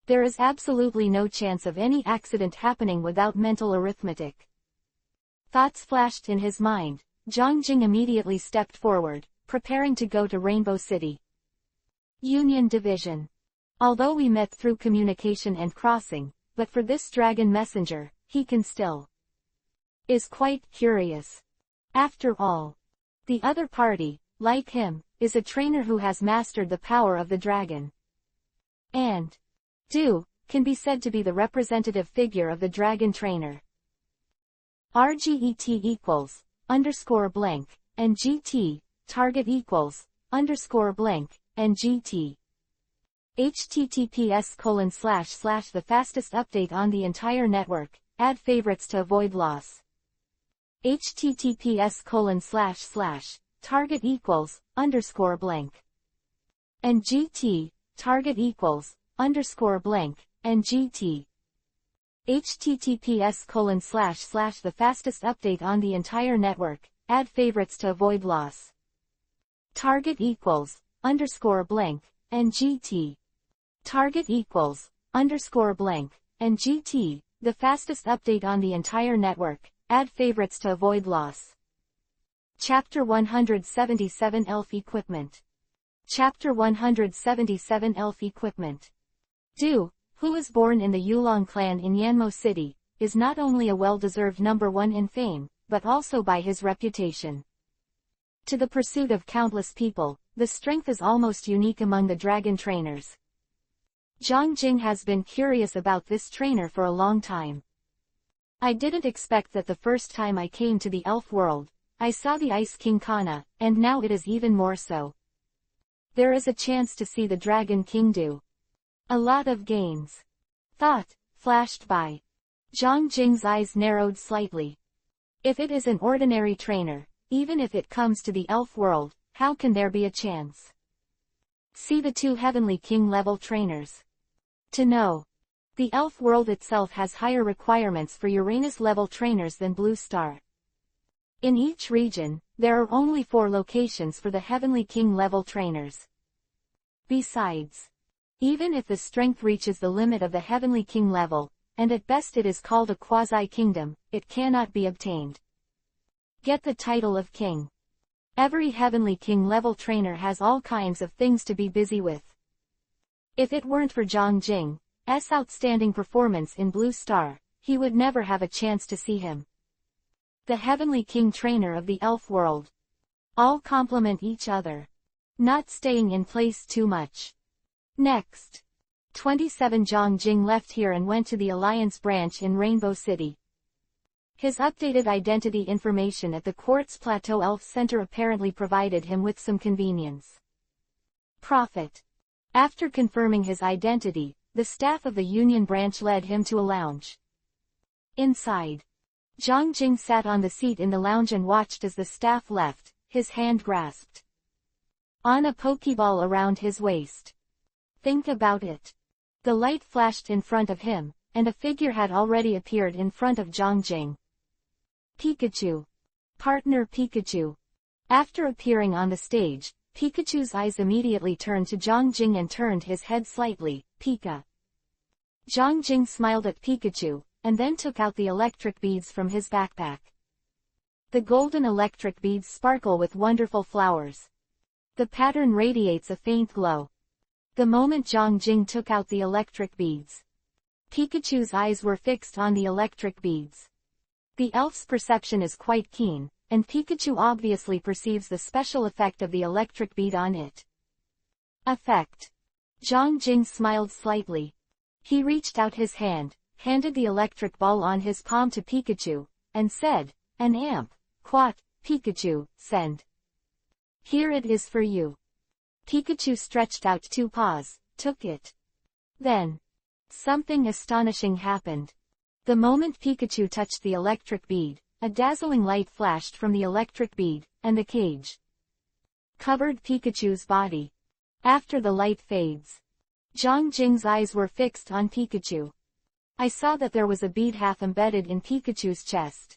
There is absolutely no chance of any accident happening without mental arithmetic. Thoughts flashed in his mind. Zhang Jing immediately stepped forward, preparing to go to Rainbow City. Union Division. Although we met through communication and crossing, but for this dragon messenger, he can still. Is quite curious. After all, the other party, like him, is a trainer who has mastered the power of the dragon. And Du can be said to be the representative figure of the dragon trainer. RGET equals _ blank, and GT, target equals _ blank, and GT. https:// the fastest update on the entire network, add favorites to avoid loss. https:// target = blank. And GT, target =_ and GT. https:// the fastest update on the entire network, add favorites to avoid loss. Target =_ and GT. Target =_ and GT, the fastest update on the entire network, add favorites to avoid loss. Chapter 177 Elf Equipment. Chapter 177 Elf Equipment. Du, who was born in the Yulong clan in Yanmo City, is not only a well-deserved number one in fame, but also by his reputation. To the pursuit of countless people, the strength is almost unique among the dragon trainers. Zhang Jing has been curious about this trainer for a long time. I didn't expect that the first time I came to the elf world, I saw the Ice King Kana, and now it is even more so. There is a chance to see the Dragon King do a lot of gains. Thought flashed by. Zhang Jing's eyes narrowed slightly. If it is an ordinary trainer, even if it comes to the elf world, how can there be a chance? See the two Heavenly King level trainers. To know. The elf world itself has higher requirements for Uranus level trainers than Blue Star. In each region, there are only 4 locations for the Heavenly King level trainers. Besides, even if the strength reaches the limit of the Heavenly King level, and at best it is called a quasi-kingdom, it cannot be obtained. Get the title of king. Every Heavenly King level trainer has all kinds of things to be busy with. If it weren't for Zhang Jing's outstanding performance in Blue Star, he would never have a chance to see him. The Heavenly King trainer of the elf world. All complement each other. Not staying in place too much. Next. 27 Zhang Jing left here and went to the Alliance branch in Rainbow City. His updated identity information at the Quartz Plateau Elf Center apparently provided him with some convenience. Profit. After confirming his identity, the staff of the Union branch led him to a lounge. Inside, Zhang Jing sat on the seat in the lounge and watched as the staff left, his hand grasped on a pokeball around his waist. Think about it. The light flashed in front of him, and a figure had already appeared in front of Zhang Jing. Pikachu. Partner Pikachu. After appearing on the stage, Pikachu's eyes immediately turned to Zhang Jing and turned his head slightly. Pika. Zhang Jing smiled at Pikachu, and then took out the electric beads from his backpack. The golden electric beads sparkle with wonderful flowers. The pattern radiates a faint glow. The moment Zhang Jing took out the electric beads, Pikachu's eyes were fixed on the electric beads. The elf's perception is quite keen, and Pikachu obviously perceives the special effect of the electric bead on it. Effect. Zhang Jing smiled slightly. He reached out his hand, handed the electric ball on his palm to Pikachu, and said, "An amp, quat, Pikachu, send. Here it is for you." Pikachu stretched out 2 paws, took it. Then, something astonishing happened. The moment Pikachu touched the electric bead, a dazzling light flashed from the electric bead, and the cage covered Pikachu's body. After the light fades, Zhang Jing's eyes were fixed on Pikachu. I saw that there was a bead half embedded in Pikachu's chest.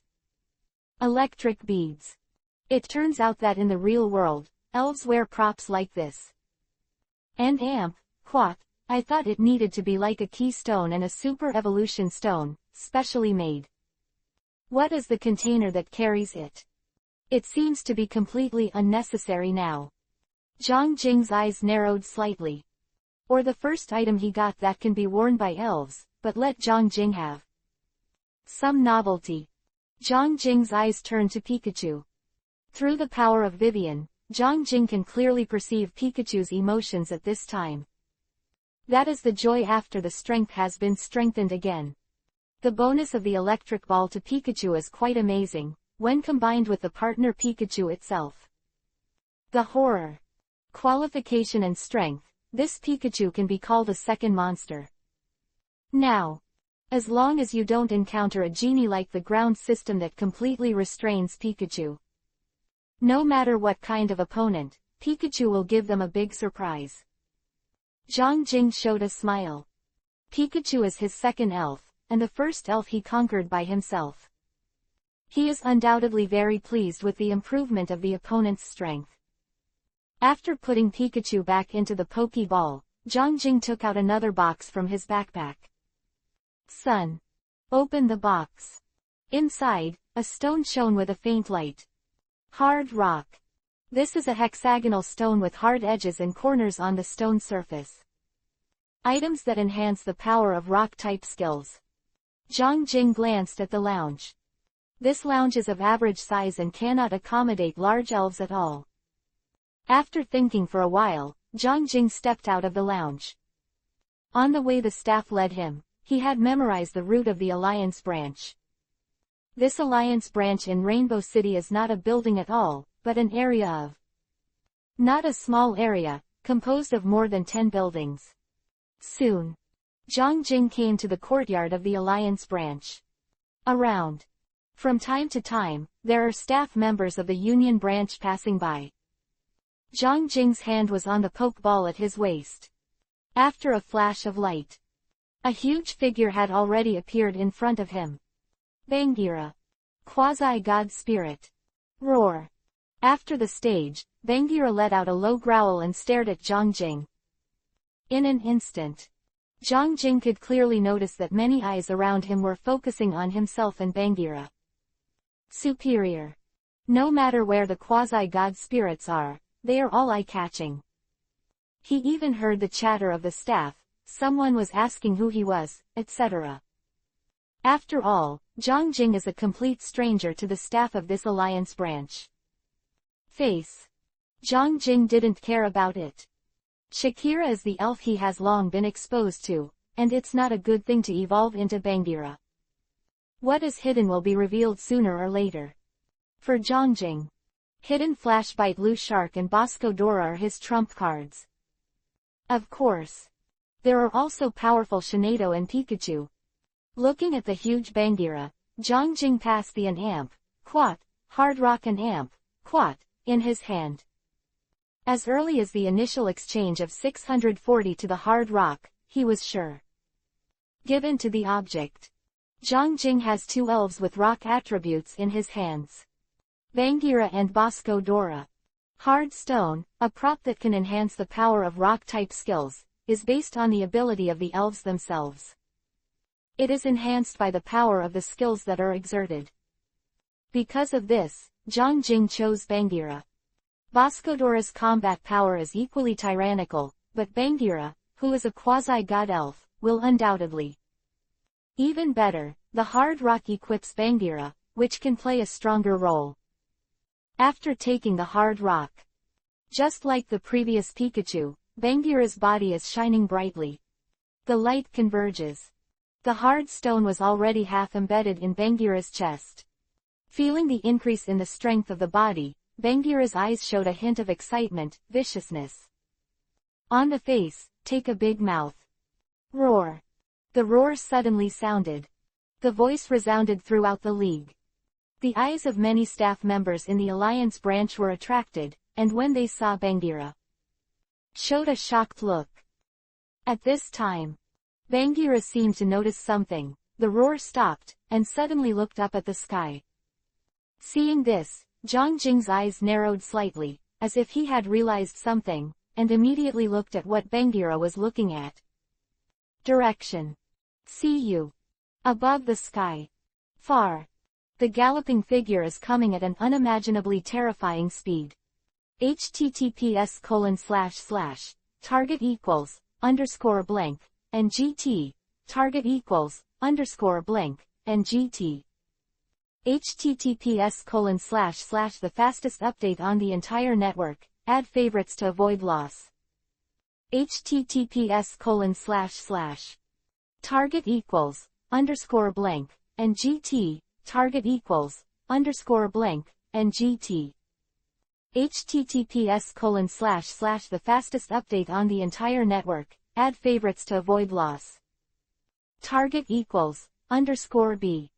Electric beads. It turns out that in the real world, elves wear props like this. And amp, quat, I thought it needed to be like a keystone and a super evolution stone, specially made. What is the container that carries it? It seems to be completely unnecessary now. Zhang Jing's eyes narrowed slightly. Or the first item he got that can be worn by elves, but let Zhang Jing have some novelty. Zhang Jing's eyes turned to Pikachu. Through the power of Vivian, Zhang Jing can clearly perceive Pikachu's emotions at this time. That is the joy after the strength has been strengthened again. The bonus of the electric ball to Pikachu is quite amazing, when combined with the partner Pikachu itself. The horror. Qualification and strength, this Pikachu can be called a second monster. Now, As long as you don't encounter a genie like the ground system that completely restrains Pikachu. No matter what kind of opponent, Pikachu will give them a big surprise. Zhang Jing showed a smile. Pikachu is his second elf, and the first elf he conquered by himself. He is undoubtedly very pleased with the improvement of the opponent's strength. After putting Pikachu back into the Pokeball, Zhang Jing took out another box from his backpack. Son. Open the box. Inside, a stone shone with a faint light. Hard rock. This is a hexagonal stone with hard edges and corners on the stone surface. Items that enhance the power of rock-type skills. Zhang Jing glanced at the lounge. This lounge is of average size and cannot accommodate large elves at all. After thinking for a while, Zhang Jing stepped out of the lounge. On the way the staff led him, he had memorized the route of the Alliance branch. This Alliance branch in Rainbow City is not a building at all, but an area of. Not a small area, composed of more than 10 buildings. Soon, Zhang Jing came to the courtyard of the Alliance branch. Around. From time to time, there are staff members of the Union branch passing by. Zhang Jing's hand was on the Pokeball at his waist. After a flash of light, a huge figure had already appeared in front of him. Bangira. Quasi-God Spirit. Roar. After the stage, Bangira let out a low growl and stared at Zhang Jing. In an instant, Zhang Jing could clearly notice that many eyes around him were focusing on himself and Bangira. Superior. No matter where the quasi-God spirits are, they are all eye-catching. He even heard the chatter of the staff, someone was asking who he was, etc. After all, Zhang Jing is a complete stranger to the staff of this Alliance branch. Face. Zhang Jing didn't care about it. Shakira is the elf he has long been exposed to, and it's not a good thing to evolve into Bangira. What is hidden will be revealed sooner or later. For Zhang Jing, Hidden Flashbite Blue Shark and Bosco Dora are his trump cards. Of course, there are also powerful Shinado and Pikachu. Looking at the huge Bangira, Zhang Jing passed the an amp, quat, hard rock and amp, quat, in his hand. As early as the initial exchange of 640 to the hard rock, he was sure. Given to the object. Zhang Jing has two elves with rock attributes in his hands. Bangira and Bosco Dora. Hard stone, a prop that can enhance the power of rock-type skills, is based on the ability of the elves themselves. It is enhanced by the power of the skills that are exerted. Because of this, Zhang Jing chose Bangira. Boscodora's combat power is equally tyrannical, but Bangira, who is a quasi-god elf, will undoubtedly. Even better, the hard rock equips Bangira, which can play a stronger role. After taking the hard rock, just like the previous Pikachu, Bangira's body is shining brightly. The light converges. The hard stone was already half embedded in Bangira's chest. Feeling the increase in the strength of the body, Bangira's eyes showed a hint of excitement, viciousness. On the face, take a big mouth. Roar. The roar suddenly sounded. The voice resounded throughout the league. The eyes of many staff members in the Alliance branch were attracted, and when they saw Bangira, showed a shocked look. At this time, Bangira seemed to notice something. The roar stopped, and suddenly looked up at the sky. Seeing this, Zhang Jing's eyes narrowed slightly, as if he had realized something, and immediately looked at what Bangira was looking at. Direction. See you. Above the sky. Far. The galloping figure is coming at an unimaginably terrifying speed. https:// target equals _blank and gt target equals _blank and gt https:// the fastest update on the entire network. Add favorites to avoid loss. https:// target equals _blank and gt target equals _blank and gt https:// the fastest update on the entire network. Add favorites to avoid loss. target equals, _ B.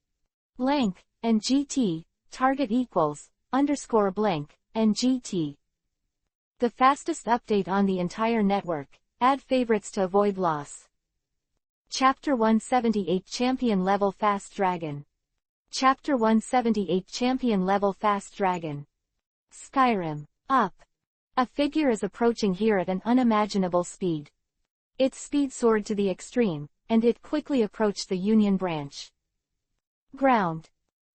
blank, and GT, target equals, _ blank, and GT. The fastest update on the entire network, add favorites to avoid loss. Chapter 178 Champion Level Fast Dragon. Chapter 178 Champion Level Fast Dragon. Skyrim. Up. A figure is approaching here at an unimaginable speed. Its speed soared to the extreme, and it quickly approached the Union branch. Ground.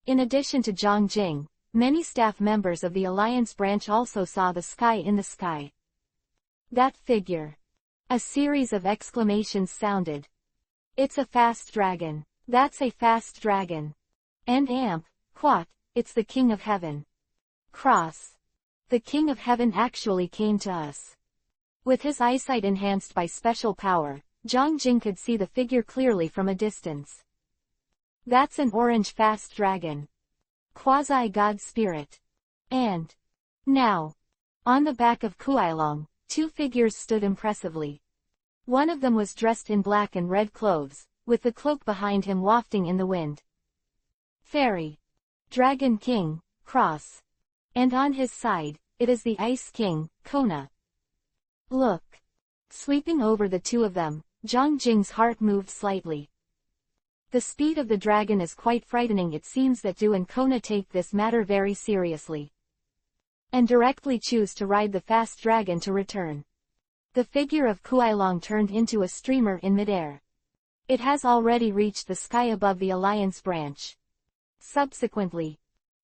In addition to Zhang Jing, many staff members of the Alliance branch also saw the sky in the sky. That figure. A series of exclamations sounded. It's a fast dragon. That's a fast dragon. And amp, quat, it's the King of Heaven. Cross. The King of Heaven actually came to us. With his eyesight enhanced by special power, Zhang Jing could see the figure clearly from a distance. That's an orange fast dragon. Quasi-god spirit. And now, on the back of Kuailong, two figures stood impressively. One of them was dressed in black and red clothes, with the cloak behind him wafting in the wind. Fairy. Dragon King, Cross. And on his side, it is the Ice King, Kona. Look. Sweeping over the two of them, Zhang Jing's heart moved slightly. The speed of the dragon is quite frightening. It seems that Du and Kona take this matter very seriously. And directly choose to ride the fast dragon to return. The figure of Kuailong turned into a streamer in midair. It has already reached the sky above the Alliance branch. Subsequently,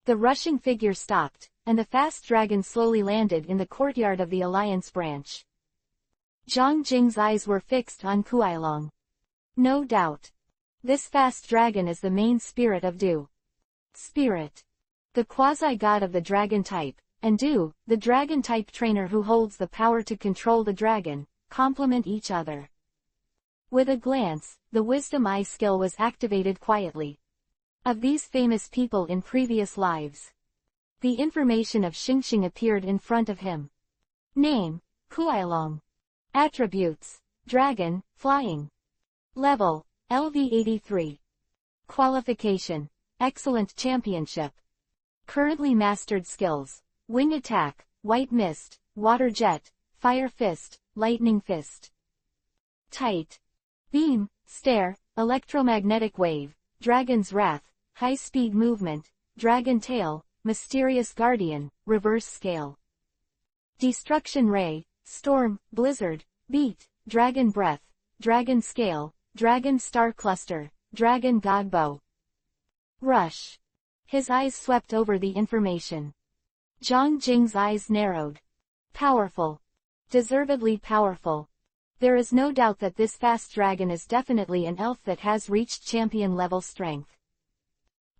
the rushing figure stopped, and the fast dragon slowly landed in the courtyard of the Alliance branch. Zhang Jing's eyes were fixed on Kuailong. No doubt. This fast dragon is the main spirit of Du. Spirit. The quasi-god of the dragon type, and Du, the dragon type trainer who holds the power to control the dragon, complement each other. With a glance, the Wisdom Eye skill was activated quietly. Of these famous people in previous lives, the information of Xingxing appeared in front of him. Name, Kuailong. Attributes, Dragon, Flying. Level, LV83. Qualification, Excellent Championship. Currently mastered skills, Wing Attack, White Mist, Water Jet, Fire Fist, Lightning Fist. Tight. Beam, Stare, Electromagnetic Wave, Dragon's Wrath, High Speed Movement, Dragon Tail, Mysterious Guardian, Reverse Scale. Destruction Ray, Storm, Blizzard, Beat, Dragon Breath, Dragon Scale, Dragon Star Cluster, Dragon God Bow. Rush. His eyes swept over the information. Zhang Jing's eyes narrowed. Powerful. Deservedly powerful. There is no doubt that this fast dragon is definitely an elf that has reached champion level strength.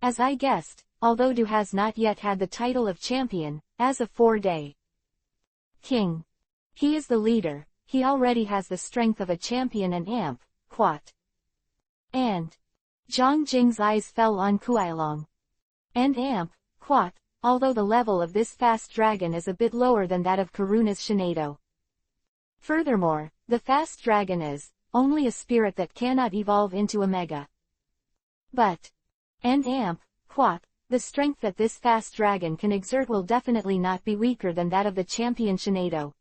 As I guessed, although Du has not yet had the title of champion, as of 4-day king. He is the leader, he already has the strength of a champion and amp, quat. And Zhang Jing's eyes fell on Kuailong. And amp, quat, although the level of this fast dragon is a bit lower than that of Karuna's Shinado. Furthermore, the fast dragon is only a spirit that cannot evolve into a mega. But and amp, quat, the strength that this fast dragon can exert will definitely not be weaker than that of the champion Shinado.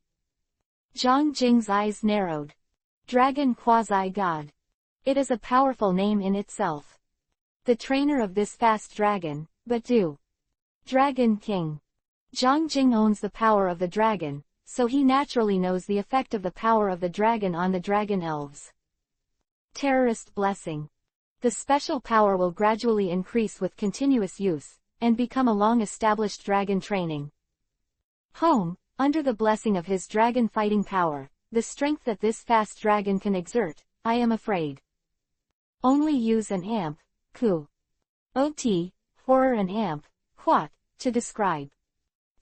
Zhang Jing's eyes narrowed. Dragon Quasi-God. It is a powerful name in itself. The trainer of this fast dragon, but Du. Dragon King. Zhang Jing owns the power of the dragon, so he naturally knows the effect of the power of the dragon on the dragon elves. Terrorist Blessing. The special power will gradually increase with continuous use, and become a long-established dragon training. Home, under the blessing of his dragon fighting power, the strength that this fast dragon can exert, I am afraid. Only use an amp, ku. Ot, horror and amp, quat, to describe.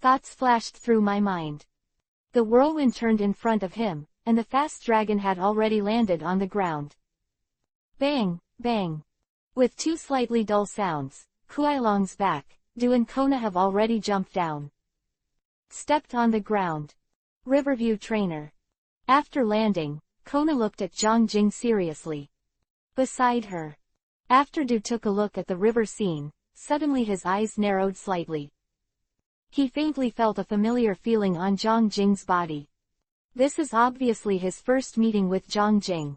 Thoughts flashed through my mind. The whirlwind turned in front of him, and the fast dragon had already landed on the ground. Bang, bang. With two slightly dull sounds, Kuailong's back, Du and Kona have already jumped down. Stepped on the ground. Riverview trainer. After landing, Kona looked at Zhang Jing seriously. beside her. After Du took a look at the river scene, suddenly his eyes narrowed slightly. He faintly felt a familiar feeling on Zhang Jing's body. This is obviously his first meeting with Zhang Jing.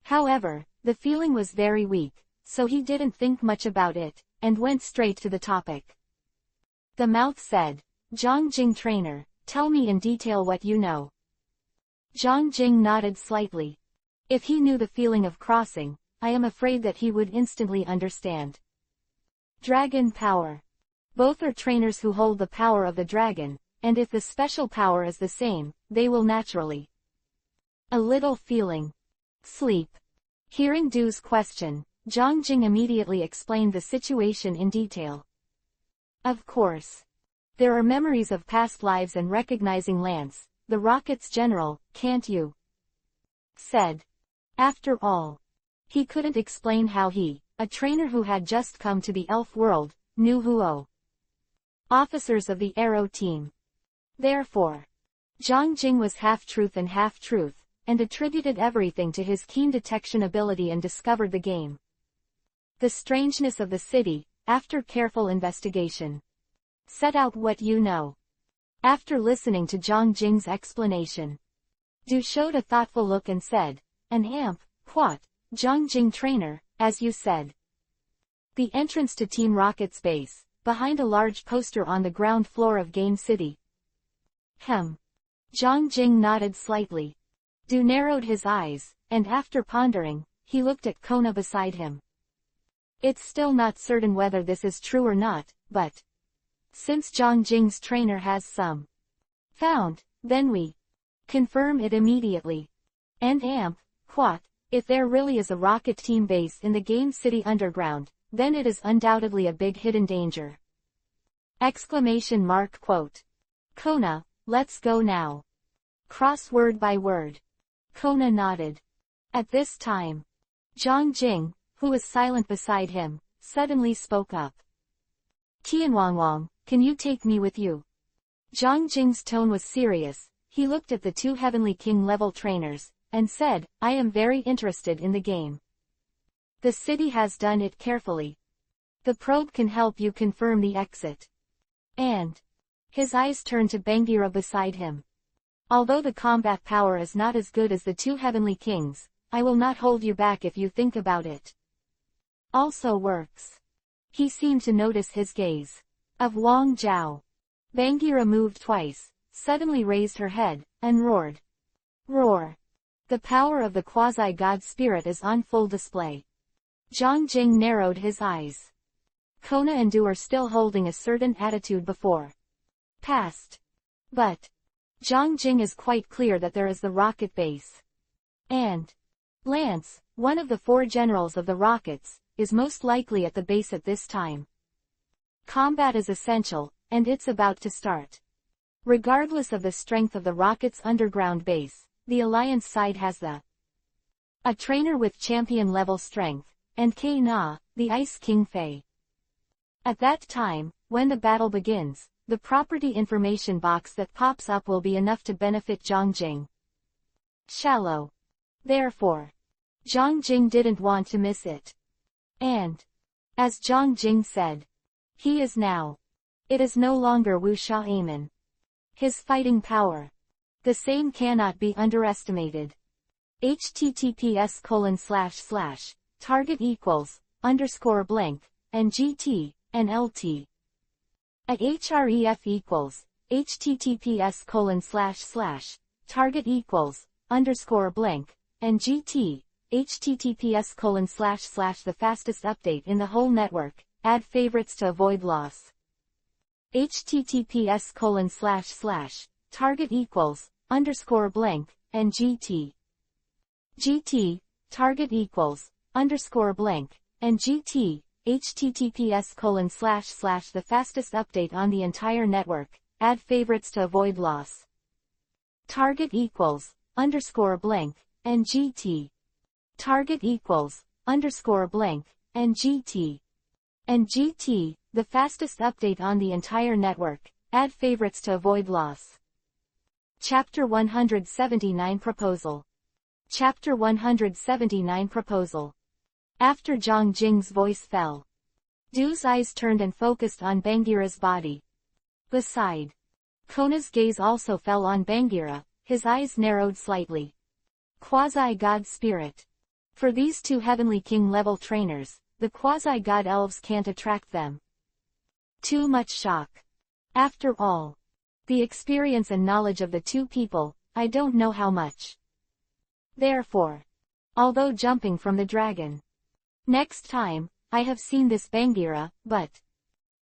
However, the feeling was very weak, so he didn't think much about it, and went straight to the topic. The mouth said, "Zhang Jing trainer, tell me in detail what you know." Zhang Jing nodded slightly. If he knew the feeling of crossing, I am afraid that he would instantly understand. Dragon power. Both are trainers who hold the power of the dragon, and if the special power is the same, they will naturally. A little feeling. Sleep. Hearing Du's question, Zhang Jing immediately explained the situation in detail. Of course. There are memories of past lives and recognizing Lance, the rocket's general, can't you? Said. After all. He couldn't explain how he, a trainer who had just come to the elf world, knew who officers of the Arrow team. Therefore, Zhang Jing was half-truth and half-truth, and attributed everything to his keen detection ability and discovered the game. The strangeness of the city, after careful investigation. Set out what you know. After listening to Zhang Jing's explanation, Du showed a thoughtful look and said, "An amp, what, Zhang Jing trainer, as you said." The entrance to Team Rocket's base, behind a large poster on the ground floor of Game City. Zhang Jing nodded slightly. Du narrowed his eyes, and after pondering, he looked at Kona beside him. It's still not certain whether this is true or not, but since Zhang Jing's trainer has some found, then we confirm it immediately. And amp, what, if there really is a rocket team base in the Game City underground, then it is undoubtedly a big hidden danger. Exclamation mark quote. Kona, let's go now. Cross word by word. Kona nodded. At this time, Zhang Jing, who was silent beside him, suddenly spoke up. Qianwangwang, can you take me with you? Zhang Jing's tone was serious. He looked at the two Heavenly King level trainers, and said, I am very interested in the game. The city has done it carefully. The probe can help you confirm the exit. And his eyes turned to Bangira beside him. Although the combat power is not as good as the two Heavenly Kings, I will not hold you back if you think about it. Also works. He seemed to notice his gaze. Of Wang Zhao. Bangira moved twice, suddenly raised her head, and roared. Roar. The power of the quasi-god spirit is on full display. Zhang Jing narrowed his eyes. Kona and Du are still holding a certain attitude before past. But Zhang Jing is quite clear that there is the rocket base. And Lance, one of the 4 generals of the rockets, is most likely at the base at this time. Combat is essential, and it's about to start. Regardless of the strength of the rocket's underground base, the Alliance side has a trainer with champion-level strength, and Na, the Ice King Fei. At that time, when the battle begins, the property information box that pops up will be enough to benefit Zhang Jing. Shallow. Therefore, Zhang Jing didn't want to miss it. And, as Zhang Jing said, he is now. It is no longer Wu Sha Amen. His fighting power. The same cannot be underestimated. https:// target equals, _blank, and GT, and LT. At href equals, https:// target equals, _blank, and GT, https:// the fastest update in the whole network, add favorites to avoid loss. https:// target equals, _blank, and GT. GT, target equals, _blank, and GT, https:// the fastest update on the entire network, add favorites to avoid loss. Target equals, _blank, and GT. Target equals, _blank, and GT. And GT, the fastest update on the entire network, add favorites to avoid loss. Chapter 179 Proposal. Chapter 179 Proposal. After Zhang Jing's voice fell, Du's eyes turned and focused on Bagheera's body. Beside, Kona's gaze also fell on Bagheera, his eyes narrowed slightly. Quasi-god spirit. For these two heavenly king-level trainers, the quasi-god elves can't attract them. Too much shock. After all, the experience and knowledge of the two people, I don't know how much. Therefore, although jumping from the dragon, next time, I have seen this Bagheera, but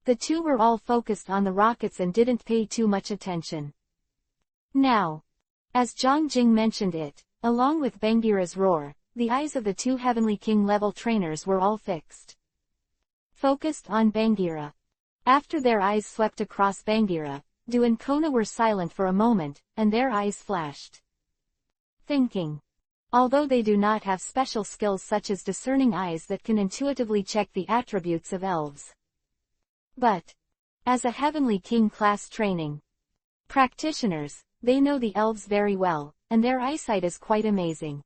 the two were all focused on the rockets and didn't pay too much attention. Now, as Zhang Jing mentioned it, along with Bagheera's roar, the eyes of the two heavenly king-level trainers were all fixed, focused on Bagheera. After their eyes swept across Bagheera, Du and Kona were silent for a moment, and their eyes flashed. Thinking. Although they do not have special skills such as discerning eyes that can intuitively check the attributes of elves. But, as a heavenly king class training practitioners, they know the elves very well, and their eyesight is quite amazing.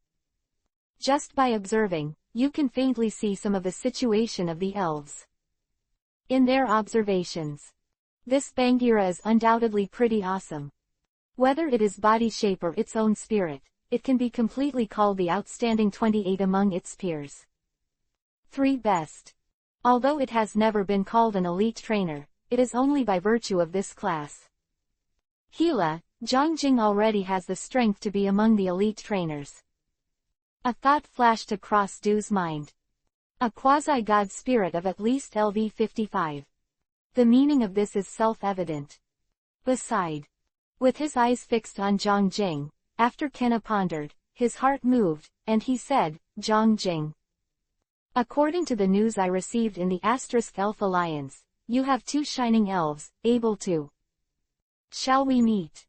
Just by observing, you can faintly see some of the situation of the elves in their observations. This Bagheera is undoubtedly pretty awesome. Whether it is body shape or its own spirit, it can be completely called the outstanding 28 among its peers. 3 best. Although it has never been called an elite trainer, it is only by virtue of this class. Gila, Zhang Jing already has the strength to be among the elite trainers. A thought flashed across Du's mind. A quasi-god spirit of at least LV 55. The meaning of this is self-evident. Beside, with his eyes fixed on Zhang Jing, after Kena pondered, his heart moved, and he said, Zhang Jing. According to the news I received in the Asterisk Elf Alliance, you have 2 shining elves, able to. Shall we meet?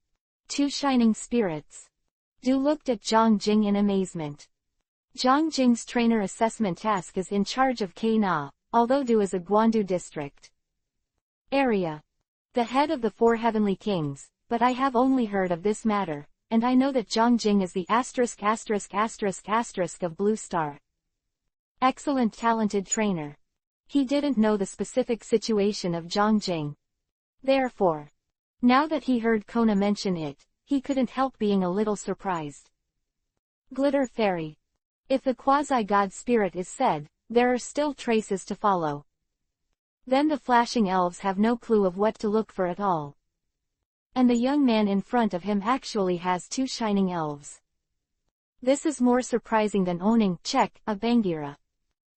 2 shining spirits. Du looked at Zhang Jing in amazement. Zhang Jing's trainer assessment task is in charge of K-Na, although Du is a Guandu district area, the head of the 4 heavenly kings, but I have only heard of this matter, and I know that Zhang Jing is the ***** of Blue Star. Excellent talented trainer. He didn't know the specific situation of Zhang Jing. Therefore, now that he heard Kona mention it, he couldn't help being a little surprised. Glitter Fairy. If the quasi-god spirit is said, there are still traces to follow. Then the flashing elves have no clue of what to look for at all. And the young man in front of him actually has 2 shining elves. This is more surprising than owning, a Bagheera.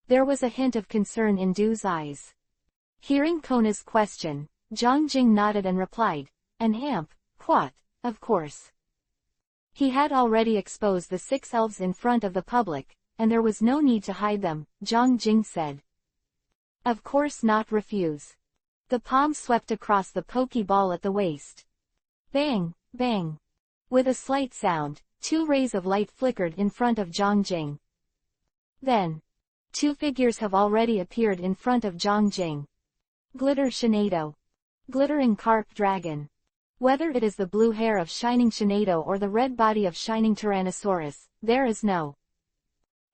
There was a hint of concern in Du's eyes. Hearing Kona's question, Zhang Jing nodded and replied, an amp, what, of course. He had already exposed the 6 elves in front of the public, and there was no need to hide them, Zhang Jing said. Of course not refuse. The palm swept across the pokeball at the waist. Bang, bang. With a slight sound, 2 rays of light flickered in front of Zhang Jing. Then, 2 figures have already appeared in front of Zhang Jing. Glitter Shinado. Glittering Carp Dragon. Whether it is the blue hair of Shining Shinado or the red body of Shining Tyrannosaurus, there is no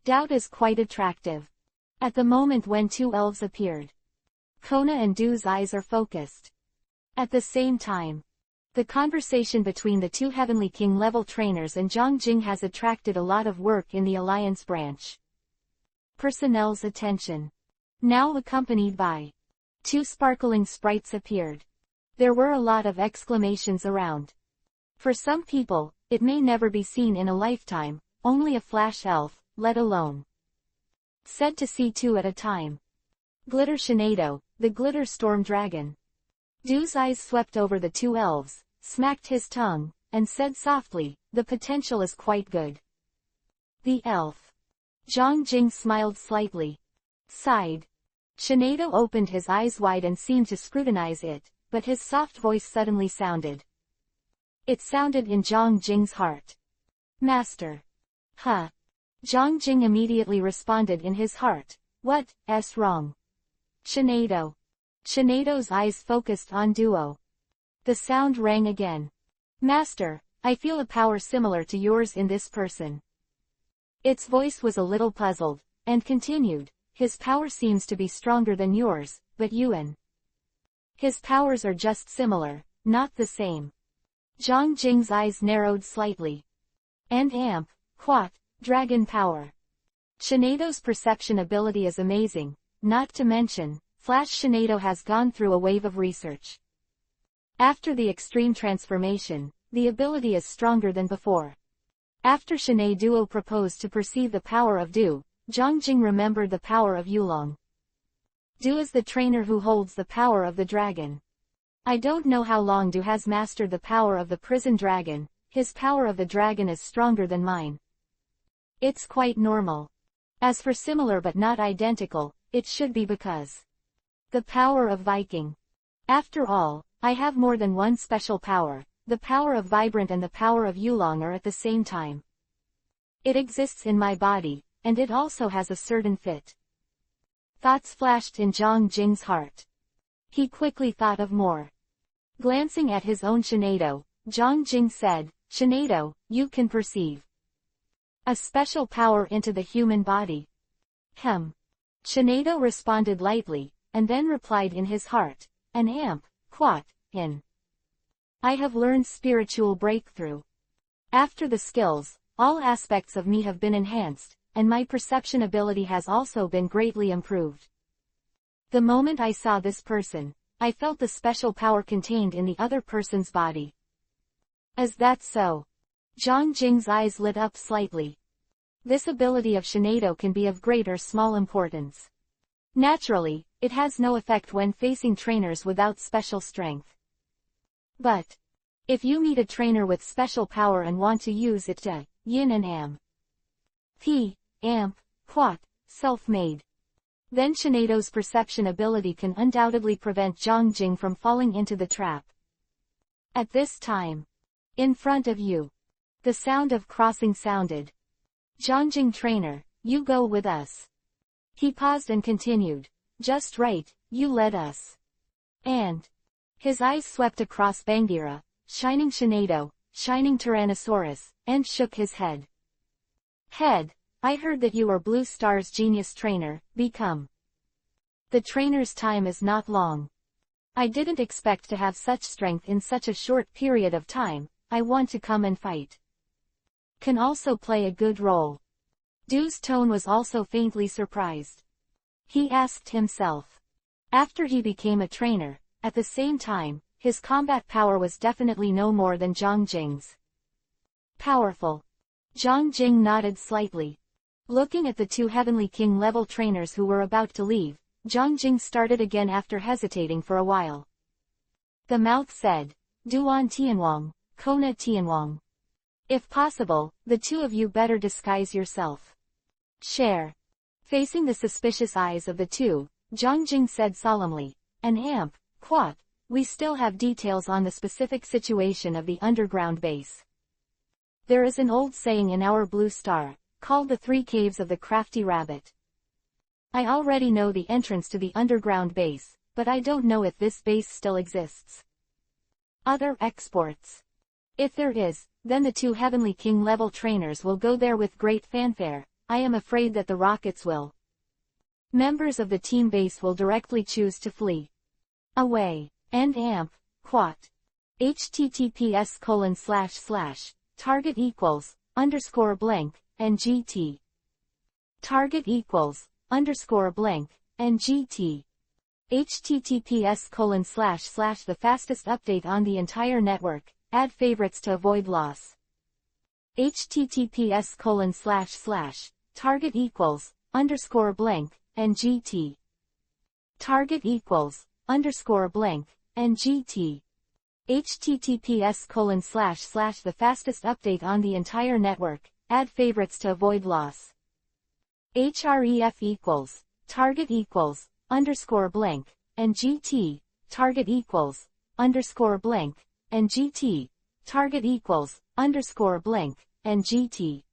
doubt is quite attractive. At the moment when 2 elves appeared, Kona and Du's eyes are focused. At the same time, the conversation between the 2 heavenly king-level trainers and Zhang Jing has attracted a lot of work in the Alliance branch personnel's attention. Now accompanied by 2 sparkling sprites appeared. There were a lot of exclamations around. For some people, it may never be seen in a lifetime, only a flash elf, let alone said to see 2 at a time. Glitter Shinado, the Glitter Storm Dragon. Du's eyes swept over the 2 elves, smacked his tongue, and said softly, the potential is quite good. The elf. Zhang Jing smiled slightly. Sighed. Shinado opened his eyes wide and seemed to scrutinize it, but his soft voice suddenly sounded. It sounded in Zhang Jing's heart. Master. Huh. Zhang Jing immediately responded in his heart, what's wrong? Shinado. Shinado's eyes focused on Duo. The sound rang again. Master, I feel a power similar to yours in this person. Its voice was a little puzzled, and continued, his power seems to be stronger than yours, but Yuan. His powers are just similar, not the same. Zhang Jing's eyes narrowed slightly. And amp, quat, dragon power. Shinedo's perception ability is amazing, not to mention, Flash Shinedo has gone through a wave of research. After the extreme transformation, the ability is stronger than before. After Shiné Duo proposed to perceive the power of Du, Zhang Jing remembered the power of Yulong. Du is the trainer who holds the power of the dragon. I don't know how long Du has mastered the power of the prison dragon, his power of the dragon is stronger than mine. It's quite normal. As for similar but not identical, it should be because the power of Viking. After all, I have more than one special power, the power of Vibrant and the power of Yulong are at the same time. It exists in my body, and it also has a certain fit. Thoughts flashed in Zhang Jing's heart. He quickly thought of more. Glancing at his own Shinedo, Zhang Jing said, Shinedo, you can perceive a special power into the human body. Shinedo responded lightly, and then replied in his heart, an amp, quat, in. I have learned spiritual breakthrough. After the skills, all aspects of me have been enhanced, and my perception ability has also been greatly improved. The moment I saw this person, I felt the special power contained in the other person's body. Is that so? Zhang Jing's eyes lit up slightly. This ability of Shinedo can be of great or small importance. Naturally, it has no effect when facing trainers without special strength. But if you meet a trainer with special power and want to use it to yin and am, amp, quat, self-made, then Shinedo's perception ability can undoubtedly prevent Zhang Jing from falling into the trap. At this time, in front of you, the sound of crossing sounded. Zhang Jing trainer, you go with us. He paused and continued, just right, you led us. And his eyes swept across Bangira, shining Shinedo, shining Tyrannosaurus, and shook his head. I heard that you are Blue Star's genius trainer, become. The trainer's time is not long. I didn't expect to have such strength in such a short period of time, I want to come and fight. Can also play a good role. Du's tone was also faintly surprised. He asked himself. After he became a trainer, at the same time, his combat power was definitely no more than Zhang Jing's. Powerful. Zhang Jing nodded slightly. Looking at the two Heavenly King level trainers who were about to leave, Zhang Jing started again after hesitating for a while. The mouth said, Duan Tianwang, Kona Tianwang. If possible, the two of you better disguise yourself. Share. Facing the suspicious eyes of the two, Zhang Jing said solemnly, an amp, quat, we still have details on the specific situation of the underground base. There is an old saying in our Blue Star, called the Three Caves of the Crafty Rabbit. I already know the entrance to the underground base, but I don't know if this base still exists. Other exports. If there is, then the two Heavenly King level trainers will go there with great fanfare. I am afraid that the rockets will. Members of the team base will directly choose to flee away. And amp, quat. https:// target _ blank, and gt. Target _ blank, and gt. https:// the fastest update on the entire network, add favorites to avoid loss. https:// target _ blank, and gt. Target _ blank, and gt. https:// the fastest update on the entire network, add favorites to avoid loss. href target _ blank, and gt. Target _ blank, and gt. Target _ blank, and gt.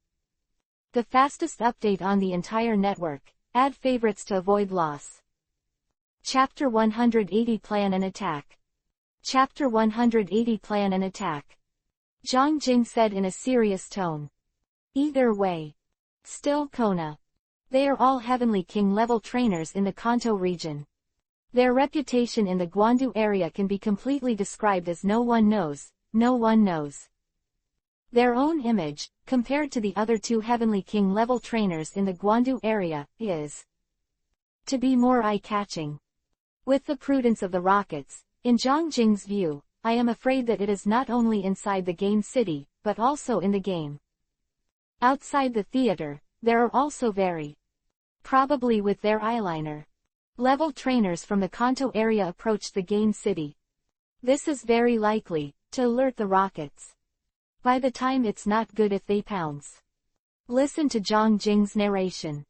The fastest update on the entire network, add favorites to avoid loss. Chapter 180 Plan and Attack. Chapter 180 Plan and Attack. Zhang Jing said in a serious tone. Either way. Still Kona. They are all Heavenly King level trainers in the Kanto region. Their reputation in the Gwandu area can be completely described as no one knows, no one knows. Their own image, compared to the other two Heavenly King level trainers in the Gwandu area, is to be more eye-catching. With the prudence of the rockets, in Zhang Jing's view, I am afraid that it is not only inside the game city, but also in the game. Outside the theater, there are also very probably with their eyeliner level trainers from the Kanto area approached the game city. This is very likely to alert the rockets. By the time it's not good if they pounce. Listen to Zhang Jing's narration.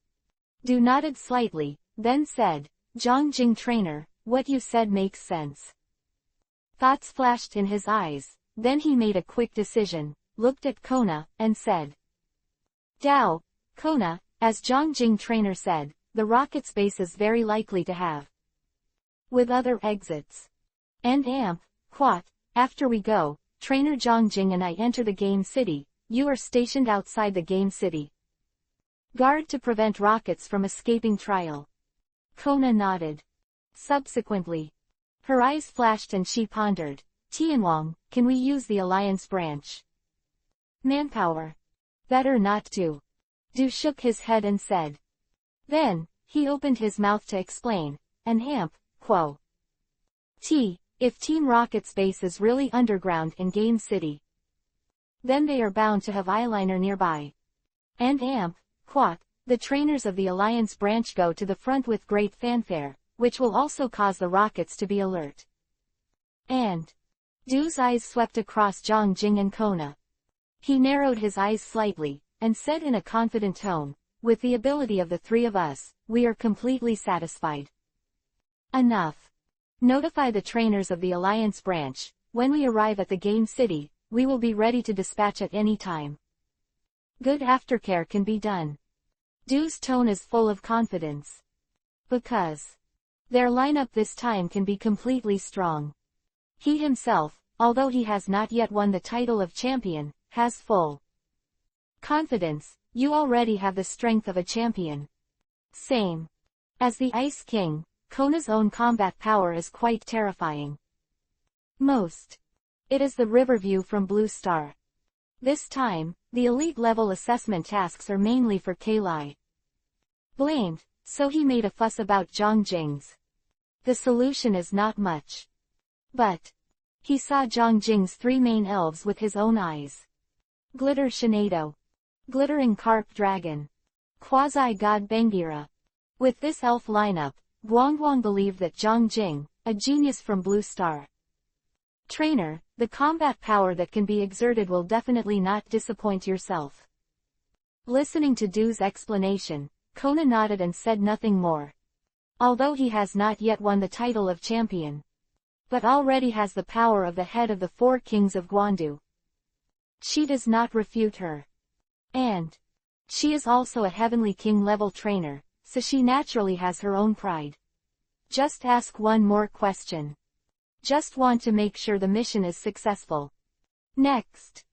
Du nodded slightly, then said, Zhang Jing trainer, what you said makes sense. Thoughts flashed in his eyes, then he made a quick decision, looked at Kona, and said. Dao, Kona, as Zhang Jing trainer said, the rocket's base is very likely to have with other exits. And Quat, after we go, Trainer Zhang Jing and I enter the game city, you are stationed outside the game city. Guard to prevent rockets from escaping trial. Kona nodded. Subsequently, her eyes flashed and she pondered, Tianwang, can we use the alliance branch? Manpower. Better not to. Du shook his head and said. Then, he opened his mouth to explain, and quo. If Team Rocket's base is really underground in Game City, then they are bound to have eyeliner nearby. And Quat, the trainers of the Alliance branch go to the front with great fanfare, which will also cause the rockets to be alert. And Du's eyes swept across Zhang Jing and Kona. He narrowed his eyes slightly, and said in a confident tone, with the ability of the three of us, we are completely satisfied. Enough. Notify the trainers of the Alliance branch, when we arrive at the game city, we will be ready to dispatch at any time. Good aftercare can be done. Du's tone is full of confidence. Because their lineup this time can be completely strong. He himself, although he has not yet won the title of champion, has full confidence. You already have the strength of a champion. Same as the Ice King, Kona's own combat power is quite terrifying. It is the river view from Blue Star. This time, the elite level assessment tasks are mainly for Kalai. Blamed, so he made a fuss about Zhang Jing's. The solution is not much. But he saw Zhang Jing's three main elves with his own eyes. Glitter Shinado. Glittering Carp Dragon. Quasi-God Bangira. With this elf lineup, Guangguang believed that Zhang Jing, a genius from Blue Star trainer, the combat power that can be exerted will definitely not disappoint yourself. Listening to Du's explanation, Kona nodded and said nothing more. Although he has not yet won the title of champion, but already has the power of the head of the four kings of Gwandu. She does not refute her. And she is also a Heavenly King level trainer, so she naturally has her own pride. Just ask one more question. Just want to make sure the mission is successful. Next,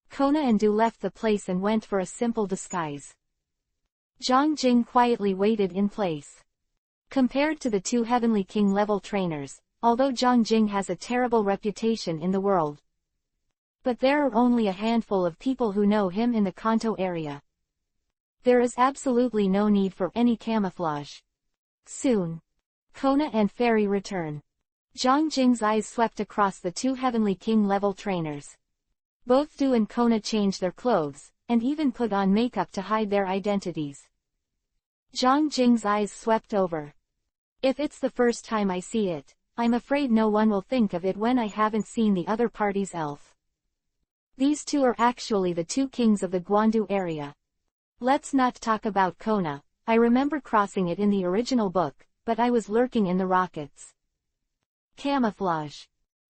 Kona and Du left the place and went for a simple disguise. Zhang Jing quietly waited in place. Compared to the two Heavenly King level trainers, although Zhang Jing has a terrible reputation in the world, but there are only a handful of people who know him in the Kanto area. There is absolutely no need for any camouflage. Soon, Kona and Fairy return. Zhang Jing's eyes swept across the two Heavenly King level trainers. Both Du and Kona changed their clothes, and even put on makeup to hide their identities. Zhang Jing's eyes swept over. If it's the first time I see it, I'm afraid no one will think of it when I haven't seen the other party's elf. These two are actually the two kings of the Gwandu area. Let's not talk about Kona. I remember crossing it in the original book, but I was lurking in the rockets. Camouflage.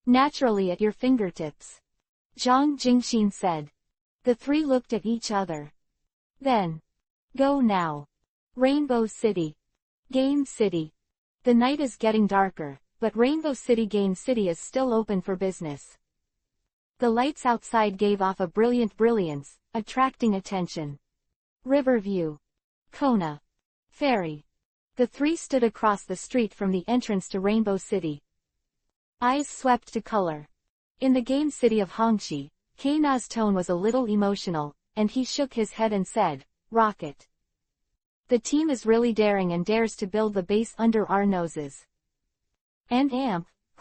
Naturally at your fingertips. Zhang Jingxin said. The three looked at each other. Then. Go now. Rainbow City. Game City. The night is getting darker, but Rainbow City Game City is still open for business. The lights outside gave off a brilliant brilliance, attracting attention. Riverview. Kona. Ferry. The three stood across the street from the entrance to Rainbow City. Eyes swept to color. In the game city of Hongxi, Kaina's tone was a little emotional, and he shook his head and said, "Rocket. The team is really daring and dares to build the base under our noses. And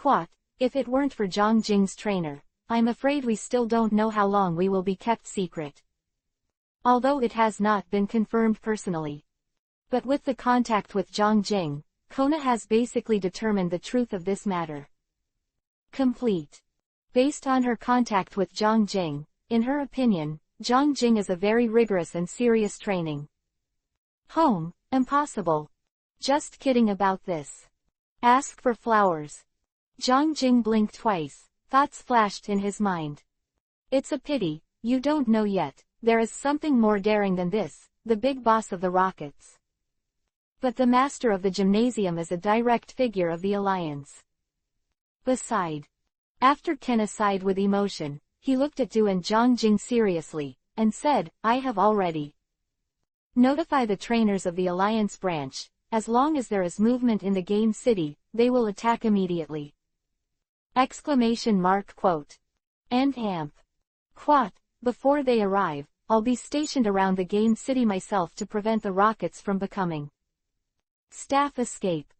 what, if it weren't for Zhang Jing's trainer, I'm afraid we still don't know how long we will be kept secret. Although it has not been confirmed personally. But with the contact with Zhang Jing, Kona has basically determined the truth of this matter. Complete. Based on her contact with Zhang Jing, in her opinion, Zhang Jing is a very rigorous and serious training. Home, impossible. Just kidding about this. Ask for flowers." Zhang Jing blinked twice, thoughts flashed in his mind. "It's a pity, you don't know yet, there is something more daring than this, the big boss of the Rockets. But the master of the gymnasium is a direct figure of the alliance. Beside." After Ken aside with emotion, he looked at Du and Zhang Jing seriously, and said, "I have already notify the trainers of the Alliance branch, as long as there is movement in the game city, they will attack immediately." Quote. And quote, "Before they arrive, I'll be stationed around the game city myself to prevent the Rockets from becoming staff escape."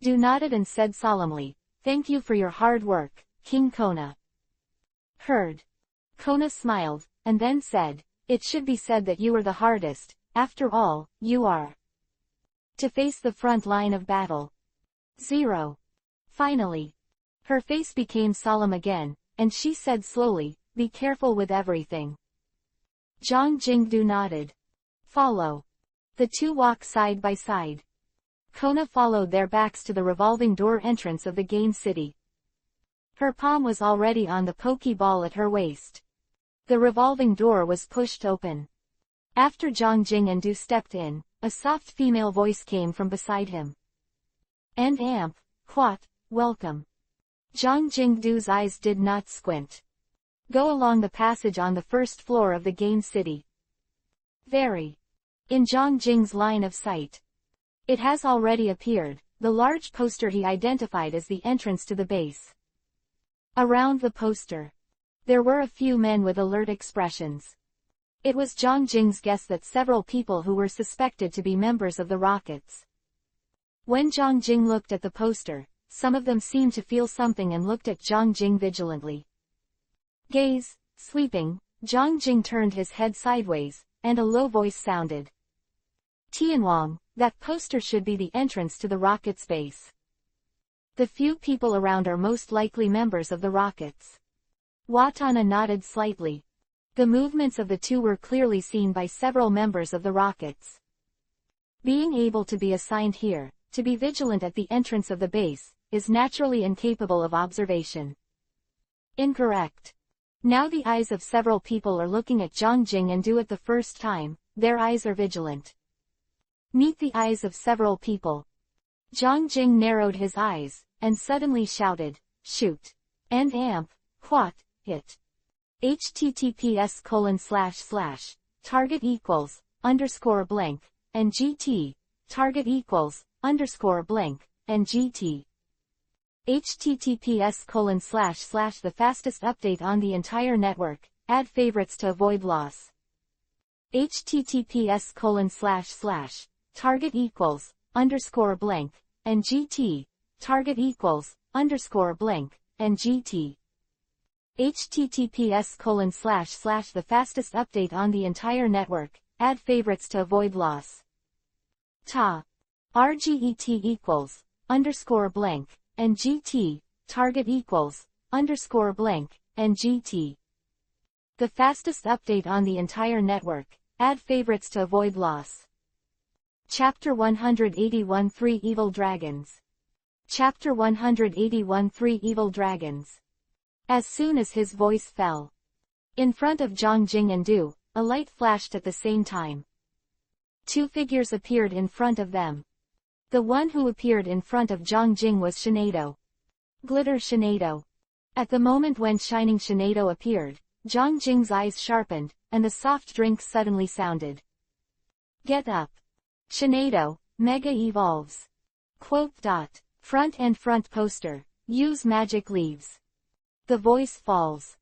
Du nodded and said solemnly, "Thank you for your hard work, King Kona." Heard. Kona smiled, and then said, "It should be said that you are the hardest, after all, you are to face the front line of battle." 0. Finally. Her face became solemn again, and she said slowly, "Be careful with everything." Zhang Jingdu nodded. Follow. The two walked side by side. Kona followed their backs to the revolving door entrance of the game city. Her palm was already on the pokeball at her waist. The revolving door was pushed open. After Zhang Jing and Du stepped in, a soft female voice came from beside him. And what, welcome. Zhang Jingdu's eyes did not squint. Go along the passage on the first floor of the game city. Very. In Zhang Jing's line of sight. It has already appeared, the large poster he identified as the entrance to the base. Around the poster, there were a few men with alert expressions. It was Zhang Jing's guess that several people who were suspected to be members of the Rockets. When Zhang Jing looked at the poster, some of them seemed to feel something and looked at Zhang Jing vigilantly. Gaze, sweeping, Zhang Jing turned his head sideways, and a low voice sounded. "Tianwang, that poster should be the entrance to the Rockets base. The few people around are most likely members of the Rockets." Watana nodded slightly. The movements of the two were clearly seen by several members of the Rockets. Being able to be assigned here, to be vigilant at the entrance of the base, is naturally incapable of observation. Incorrect. Now the eyes of several people are looking at Zhang Jing and Du at the first time, their eyes are vigilant. Meet the eyes of several people. Zhang Jing narrowed his eyes, and suddenly shouted, "Shoot." And what, hit. https:// target equals, _blank, and GT, target equals, _blank, and GT. https:// the fastest update on the entire network, add favorites to avoid loss. https:// target equals, _blank, and GT, target equals, _blank, and GT. https:// the fastest update on the entire network, add favorites to avoid loss. RGET equals, _blank, and GT, target equals, _blank, and GT. The fastest update on the entire network, add favorites to avoid loss. Chapter 181 3 Evil Dragons. Chapter 181 3 Evil Dragons. As soon as his voice fell in front of Zhang Jing and Du, a light flashed at the same time. Two figures appeared in front of them. The one who appeared in front of Zhang Jing was Shinado. Glitter Shinado. At the moment when Shining Shinado appeared, Zhang Jing's eyes sharpened, and the soft drink suddenly sounded. Get up. Shinado, Mega evolves. Quote. Front and front poster. Use magic leaves. The voice falls.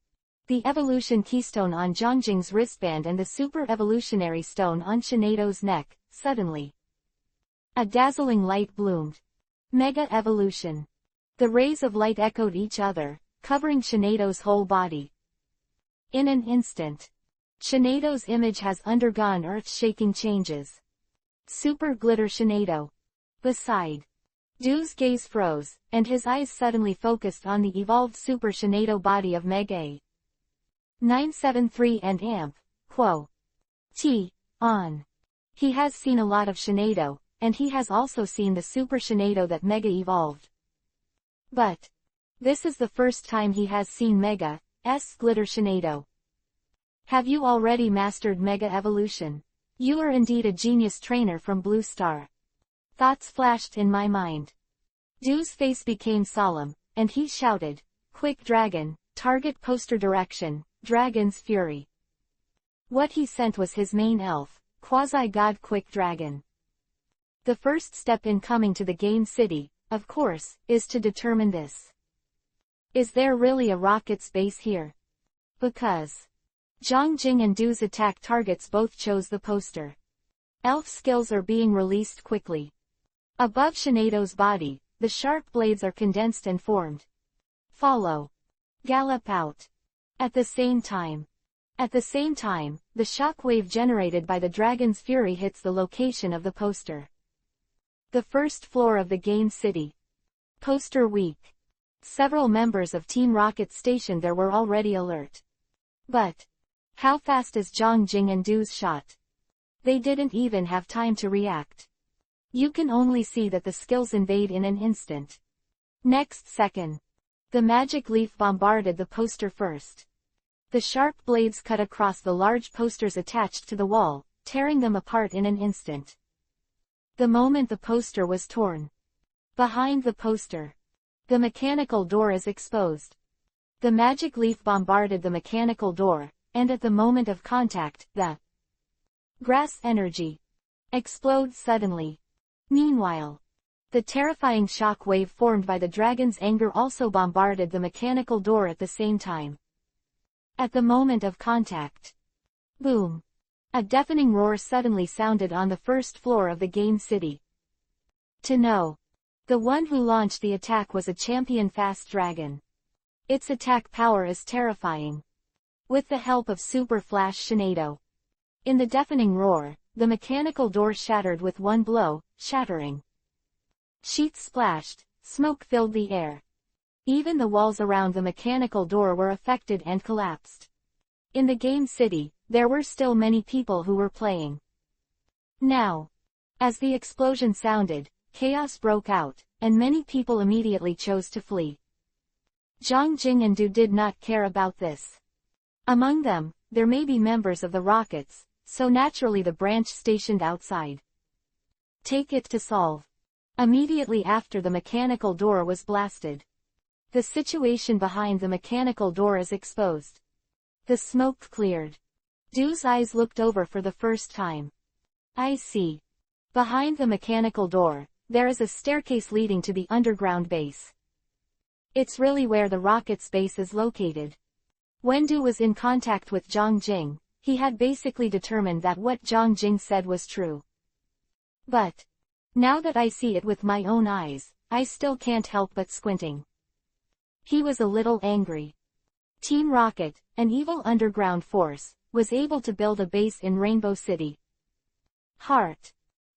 The evolution keystone on Zhongjing's wristband and the super evolutionary stone on Shinado's neck, suddenly. A dazzling light bloomed. Mega evolution. The rays of light echoed each other, covering Shinado's whole body. In an instant, Shinado's image has undergone earth-shaking changes. Super glitter Shinado. Beside. Du's gaze froze, and his eyes suddenly focused on the evolved Super Shinado body of Meg A. 973 and Amp. Quo. T. On. He has seen a lot of Shinado, and he has also seen the Super Shinado that Mega evolved. But this is the first time he has seen Mega's glitter Shinado. Have you already mastered Mega Evolution? You are indeed a genius trainer from Blue Star. Thoughts flashed in my mind. Du's face became solemn, and he shouted, Quick Dragon, target poster direction, Dragon's Fury. What he sent was his main elf, quasi-god Quick Dragon. The first step in coming to the game city, of course, is to determine this. Is there really a rocket's base here? Because Zhongjing and Du's attack targets both chose the poster. Elf skills are being released quickly. Above Shinado's body, the sharp blades are condensed and formed. Follow. Gallop out. At the same time, the shock wave generated by the dragon's fury hits the location of the poster. The first floor of the game city. Poster weak. Several members of Team Rocket stationed there were already alert. But how fast is Zhongjing and Du's shot? They didn't even have time to react. You can only see that the skills invade in an instant. Next second, the magic leaf bombarded the poster first. The sharp blades cut across the large posters attached to the wall, tearing them apart in an instant. The moment the poster was torn. Behind the poster, the mechanical door is exposed. The magic leaf bombarded the mechanical door, and at the moment of contact, the grass energy explodes suddenly. Meanwhile, the terrifying shock wave formed by the dragon's anger also bombarded the mechanical door at the same time. At the moment of contact, boom! A deafening roar suddenly sounded on the first floor of the game city. To know, the one who launched the attack was a champion fast dragon. Its attack power is terrifying. With the help of Super Flash Shinado. In the deafening roar, the mechanical door shattered with one blow, shattering. Sheets splashed, smoke filled the air. Even the walls around the mechanical door were affected and collapsed. In the game city, there were still many people who were playing. Now, as the explosion sounded, chaos broke out, and many people immediately chose to flee. Zhongjing and Du did not care about this. Among them, there may be members of the Rockets, so naturally the branch stationed outside. Take it to solve. Immediately after the mechanical door was blasted. The situation behind the mechanical door is exposed. The smoke cleared. Du's eyes looked over for the first time. I see. Behind the mechanical door, there is a staircase leading to the underground base. It's really where the rocket's base is located. When Du was in contact with Zhongjing, he had basically determined that what Zhongjing said was true. But now that I see it with my own eyes, I still can't help but squinting. He was a little angry. Team Rocket, an evil underground force, was able to build a base in Rainbow City. Heart.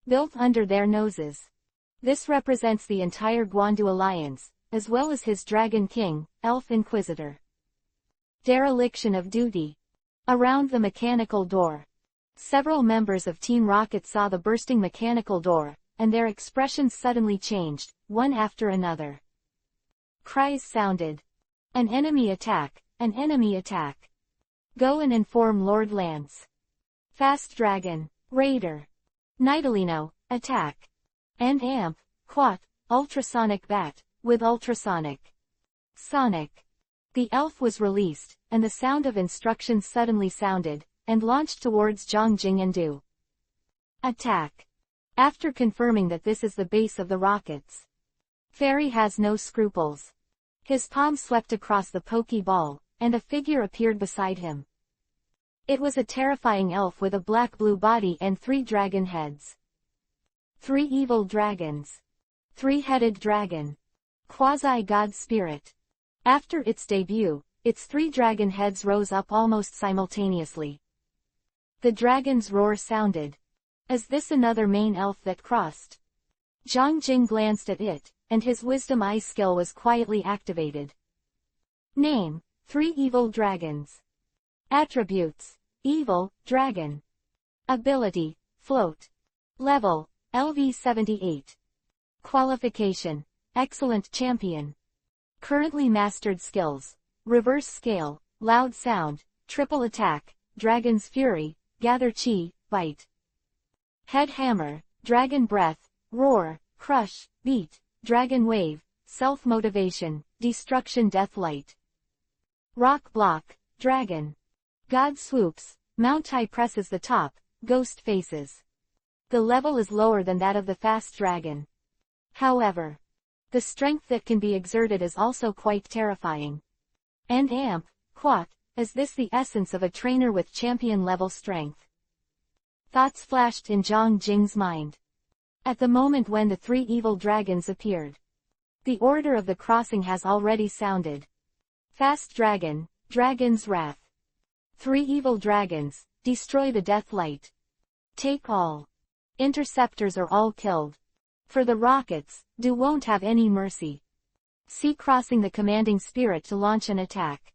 Built under their noses. This represents the entire Guandu Alliance, as well as his Dragon King, Elf Inquisitor. Dereliction of duty. Around the mechanical door. Several members of Team Rocket saw the bursting mechanical door, and their expressions suddenly changed, one after another. Cries sounded. An enemy attack, an enemy attack. Go and inform Lord Lance. Fast Dragon, Raider. Nightalino, attack. And Amp, Quat, Ultrasonic Bat, with Ultrasonic. Sonic. The elf was released, and the sound of instructions suddenly sounded, and launched towards Zhongjing and Du. Attack. after confirming that this is the base of the rockets. Fairy has no scruples. His palm swept across the pokey ball, and a figure appeared beside him. It was a terrifying elf with a black-blue body and 3 dragon heads. 3 evil dragons. 3-headed dragon. Quasi-god spirit. After its debut, its 3 dragon heads rose up almost simultaneously. The dragon's roar sounded. Is this another main elf that crossed? Zhang Jing glanced at it, and his wisdom eye skill was quietly activated. Name: 3 evil dragons. Attributes: evil, dragon. Ability: float. Level: LV 78. Qualification: excellent champion. Currently mastered skills: reverse scale, loud sound, triple attack, dragon's fury, gather chi, bite. Head hammer, dragon breath, roar, crush, beat, dragon wave, self-motivation, destruction deathlight. Rock block, dragon. God swoops, Mount High presses the top, ghost faces. The level is lower than that of the fast dragon. However, the strength that can be exerted is also quite terrifying. And amp, quat, is this the essence of a trainer with champion level strength? Thoughts flashed in Zhang Jing's mind. At the moment when the 3 evil dragons appeared, the order of the crossing has already sounded. Fast dragon, dragon's wrath. 3 evil dragons, destroy the deathlight. Take all. Interceptors are all killed. For the rockets, do won't have any mercy. See crossing the commanding spirit to launch an attack.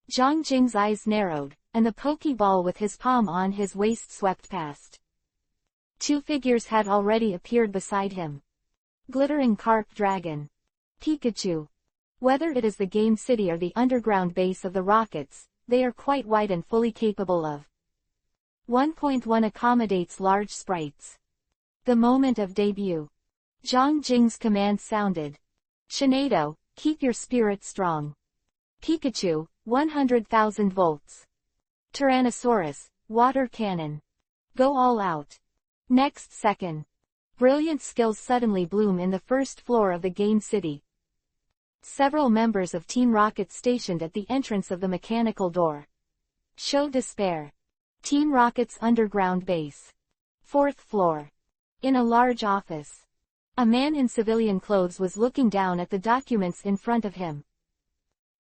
Zhang Jing's eyes narrowed, and the pokeball with his palm on his waist swept past. 2 figures had already appeared beside him. Glittering carp dragon. Pikachu. Whether it is the game city or the underground base of the rockets, they are quite wide and fully capable of. 1.1 accommodates large sprites. The moment of debut. Zhang Jing's command sounded. Shinado, keep your spirit strong. Pikachu, 100,000 volts. Tyrannosaurus, water cannon. Go all out. Next second. Brilliant skills suddenly bloom in the first floor of the game city. Several members of Team Rocket stationed at the entrance of the mechanical door. Show despair. Team Rocket's underground base. 4th floor. In a large office. A man in civilian clothes was looking down at the documents in front of him.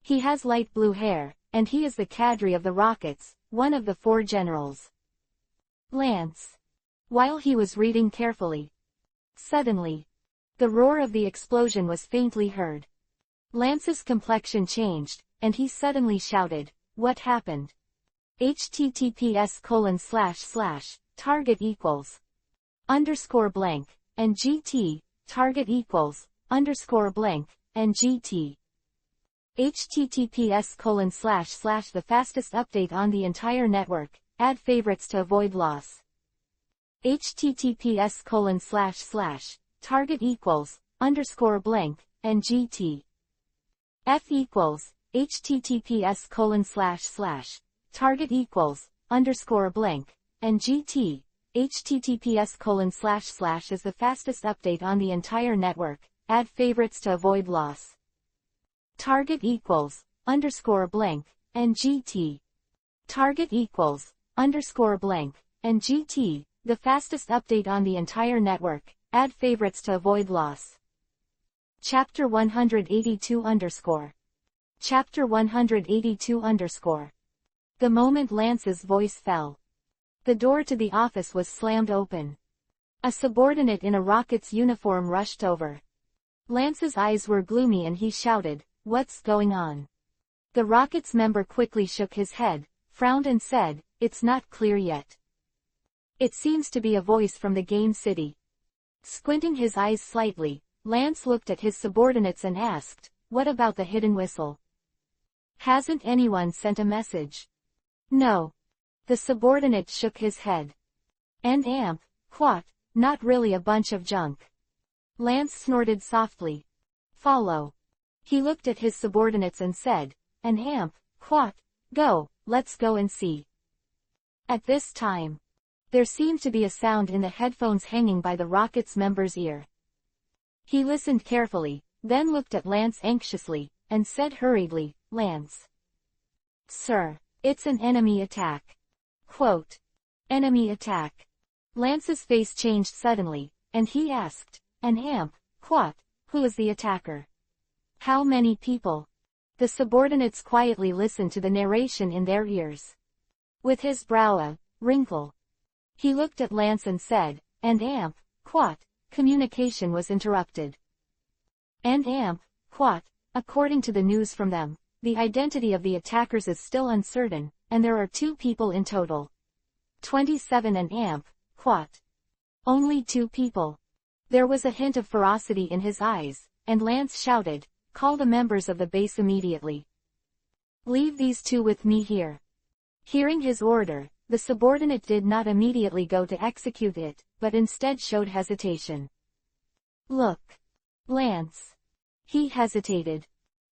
He has light blue hair, and he is the cadre of the Rockets, one of the 4 generals. Lance. While he was reading carefully. Suddenly. The roar of the explosion was faintly heard. Lance's complexion changed, and he suddenly shouted, "What happened?" https:// // underscore blank, and gt, target equals, underscore blank, and gt. https:// the fastest update on the entire network, add favorites to avoid loss. https:// target equals, underscore blank, and gt. F equals, https:// target equals, underscore blank, and gt. https:// is the fastest update on the entire network, add favorites to avoid loss. Target equals, underscore blank, and gt. Target equals, underscore blank, and gt, the fastest update on the entire network, add favorites to avoid loss. Chapter 182 underscore. Chapter 182 underscore. The moment Lance's voice fell, the door to the office was slammed open. A subordinate in a Rocket's uniform rushed over. Lance's eyes were gloomy and he shouted, "What's going on?" The Rocket's member quickly shook his head, frowned and said, "It's not clear yet. It seems to be a voice from the game city." Squinting his eyes slightly, Lance looked at his subordinates and asked, "What about the hidden whistle? Hasn't anyone sent a message?" "No." The subordinate shook his head. "And amp, quat, not really a bunch of junk." Lance snorted softly. "Follow." He looked at his subordinates and said, "And amp, quat, go, let's go and see." At this time, There seemed to be a sound in the headphones hanging by the rocket's member's ear. He listened carefully, then looked at Lance anxiously, and said hurriedly, "Lance. Sir, it's an enemy attack." Quote. Enemy attack. Lance's face changed suddenly, and he asked, "An amp, what? Who is the attacker? How many people?" The subordinates quietly listened to the narration in their ears. With his brow a wrinkle, he looked at Lance and said, "And amp, what?" Communication was interrupted. And amp, what? According to the news from them, the identity of the attackers is still uncertain, and there are 2 people in total. 27 and amp, what? Only 2 people. There was a hint of ferocity in his eyes, and Lance shouted, "Call the members of the base immediately. Leave these 2 with me here." Hearing his order, the subordinate did not immediately go to execute it, but instead showed hesitation. "Look. Lance." He hesitated.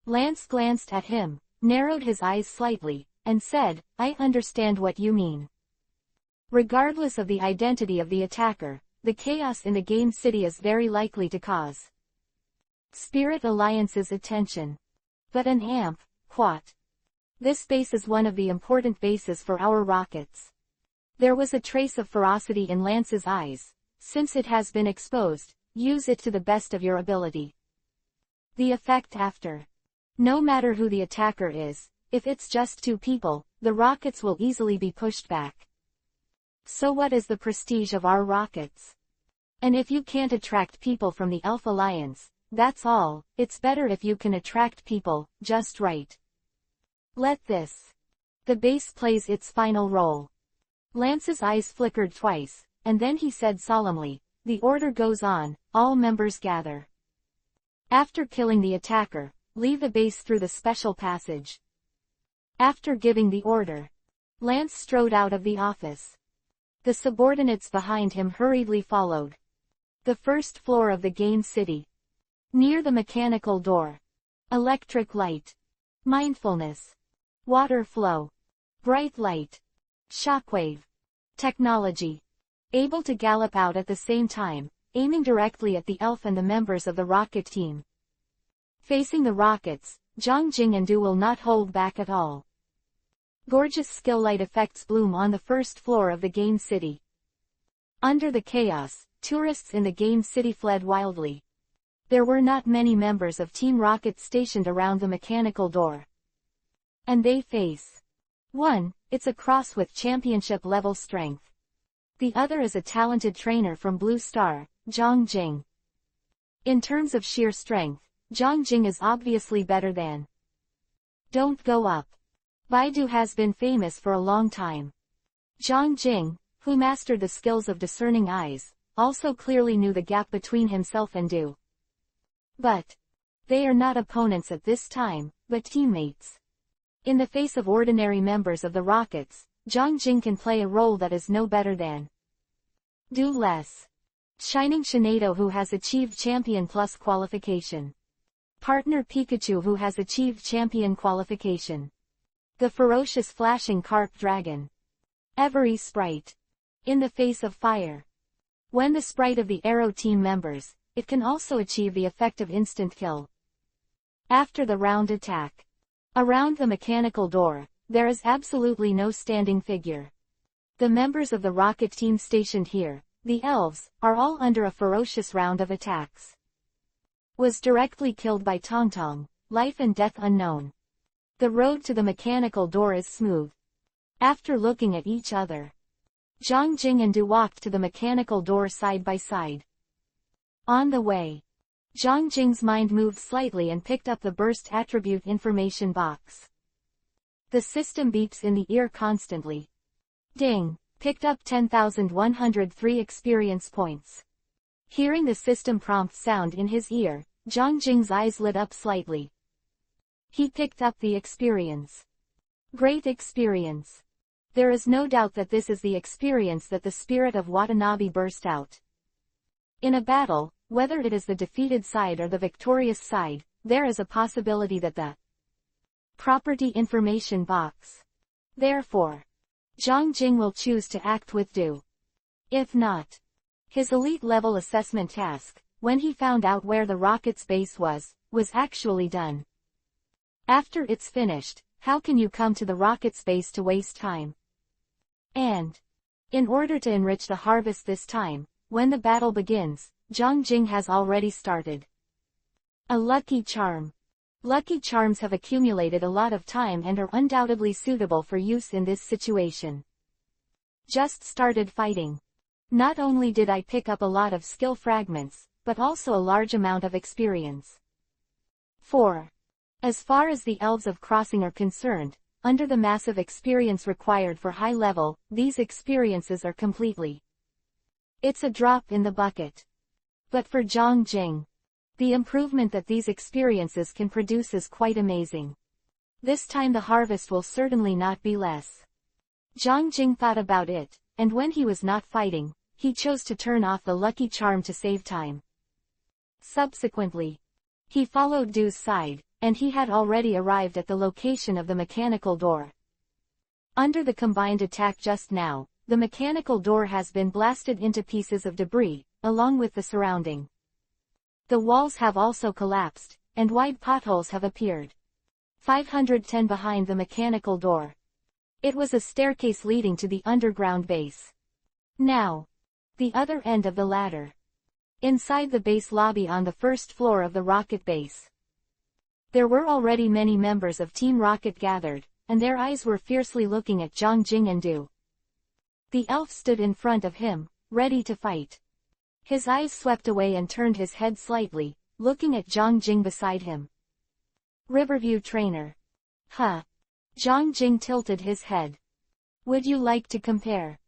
Lance glanced at him, narrowed his eyes slightly, and said, "I understand what you mean. Regardless of the identity of the attacker, the chaos in the game city is very likely to cause Spirit Alliance's attention. But an amp, what? This base is one of the important bases for our rockets." There was a trace of ferocity in Lance's eyes. "Since it has been exposed, use it to the best of your ability. The effect after. No matter who the attacker is, if it's just 2 people, the rockets will easily be pushed back. So what is the prestige of our rockets? And if you can't attract people from the Elf Alliance, that's all. It's better if you can attract people, just right. Let this. The base plays its final role." Lance's eyes flickered twice, and then he said solemnly, "The order goes on, all members gather. After killing the attacker, leave the base through the special passage." After giving the order, Lance strode out of the office. The subordinates behind him hurriedly followed. The first floor of the game city. Near the mechanical door. Electric light. Mindfulness. Water flow. Bright light. Shockwave. Technology. Able to gallop out at the same time, aiming directly at the elf and the members of the rocket team. Facing the rockets, Zhang Jing and Du will not hold back at all. Gorgeous skill light effects bloom on the first floor of the game city. Under the chaos, tourists in the game city fled wildly. There were not many members of Team Rocket stationed around the mechanical door. And they face. One, it's a cross with championship-level strength. The other is a talented trainer from Blue Star, Zhang Jing. In terms of sheer strength, Zhang Jing is obviously better than. Don't go up. Baidu has been famous for a long time. Zhang Jing, who mastered the skills of discerning eyes, also clearly knew the gap between himself and Du. But they are not opponents at this time, but teammates. In the face of ordinary members of the Rockets, Zhang Jing can play a role that is no better than. Do less. Shining Shinado, who has achieved Champion Plus qualification. Partner Pikachu, who has achieved Champion qualification. The ferocious flashing Carp Dragon. Every sprite. In the face of fire. When the sprite of the Arrow team members, it can also achieve the effect of instant kill. After the round attack. Around the mechanical door, there is absolutely no standing figure. The members of the rocket team stationed here, the elves, are all under a ferocious round of attacks. Was directly killed by Tongtong, life and death unknown. The road to the mechanical door is smooth. After looking at each other, Zhang Jing and Du walked to the mechanical door side by side. On the way, Zhang Jing's mind moved slightly and picked up the burst attribute information box. The system beeps in the ear constantly. Ding, picked up 10,103 experience points. Hearing the system prompt sound in his ear, Zhang Jing's eyes lit up slightly. He picked up the experience. Great experience. There is no doubt that this is the experience that the spirit of Watanabe burst out. In a battle, whether it is the defeated side or the victorious side, there is a possibility that the property information box. Therefore, Zhang Jing will choose to act with Du. If not, his elite-level assessment task, when he found out where the rocket's base was actually done. After it's finished, how can you come to the rocket's base to waste time? And, in order to enrich the harvest this time, when the battle begins, Zhang Jing has already started. A lucky charm. Lucky charms have accumulated a lot of time and are undoubtedly suitable for use in this situation. Just started fighting. Not only did I pick up a lot of skill fragments, but also a large amount of experience. 4. As far as the elves of crossing are concerned, under the massive experience required for high level, these experiences are completely. It's a drop in the bucket. But for Zhang Jing, the improvement that these experiences can produce is quite amazing. This time the harvest will certainly not be less. Zhang Jing thought about it, and when he was not fighting, he chose to turn off the lucky charm to save time. Subsequently, he followed Du's side, and he had already arrived at the location of the mechanical door. Under the combined attack just now, the mechanical door has been blasted into pieces of debris, along with the surrounding. The walls have also collapsed, and wide potholes have appeared. 510 behind the mechanical door. It was a staircase leading to the underground base. Now, the other end of the ladder. Inside the base lobby on the first floor of the rocket base. There were already many members of Team Rocket gathered, and their eyes were fiercely looking at Zhang Jing and Du. The elf stood in front of him, ready to fight. His eyes swept away and turned his head slightly, looking at Zhang Jing beside him. Riverview Trainer. Huh. Zhang Jing tilted his head. Would you like to compare?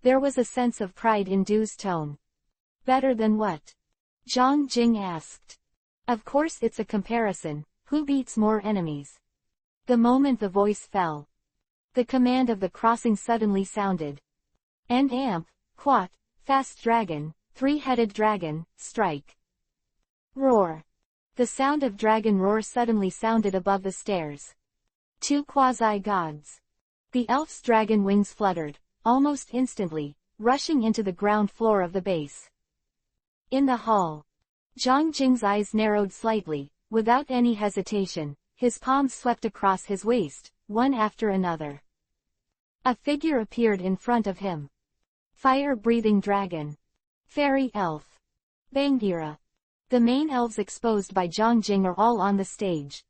There was a sense of pride in Du's tone. Better than what? Zhang Jing asked. Of course it's a comparison, who beats more enemies? The moment the voice fell, the command of the crossing suddenly sounded. And amp, quat, fast dragon, three-headed dragon, strike. Roar. The sound of dragon roar suddenly sounded above the stairs. Two quasi-gods. The elf's dragon wings fluttered, almost instantly, rushing into the ground floor of the base. In the hall, Zhang Jing's eyes narrowed slightly, without any hesitation, his palms swept across his waist, one after another. A figure appeared in front of him. Fire-breathing dragon. Fairy elf. Bangira. The main elves exposed by Zhang Jing are all on the stage.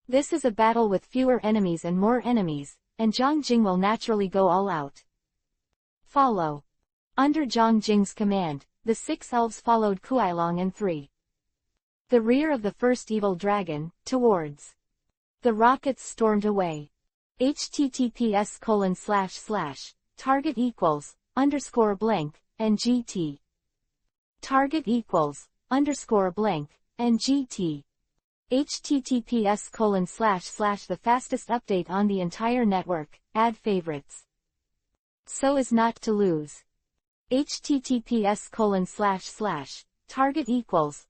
This is a battle with fewer enemies and more enemies, and Zhang Jing will naturally go all out. Follow. Under Zhang Jing's command, the 6 elves followed Kuailong and 3. The rear of the first evil dragon, towards. The rockets stormed away. https:// target _ blank, and GT. Target _ blank, and GT. https:// the fastest update on the entire network, add favorites. So as not to lose. https:// target _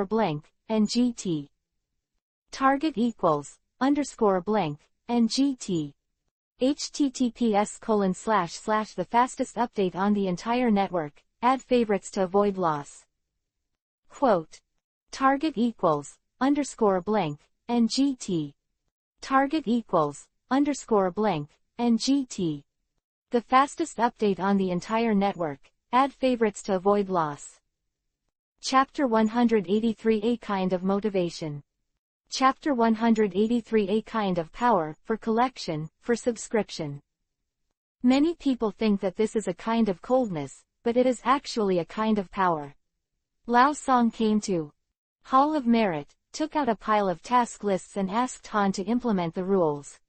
blank, and GT. Target _ blank, and GT. https:// the fastest update on the entire network, add favorites to avoid loss. Quote. Target _ blank, and GT. Target _ blank, and GT. The fastest update on the entire network, add favorites to avoid loss. Chapter 183 A kind of motivation. Chapter 183 A kind of power, for collection, for subscription. Many people think that this is a kind of coldness, but it is actually a kind of power. Lao Song came to Hall of Merit, took out a pile of task lists and asked Han to implement the rules.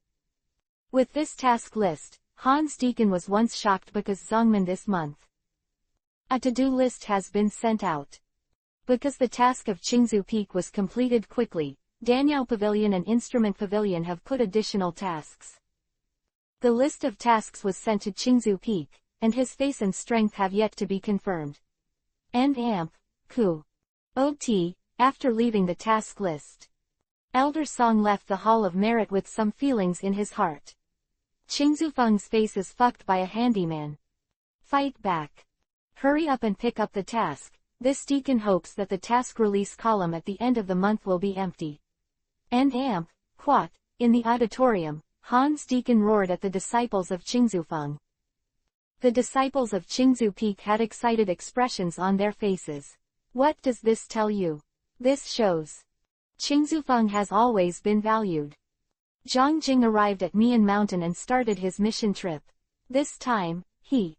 With this task list, Han's deacon was once shocked because Zongmin this month. A to-do list has been sent out. Because the task of Qingzu Peak was completed quickly, Danyao Pavilion and Instrument Pavilion have put additional tasks. The list of tasks was sent to Qingzu Peak, and his face and strength have yet to be confirmed. And Amp, Ku. OT, after leaving the task list. Elder Song left the Hall of Merit with some feelings in his heart. Qingzu Feng's face is fucked by a handyman. Fight back. Hurry up and pick up the task. This deacon hopes that the task release column at the end of the month will be empty. And quat, in the auditorium, Han's deacon roared at the disciples of Qingzufeng. The disciples of Qingzu Peak had excited expressions on their faces. What does this tell you? This shows Qingzufeng has always been valued. Zhang Jing arrived at Mian Mountain and started his mission trip. This time, he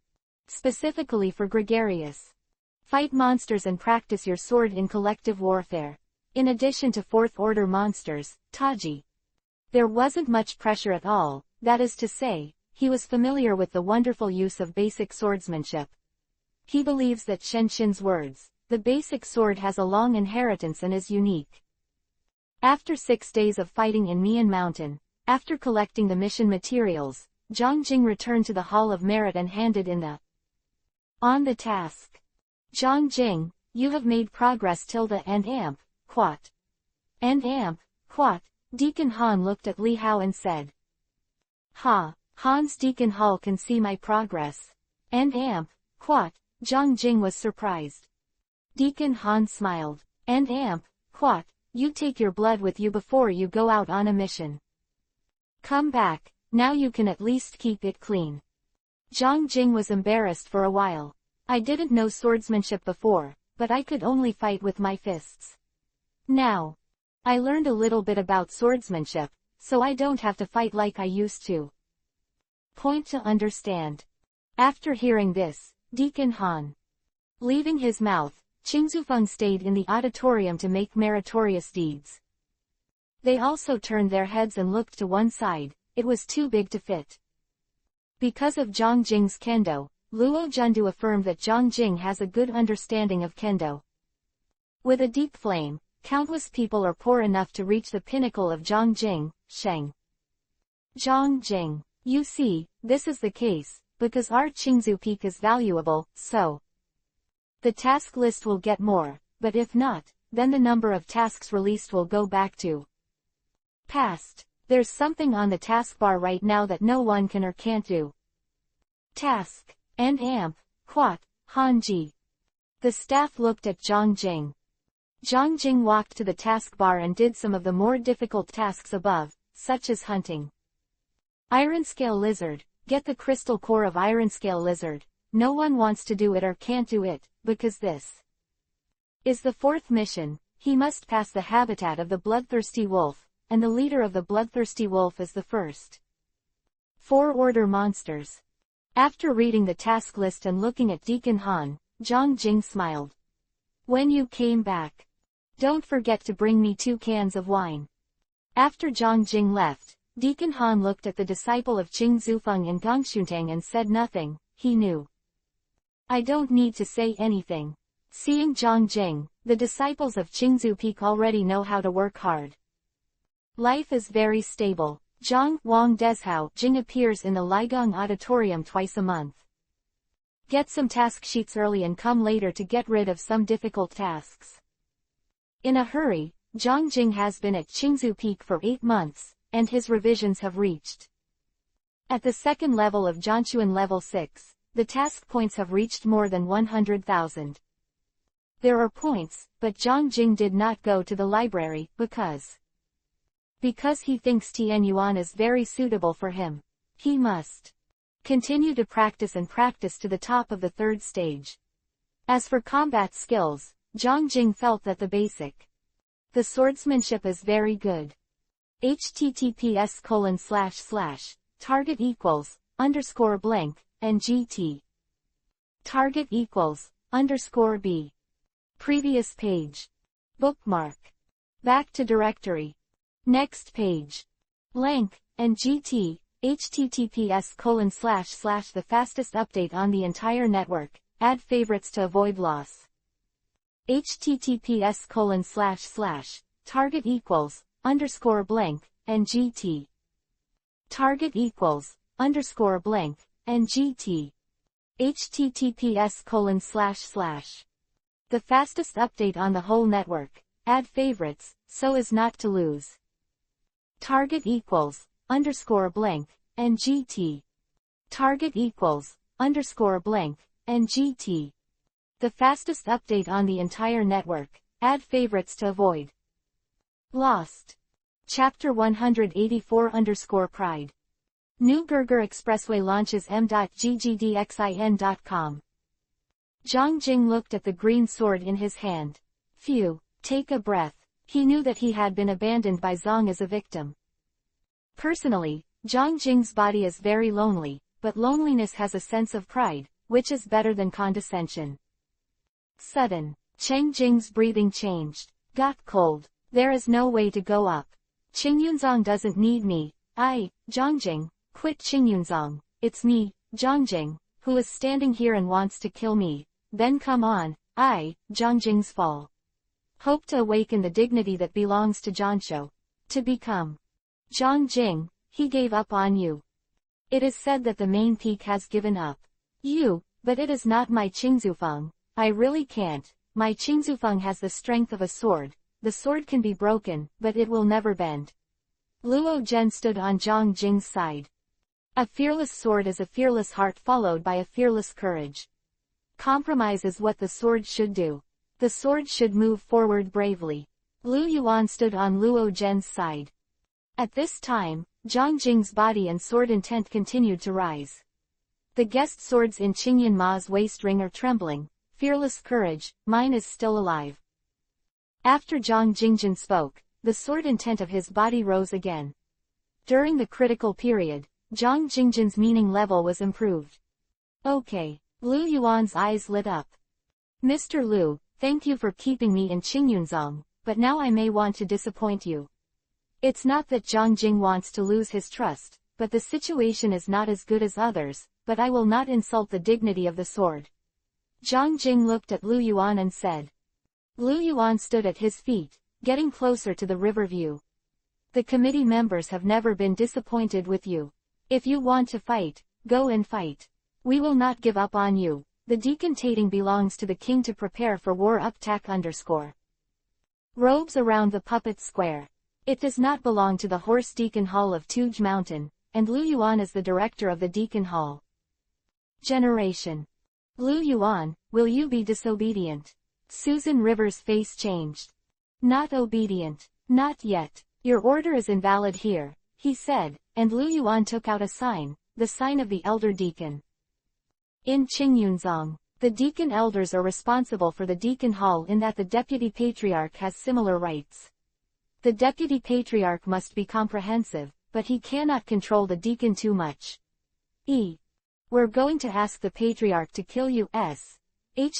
specifically for gregarious. Fight monsters and practice your sword in collective warfare. In addition to fourth-order monsters, Taji. There wasn't much pressure at all, that is to say, he was familiar with the wonderful use of basic swordsmanship. He believes that Shenshin's words, the basic sword has a long inheritance and is unique. After 6 days of fighting in Mian Mountain, after collecting the mission materials, Zhang Jing returned to the Hall of Merit and handed in on the task. Zhang Jing, you have made progress tilde and quat. And quat, Deacon Han looked at Li Hao and said. Ha, Han's Deacon Hall can see my progress. And quat, Zhang Jing was surprised. Deacon Han smiled. And quat, you take your blood with you before you go out on a mission. Come back, now you can at least keep it clean. Zhang Jing was embarrassed for a while. I didn't know swordsmanship before, but I could only fight with my fists. Now, I learned a little bit about swordsmanship, so I don't have to fight like I used to. Point to understand. After hearing this, Deacon Han leaving his mouth, Qingzufeng stayed in the auditorium to make meritorious deeds. They also turned their heads and looked to one side, it was too big to fit. Because of Zhang Jing's kendo, Luo Jundu affirmed that Zhang Jing has a good understanding of kendo. With a deep flame, countless people are poor enough to reach the pinnacle of Zhang Jing, Sheng. Zhang Jing, you see, this is the case, because our Qingzu Peak is valuable, so the task list will get more, but if not, then the number of tasks released will go back to past. There's something on the taskbar right now that no one can or can't do. Task. And quat, Hanji. The staff looked at Zhang Jing. Zhang Jing walked to the taskbar and did some of the more difficult tasks above, such as hunting. Iron Scale Lizard, get the crystal core of Iron Scale Lizard. No one wants to do it or can't do it, because this is the 4th mission. He must pass the habitat of the bloodthirsty wolf, and the leader of the bloodthirsty wolf is the first 4-order monsters. After reading the task list and looking at Deacon Han, Zhang Jing smiled. When you came back, don't forget to bring me 2 cans of wine. After Zhang Jing left, Deacon Han looked at the disciple of Qingzufeng in Gongshuntang and said nothing. He knew. I don't need to say anything. Seeing Zhang Jing, the disciples of Qingzu Peak already know how to work hard. Life is very stable. Zhang Wang Deshao Jing appears in the Ligang Auditorium twice a month. Get some task sheets early and come later to get rid of some difficult tasks. In a hurry, Zhang Jing has been at Qingzu Peak for 8 months, and his revisions have reached. At the 2nd level of Zhanchuan level 6, the task points have reached more than 100,000. There are points, but Zhang Jing did not go to the library, because he thinks Tianyuan is very suitable for him. He must continue to practice to the top of the 3rd stage. As for combat skills, Zhang Jing felt that the swordsmanship is very good. https:// target =_ and gt. Target =_ b. Previous page. Bookmark. Back to directory. Next page. Blank, and gt, https:// the fastest update on the entire network, add favorites to avoid loss. https:// target =_ and gt. Target =_ and gt. https:// the fastest update on the whole network, add favorites, so as not to lose. Target =_ and gt. Target =_ _blank, and GT. The fastest update on the entire network. Add favorites to avoid. Lost. Chapter 184_Pride. New Gerger Expressway launches m.ggdxin.com. Zhang Jing looked at the green sword in his hand. Phew, take a breath. He knew that he had been abandoned by Zhang as a victim. Personally, Zhang Jing's body is very lonely, but loneliness has a sense of pride, which is better than condescension. Sudden, Cheng Jing's breathing changed. Got cold. There is no way to go up. Qingyunzong doesn't need me. Zhang Jing, quit Qingyunzong. It's me, Zhang Jing, who is standing here and wants to kill me. Then come on, Zhang Jing's fall. Hope to awaken the dignity that belongs to Zhanshu. To become Zhang Jing, he gave up on you. It is said that the main peak has given up. You, but it is not my Qingzufeng. I really can't. My Qingzufeng has the strength of a sword. The sword can be broken, but it will never bend. Luo Zhen stood on Zhang Jing's side. A fearless sword is a fearless heart followed by a fearless courage. Compromise is what the sword should do. The sword should move forward bravely. Lu Yuan stood on Luo Zhen's side. At this time, Zhang Jing's body and sword intent continued to rise. The guest swords in Qingyan Ma's waist ring are trembling. Fearless courage, mine is still alive. After Zhang Jingjin spoke, the sword intent of his body rose again. During the critical period, Zhang Jingjin's meaning level was improved. Okay. Lu Yuan's eyes lit up. Mr. Lu, thank you for keeping me in Qingyunzong, but now I may want to disappoint you. It's not that Zhang Jing wants to lose his trust, but the situation is not as good as others, but I will not insult the dignity of the sword. Zhang Jing looked at Lu Yuan and said. Lu Yuan stood at his feet, getting closer to the river view. The committee members have never been disappointed with you. If you want to fight, go and fight. We will not give up on you. The decantating belongs to the king to prepare for war _. Robes around the puppet square. It does not belong to the horse deacon hall of Tuge Mountain, and Lu Yuan is the director of the deacon hall. Generation. Lu Yuan, will you be disobedient? Susan Rivers' face changed. Not obedient. Not yet. Your order is invalid here, he said, and Lu Yuan took out a sign, the sign of the elder deacon. In Qingyunzong, the deacon elders are responsible for the deacon hall in that the deputy patriarch has similar rights. The deputy patriarch must be comprehensive, but he cannot control the deacon too much. We're going to ask the patriarch to kill you,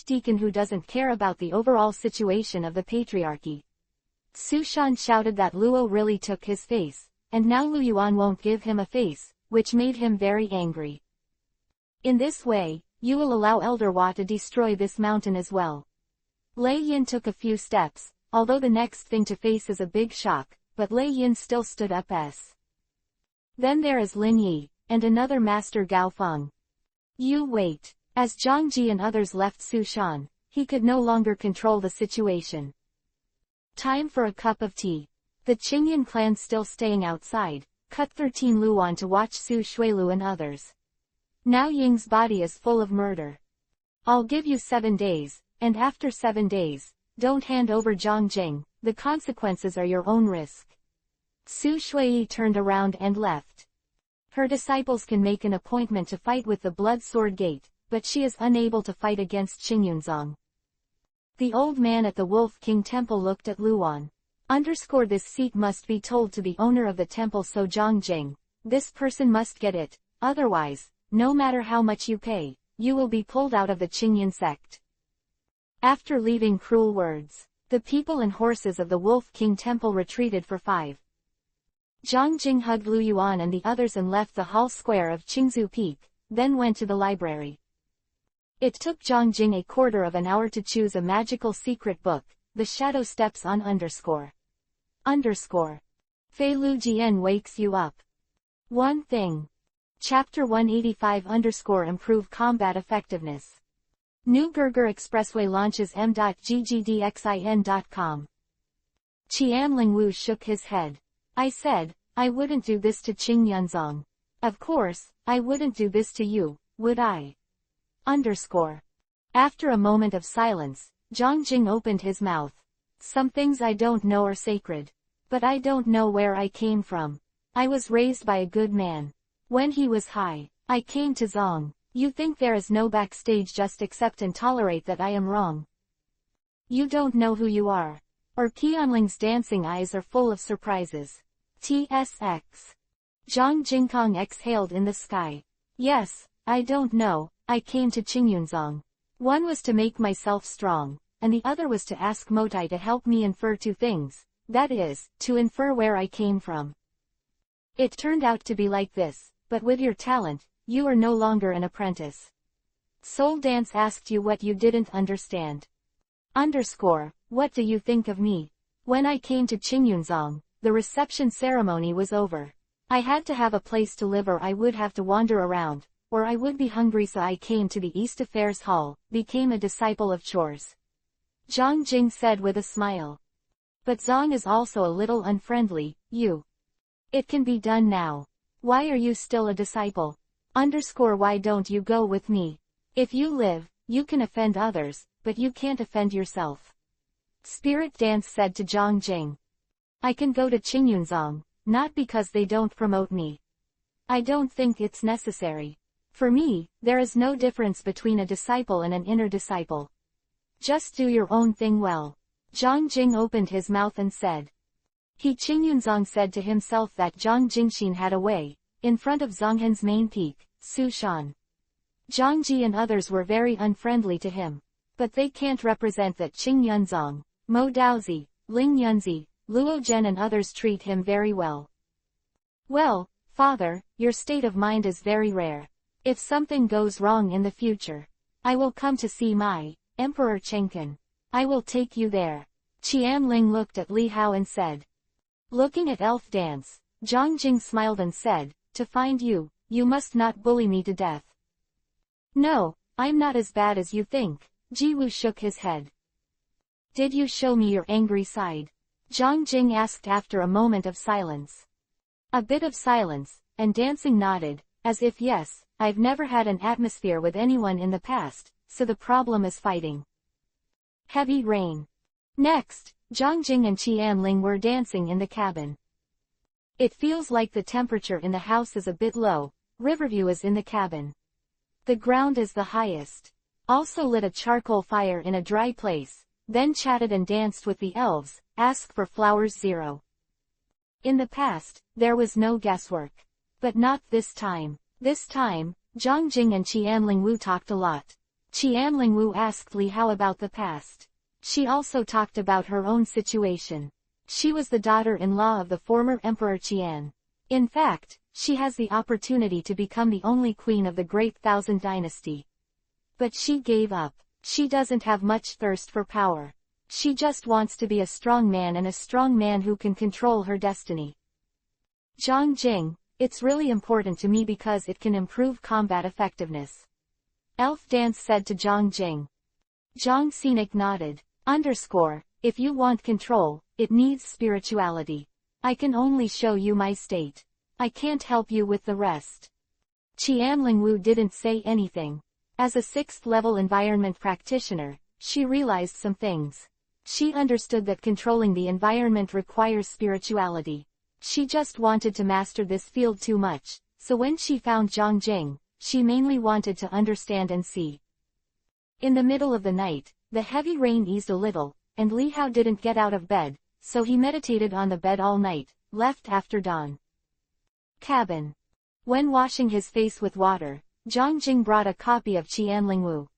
deacon who doesn't care about the overall situation of the patriarchy. Su Shan shouted that Luo really took his face, and now Lu Yuan won't give him a face, which made him very angry. In this way, you will allow Elder Hua to destroy this mountain as well. Lei Yin took a few steps, although the next thing to face is a big shock, but Lei Yin still stood up. Then there is Lin Yi, and another master Gao Feng. You wait. As Zhang Ji and others left Su Shan, he could no longer control the situation. Time for a cup of tea. The Qingyan clan still staying outside, cut 13 Luan to watch Su Shuilu and others. Now Ying's body is full of murder. I'll give you 7 days, and after 7 days, don't hand over Zhang Jing, the consequences are your own risk. Su Shui turned around and left. Her disciples can make an appointment to fight with the Blood Sword Gate, but she is unable to fight against Qingyunzong. The old man at the Wolf King Temple looked at Luan. This seat must be told to the owner of the temple, so Zhang Jing. This person must get it, otherwise, no matter how much you pay, you will be pulled out of the Qingyan sect. After leaving cruel words, the people and horses of the Wolf King Temple retreated for 5. Zhang Jing hugged Lu Yuan and the others and left the hall square of Qingzu Peak, then went to the library. It took Zhang Jing a quarter of an hour to choose a magical secret book, The Shadow Steps on _. Fei Lu Jian wakes you up. One thing. Chapter 185 Improve Combat Effectiveness. New Gerger Expressway launches m.ggdxin.com. Qian Lingwu shook his head. I said, I wouldn't do this to Qingyunzong. Of course, I wouldn't do this to you, would I? Underscore. After a moment of silence, Zhang Jing opened his mouth. Some things I don't know are sacred. But I don't know where I came from. I was raised by a good man. When he was high, I came to Zong. You think there is no backstage, just accept and tolerate that I am wrong. You don't know who you are. Or Qianling's dancing eyes are full of surprises. TSX. Zhang Jingkong exhaled in the sky. Yes, I don't know, I came to Qingyunzong. One was to make myself strong, and the other was to ask Motai to help me infer two things, that is, to infer where I came from. It turned out to be like this, but with your talent, you are no longer an apprentice. Soul Dance asked you what you didn't understand. Underscore, what do you think of me? When I came to Qingyunzong, the reception ceremony was over. I had to have a place to live or I would have to wander around, or I would be hungry, so I came to the East Affairs Hall, became a disciple of chores. Zhang Jing said with a smile. But Zong is also a little unfriendly, you. It can be done now. Why are you still a disciple? Underscore, why don't you go with me? If you live, you can offend others, but you can't offend yourself. Spirit Dance said to Zhang Jing. I can go to Qingyunzong, not because they don't promote me. I don't think it's necessary. For me, there is no difference between a disciple and an inner disciple. Just do your own thing well. Zhang Jing opened his mouth and said. Qingyunzong said to himself that Zhang Jingxin had a way, in front of Zhonghen's main peak, Sushan. Zhang Ji and others were very unfriendly to him. But they can't represent that. Qingyunzong, Mo Daozi, Ling Yunzi, Luo Zhen and others treat him very well. Well, father, your state of mind is very rare. If something goes wrong in the future, I will come to see my Emperor Chengken. I will take you there. Qianling looked at Li Hao and said. Looking at Elf Dance, Zhang Jing smiled and said, to find you, you must not bully me to death. No, I'm not as bad as you think. Jiwu shook his head. Did you show me your angry side? Zhang Jing asked after a moment of silence. A bit of silence, and Dancing nodded, as if yes, I've never had an atmosphere with anyone in the past, so the problem is fighting. Heavy rain. Next, Zhang Jing and Qianling were dancing in the cabin. It feels like the temperature in the house is a bit low. Riverview is in the cabin. The ground is the highest. Also lit a charcoal fire in a dry place, then chatted and danced with the elves, asked for flowers 0. In the past, there was no guesswork. But not this time. This time, Zhang Jing and Qianling Wu talked a lot. Qianling Wu asked Li Hao about the past. She also talked about her own situation. She was the daughter-in-law of the former Emperor Qian. In fact, she has the opportunity to become the only queen of the Great Thousand Dynasty. But she gave up. She doesn't have much thirst for power. She just wants to be a strong man, and a strong man who can control her destiny. Zhang Jing, it's really important to me because it can improve combat effectiveness. Elf Dance said to Zhang Jing. Zhang Scenic nodded. Underscore, if you want control, it needs spirituality. I can only show you my state. I can't help you with the rest. Qianling Wu didn't say anything. As a 6th-level environment practitioner, she realized some things. She understood that controlling the environment requires spirituality. She just wanted to master this field too much, so when she found Zhang Jing, she mainly wanted to understand and see. In the middle of the night, the heavy rain eased a little, and Li Hao didn't get out of bed, so he meditated on the bed all night, left after dawn. Cabin. When washing his face with water, Zhang Jing brought a copy of Qianling Wu.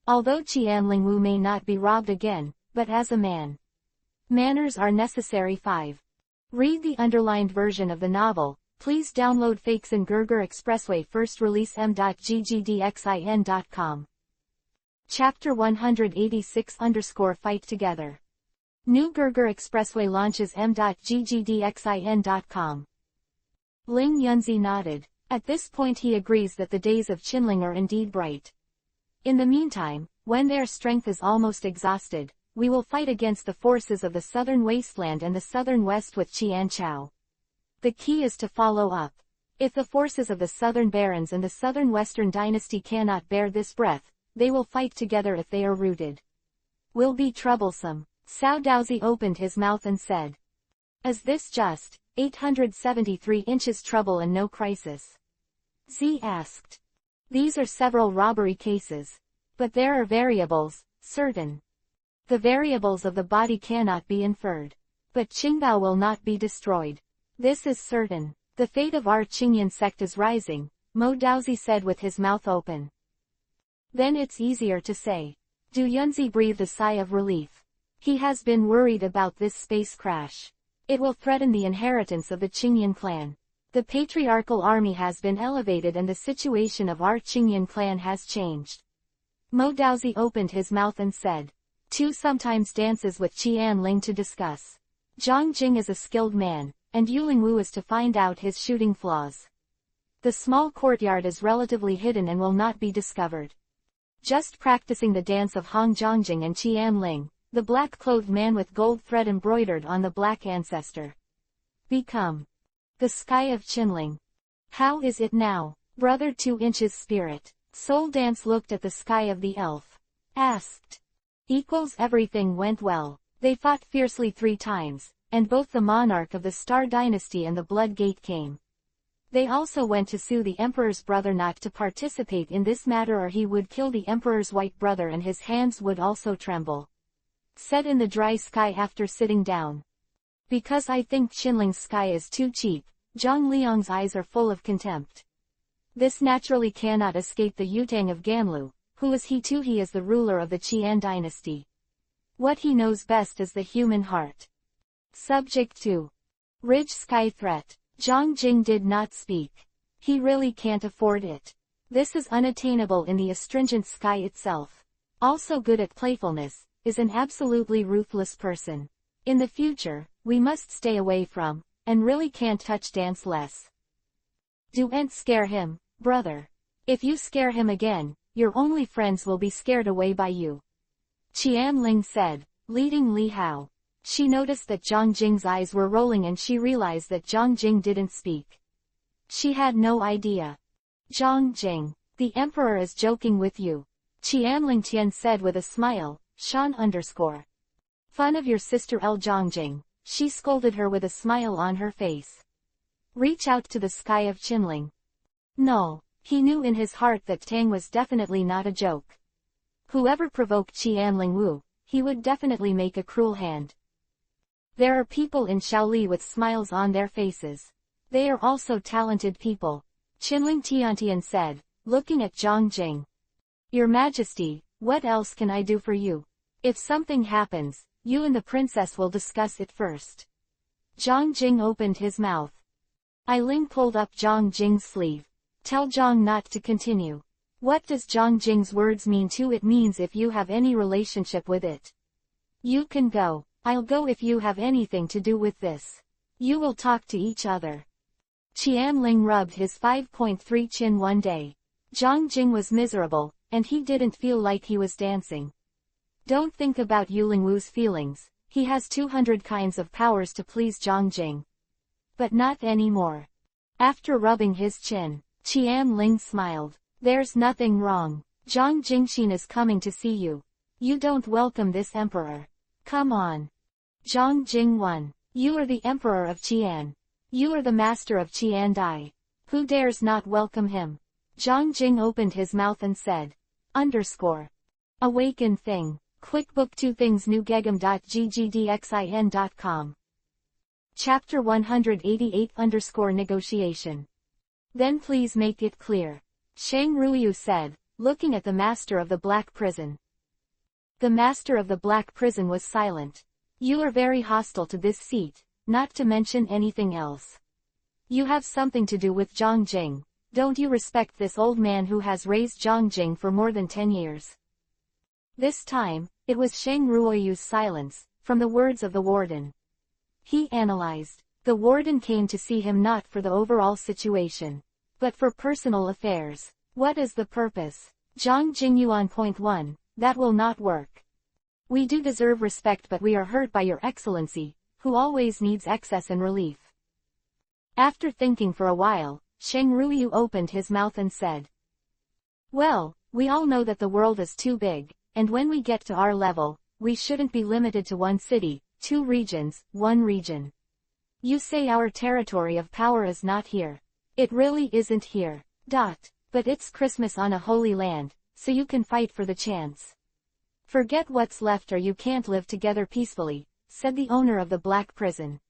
Although Qianling Wu may not be robbed again, but as a man. Manners are necessary. 5. Read the underlined version of the novel. Please download Faxon Gurgur Expressway first release m.ggdxin.com. Chapter 186_Fight Together. New Gurgur Expressway launches m.ggdxin.com. Ling Yunzi nodded. At this point he agrees that the days of Qinling are indeed bright. In the meantime, when their strength is almost exhausted, we will fight against the forces of the southern wasteland and the southern west with Qian Chao. The key is to follow up. If the forces of the southern barons and the southern western dynasty cannot bear this breath, they will fight together if they are rooted. Will be troublesome. Cao Daozi opened his mouth and said. Is this just 873 inches trouble and no crisis? Z asked. These are several robbery cases. But there are variables, certain. The variables of the body cannot be inferred. But Qingbao will not be destroyed. This is certain. The fate of our Qingyan sect is rising, Mo Daozi said with his mouth open. Then it's easier to say. Du Yunzi breathed a sigh of relief. He has been worried about this space crash. It will threaten the inheritance of the Qingyan clan. The patriarchal army has been elevated and the situation of our Qingyan clan has changed. Mo Daozi opened his mouth and said. Tu sometimes dances with Qian Ling to discuss. Zhang Jing is a skilled man, and Yuling Wu is to find out his shooting flaws. The small courtyard is relatively hidden and will not be discovered. Just practicing the dance of Hong Zhongjing and Qian Ling, the black-clothed man with gold thread embroidered on the black ancestor. Become. The sky of Qinling. How is it now, brother 2 inches spirit? Soul Dance looked at the sky of the elf. Asked. Everything went well. They fought fiercely 3 times, and both the monarch of the Star Dynasty and the Blood Gate came. They also went to sue the emperor's brother not to participate in this matter or he would kill the emperor's white brother and his hands would also tremble. Said in the dry sky after sitting down. Because I think Qinling's sky is too cheap, Zhang Liang's eyes are full of contempt. This naturally cannot escape the Yutang of Ganlu. Who is he too? He is the ruler of the Qian dynasty. What he knows best is the human heart. Subject to Ridge Sky Threat. Zhang Jing did not speak. He really can't afford it. This is unattainable in the astringent sky itself. Also good at playfulness, is an absolutely ruthless person. In the future, we must stay away from, and really can't touch dance less. Don't scare him, brother. If you scare him again, your only friends will be scared away by you. Qian Ling said, leading Li Hao. She noticed that Zhang Jing's eyes were rolling and she realized that Zhang Jing didn't speak. She had no idea. Zhang Jing, the emperor is joking with you. Qian Ling Tian said with a smile, Shan _ Fun of your sister L Zhang Jing, she scolded her with a smile on her face. Reach out to the sky of Qinling. No, he knew in his heart that Tang was definitely not a joke. Whoever provoked Qian Ling Wu, he would definitely make a cruel hand. There are people in Shaoli with smiles on their faces. They are also talented people. Qinling Tiantian said, looking at Zhang Jing. Your Majesty, what else can I do for you? If something happens, you and the princess will discuss it first. Zhang Jing opened his mouth. Ailing pulled up Zhang Jing's sleeve. Tell Zhang not to continue. What does Zhang Jing's words mean to? It means if you have any relationship with it. You can go. I'll go if you have anything to do with this. You will talk to each other. Qian Ling rubbed his 5.3 chin one day. Zhang Jing was miserable, and he didn't feel like he was dancing. Don't think about Yuling Wu's feelings, he has 200 kinds of powers to please Zhang Jing. But not anymore. After rubbing his chin, Qian Ling smiled. There's nothing wrong. Zhang Jingxin is coming to see you. You don't welcome this emperor. Come on. Zhang Jing 1. You are the emperor of Qian. You are the master of Qian Dai. Who dares not welcome him? Zhang Jing opened his mouth and said. Awaken thing. QuickBook 2 Things newgegum.ggdxin.com. Chapter 188 Negotiation. Then please make it clear. Shang Ruiyu said, looking at the master of the Black Prison. The master of the Black Prison was silent. You are very hostile to this seat, not to mention anything else. You have something to do with Zhang Jing. Don't you respect this old man who has raised Zhang Jing for more than 10 years? This time, it was Shang Ruoyu's silence, from the words of the warden. He analyzed. The warden came to see him not for the overall situation, but for personal affairs. What is the purpose? Zhang Jing Yuan. Point 1, that will not work. We do deserve respect but we are hurt by your excellency, who always needs excess and relief. After thinking for a while, Sheng Ruiyu opened his mouth and said, "Well, we all know that the world is too big, and when we get to our level, we shouldn't be limited to one city, two regions, one region. You say our territory of power is not here. It really isn't here. But it's Christmas on a holy land, so you can fight for the chance. Forget what's left or you can't live together peacefully," said the owner of the black prison.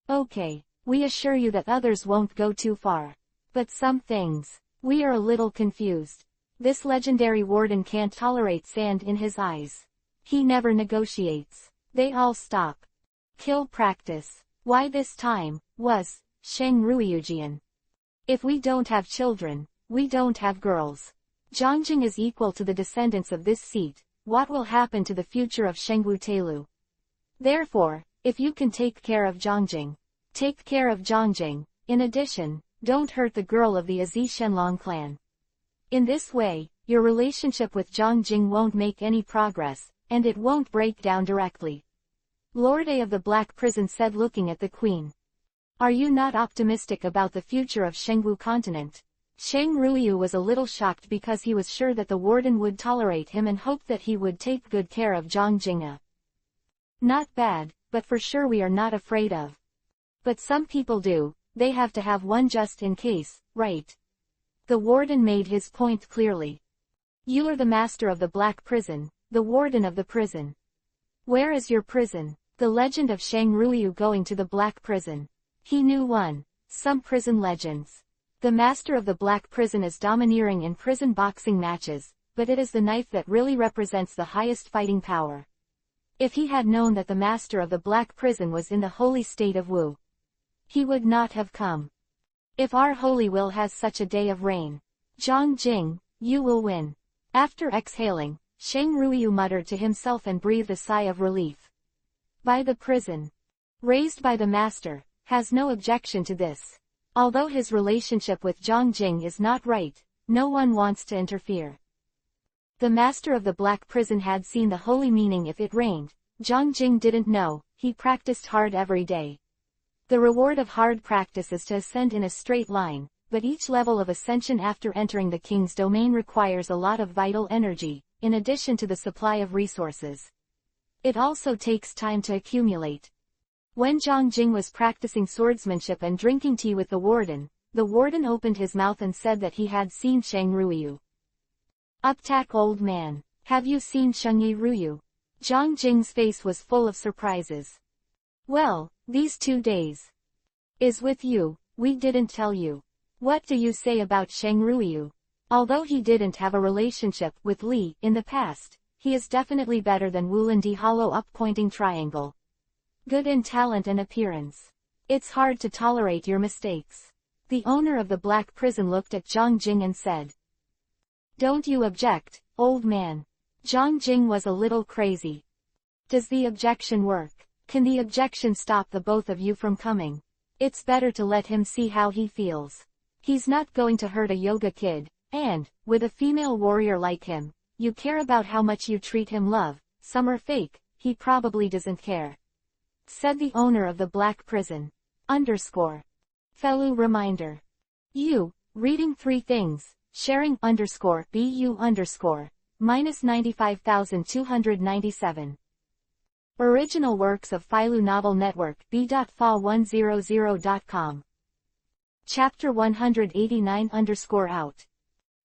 "Okay, we assure you that others won't go too far. But some things, we are a little confused. This legendary warden can't tolerate sand in his eyes. He never negotiates. They all stop. Kill practice. Why this time, was Sheng Ruiyujian. If we don't have children, we don't have girls. Zhongjing is equal to the descendants of this seat. What will happen to the future of Shengwu Tailu? Therefore, if you can take care of Zhongjing, take care of Zhongjing. In addition, don't hurt the girl of the Azi Shenlong clan. In this way, your relationship with Zhongjing won't make any progress, and it won't break down directly." Lord A of the Black Prison said, looking at the queen. "Are you not optimistic about the future of Shengwu continent?" Sheng Ruiyu was a little shocked because he was sure that the warden would tolerate him and hoped that he would take good care of Zhongjing. "Not bad, but for sure we are not afraid of. But some people do, they have to have one just in case, right?" The warden made his point clearly. "You are the master of the black prison, the warden of the prison. Where is your prison?" The legend of Sheng Ruiyu going to the black prison. He knew some prison legends. The master of the black prison is domineering in prison boxing matches, but it is the knife that really represents the highest fighting power. If he had known that the master of the black prison was in the holy state of Wu, he would not have come. "If our holy will has such a day of rain, Zhongjing, you will win." After exhaling, Sheng Ruiyu muttered to himself and breathed a sigh of relief. By the prison, raised by the master, has no objection to this. Although his relationship with Zhongjing is not right, no one wants to interfere. The master of the black prison had seen the holy meaning if it rained. Zhongjing didn't know, he practiced hard every day. The reward of hard practice is to ascend in a straight line, but each level of ascension after entering the king's domain requires a lot of vital energy, in addition to the supply of resources. It also takes time to accumulate. When Zhongjing was practicing swordsmanship and drinking tea with the warden opened his mouth and said that he had seen Sheng Ruiyu. "Uptak, old man, have you seen Sheng Ruiyu?" Zhongjing's face was full of surprises. "Well, these 2 days is with you, we didn't tell you. What do you say about Sheng Ruiyu? Although he didn't have a relationship with Li in the past, he is definitely better than Wulin Di Hollow Up Pointing Triangle. Good in talent and appearance. It's hard to tolerate your mistakes." The owner of the black prison looked at Zhongjing and said, "Don't you object, old man?" Zhongjing was a little crazy. "Does the objection work? Can the objection stop the both of you from coming? It's better to let him see how he feels. He's not going to hurt a yoga kid, and, with a female warrior like him, you care about how much you treat him love, some are fake, he probably doesn't care," said the owner of the black prison. Felu reminder. You, reading 3 things, sharing BU minus 95,297. Original works of Felu Novel Network b.fa100.com. Chapter 189 out.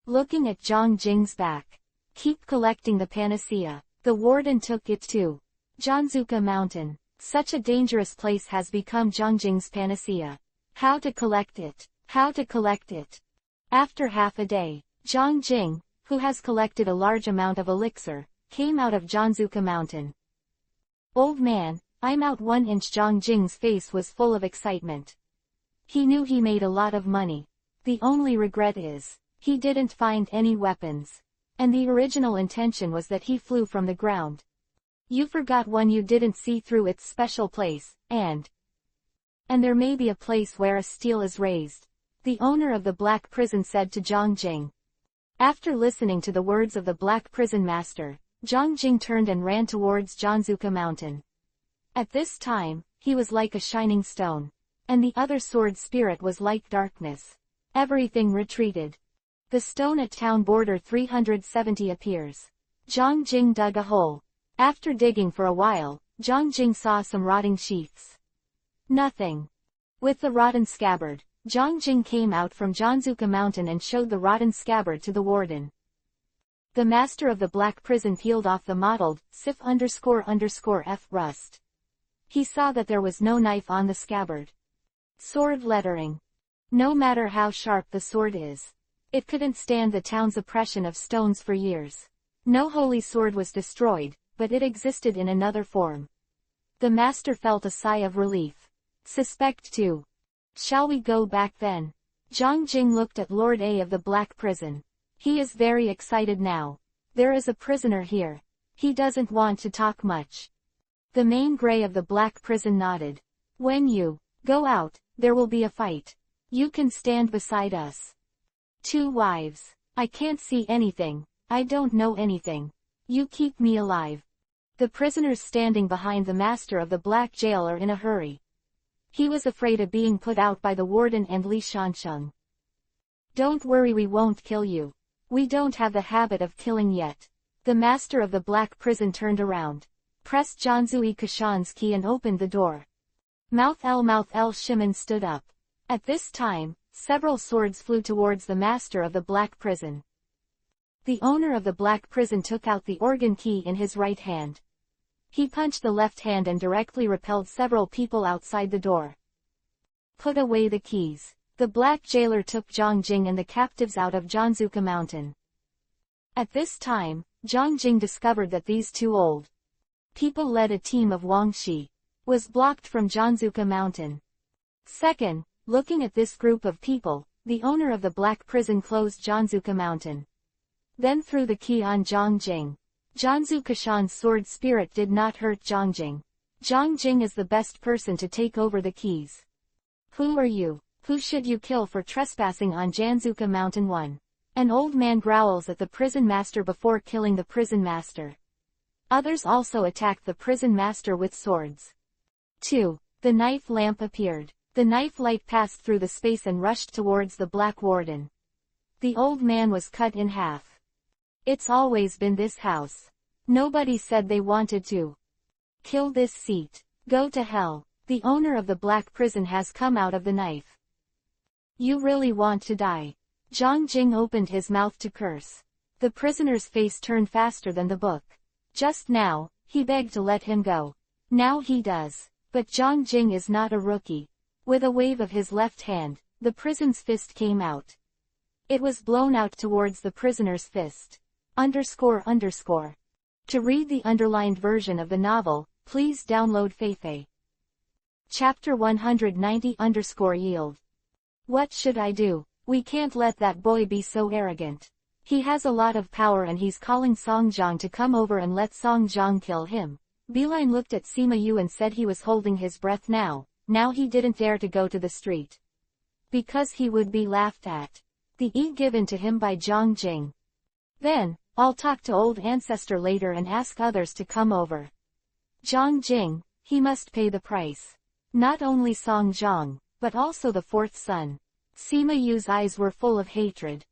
Looking at Zhongjing's back. Keep collecting the panacea. The warden took it to Zhanzuka Mountain. Such a dangerous place has become Zhongjing's panacea. How to collect it? How to collect it? After half a day, Zhongjing, who has collected a large amount of elixir, came out of Zhanzuka Mountain. "Old man, I'm out 1 inch." Zhongjing's face was full of excitement. He knew he made a lot of money. The only regret is, he didn't find any weapons. And the original intention was that he flew from the ground. You forgot one you didn't see through its special place, and there may be a place where a steel is raised, the owner of the black prison said to Zhongjing. After listening to the words of the black prison master, Zhongjing turned and ran towards Zhanzuka Mountain. At this time, he was like a shining stone, and the other sword spirit was like darkness. Everything retreated. The stone at town border 370 appears. Zhang Jing dug a hole. After digging for a while, Zhang Jing saw some rotting sheaths. Nothing. With the rotten scabbard, Zhang Jing came out from Jianzuka Mountain and showed the rotten scabbard to the warden. The master of the black prison peeled off the mottled, _F rust. He saw that there was no knife on the scabbard. Sword lettering. No matter how sharp the sword is, it couldn't stand the town's oppression of stones for years. No holy sword was destroyed, but it existed in another form. The master felt a sigh of relief. Suspect 2. Shall we go back then? Zhang Jing looked at Lord A of the Black Prison. He is very excited now. There is a prisoner here. He doesn't want to talk much. The main gray of the Black Prison nodded. When you go out, there will be a fight. You can stand beside us. 2 wives. I can't see anything. I don't know anything. You keep me alive. The prisoners standing behind the master of the black jail are in a hurry. He was afraid of being put out by the warden and Li Shansheng. Don't worry, we won't kill you. We don't have the habit of killing yet. The master of the black prison turned around, pressed Jianzui Kashan's key and opened the door. Mouth L Shimon stood up. At this time, several swords flew towards the master of the black prison. The owner of the black prison took out the organ key in his right hand. He punched the left hand and directly repelled several people outside the door. Put away the keys. The black jailer took Zhang Jing and the captives out of Jianzuka Mountain. At this time, Zhang Jing discovered that these 2 old people led a team of Wangxi was blocked from Jianzuka Mountain. Second, looking at this group of people, the owner of the black prison closed Jianzuka Mountain. Then threw the key on Zhang Jing. Jianzu Kashan's sword spirit did not hurt Zhang Jing. Zhang Jing is the best person to take over the keys. Who are you? Who should you kill for trespassing on Jianzuka Mountain 1? An old man growls at the prison master before killing the prison master. Others also attacked the prison master with swords. 2. The knife lamp appeared. The knife light passed through the space and rushed towards the black warden. The old man was cut in half. It's always been this house. Nobody said they wanted to kill this seat. Go to hell. The owner of the black prison has come out of the knife. You really want to die? Zhang Jing opened his mouth to curse. The prisoner's face turned faster than the book. Just now, he begged to let him go. Now he does. But Zhang Jing is not a rookie. With a wave of his left hand, the prison's fist came out. It was blown out towards the prisoner's fist. __. To read the underlined version of the novel, please download Feifei. Chapter 190_yield. What should I do? We can't let that boy be so arrogant. He has a lot of power and he's calling Song Jiang to come over and let Song Jiang kill him. Beeline looked at Sima Yu and said he was holding his breath now. Now he didn't dare to go to the street. Because he would be laughed at. The E given to him by Zhang Jing. Then, I'll talk to old ancestor later and ask others to come over. Zhang Jing, he must pay the price. Not only Song Jiang, but also the 4th son. Sima Yu's eyes were full of hatred.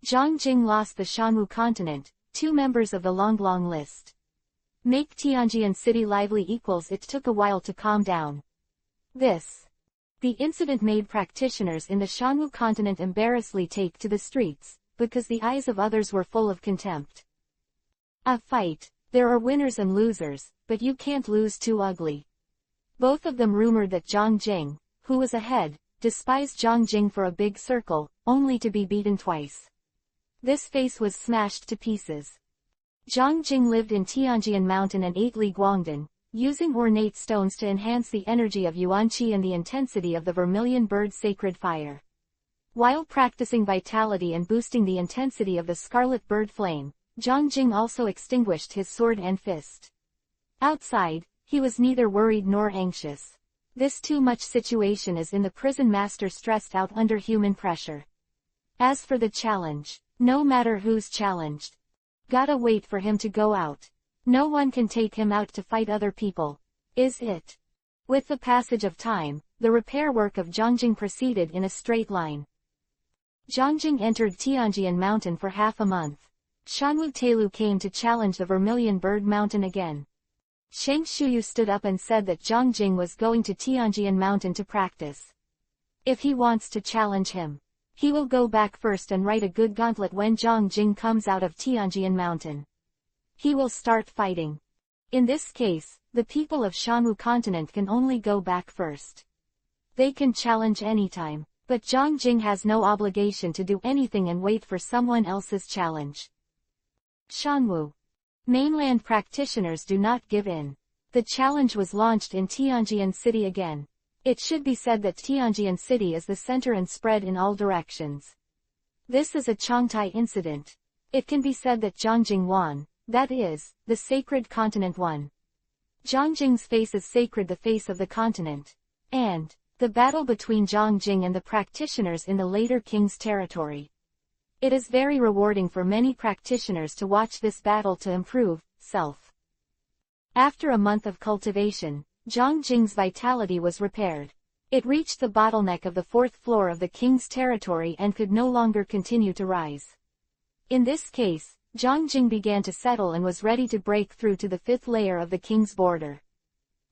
Zhang Jing lost the Shanwu continent, 2 members of the Longlong list. Make Tianjian city lively equals it took a while to calm down. The incident made practitioners in the Shanwu continent embarrassedly take to the streets, because the eyes of others were full of contempt. A fight. There are winners and losers, but you can't lose too ugly. Both of them rumored that Zhang Jing, who was ahead, despised Zhang Jing for a big circle, only to be beaten twice. This face was smashed to pieces. Zhang Jing lived in Tianjian Mountain and ate Li Guangdan, using ornate stones to enhance the energy of Yuanqi and the intensity of the vermilion bird sacred fire. While practicing vitality and boosting the intensity of the scarlet bird flame, Zhang Jing also extinguished his sword and fist. Outside, he was neither worried nor anxious. This too much situation is in the prison master stressed out under human pressure. As for the challenge, no matter who's challenged. Gotta wait for him to go out. No one can take him out to fight other people. Is it? With the passage of time, the repair work of Zhangjing proceeded in a straight line. Zhang Jing entered Tianjian Mountain for half a month. Shanwu Telu came to challenge the Vermilion Bird Mountain again. Shang Shuyu stood up and said that Zhang Jing was going to Tianjian Mountain to practice. If he wants to challenge him, he will go back first and write a good gauntlet when Zhang Jing comes out of Tianjian Mountain. He will start fighting. In this case, the people of Shanwu continent can only go back first. They can challenge anytime, but Zhang Jing has no obligation to do anything and wait for someone else's challenge. Shanwu. Mainland practitioners do not give in. The challenge was launched in Tianjian City again. It should be said that Tianjian City is the center and spread in all directions. This is a Changtai incident. It can be said that Zhang Jing won, that is, the sacred continent won. Zhang Jing's face is sacred, the face of the continent. And the battle between Zhang Jing and the practitioners in the later king's territory. It is very rewarding for many practitioners to watch this battle to improve self. After a month of cultivation, Zhang Jing's vitality was repaired. It reached the bottleneck of the 4th floor of the king's territory and could no longer continue to rise. In this case, Zhang Jing began to settle and was ready to break through to the 5th layer of the king's border.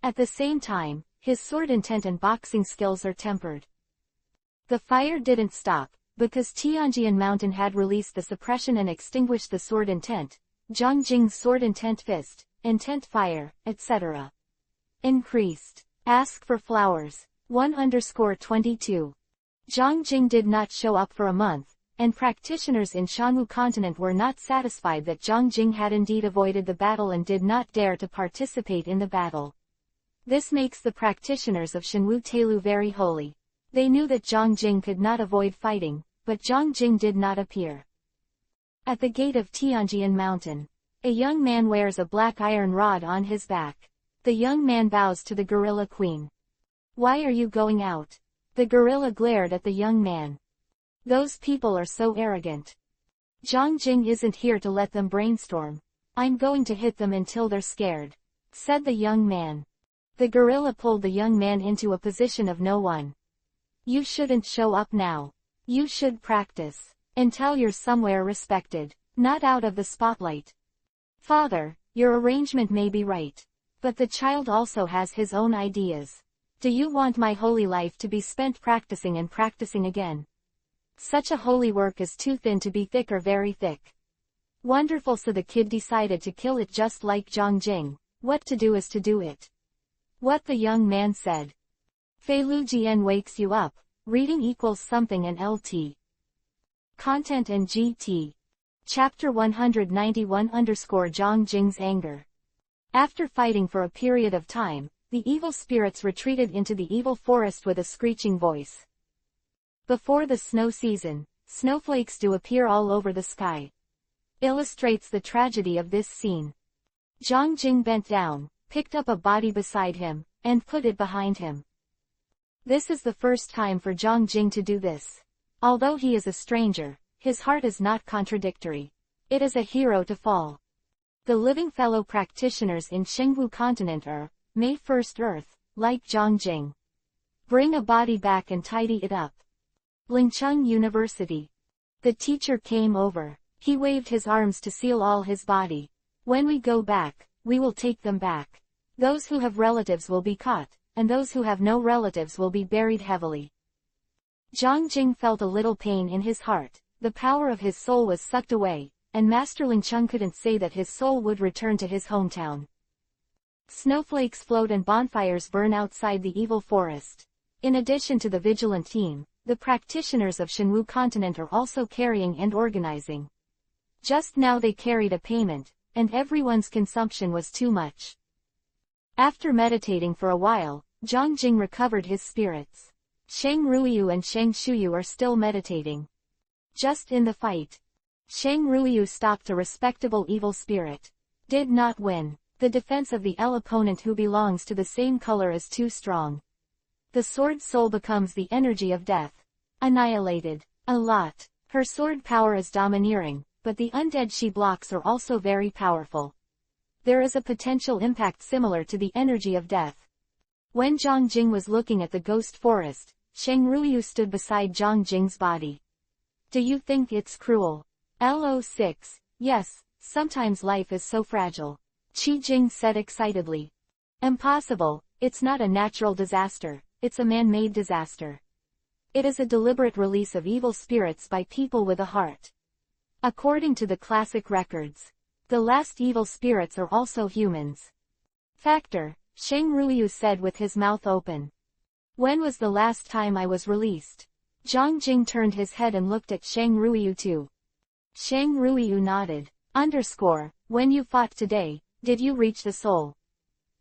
At the same time, his sword intent and boxing skills are tempered. The fire didn't stop, because Tianjian Mountain had released the suppression and extinguished the sword intent. Zhang Jing's sword intent fist, intent fire, etc. increased. Ask for flowers. 1_22. Zhang Jing did not show up for a month, and practitioners in Shanwu continent were not satisfied that Zhang Jing had indeed avoided the battle and did not dare to participate in the battle. This makes the practitioners of Shanwu Telu very holy. They knew that Zhang Jing could not avoid fighting, but Zhang Jing did not appear. At the gate of Tianjian Mountain, a young man wears a black iron rod on his back. The young man bows to the gorilla queen. Why are you going out? The gorilla glared at the young man. Those people are so arrogant. Zhang Jing isn't here to let them brainstorm. I'm going to hit them until they're scared, said the young man. The gorilla pulled the young man into a position of no one. You shouldn't show up now. You should practice, until you're somewhere respected, not out of the spotlight. Father, your arrangement may be right, but the child also has his own ideas. Do you want my holy life to be spent practicing and practicing again? Such a holy work is too thin to be thick or very thick. Wonderful, so the kid decided to kill it just like Zhang Jing. What to do is to do it. What the young man said. Fei Lu Jian wakes you up. Reading equals something and LT. Content and GT. Chapter 191 Zhang Jing's anger. After fighting for a period of time, the evil spirits retreated into the evil forest with a screeching voice. Before the snow season, snowflakes do appear all over the sky. Illustrates the tragedy of this scene. Zhang Jing bent down, picked up a body beside him, and put it behind him. This is the first time for Zhang Jing to do this. Although he is a stranger, his heart is not contradictory. It is a hero to fall. The living fellow practitioners in Shengwu continent are, May 1st Earth, like Zhang Jing. Bring a body back and tidy it up. Lingcheng University. The teacher came over. He waved his arms to seal all his body. When we go back, we will take them back. Those who have relatives will be caught, and those who have no relatives will be buried heavily. Zhang Jing felt a little pain in his heart. The power of his soul was sucked away, and Master Lingcheng couldn't say that his soul would return to his hometown. Snowflakes float and bonfires burn outside the evil forest. In addition to the vigilant team, the practitioners of Shanwu continent are also carrying and organizing. Just now they carried a payment, and everyone's consumption was too much. After meditating for a while, Zhang Jing recovered his spirits. Shang Ruiyu and Shang Shuyu are still meditating. Just in the fight, Shang Ruiyu stopped a respectable evil spirit. Did not win. The defense of the L opponent who belongs to the same color is too strong. The sword soul becomes the energy of death. Annihilated. A lot. Her sword power is domineering, but the undead she blocks are also very powerful. There is a potential impact similar to the energy of death. When Zhang Jing was looking at the ghost forest, Shang Ruiyu stood beside Zhang Jing's body. Do you think it's cruel? LO6, yes, sometimes life is so fragile. Qi Jing said excitedly. Impossible, it's not a natural disaster, it's a man-made disaster. It is a deliberate release of evil spirits by people with a heart. According to the classic records, the last evil spirits are also humans. Factor, Shang Ruiyu said with his mouth open. When was the last time I was released? Zhang Jing turned his head and looked at Shang Ruiyu too. Shang Ruiyu nodded. When you fought today, did you reach the soul?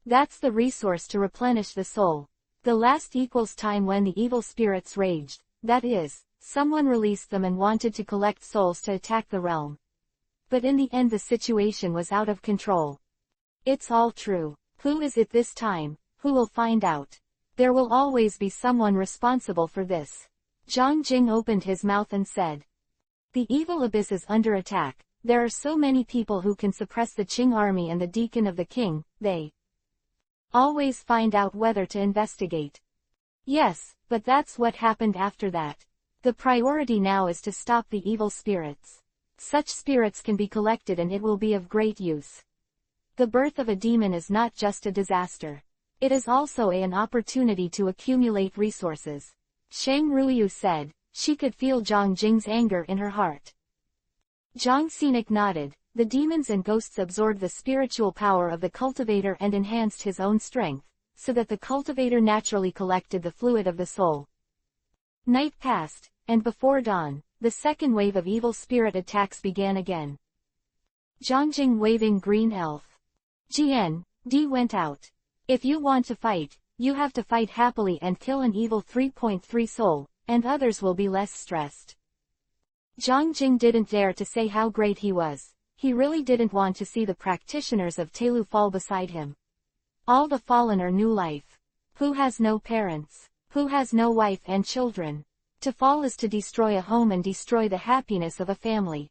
That's the resource to replenish the soul. The last equals time when the evil spirits raged, that is, someone released them and wanted to collect souls to attack the realm. But in the end the situation was out of control. It's all true. Who is it this time? Who will find out? There will always be someone responsible for this. Zhang Jing opened his mouth and said. The evil abyss is under attack. There are so many people who can suppress the Qing army and the deacon of the king, they always find out whether to investigate. Yes, but that's what happened after that. The priority now is to stop the evil spirits. Such spirits can be collected and it will be of great use. The birth of a demon is not just a disaster. It is also an opportunity to accumulate resources. Shang Ruiyu said. She could feel Zhang Jing's anger in her heart. Zhang Xinec nodded. The demons and ghosts absorbed the spiritual power of the cultivator and enhanced his own strength, so that the cultivator naturally collected the fluid of the soul. Night passed, and before dawn, the second wave of evil spirit attacks began again. Zhang Jing waving green elf. Jian, D went out. If you want to fight, you have to fight happily and kill an evil 3.3 soul, and others will be less stressed. Zhang Jing didn't dare to say how great he was. He really didn't want to see the practitioners of Telu fall beside him. All the fallen are new life. Who has no parents? Who has no wife and children? To fall is to destroy a home and destroy the happiness of a family.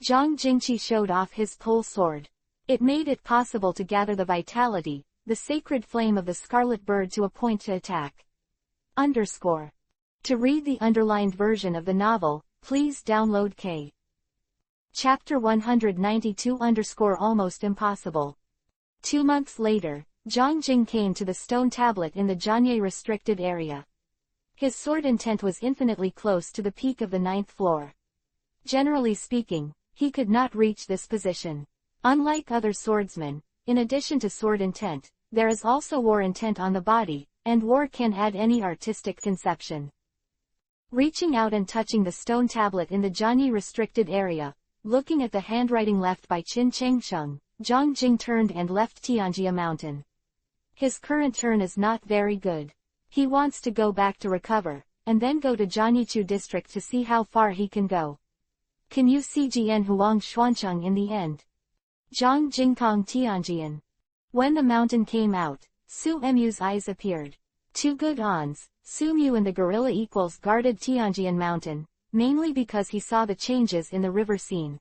Zhang Jingqi showed off his pole sword. It made it possible to gather the vitality, the sacred flame of the scarlet bird to a point to attack. To read the underlined version of the novel, please download K. Chapter 192 Almost Impossible. 2 months later, Zhang Jing came to the stone tablet in the Jianye restricted area. His sword intent was infinitely close to the peak of the 9th floor. Generally speaking, he could not reach this position. Unlike other swordsmen, in addition to sword intent, there is also war intent on the body, and war can add any artistic conception. Reaching out and touching the stone tablet in the Jianye restricted area, looking at the handwriting left by Qin Chengsheng, Zhang Jing turned and left Tianjia Mountain. His current turn is not very good. He wants to go back to recover, and then go to Jianyichu district to see how far he can go. Can you see Jian Huang Xuancheng in the end? Zhang Jingkong Tianjian. When the mountain came out, Su Mu's eyes appeared. 2 good ons, Su Mu and the gorilla equals guarded Tianjian Mountain, mainly because he saw the changes in the river scene.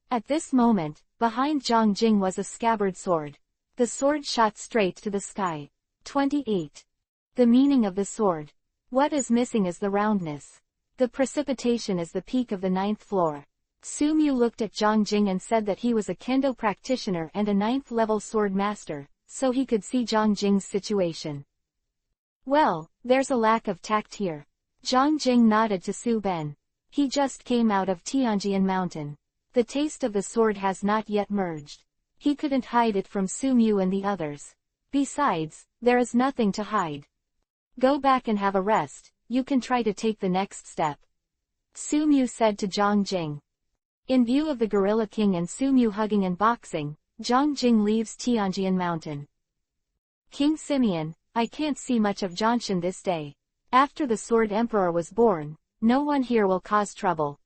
At this moment, behind Zhang Jing was a scabbard sword. The sword shot straight to the sky. 28. The meaning of the sword. What is missing is the roundness. The precipitation is the peak of the 9th floor. Su Mu looked at Zhang Jing and said that he was a kendo practitioner and a 9th level sword master, so he could see Zhang Jing's situation. Well, there's a lack of tact here. Zhang Jing nodded to Su Ben. He just came out of Tianjian Mountain. The taste of the sword has not yet merged. He couldn't hide it from Su Mu and the others. Besides, there is nothing to hide. Go back and have a rest, you can try to take the next step. Su Mu said to Zhang Jing. In view of the Gorilla King and Su Mu hugging and boxing, Zhang Jing leaves Tianjian Mountain. King Simeon, I can't see much of Zhanshan this day. After the Sword Emperor was born, no one here will cause trouble.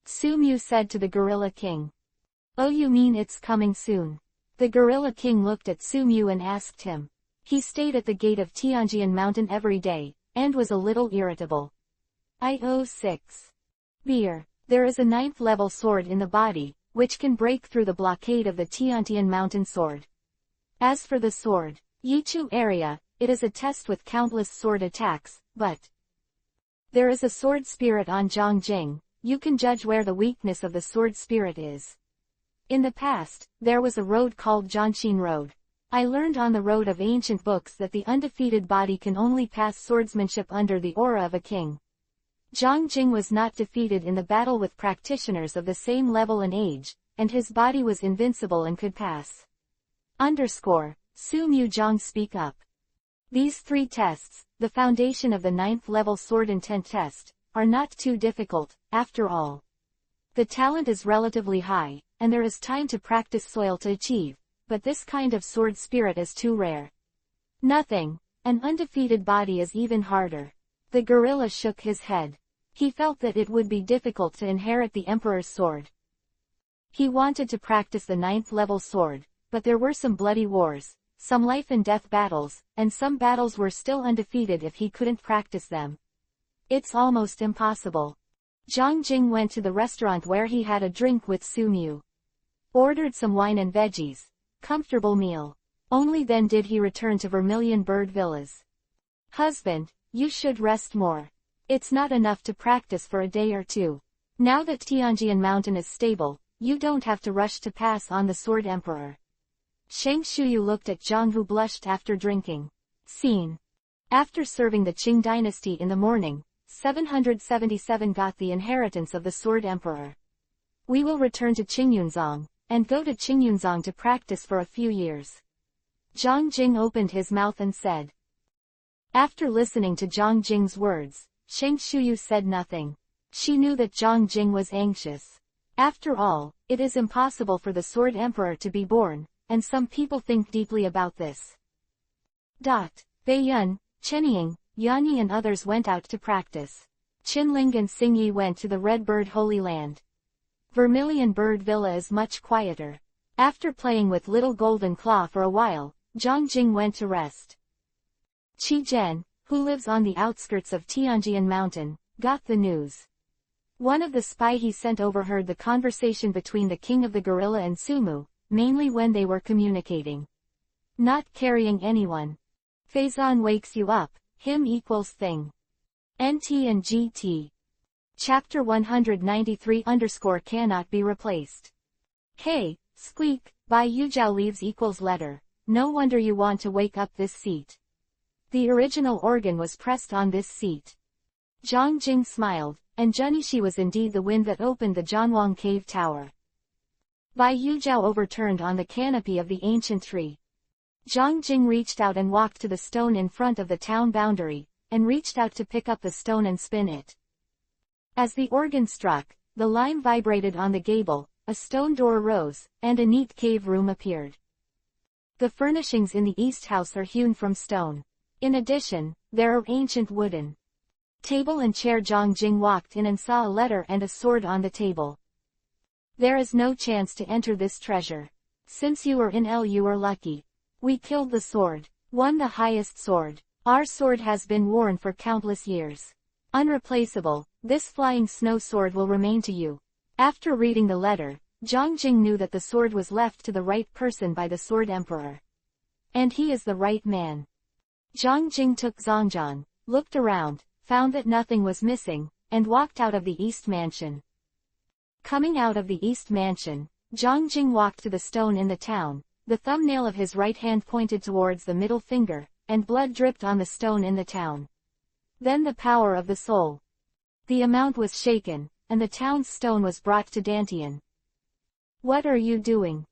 Su Mu said to the Gorilla King. Oh, you mean it's coming soon? The Gorilla King looked at Su Mu and asked him. He stayed at the gate of Tianjian Mountain every day, and was a little irritable. IO6. Beer. There is a 9th level sword in the body, which can break through the blockade of the Tianjian Mountain sword. As for the sword, Yichu area, it is a test with countless sword attacks, but There is a sword spirit on Zhongjing. You can judge where the weakness of the sword spirit is. In the past, there was a road called Zhongxin Road. I learned on the road of ancient books that the undefeated body can only pass swordsmanship under the aura of a king. Zhongjing was not defeated in the battle with practitioners of the same level and age, and his body was invincible and could pass. Su Mu Zhang speak up. These 3 tests, the foundation of the 9th level sword intent test, are not too difficult, after all. The talent is relatively high, and there is time to practice soil to achieve, but this kind of sword spirit is too rare. Nothing. An undefeated body is even harder. The gorilla shook his head. He felt that it would be difficult to inherit the Emperor's sword. He wanted to practice the 9th level sword, but there were some bloody wars, some life and death battles, and some battles were still undefeated if he couldn't practice them. It's almost impossible. Zhongjing went to the restaurant where he had a drink with Su Mu. Ordered some wine and veggies. Comfortable meal. Only then did he return to Vermilion Bird Villas. Husband, you should rest more. It's not enough to practice for a day or 2. Now that Tianjian Mountain is stable, you don't have to rush to pass on the Sword Emperor. Shang Shuyu looked at Zhang, who blushed after drinking. Scene. After serving the Qing dynasty in the morning, 777 got the inheritance of the Sword Emperor. We will return to Qingyunzong, and go to Qingyunzong to practice for a few years. Zhongjing opened his mouth and said. After listening to Zhongjing's words, Shang Shuyu said nothing. She knew that Zhongjing was anxious. After all, it is impossible for the Sword Emperor to be born, and some people think deeply about this. Beiyun, Chenying, Yanyi and others went out to practice. Qinling and Xingyi went to the Red Bird Holy Land. Vermilion Bird Villa is much quieter. After playing with Little Golden Claw for a while, Zhongjing went to rest. Qi Zhen, who lives on the outskirts of Tianjian Mountain, got the news. One of the spy he sent overheard the conversation between the king of the gorilla and Sumu, mainly when they were communicating. Not carrying anyone. Faison wakes you up, him equals thing. NT and GT. Chapter 193 _ cannot be replaced. Hey, squeak, Bai Yuzhao leaves equals letter. No wonder you want to wake up this seat. The original organ was pressed on this seat. Zhongjing smiled, and Junishi was indeed the wind that opened the Zhanwang cave tower. Bai Yuzhao overturned on the canopy of the ancient tree. Zhongjing reached out and walked to the stone in front of the town boundary, and reached out to pick up the stone and spin it. As the organ struck, the lime vibrated on the gable, a stone door rose, and a neat cave room appeared. The furnishings in the east house are hewn from stone. In addition, there are ancient wooden table and chair. Zhongjing walked in and saw a letter and a sword on the table. There is no chance to enter this treasure. Since you are in L, you are lucky. We killed the sword, won the highest sword. Our sword has been worn for countless years. Unreplaceable, this flying snow sword will remain to you. After reading the letter, Zhongjing knew that the sword was left to the right person by the Sword Emperor. And he is the right man. Zhongjing took Zongzhan, looked around, found that nothing was missing, and walked out of the East Mansion. Coming out of the East Mansion, Zhongjing walked to the stone in the town. The thumbnail of his right hand pointed towards the middle finger, and blood dripped on the stone in the town. Then the power of the soul. The amount was shaken, and the town's stone was brought to Dantian. What are you doing? ?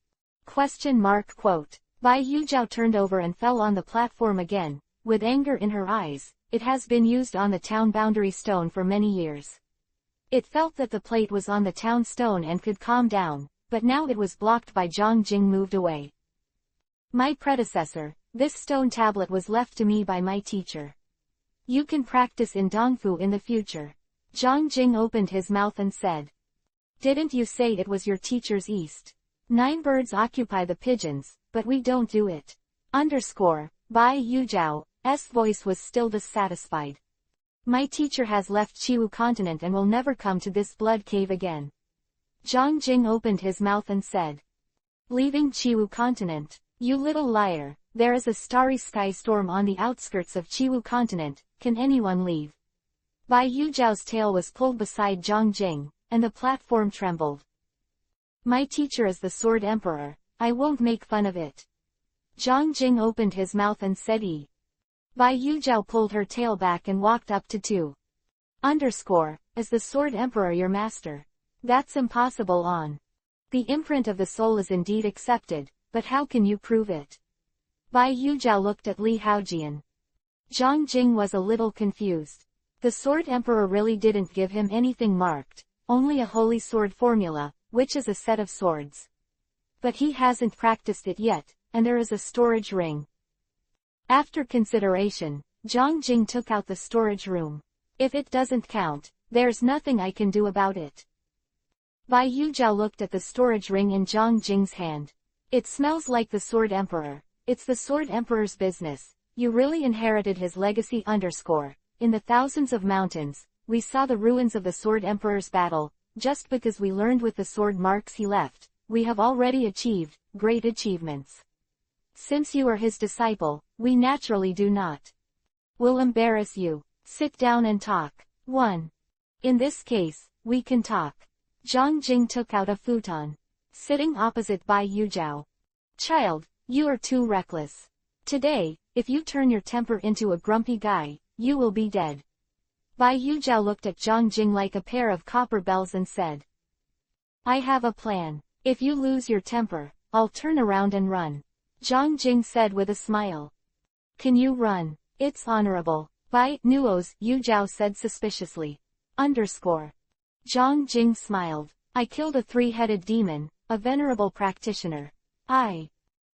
Bai Yuzhao turned over and fell on the platform again, with anger in her eyes. It has been used on the town boundary stone for many years. It felt that the plate was on the town stone and could calm down, but now it was blocked by Zhongjing moved away. My predecessor, this stone tablet was left to me by my teacher. You can practice in Dongfu in the future. Zhongjing opened his mouth and said. Didn't you say it was your teacher's east? 9 birds occupy the pigeons, but we don't do it. Bai Yuzhao's voice was still dissatisfied. My teacher has left Chiwu continent and will never come to this blood cave again. Zhongjing opened his mouth and said. Leaving Chiwu continent? You little liar, there is a starry sky storm on the outskirts of Chiwu continent, can anyone leave? Bai Yujiao's tail was pulled beside Zhang Jing, and the platform trembled. My teacher is the Sword Emperor, I won't make fun of it. Zhang Jing opened his mouth and said Bai Yujiao pulled her tail back and walked up to 2. Is the Sword Emperor your master? That's impossible on. The imprint of the soul is indeed accepted, but how can you prove it? Bai Yujiao looked at Li Haojian. Zhang Jing was a little confused. The Sword Emperor really didn't give him anything marked, only a holy sword formula, which is a set of swords. But he hasn't practiced it yet, and there is a storage ring. After consideration, Zhang Jing took out the storage room. If it doesn't count, there's nothing I can do about it. Bai Yujiao looked at the storage ring in Zhang Jing's hand. It smells like the Sword Emperor. It's the Sword Emperor's business. You really inherited his legacy. In the thousands of mountains, we saw the ruins of the Sword Emperor's battle. Just because we learned with the sword marks he left, we have already achieved great achievements. Since you are his disciple, we naturally do not. Will embarrass you. Sit down and talk. 1. In this case, we can talk. Zhang Jing took out a futon. Sitting opposite Bai Yujiao. Child, you are too reckless. Today, if you turn your temper into a grumpy guy, you will be dead. Bai Yujiao looked at Zhang Jing like a pair of copper bells and said, I have a plan. If you lose your temper, I'll turn around and run. Zhang Jing said with a smile. Can you run? It's honorable. Bai Yujiao said suspiciously. Zhang Jing smiled. I killed a 3-headed demon, a venerable practitioner.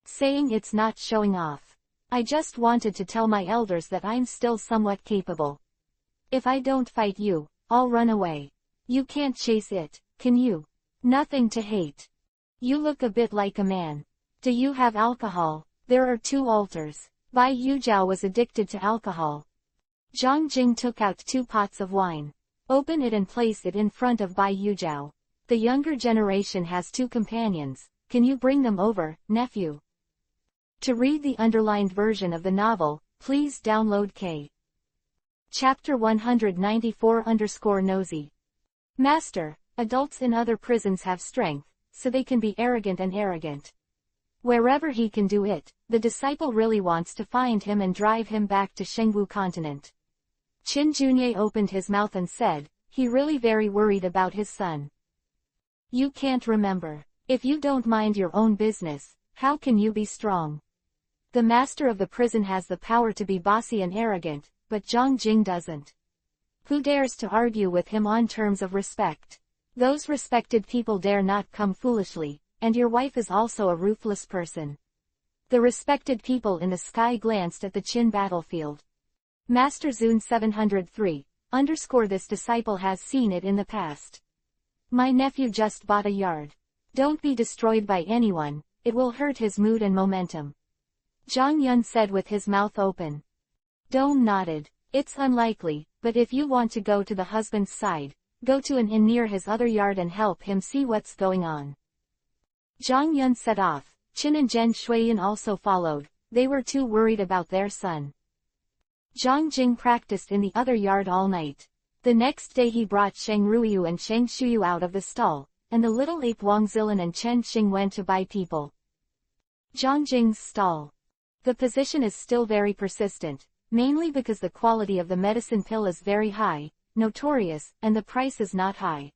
Saying it's not showing off. I just wanted to tell my elders that I'm still somewhat capable. If I don't fight you, I'll run away. You can't chase it, can you? Nothing to hate. You look a bit like a man. Do you have alcohol? There are 2 altars. Bai Yujiao was addicted to alcohol. Zhang Jing took out 2 pots of wine. Open it and place it in front of Bai Yujiao. The younger generation has 2 companions. Can you bring them over, nephew? To read the underlined version of the novel, please download K. Chapter 194_Nosy. Master, adults in other prisons have strength, so they can be arrogant and arrogant. Wherever he can do it, the disciple really wants to find him and drive him back to Shengwu continent. Qin Junye opened his mouth and said, he really very worried about his son. You can't remember. If you don't mind your own business, how can you be strong? The master of the prison has the power to be bossy and arrogant, but Zhang Jing doesn't. Who dares to argue with him on terms of respect? Those respected people dare not come foolishly, and your wife is also a ruthless person. The respected people in the sky glanced at the Qin battlefield. Master Zun 703, this disciple has seen it in the past. My nephew just bought a yard. Don't be destroyed by anyone, it will hurt his mood and momentum. Zhang Yun said with his mouth open. Dong nodded. It's unlikely, but if you want to go to the husband's side, go to an inn near his other yard and help him see what's going on. Zhang Yun set off. Qin and Zhen Shuiyan also followed. They were too worried about their son. Zhang Jing practiced in the other yard all night. The next day he brought Sheng Ruiyu and Sheng Shuyu out of the stall, and the little ape Wang Zilan and Chen Xing went to buy people. Zhang Jing's stall. The position is still very persistent, mainly because the quality of the medicine pill is very high, notorious, and the price is not high.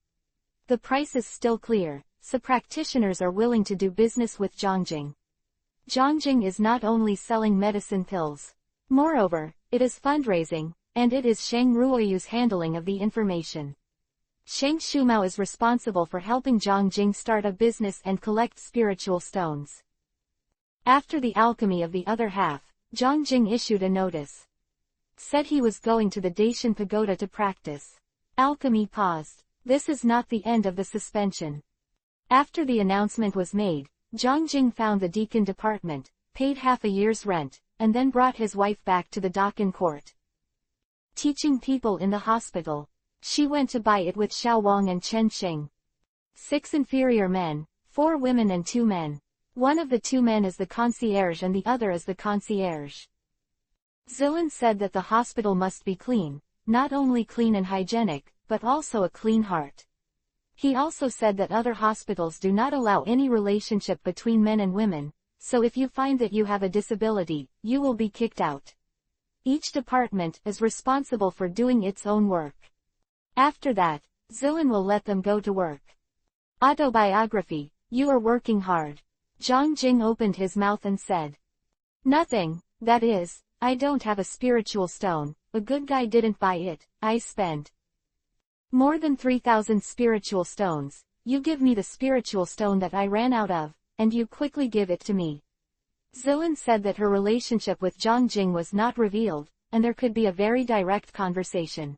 The price is still clear, so practitioners are willing to do business with Zhangjing. Zhangjing is not only selling medicine pills. Moreover, it is fundraising, and it is Sheng Ruoyu's handling of the information. Sheng Shumao is responsible for helping Zhangjing start a business and collect spiritual stones. After the alchemy of the other half, Zhangjing issued a notice. Said he was going to the Dacian pagoda to practice. Alchemy paused. This is not the end of the suspension. After the announcement was made, Zhangjing found the deacon department, paid half a year's rent, and then brought his wife back to the Dakin court. Teaching people in the hospital. She went to buy it with Xiao Wang and Chen Xing. 6 inferior men, 4 women and 2 men. One of the 2 men is the concierge and the other is the concierge. Zilan said that the hospital must be clean, not only clean and hygienic, but also a clean heart. He also said that other hospitals do not allow any relationship between men and women, so if you find that you have a disability, you will be kicked out. Each department is responsible for doing its own work. After that, Zilin will let them go to work. Autobiography, you are working hard. Zhang Jing opened his mouth and said. Nothing, that is, I don't have a spiritual stone, a good guy didn't buy it, I spent more than 3,000 spiritual stones. You give me the spiritual stone that I ran out of, and you quickly give it to me. Zilin said that her relationship with Zhang Jing was not revealed, and there could be a very direct conversation.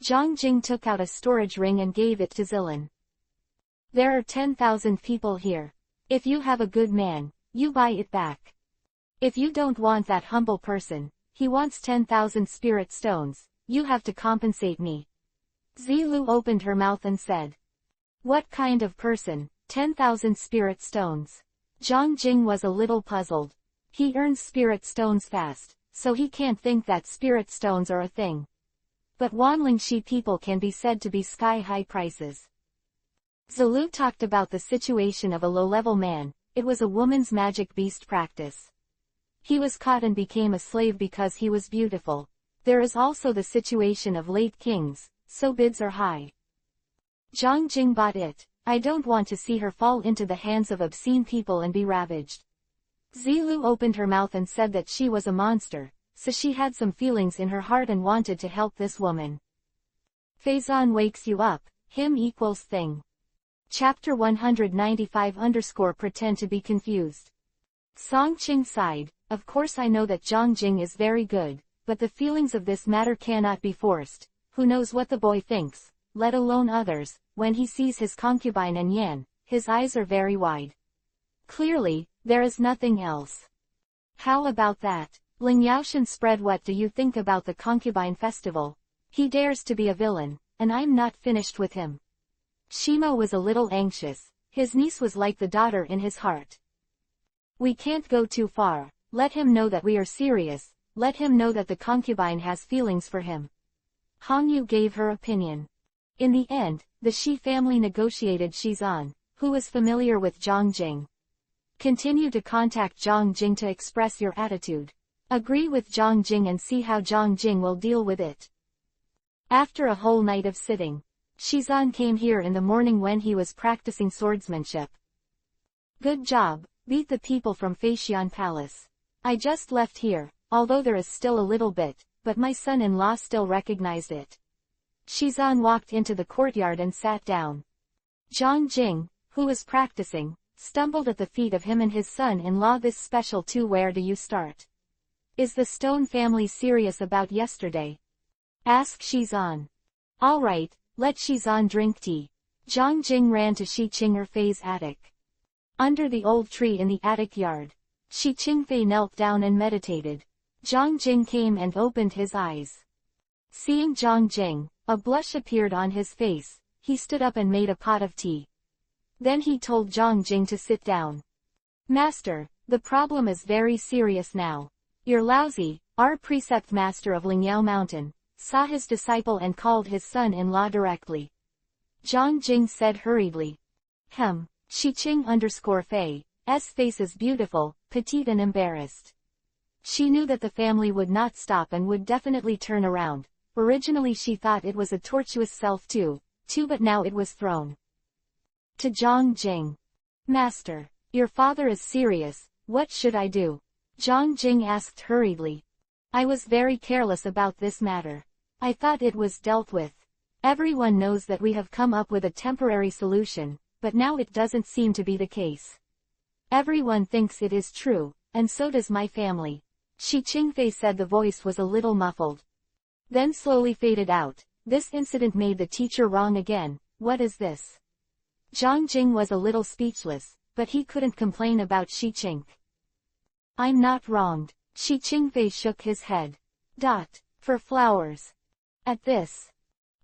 Zhang Jing took out a storage ring and gave it to Zilin. There are 10,000 people here. If you have a good man, you buy it back. If you don't want that humble person, he wants 10,000 spirit stones, you have to compensate me. Zilu opened her mouth and said. What kind of person, 10,000 spirit stones? Zhang Jing was a little puzzled. He earns spirit stones fast, so he can't think that spirit stones are a thing. But Wanlingshi people can be said to be sky-high prices. Zilu talked about the situation of a low-level man. It was a woman's magic beast practice. He was caught and became a slave because he was beautiful. There is also the situation of late kings, so bids are high. Zhang Jing bought it. I don't want to see her fall into the hands of obscene people and be ravaged. Zilu opened her mouth and said that she was a monster, so she had some feelings in her heart and wanted to help this woman. Faison wakes you up, him equals thing. Chapter 195 pretend to be confused. Song Qing sighed, of course I know that Zhang Jing is very good, but the feelings of this matter cannot be forced. Who knows what the boy thinks, let alone others. When he sees his concubine and Yan, his eyes are very wide. Clearly, there is nothing else. How about that? Ling Yaoshan spread. What do you think about the concubine festival? He dares to be a villain, and I'm not finished with him. Shimo was a little anxious. His niece was like the daughter in his heart. We can't go too far. Let him know that we are serious. Let him know that the concubine has feelings for him. Hong Yu gave her opinion. In the end, the Shi family negotiated Shizan, who was familiar with Zhang Jing. Continue to contact Zhang Jing to express your attitude. Agree with Zhang Jing and see how Zhang Jing will deal with it. After a whole night of sitting, Shizan came here in the morning when he was practicing swordsmanship. Good job, beat the people from Feixian Palace. I just left here, although there is still a little bit, but my son-in-law still recognized it. Shizan walked into the courtyard and sat down. Zhang Jing, who was practicing, stumbled at the feet of him and his son-in-law. This special too. Where do you start? Is the Stone family serious about yesterday? Asked Shizan. All right, let Shizan drink tea. Zhang Jing ran to Shi Qingfei's attic. Under the old tree in the attic yard, Shi Qingfei knelt down and meditated. Zhang Jing came and opened his eyes. Seeing Zhang Jing, a blush appeared on his face. He stood up and made a pot of tea. Then he told Zhang Jing to sit down. Master, the problem is very serious now. Your Laozi, our precept master of Lingyao Mountain, saw his disciple and called his son-in-law directly. Zhang Jing said hurriedly. Shi Qing_Fei's face is beautiful, petite and embarrassed. She knew that the family would not stop and would definitely turn around. Originally she thought it was a tortuous self too, but now it was thrown to Zhang Jing. Master, your father is serious, what should I do? Zhang Jing asked hurriedly. I was very careless about this matter. I thought it was dealt with. Everyone knows that we have come up with a temporary solution, but now it doesn't seem to be the case. Everyone thinks it is true, and so does my family. Shi Qingfei said. The voice was a little muffled. Then slowly faded out. This incident made the teacher wrong again. What is this? Zhang Jing was a little speechless, but he couldn't complain about Shi Qing. I'm not wronged. Shi Qingfei shook his head. For flowers. At this.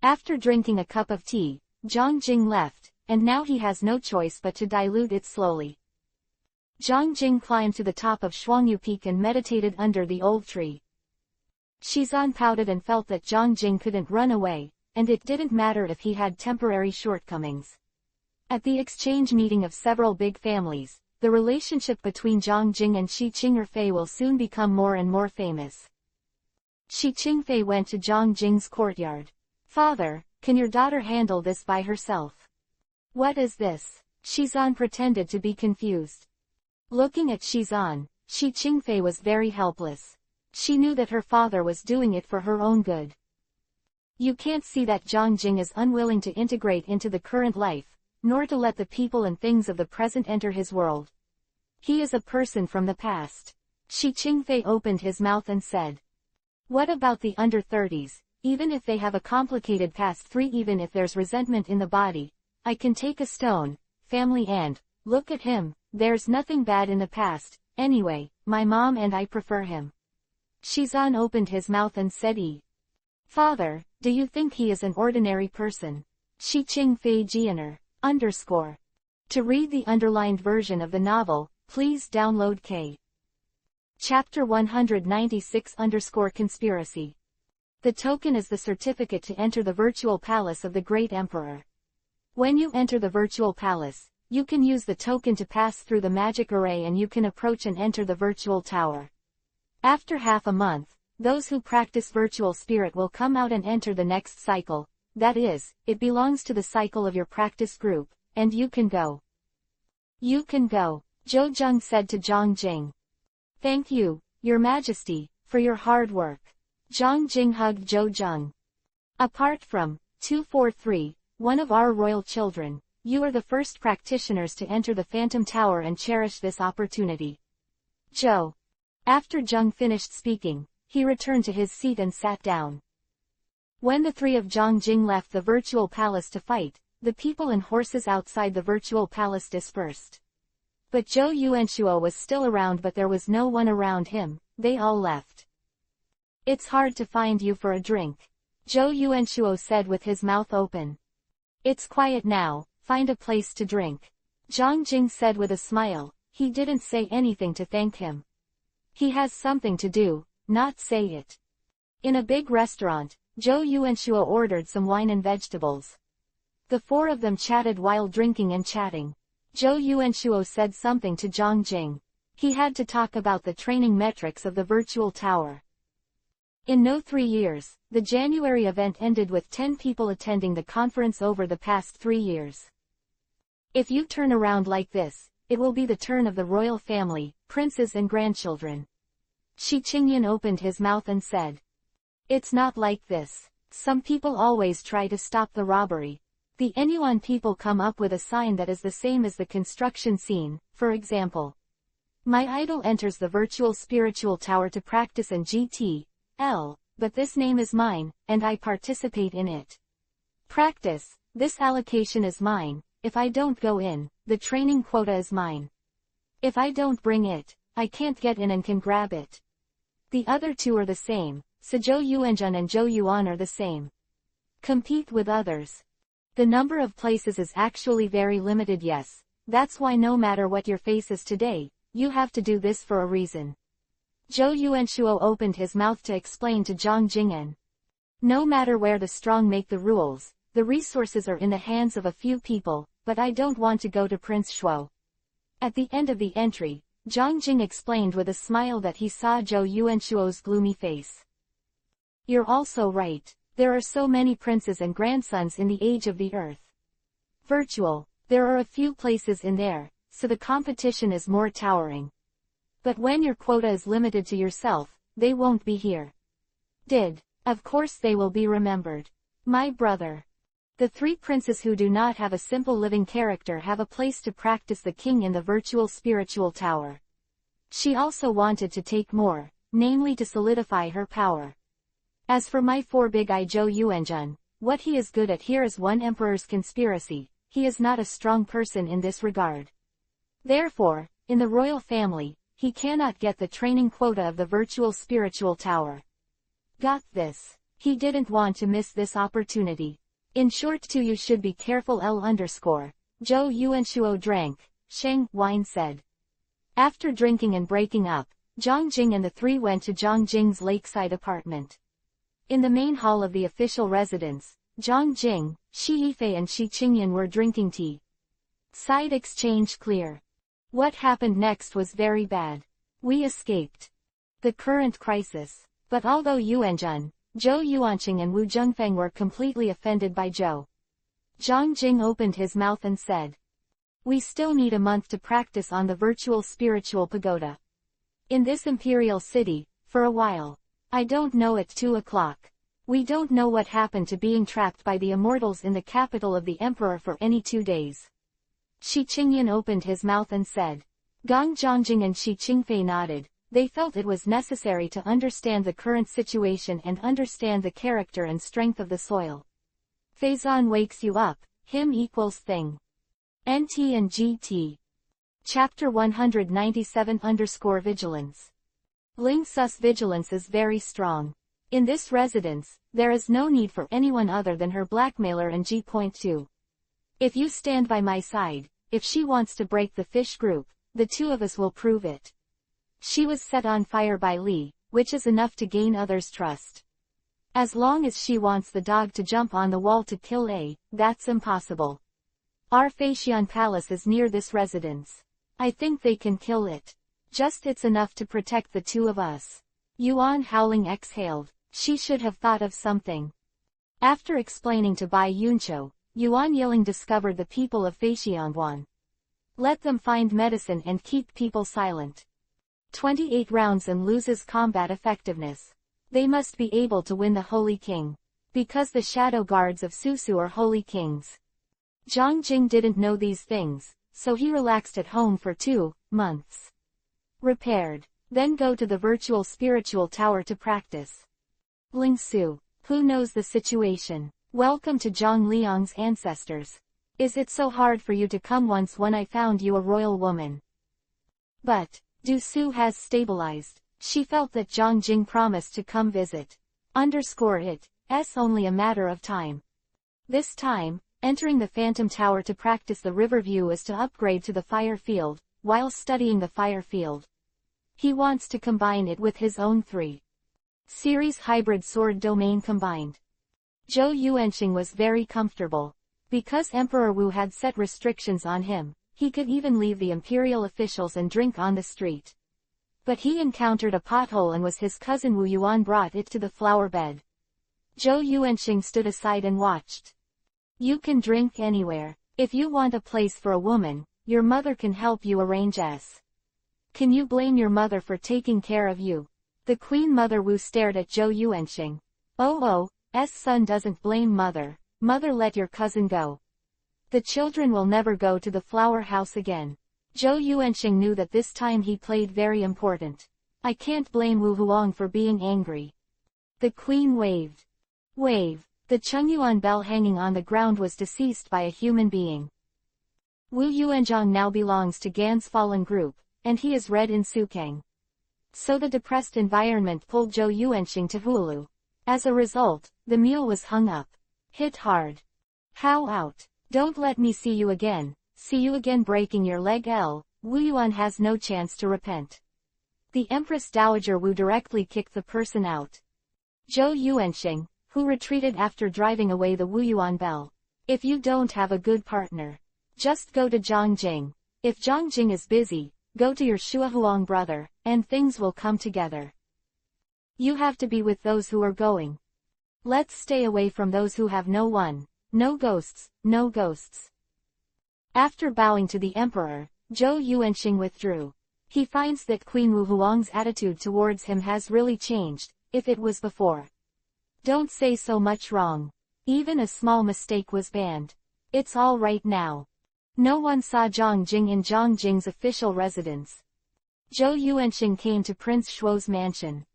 After drinking a cup of tea, Zhang Jing left, and now he has no choice but to dilute it slowly. Zhang Jing climbed to the top of Shuangyu Peak and meditated under the old tree. Shizan pouted and felt that Zhang Jing couldn't run away, and it didn't matter if he had temporary shortcomings. At the exchange meeting of several big families, the relationship between Zhang Jing and Shi Qingfei will soon become more and more famous. Shi Qingfei went to Zhang Jing's courtyard. "Father, can your daughter handle this by herself?" "What is this?" Shizan pretended to be confused. Looking at Shizan, Shi Qingfei was very helpless. She knew that her father was doing it for her own good. You can't see that Zhang Jing is unwilling to integrate into the current life, nor to let the people and things of the present enter his world. He is a person from the past. Shi Qingfei opened his mouth and said, "What about the under 30s, even if they have a complicated past, even if there's resentment in the body, I can take a stone, family and, look at him, there's nothing bad in the past, anyway, my mom and I prefer him." Shizan opened his mouth and said, "Father, do you think he is an ordinary person?" Shi Qingfei Jianer, _. To read the underlined version of the novel, please download K. Chapter 196_Conspiracy. The token is the certificate to enter the virtual palace of the Great Emperor. When you enter the virtual palace, you can use the token to pass through the magic array and you can approach and enter the virtual tower. After half a month, those who practice virtual spirit will come out and enter the next cycle, that is, it belongs to the cycle of your practice group, and you can go. You can go, Zhou Zheng said to Zhang Jing. "Thank you, Your Majesty, for your hard work." Zhang Jing hugged Zhou Zheng. "Apart from 243, one of our royal children, you are the first practitioners to enter the Phantom Tower and cherish this opportunity." Zhou. After Zheng finished speaking, he returned to his seat and sat down. When the three of Zhang Jing left the virtual palace to fight, the people and horses outside the virtual palace dispersed. But Zhou Yuanshuo was still around, but there was no one around him, they all left. "It's hard to find you for a drink," Zhou Yuanshuo said with his mouth open. "It's quiet now, find a place to drink," Zhang Jing said with a smile. He didn't say anything to thank him. He has something to do, not say it. In a big restaurant, Zhou Yuanshuo ordered some wine and vegetables. The four of them chatted while drinking and chatting. Zhou Yuanshuo said something to Zhang Jing. He had to talk about the training metrics of the virtual tower. In no 3 years, the January event ended with 10 people attending the conference over the past 3 years. If you turn around like this, it will be the turn of the royal family, princes and grandchildren. Shi Qingyan opened his mouth and said, "It's not like this. Some people always try to stop the robbery. The Enyuan people come up with a sign that is the same as the construction scene, for example. My idol enters the virtual spiritual tower to practice in GTL, but this name is mine, and I participate in it. Practice, this allocation is mine. If I don't go in, the training quota is mine. If I don't bring it, I can't get in and can grab it. The other two are the same, so Zhou Yuanzhen and Zhou Yuan are the same. Compete with others. The number of places is actually very limited, yes, that's why no matter what your face is today, you have to do this for a reason." Zhou Yuanshuo opened his mouth to explain to Zhang Jing'an. "No matter where the strong make the rules, the resources are in the hands of a few people, but I don't want to go to Prince Shuo." At the end of the entry, Zhang Jing explained with a smile that he saw Zhou Yuanshuo's gloomy face. "You're also right, there are so many princes and grandsons in the age of the earth. Virtual, there are a few places in there, so the competition is more towering. But when your quota is limited to yourself, they won't be here. Of course they will be remembered. My brother. The three princes who do not have a simple living character have a place to practice the king in the virtual spiritual tower. She also wanted to take more, namely to solidify her power. As for my four big-eye Zhou Yuanzhen, what he is good at here is one emperor's conspiracy. He is not a strong person in this regard. Therefore, in the royal family, he cannot get the training quota of the virtual spiritual tower. Got this. He didn't want to miss this opportunity. In short too, you should be careful Zhou Yuanshuo drank, Sheng wine said. After drinking and breaking up, Zhang Jing and the three went to Zhang Jing's lakeside apartment. In the main hall of the official residence, Zhang Jing, Shi Yifei and Shi Qingyan were drinking tea. Side exchange clear. What happened next was very bad. We escaped the current crisis. But although Yuanjun, Zhou Yuanqing and Wu Zhengfeng were completely offended by Zhou, Zhang Jing opened his mouth and said, "We still need a month to practice on the virtual spiritual pagoda. In this imperial city, for a while. I don't know at 2 o'clock. We don't know what happened to being trapped by the immortals in the capital of the emperor for any 2 days." Shi Qingyan opened his mouth and said. Gong Zhangjing and Shi Qingfei nodded. They felt it was necessary to understand the current situation and understand the character and strength of the soil. Faison wakes you up, him equals thing. NT and GT. Chapter 197_Vigilance. Ling Sus vigilance is very strong. In this residence, there is no need for anyone other than her blackmailer and G.2. If you stand by my side, if she wants to break the fish group, the two of us will prove it. She was set on fire by Li, which is enough to gain others' trust. As long as she wants the dog to jump on the wall to kill A, that's impossible. Our Faxian Palace is near this residence. I think they can kill it. Just it's enough to protect the two of us. Yuan howling exhaled. She should have thought of something. After explaining to Bai Yunqiu, Yuan yelling discovered the people of Faxianguan. Let them find medicine and keep people silent. 28 rounds and loses combat effectiveness. They must be able to win the Holy King. Because the shadow guards of Susu are Holy Kings. Zhang Jing didn't know these things, so he relaxed at home for 2 months. Repaired. Then go to the virtual spiritual tower to practice. Ling Su. Who knows the situation? Welcome to Zhang Liang's ancestors. Is it so hard for you to come once when I found you a royal woman? But Du Su has stabilized. She felt that Zhang Jing promised to come visit. It's only a matter of time. This time, entering the Phantom Tower to practice the river view is to upgrade to the fire field, while studying the fire field. He wants to combine it with his own 3 series hybrid sword domain combined. Zhou Yuanqing was very comfortable. Because Emperor Wu had set restrictions on him, he could even leave the imperial officials and drink on the street. But he encountered a pothole and was his cousin Wu Yuan brought it to the flower bed. Zhou Yuanqing stood aside and watched. You can drink anywhere. If you want a place for a woman, your mother can help you arrange s. Can you blame your mother for taking care of you? The Queen Mother Wu stared at Zhou Yuanqing. Son doesn't blame mother. Mother, let your cousin go. The children will never go to the flower house again. Zhou Yuanqing knew that this time he played very important. I can't blame Wu Huang for being angry. The queen waved. The Chengyuan bell hanging on the ground was deceased by a human being. Wu Yuanzhang now belongs to Gan's fallen group, and he is red in Sukang. So the depressed environment pulled Zhou Yuanqing to Hulu. As a result, the meal was hung up. Hit hard. How out. Don't let me see you again. See you again breaking your leg. Wu Yuan has no chance to repent. The Empress Dowager Wu directly kicked the person out. Zhou Yuanqing, who retreated after driving away the Wu Yuan bell. If you don't have a good partner, just go to Zhang Jing. If Zhang Jing is busy, go to your Shuahuang brother, and things will come together. You have to be with those who are going. Let's stay away from those who have no one. No ghosts, no ghosts. After bowing to the emperor, Zhou Yuanqing withdrew. He finds that Queen Wu Huang's attitude towards him has really changed, if it was before. Don't say so much wrong. Even a small mistake was banned. It's all right now. No one saw Zhang Jing in Zhang Jing's official residence. Zhou Yuanqing came to Prince Shuo's mansion.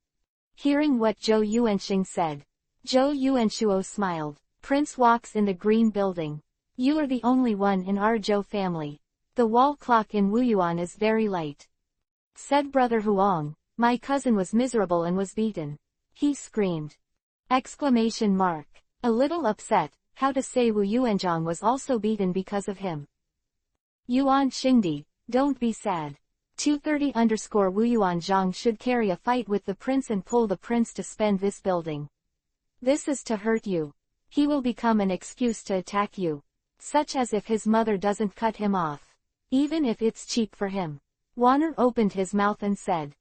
Hearing what Zhou Yuanqing said, Zhou Yuanqiu smiled. Prince walks in the green building. You are the only one in our Zhou family. The wall clock in Wuyuan is very light. Said Brother Huang, my cousin was miserable and was beaten. He screamed. Exclamation mark. A little upset, how to say Wu Yuanzhang was also beaten because of him. Yuan Xingdi, don't be sad. 230_Wuyuan Zhang should carry a fight with the prince and pull the prince to spend this building. This is to hurt you. He will become an excuse to attack you. Such as if his mother doesn't cut him off. Even if it's cheap for him. Wanner opened his mouth and said.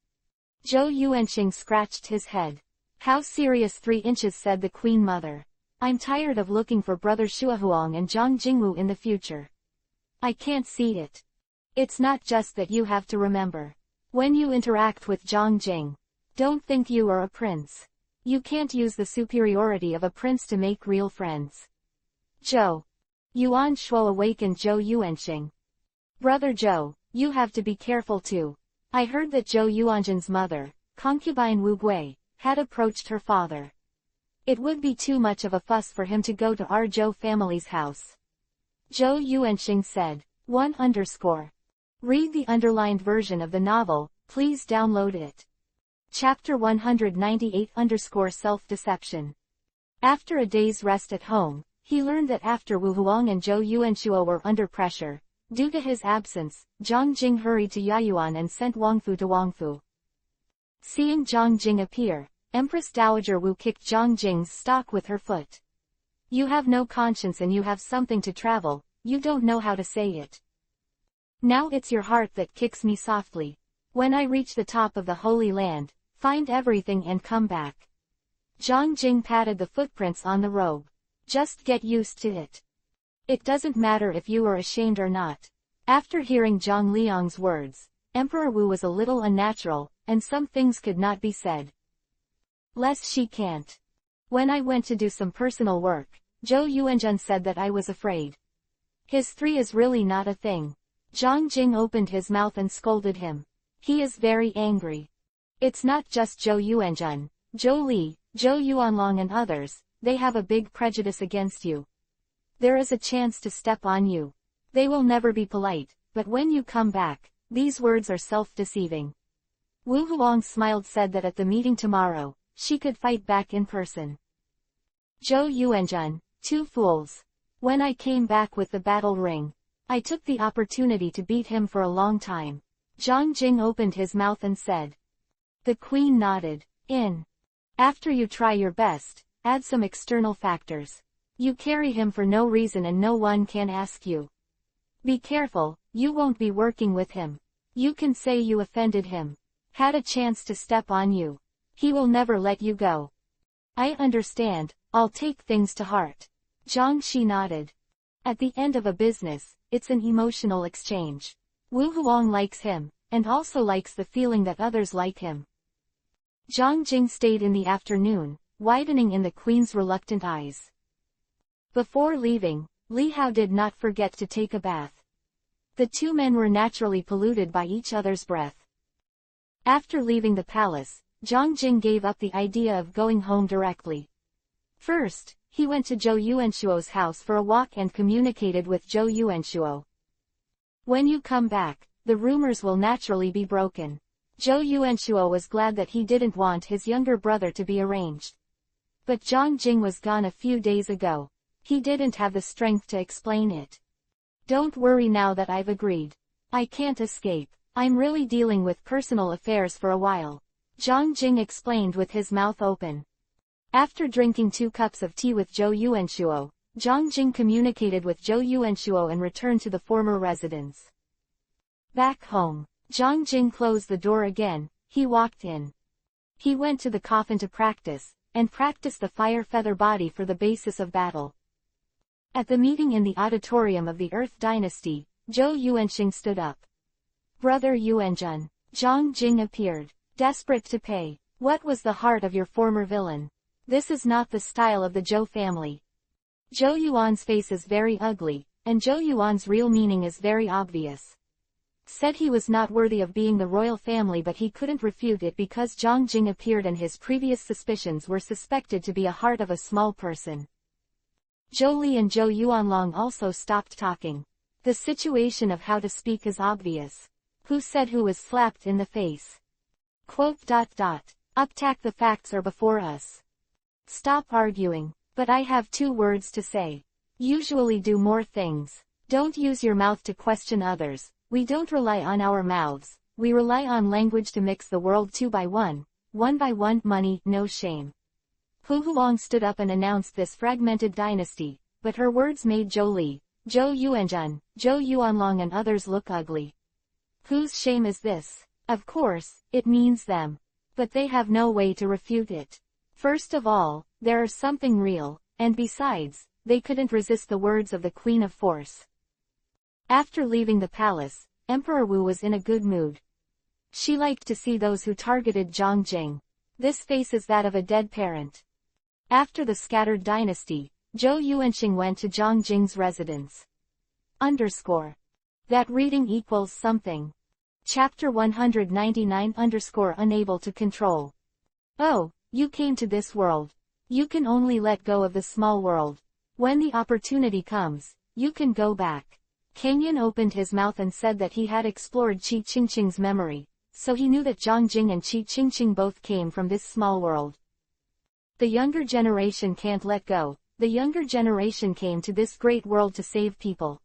Zhou Yuanxing scratched his head. How serious 3 inches, said the queen mother. I'm tired of looking for brother Shuahuang and Zhang Jingwu in the future. I can't see it. It's not just that you have to remember. When you interact with Zhang Jing, don't think you are a prince. You can't use the superiority of a prince to make real friends. Zhou. Yuan Shuo awakened Zhou Yuanxing. Brother Zhou, you have to be careful too. I heard that Zhou Yuanzhen's mother, concubine Wu Gui, had approached her father. It would be too much of a fuss for him to go to our Zhou family's house. Zhou Yuanxing said. 1. Read the underlined version of the novel, please download it. Chapter 198 Self-Deception. After a day's rest at home, he learned that after Wu Huang and Zhou Yuanshuo were under pressure, due to his absence, Zhang Jing hurried to Yayuan and sent Wangfu to Wangfu. Seeing Zhang Jing appear, Empress Dowager Wu kicked Zhang Jing's stock with her foot. You have no conscience and you have something to travel, you don't know how to say it. Now it's your heart that kicks me softly. When I reach the top of the Holy Land, find everything and come back. Zhang Jing patted the footprints on the robe. Just get used to it. It doesn't matter if you are ashamed or not. After hearing Zhang Liang's words, Emperor Wu was a little unnatural, and some things could not be said. Less she can't. When I went to do some personal work, Zhou Yuanzhen said that I was afraid. His 3 is really not a thing. Zhang Jing opened his mouth and scolded him. He is very angry. It's not just Zhou Yuanzhen, Zhou Li, Zhou Yuanlong and others, they have a big prejudice against you. There is a chance to step on you. They will never be polite, but when you come back, these words are self-deceiving. Wu Huang smiled, said that at the meeting tomorrow, she could fight back in person. Zhou Yuanzhen, 2 fools. When I came back with the battle ring, I took the opportunity to beat him for a long time. Zhang Jing opened his mouth and said. The queen nodded. After you try your best, add some external factors. You carry him for no reason and no one can ask you. Be careful, you won't be working with him. You can say you offended him. Had a chance to step on you. He will never let you go. I understand, I'll take things to heart. Zhang Shi nodded. At the end of a business, it's an emotional exchange. Wu Huang likes him, and also likes the feeling that others like him. Zhang Jing stayed in the afternoon, widening in the queen's reluctant eyes. Before leaving, Li Hao did not forget to take a bath. The 2 men were naturally polluted by each other's breath. After leaving the palace, Zhang Jing gave up the idea of going home directly. First, he went to Zhou Yuanshuo's house for a walk and communicated with Zhou Yuanshuo. When you come back, the rumors will naturally be broken. Zhou Yuanshuo was glad that he didn't want his younger brother to be arranged. But Zhang Jing was gone a few days ago. He didn't have the strength to explain it. Don't worry now that I've agreed. I can't escape. I'm really dealing with personal affairs for a while. Zhang Jing explained with his mouth open. After drinking 2 cups of tea with Zhou Yuanshuo, Zhang Jing communicated with Zhou Yuanshuo and returned to the former residence. Back home, Zhang Jing closed the door again. He walked in. He went to the coffin to practice, and practiced the fire feather body for the basis of battle. At the meeting in the auditorium of the Earth Dynasty, Zhou Yuanxing stood up. Brother Yuanzhen. Zhang Jing appeared, desperate to pay. What was the heart of your former villain? This is not the style of the Zhou family. Zhou Yuan's face is very ugly, and Zhou Yuan's real meaning is very obvious. Said he was not worthy of being the royal family, but he couldn't refute it because Zhang Jing appeared and his previous suspicions were suspected to be a heart of a small person. Zhou Li and Zhou Yuanlong also stopped talking. The situation of how to speak is obvious. Who said who was slapped in the face? Uptack, the facts are before us. Stop arguing. But I have 2 words to say. Usually do more things. Don't use your mouth to question others. We don't rely on our mouths, we rely on language to mix the world two by one by one, money, no shame. Hu Huang stood up and announced this fragmented dynasty, but her words made Zhou Li, Zhou Yuanzhen, Zhou Yuanlong and others look ugly. Whose shame is this? Of course, it means them. But they have no way to refute it. First of all, there is something real, and besides, they couldn't resist the words of the Queen of Force. After leaving the palace, Emperor Wu was in a good mood. She liked to see those who targeted Zhang Jing. This face is that of a dead parent. After the scattered dynasty, Zhou Yuanxing went to Zhang Jing's residence. That reading equals something. Chapter 199 Unable to control. Oh, you came to this world. You can only let go of the small world. When the opportunity comes, you can go back. Kang opened his mouth and said that he had explored Qi Qingqing's memory, so he knew that Zhang Jing and Qi Qingqing both came from this small world. The younger generation can't let go. The younger generation came to this great world to save people.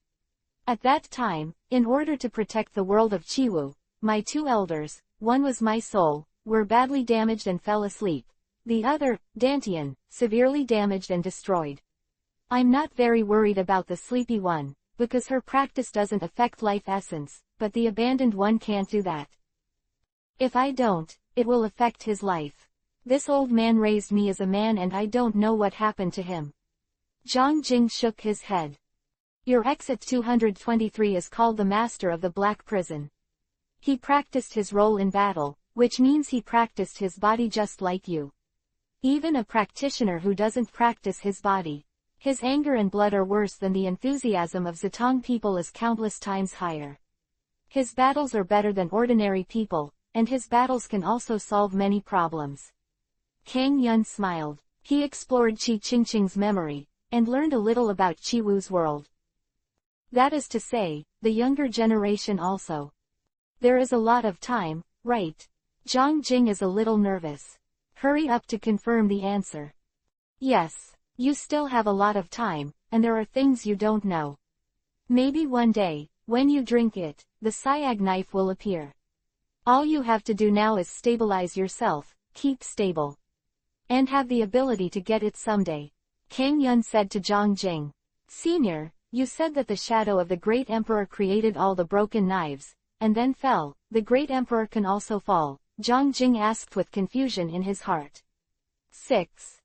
At that time, in order to protect the world of Qiwu, my two elders, one was my soul, were badly damaged and fell asleep. The other, Dantian, severely damaged and destroyed. I'm not very worried about the sleepy one, because her practice doesn't affect life essence, but the abandoned one can't do that. If I don't, it will affect his life. This old man raised me as a man and I don't know what happened to him. Zhang Jing shook his head. Your exit 223 is called the Master of the Black Prison. He practiced his role in battle, which means he practiced his body just like you. Even a practitioner who doesn't practice his body. His anger and blood are worse than the enthusiasm of Zitong people is countless times higher. His battles are better than ordinary people, and his battles can also solve many problems. Kang Yun smiled. He explored Qi Qingqing's memory, and learned a little about Qiwu's world. That is to say, the younger generation also. There is a lot of time, right? Zhang Jing is a little nervous. Hurry up to confirm the answer. Yes, you still have a lot of time, and there are things you don't know. Maybe one day, when you drink it, the Siag knife will appear. All you have to do now is stabilize yourself, keep stable. And have the ability to get it someday. Kang Yun said to Zhang Jing. Senior, you said that the shadow of the great emperor created all the broken knives, and then fell. The great emperor can also fall, Zhang Jing asked with confusion in his heart. 6.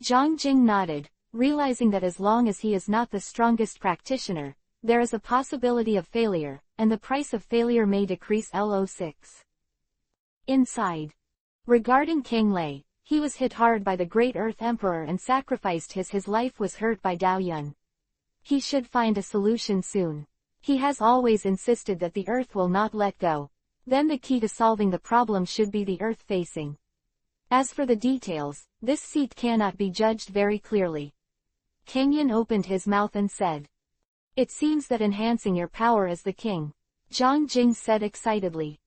Zhang Jing nodded, realizing that as long as he is not the strongest practitioner, there is a possibility of failure, and the price of failure may decrease Lo6. Inside. Regarding Kang Lei, he was hit hard by the Great Earth Emperor and sacrificed his life was hurt by Dao Yun. He should find a solution soon. He has always insisted that the Earth will not let go. Then the key to solving the problem should be the Earth facing. As for the details, this seat cannot be judged very clearly. Kang Yun opened his mouth and said. It seems that enhancing your power as the king. Zhang Jing said excitedly.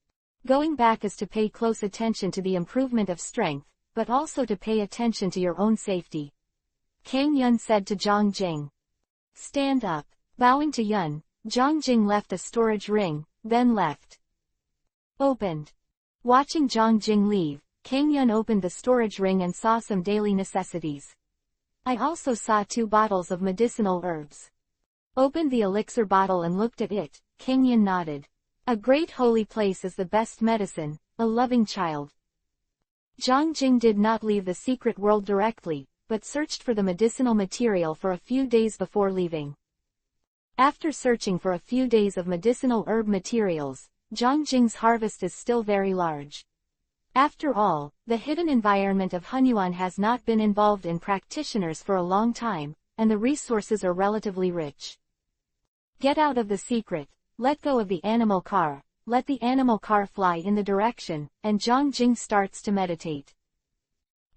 Going back is to pay close attention to the improvement of strength, but also to pay attention to your own safety. Kang Yun said to Zhang Jing. Stand up. Bowing to Yun, Zhang Jing left a storage ring, then left. Opened. Watching Zhang Jing leave, Kang Yun opened the storage ring and saw some daily necessities. I also saw 2 bottles of medicinal herbs. Opened the elixir bottle and looked at it. Kang Yun nodded. A great holy place is the best medicine, a loving child. Zhang Jing did not leave the secret world directly, but searched for the medicinal material for a few days before leaving. After searching for a few days of medicinal herb materials, Zhang Jing's harvest is still very large. After all, the hidden environment of Hunyuan has not been involved in practitioners for a long time, and the resources are relatively rich. Get out of the secret, let go of the animal car, let the animal car fly in the direction, and Zhang Jing starts to meditate.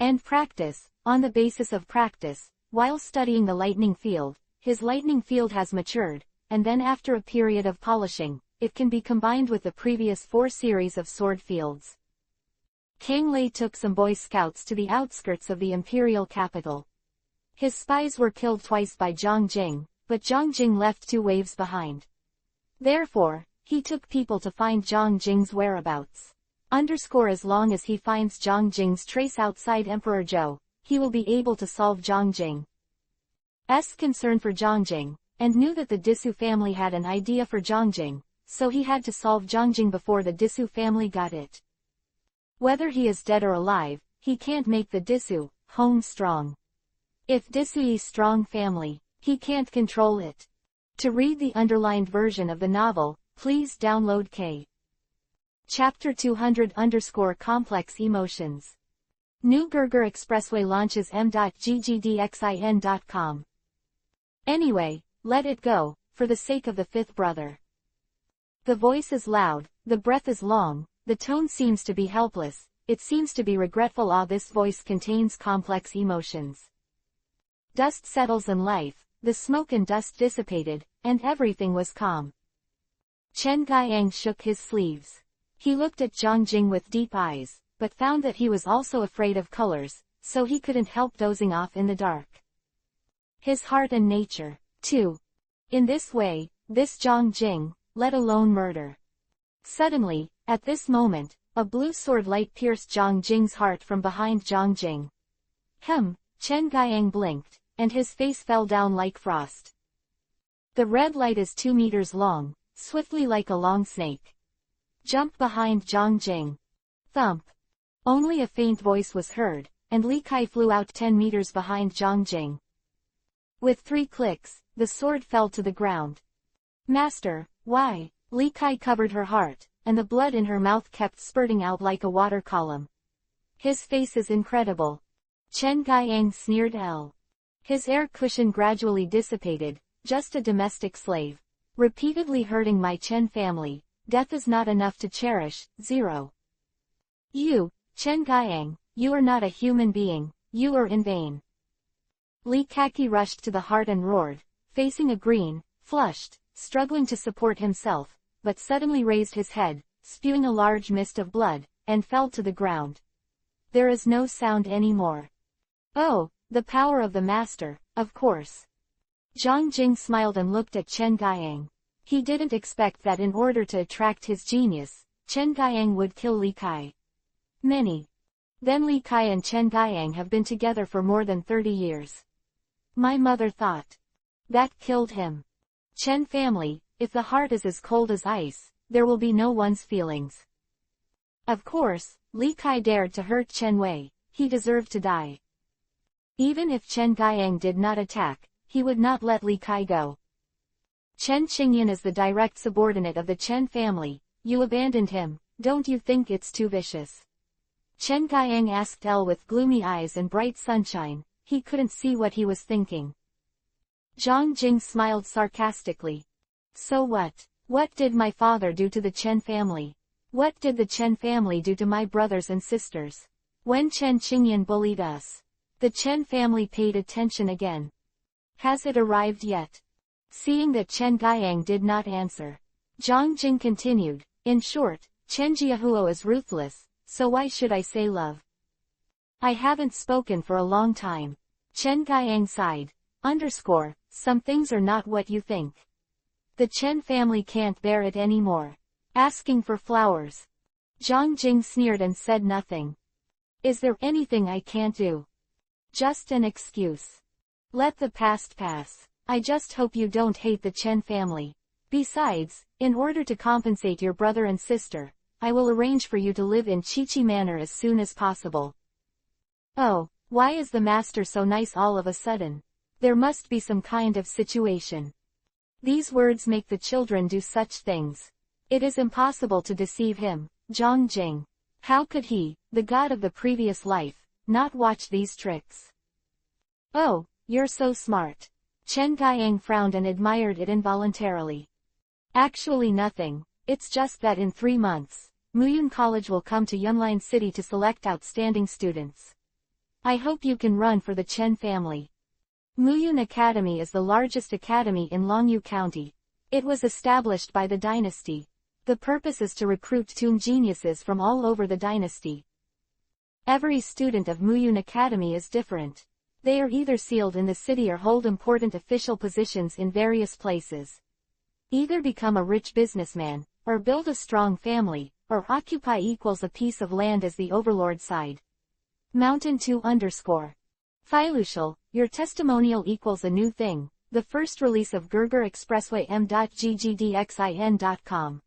And practice. On the basis of practice, while studying the lightning field, his lightning field has matured, and then after a period of polishing, it can be combined with the previous 4 series of sword fields. Kang Lei took some Boy Scouts to the outskirts of the imperial capital. His spies were killed twice by Zhang Jing, but Zhang Jing left 2 waves behind. Therefore, he took people to find Zhang Jing's whereabouts. As long as he finds Zhang Jing's trace outside Emperor Zhou, he will be able to solve Zhang Jing's concern for Zhang Jing, and knew that the Disu family had an idea for Zhang Jing, so he had to solve Zhang Jing before the Disu family got it. Whether he is dead or alive, he can't make the Disu home strong. If Disu is strong family, he can't control it. To read the underlined version of the novel, please download K. Chapter 200_Complex Emotions. New Gurgur Expressway launches m.ggdxin.com. Anyway, let it go, for the sake of the fifth brother. The voice is loud, the breath is long, the tone seems to be helpless, it seems to be regretful. This voice contains complex emotions. Dust settles in life, the smoke and dust dissipated, and everything was calm. Chen Guiyang shook his sleeves. He looked at Zhang Jing with deep eyes, but found that he was also afraid of colors, so he couldn't help dozing off in the dark. His heart and nature, too. In this way, this Zhang Jing, let alone murder. Suddenly, at this moment, a blue sword light pierced Zhang Jing's heart from behind Zhang Jing. Chen Guiyang blinked, and his face fell down like frost. The red light is 2 meters long, swiftly like a long snake. Jump behind Zhang Jing. Thump. Only a faint voice was heard, and Li Kai flew out 10 meters behind Zhang Jing. With 3 clicks, the sword fell to the ground. Master, why? Li Kai covered her heart, and the blood in her mouth kept spurting out like a water column. His face is incredible. Chen Guiyang sneered. His air cushion gradually dissipated, just a domestic slave. Repeatedly hurting my Chen family. Death is not enough to cherish. 0. You, Chen Guiyang, you are not a human being, you are in vain. Li Kaki rushed to the heart and roared, facing a green, flushed, struggling to support himself, but suddenly raised his head, spewing a large mist of blood, and fell to the ground. There is no sound anymore. Oh, the power of the master, of course. Zhang Jing smiled and looked at Chen Guiyang. He didn't expect that in order to attract his genius, Chen Guiyang would kill Li Kai. Then Li Kai and Chen Guiyang have been together for more than 30 years. My mother thought. That killed him. Chen family, if the heart is as cold as ice, there will be no one's feelings. Of course, Li Kai dared to hurt Chen Wei, he deserved to die. Even if Chen Guiyang did not attack, he would not let Li Kai go. Chen Qingyan is the direct subordinate of the Chen family, you abandoned him, don't you think it's too vicious? Chen Guiyang asked with gloomy eyes and bright sunshine, he couldn't see what he was thinking. Zhang Jing smiled sarcastically. So what? What did my father do to the Chen family? What did the Chen family do to my brothers and sisters? When Chen Qingyan bullied us, the Chen family paid attention again. Has it arrived yet? Seeing that Chen Guiyang did not answer, Zhang Jing continued, in short, Chen Jiahuo is ruthless, so why should I say love? I haven't spoken for a long time. Chen Guiyang sighed. Some things are not what you think. The Chen family can't bear it anymore. Asking for flowers. Zhang Jing sneered and said nothing. Is there anything I can't do? Just an excuse. Let the past pass. I just hope you don't hate the Chen family. Besides, in order to compensate your brother and sister, I will arrange for you to live in Qiqi Manor as soon as possible. Oh, why is the master so nice all of a sudden? There must be some kind of situation. These words make the children do such things. It is impossible to deceive him, Zhang Jing. How could he, the god of the previous life, not watch these tricks? Oh, you're so smart. Chen Guiyang frowned and admired it involuntarily. Actually nothing, it's just that in 3 months, Muyun College will come to Yunlin City to select outstanding students. I hope you can run for the Chen family. Muyun Academy is the largest academy in Longyu County. It was established by the dynasty. The purpose is to recruit toon geniuses from all over the dynasty. Every student of Muyun Academy is different. They are either sealed in the city or hold important official positions in various places. Either become a rich businessman, or build a strong family, or occupy equals a piece of land as the overlord side. Mountain 2 _ Filucial, your testimonial equals a new thing, the first release of Gerger Expressway m.ggdxin.com.